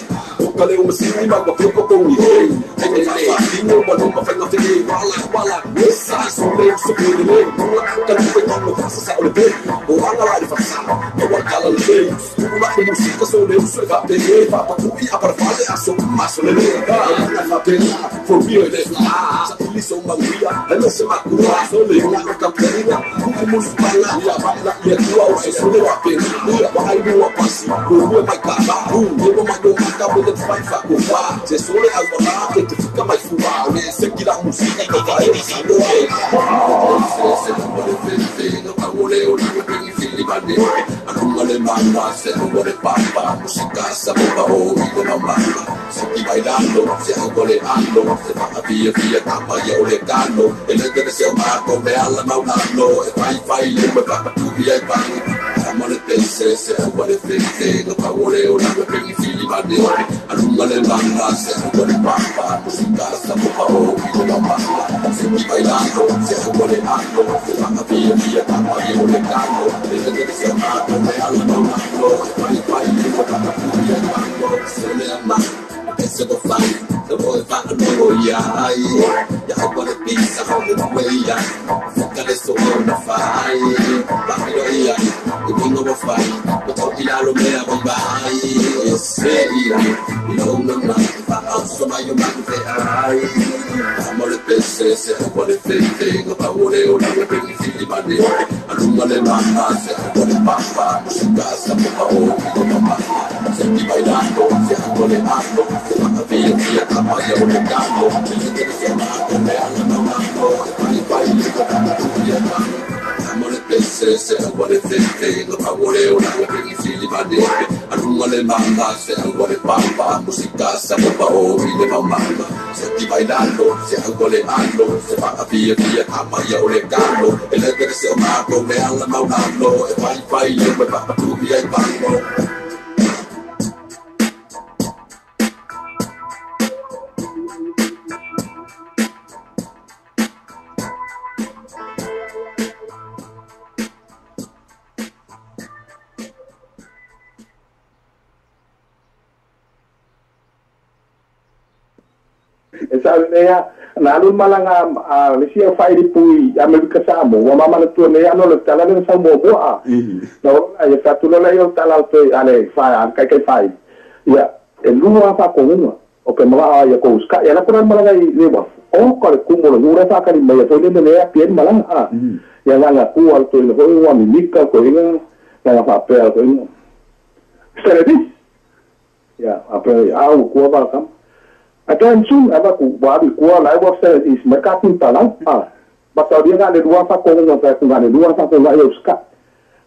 Kale umasini magpapilko kong ihay. Ay fatinho, maluma fay matigay. Wala, wesa, sulay, supilay. Kalipay tong mabasa sa ulibay. Orang alay faksa, nawag kalalay. Wala ko musika, sulay, sulay, papilay. Papatuwi, aparfale, aso, masulay. Napapila, for real, sa ilisong mangwia. Ano sa makura, sulay, nga kampanya. Kukumus pala, yabala, yaglaw, sa sulay, wapin. Wakay mo wapasi, kukuha may kabaho. Hindi mo magdumaka, vai faculdade, se sole a zonar, que tu fica mais fumado, esse aqui da música que vai ensinar. Se não pode ver, não tá olhando, não tem filho maneiro, a não alemã, se não pode papar, música, sabe pra ouvir, não manda, se que vai dando, se agoleando, se vai a via, tá mais eu legado, ele deve ser mato, bela, maunano, vai, lembra pra tudo e vai. I'm gonna play serious, I wanna feel thing. If I want it, I'm gonna bring you feel my name. I don't wanna mandar, I'm gonna papa. Música, sabe pra ouvir, não manda. Sempre bailando, sempre boleando. Se vai a via, tá mais eu legado. Ele deve ser mato, bela, maunano. Vai, lembra pra tudo e vai. Se lembra, esse do fly. The boy found no yeah, I wanna be some way, yeah. Fuck so on the fire, back the we go fight, but talk it out of me, I'm by. Say, you know, if I answer my man, I'm on the best, I want to think about what they all have been feeling my name. I don't want to man, I want to papa, música, sabe pra ouvir, mamá. Sempre bailando, sempre boleando, sempre a via, tá mais eu legado. Ele deve ser mato, bela, mamando. Vai, leva pra tudo e vai. I'm on the place, I want to think about what they all have been feeling my name. I don't want to man, I want to papa, música, sabe pra ouvir, mamá. Sempre bailando, sempre boleando, sempre a via, tá mais eu legado. Ele deve ser mato, bela, mamando. Vai, leva pra tudo e vai. Sabi niya, nalun malang siya file pui Amerika Samo, wamama na tuwa niya, nagtala na sa mobo nawala, yung katulala yung talaw to, kay file. Ya, luwa pa ko nga, okay, mga ya ko, yan ako na malangay, liwa, kare kumulo, nura sa kalimaya, so yun na niya, piyan malang, yan nga kuwal to, yung wamimika ko, yung nga papel ko, yung Saradis, ya, apel, kuwa ba kam? Attention, apa ku babi kuah lai buat saya is mereka talang basta dia nggak ada dua faktor nggak ada dua faktor nggak ya suka.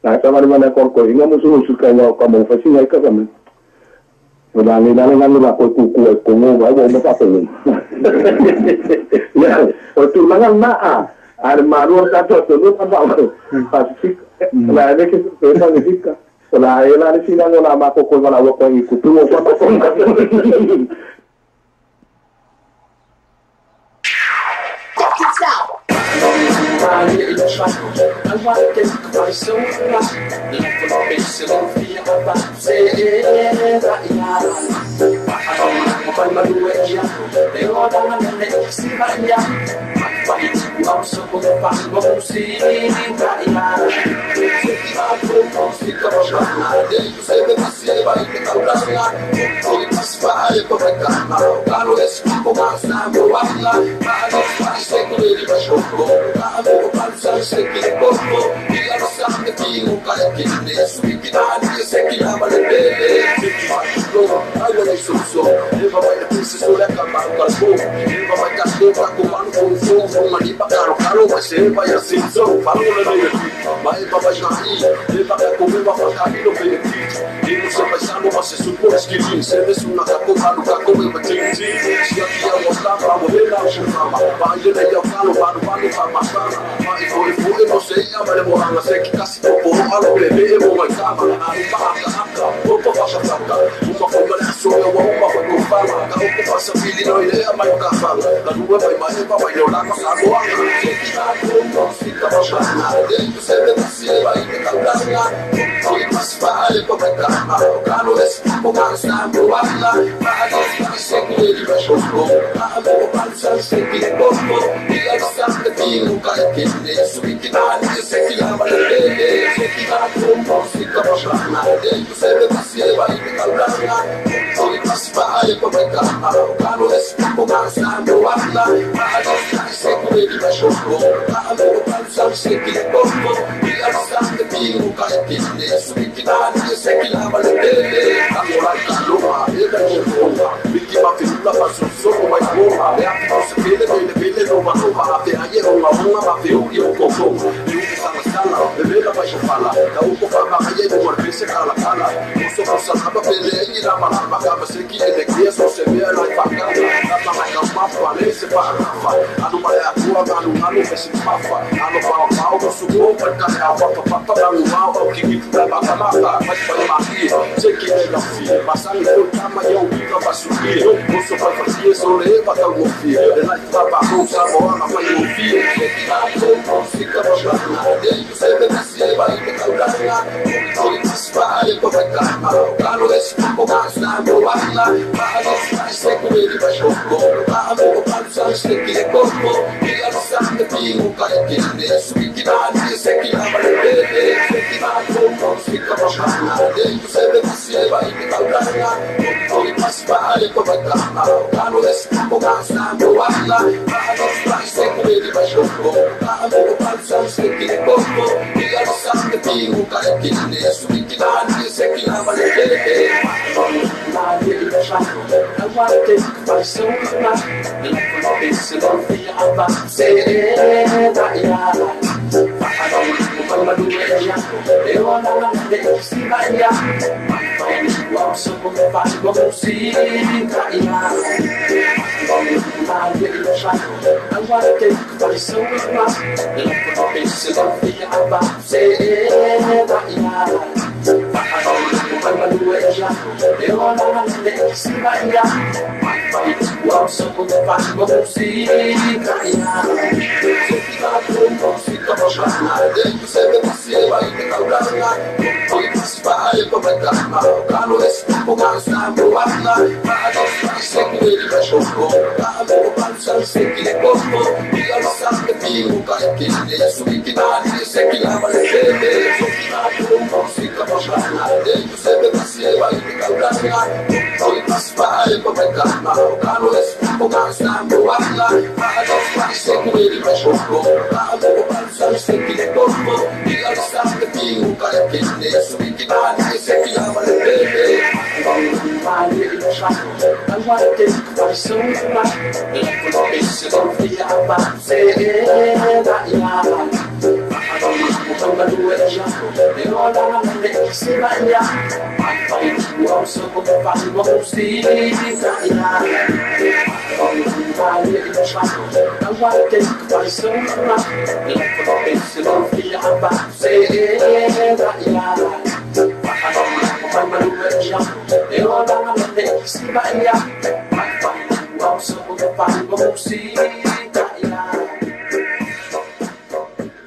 Nah sama mana korko ini musuh suka nggak kamu pasti nggak ikut kamu. Udah ni nang nang aku kuku kongo bawa apa tu. Ya, waktu langan na ada maru satu tu apa pasti. Nah ini kita kita. Nah ini sih nang nama aku kalau nak buat ikut tu apa tu. Check this out.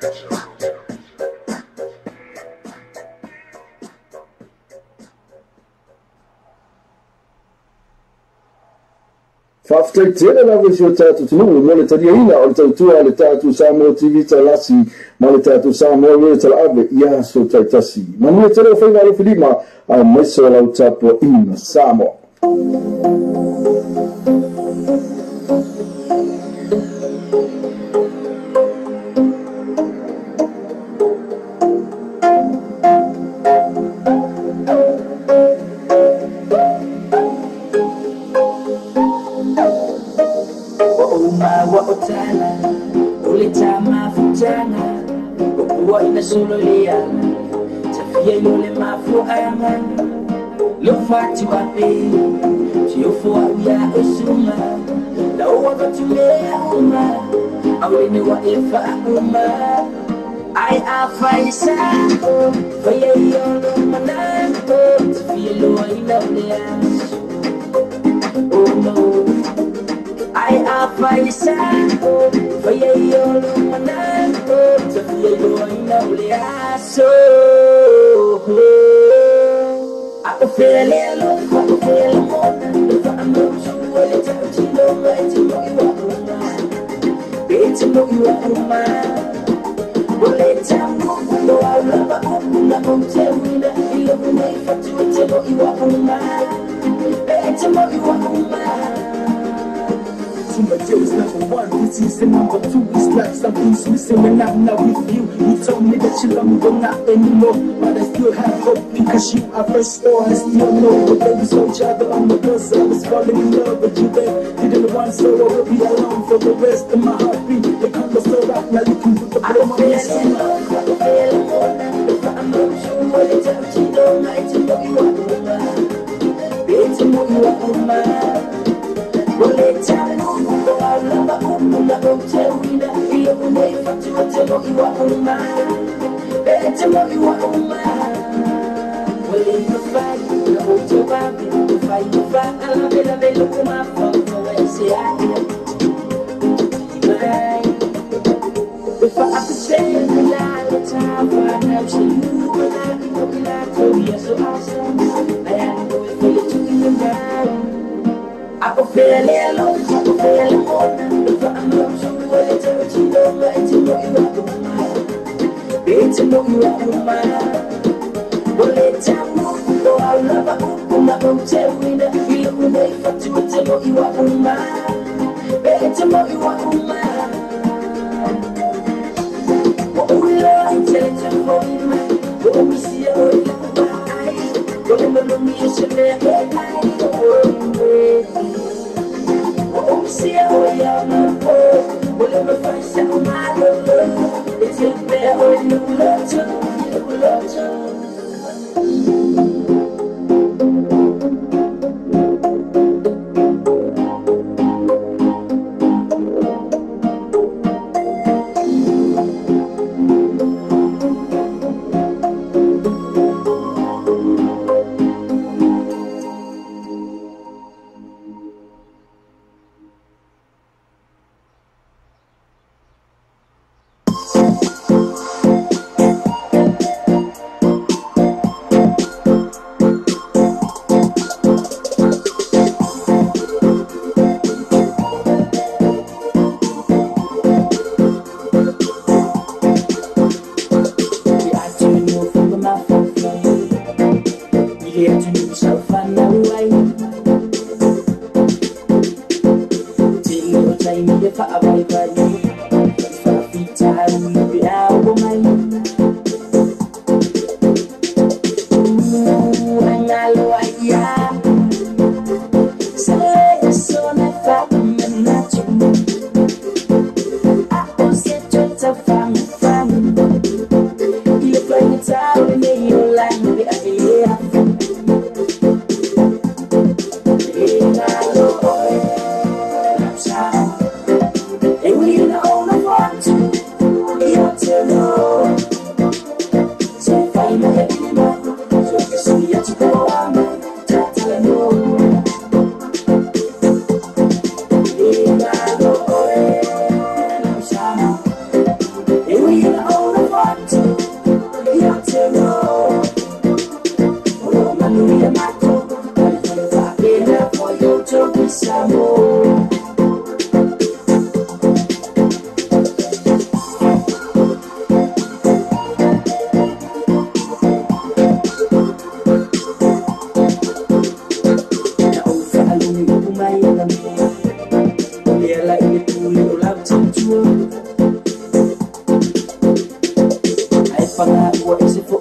Música Whaftaitele la visi o tātu tunu mo le taria ina o le tautua le tātu Samoa TV talasi ma le tātu Samoa le tala ave ia so taitasi. Manu e tele o whainga le whilima a maiso lau tapo ina Samoa. Solo leal, tafia yole mafu ama, lo fatu ape, tiofu ya usuma, la uwa batumea uma, awene wa efa uma, ai afaisa, faya yolo mananto, tafia lo ina uleas, oh no, ai afaisa, faya yolo mananto, tafia lo ina uleas, I feel it, look, I feel it more. If I'm not you, well, it's out to know, it's know you are it's know you are well, it's time, no, I love a home, tell me that you love me, but you know you are it's know you are my deal is number one, this is the number two. It's like something's missing when I'm not with you. You told me that you love me, but not anymore. But I still have hope because you are first store. I still know the babies know each other on the bus. I was falling in love with you, babe. Didn't want so I will be alone for the rest of my heartbeat. The combo so rock, now you can put the blame on me. I feel more than if I'm not sure what it's up to know. It's know you are it's know you are well, it's time. I love a woman, I don't tell me that you love me, but you tell you are mine. Better know you are mine. Well, in the fight, you hold your baby, you fight, I love it, I look at my phone, so I say I am. If I have to say it a lot of time, I know she knew when I be looking at her, you're so awesome. I had to do it for you to be around. I can feel it alone, I can feel it more. If I'm not sure what it's hurt, you know, it's know you are mine. It's know you are mine. Well, it's time, no, I love a woman, I don't tell me that you love me, but you know you are mine. It's know you are mine. What we love, tell it to me, what we see, how we love my eyes. What we love me, you should never lie. See how I am, whatever I say, my love, it's a fair or you love you love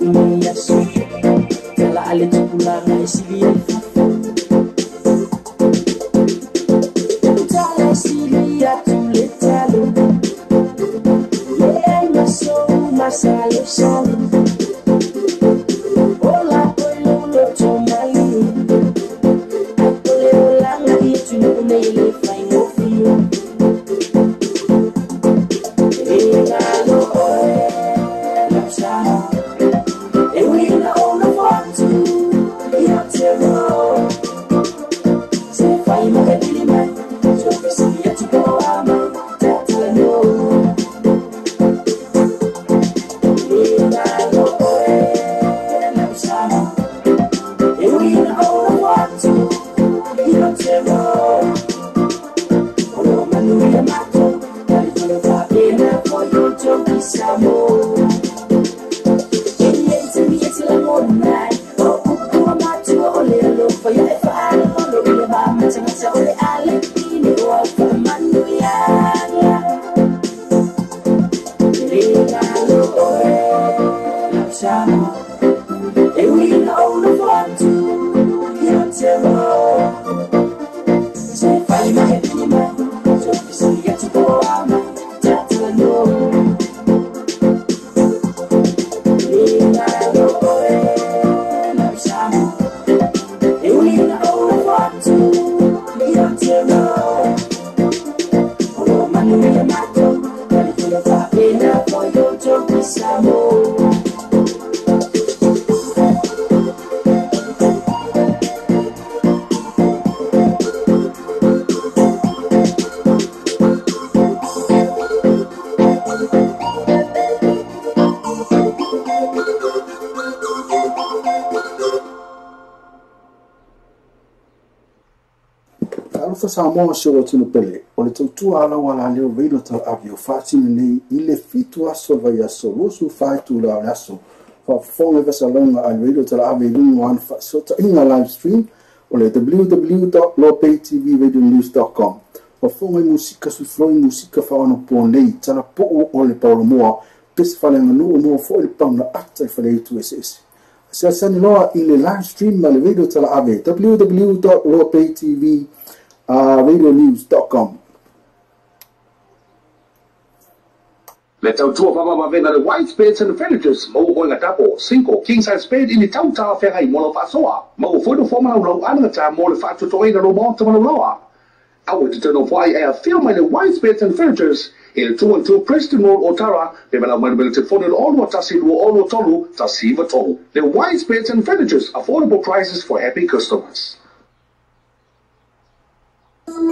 umeyaso tela ale tukulana isili tala isili ya tuletalo yeah maso masalo salo ola oilo lo tomali ole ola ngari tunele fine ofio Samoa show tino pele o le tautua ala wala leo veilo tal avio fatini nei ile fitu aso vai aso rosu faitu la aso fa fonga vesalonga al veilo tal avio lungu an fa sota inga live stream o le www.lopaytvradionews.com fa fonga musika su floi musika fa ono po nei tala po o le paulo moa pes falenga no mo fo le panga akta fa le tu ss sa sani loa ile live stream ma le veilo tal avio www.lopaytvradionews.com. Le tautua whamamawena le white spades and villages mau o ngā tapo, 5 king size spade ini tautā wherai mo lo whaasoa. Mau whoido whamanau lau anangata mo le whaatutoina lo monta manau lawa. Awa te tano whai ea film le white spades and villages i le 212 Preston Road o Tara, le mana manumele te whone lo olu atasi lua olu tolu, ta siva tolu. Le white spades and villages, affordable prices for happy customers. Mas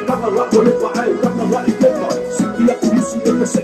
Kama wako lepo hai, kama wali lepo, sikia kuhusu lepo se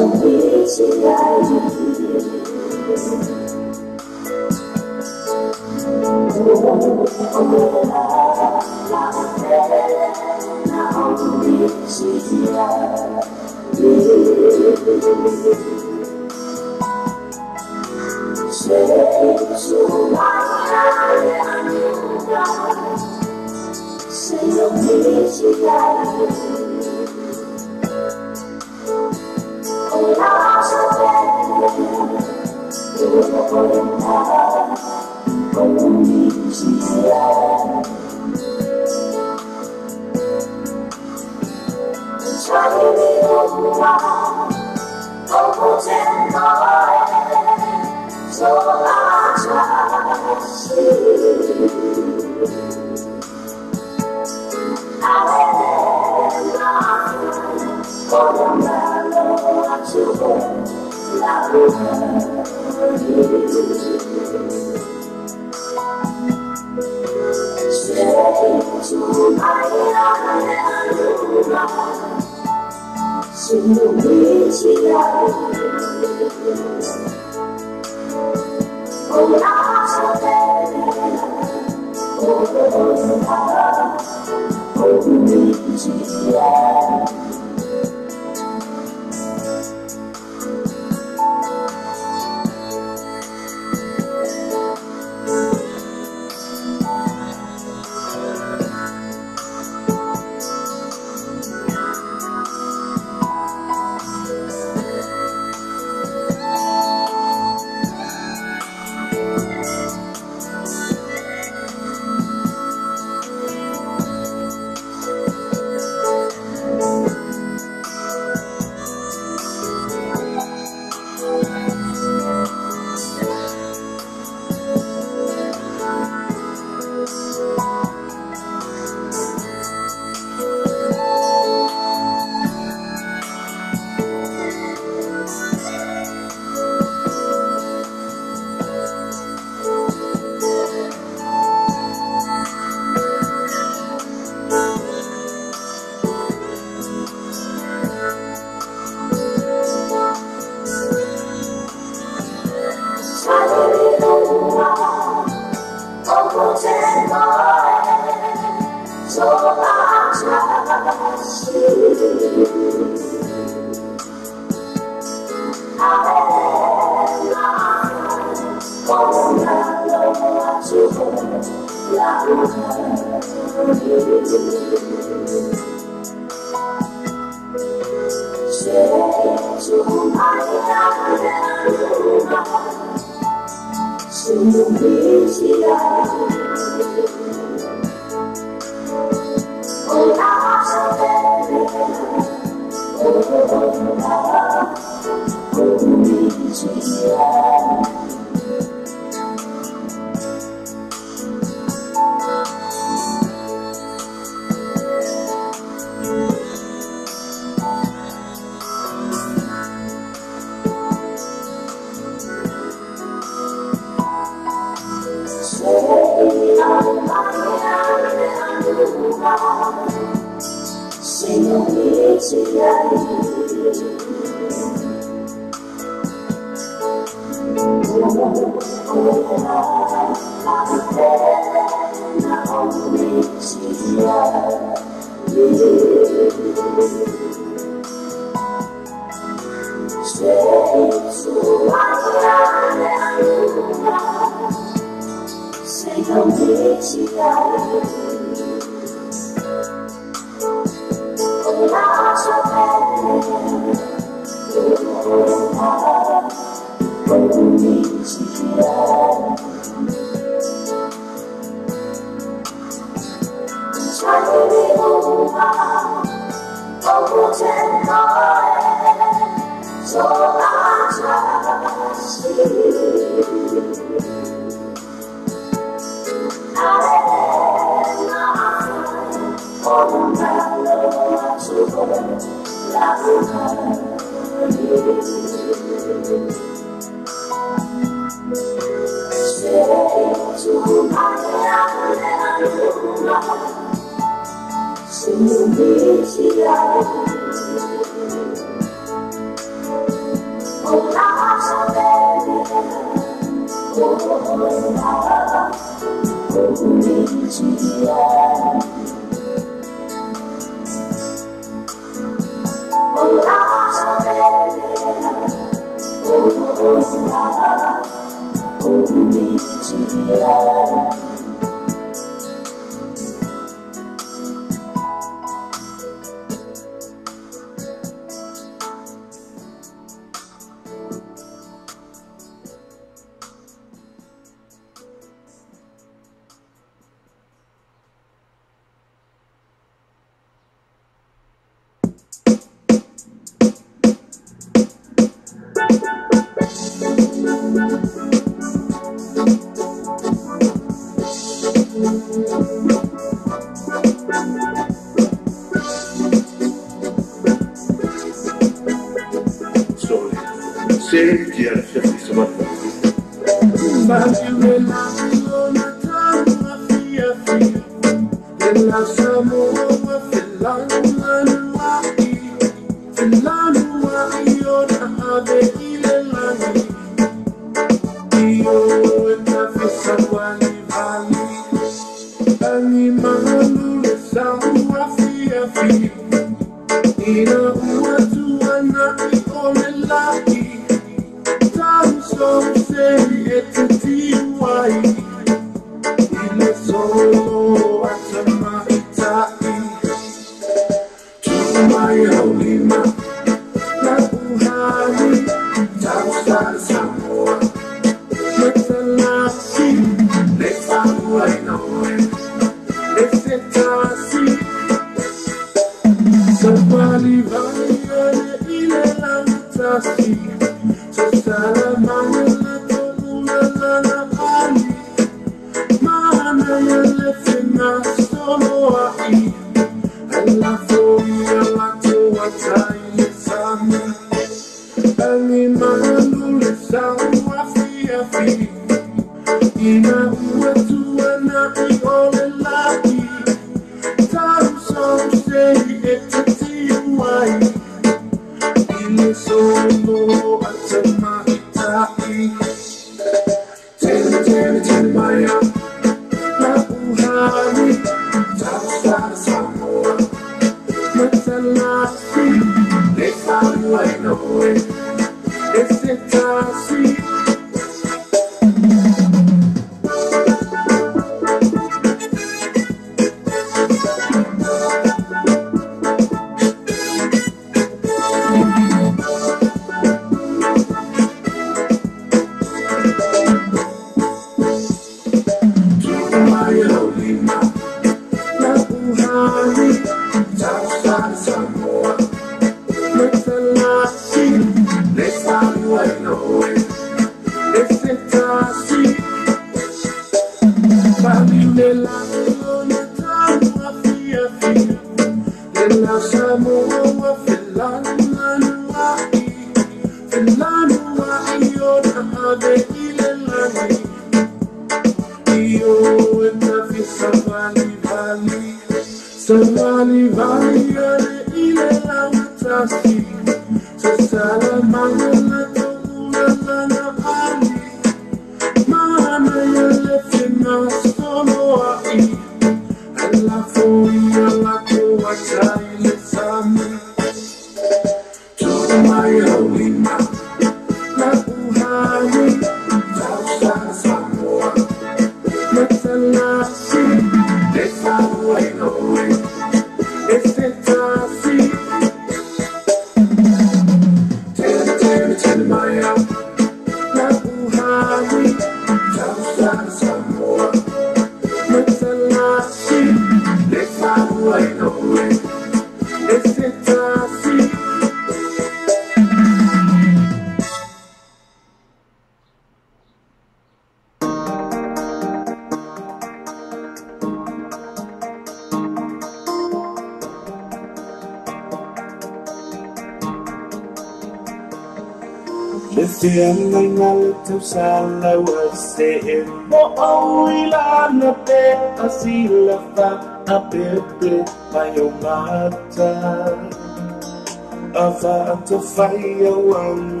To fire one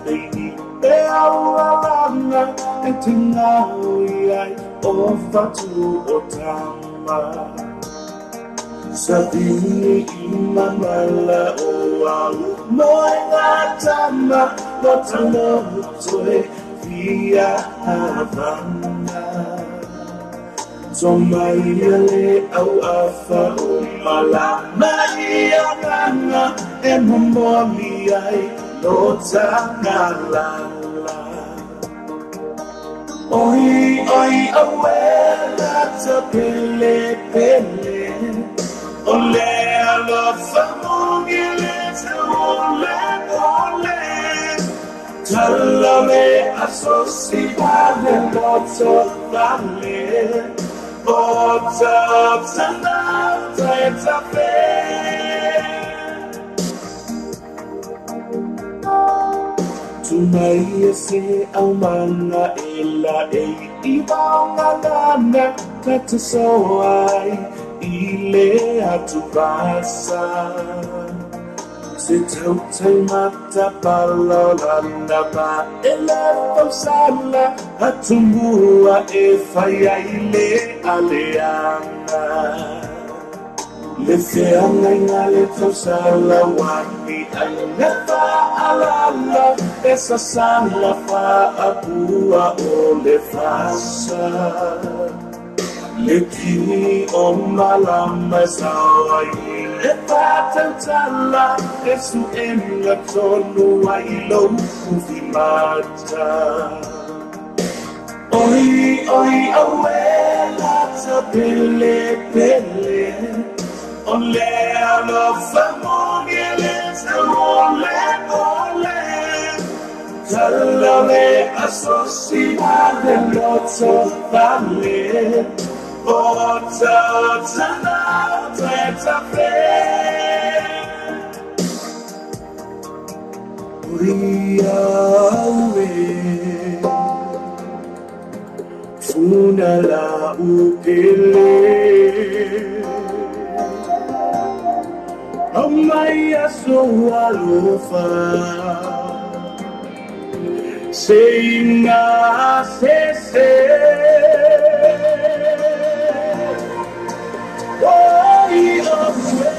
baby, they are and to now I offer to Otama. Sabini imamala oa moingatama, but I love to via Havana. So my yale au afa umala Maria Nana and mommy I lota ngalala. Oi awela ta pele pele. Ole alo famongile ole. Tallame associate loto vale. What's up, it's a Tumai se aumana ela ibanga lana katusoai ile atubasa se tautai mata palolanda ba ela tosala atumbua efaya ile aleana leseanga ingale tosala wani alnefa alala esa sala fa apua ole fasa lekini omalama sawai epatantala esu enga tonu wailo kufimata oi awela tapele pele ole alo famongele ole Tallame associate loto vale Ota tana teta fe Uiawe Funala upele Amaya so alofa Seinga se Oi away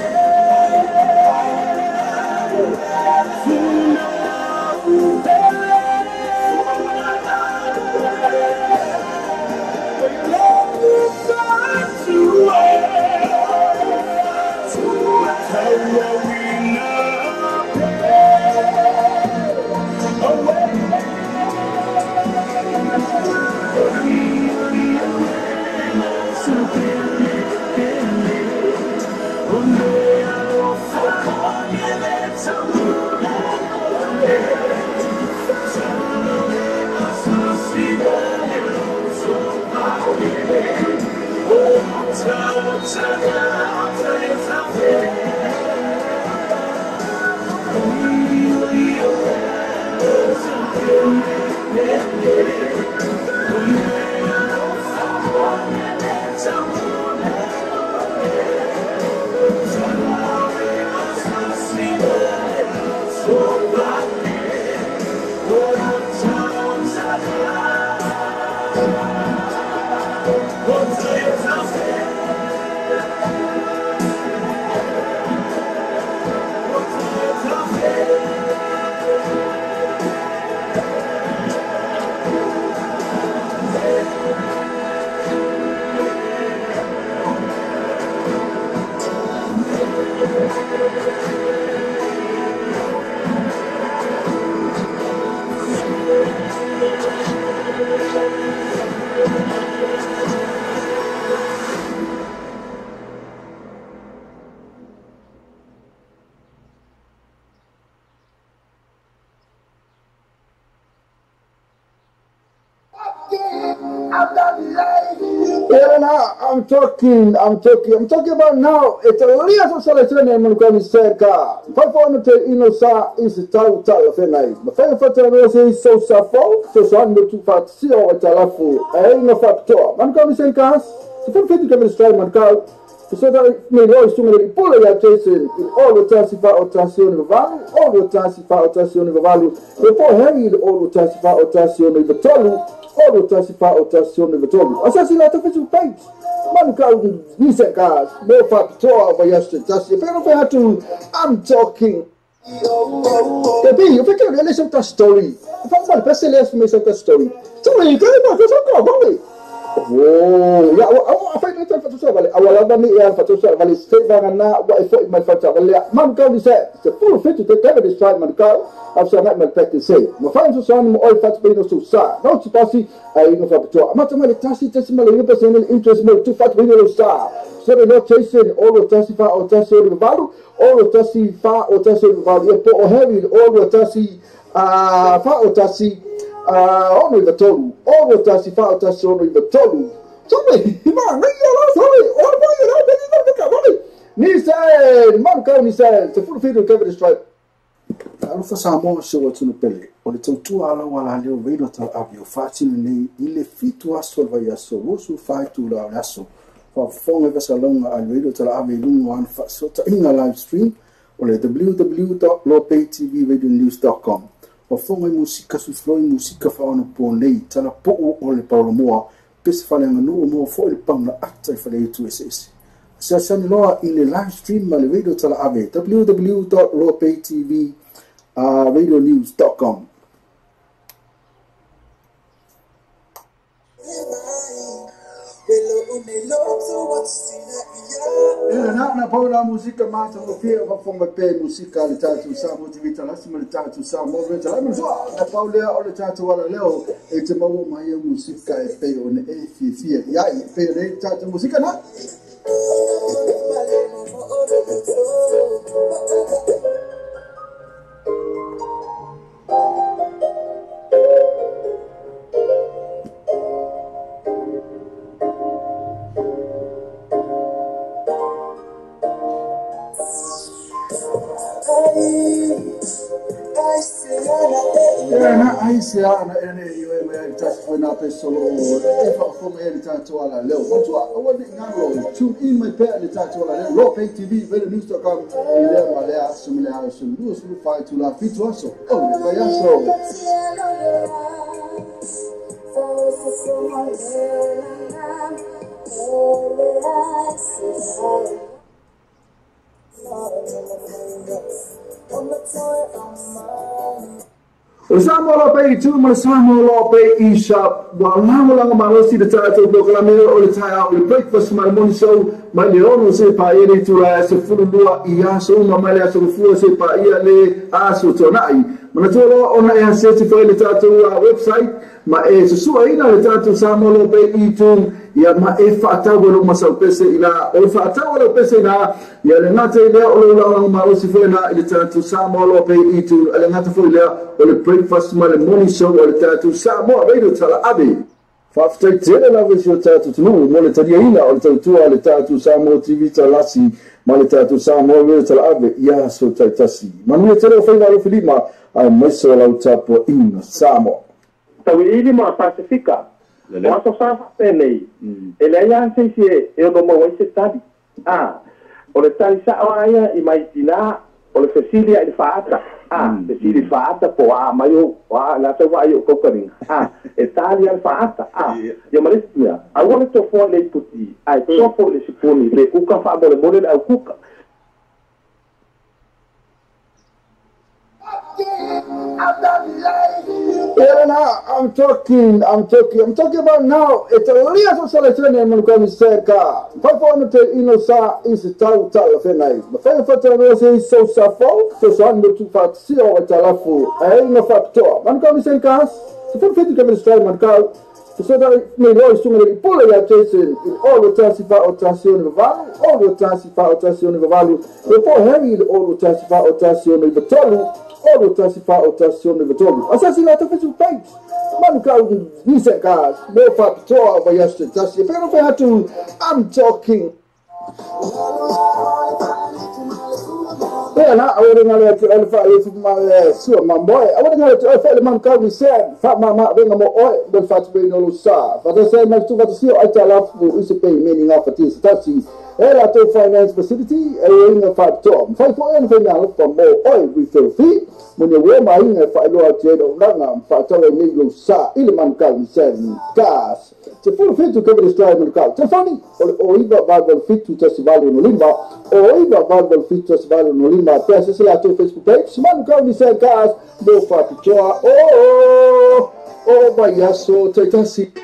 Yeah, now I'm talking about now. It's a little selection in Monconi Serka. Performance Inosa is a total of a night. But Fairfax is so suffer, so son to fat see or Talafu, no factor. Monconi Serkas, so for 50 Kevin Strike Mancal, so that may always to me pull a chasing in all the Tassifa or Tassion of value, all the Tassifa or Tassion of value, before Harry, all the Tassifa or Tassion of the Tolu. All the Tassifa or Tassion of the Tolu. Assassinato official page. Mancal recent cars, no factor over yesterday. If I had to, I'm talking. If I can listen to a story, if I'm going to pass the me some story. So you can't go to oh, yeah, I find it for to say, I will have me here for to say, but it's stay back and now what I thought my father. Mancal is it's a full fit to take care of this time, Mancal. I've said that my practice say. My friends are saying, my oil fat being so sad. No, it's possible. I know for the I'm not going to tassi testimony, interest more too fat being so sad. So they're not chasing all the tassifa or tassi value, all the tassifa or tassi value, or heavy, all the tassi, fat or tassi. Only the total. All the Tassifa or tassi only the total. Sorry, man, he said, the full field of Kevin Strike. Arufa Samo show to Pele, or the two ala while you read of your fashion, il fit to us over your so, who fight to la lasso. For 4 hours along, I'll read to have a long one so in a live stream or at www.lopaytvradionews.com. For 4 musica su flowing musica fa ono ponei, tala po o le paromoa, pes falanga no more for the pamla actor for the 2SS. Sasani loa in a live stream, my radio tala ave, www.lopaytvradionews.com. Na paula musica mata o fia va fonga pe musica le tatu sa motivita la sima le tatu sa moveta la mzwa na paula o le tatu wala leo e te mawo mai musica e pe o ne e fia ya e pe le tatu musica na Aisiana ene iwe me tatu na pesolo e fa come ele tatu ala leo watu wani ngalo tune in my pair le tatu ala leo Lopay TV radionews.com ile malea sumile ha sulu sulu fa tu la fitu aso oh vaya so Usama Lopay tu masama Lopay isha wala lang malosi de tato programa o le taia o le breakfast my morning show my leono se pa ele tu la se fulua ia so mama le so fu se pa ia le aso tonai mana tolo ona e se se foi le tato website ma e se sua ina le tato sama Lopay itu ya ma e fata go masau pese ila o fata o pese na ya le ngata ile o le lang malosi foi na le tato sama Lopay itu le ngata foi le o le breakfast my morning show o le tato sama radio tala abi Fafta tele na vesi o tatu tunu mo le tadia ina o le tatu le tatu Samo TV talasi ma le tatu Samo le talave ya so tatasi manu tele o fai valo filima a meso la utapo ina Samo tawi ili ma Pacifica wa so sa pele ele ya se se e do mo wese tadi o le tali sa aya I mai tina o le Cecilia il faata Cecilia faata po mayo wa la so wa yo kokari Italia faata ya Malaysia I want to for le puti I to for le siponi le kuka fa bo le model au kuka Yeah, now I'm talking about now. It's a little selection in Monconi Serka. Performance Inosa is a total of a night. The Fairfax is so suffer, so son to fat see or Talafu. I no factor. Monconi Serkas, so for 50 Kevin Strike Mancal. So that may Lord soon really pull ya Jason in all the tasifa otazione vavalu, all the tasifa otazione vavalu, before Harry all the tasifa otazione vitolu, all the tasifa otazione vitolu. Assassin out of his page. Man crowd music guys, more for the tour over yesterday. That's if I had to, I'm talking. Yeah, I wouldn't know to alpha if my sewer, my boy. I wouldn't know to alpha the man called said, Fat Mama, bring more oil, but fat being no sa. But I said, next to what to see, I tell up who is a pay meaning of a tea. That's a to finance facility, a ring of fat tom. 5 for anything now for more oil refill fee. When you wear my in a fight lower trade of Rangam, Fataway Negro Sa, Illiman Calvin said, gas. To full fit to cover the stride of the car. Tefani, or even Bible fit to Testival in Olimba, or even Bible fit to Testival in Olimba. Press the Facebook page. Man Calvin said, gas, no for Pichoa. Oh, my yes, so take a seat.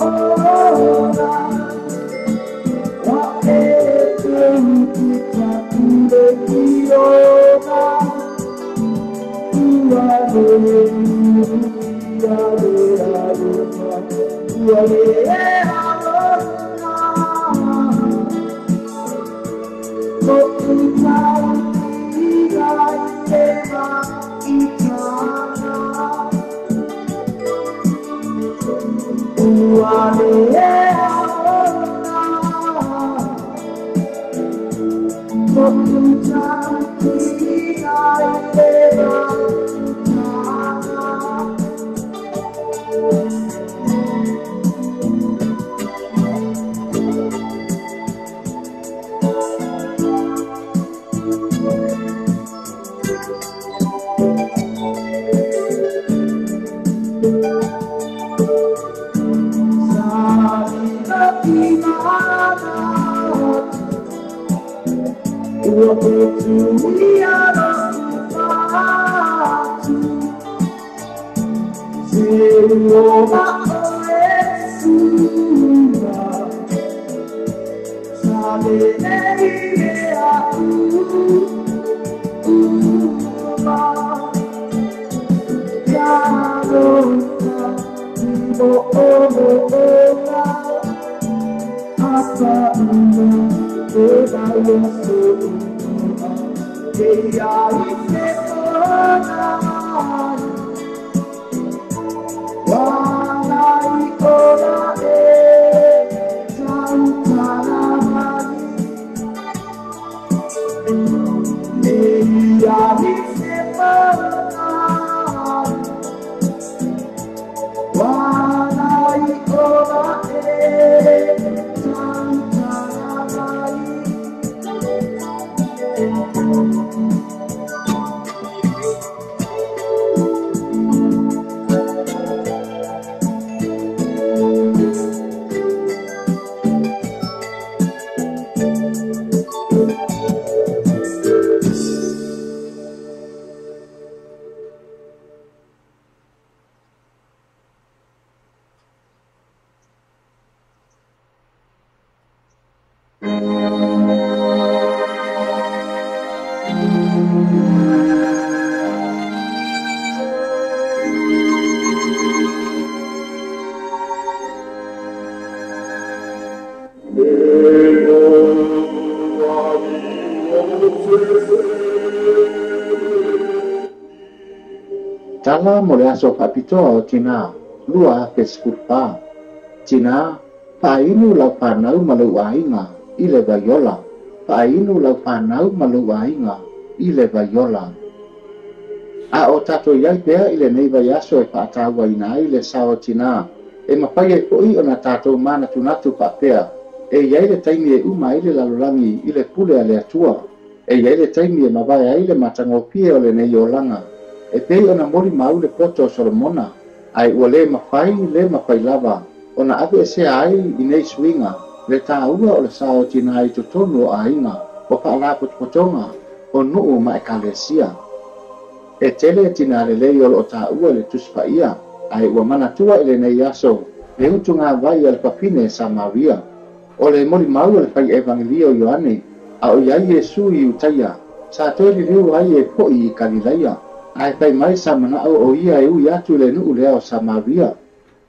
Oh, Tala mo le aso kapitoa o tina lua peskupa tina painu lau panau malu ainga ile bayola painu lau panau malu ainga ile bayola a o tato yai pea ile nei vai aso e paatawa ina ile sao tina e mapai e koi ona tato mana tunatu papea e yai le taimi e uma ile lalulangi ile pule ale atua e yai le taimi e mawai ile matangopie o le nei o langa e pei ona mori mau le poto o Solomona ai ua le mawhai lava ona ave e sea ai i nei swinga le tāua o le sao tina ai totonu o ainga o paala potopotonga o nuu ma e kalesia e tele tina le lei o tāua le tuspaia ai ua manatua i le nei aso le utu ngā vai al papine Samaria o le mori mau le fai evangelio Ioane a o iai Yesu i utaia sa toi li riu ai e poi i Galileia ai fai mai sa mana o ia e ui atu le nuu lea o Samaria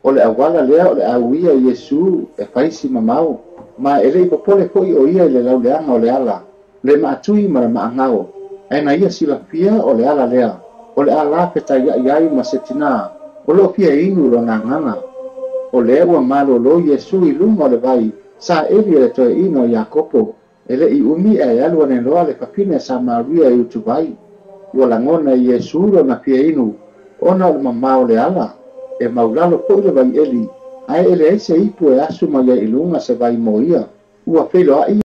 o le awala lea o le auia Yesu e faisi mamau ma e lei popole poi o ia i le lauleanga o le ala le maatui ma le maangao e na ia silapia o le ala lea o le ala peta iai ma se tina o lo pia inu lo nganganga o le ua malolo Yesu i lunga o le vai sa eli le toe ino Iakopo e le i umi e alu ane loa le papine Samaria i utuvai ua langona i Yesu lo na pia inu ona o le mamao le ala e maulalo po le vai eli ai ele aise ipu e asu ma ia ilunga se vai mo ia ua whelo ai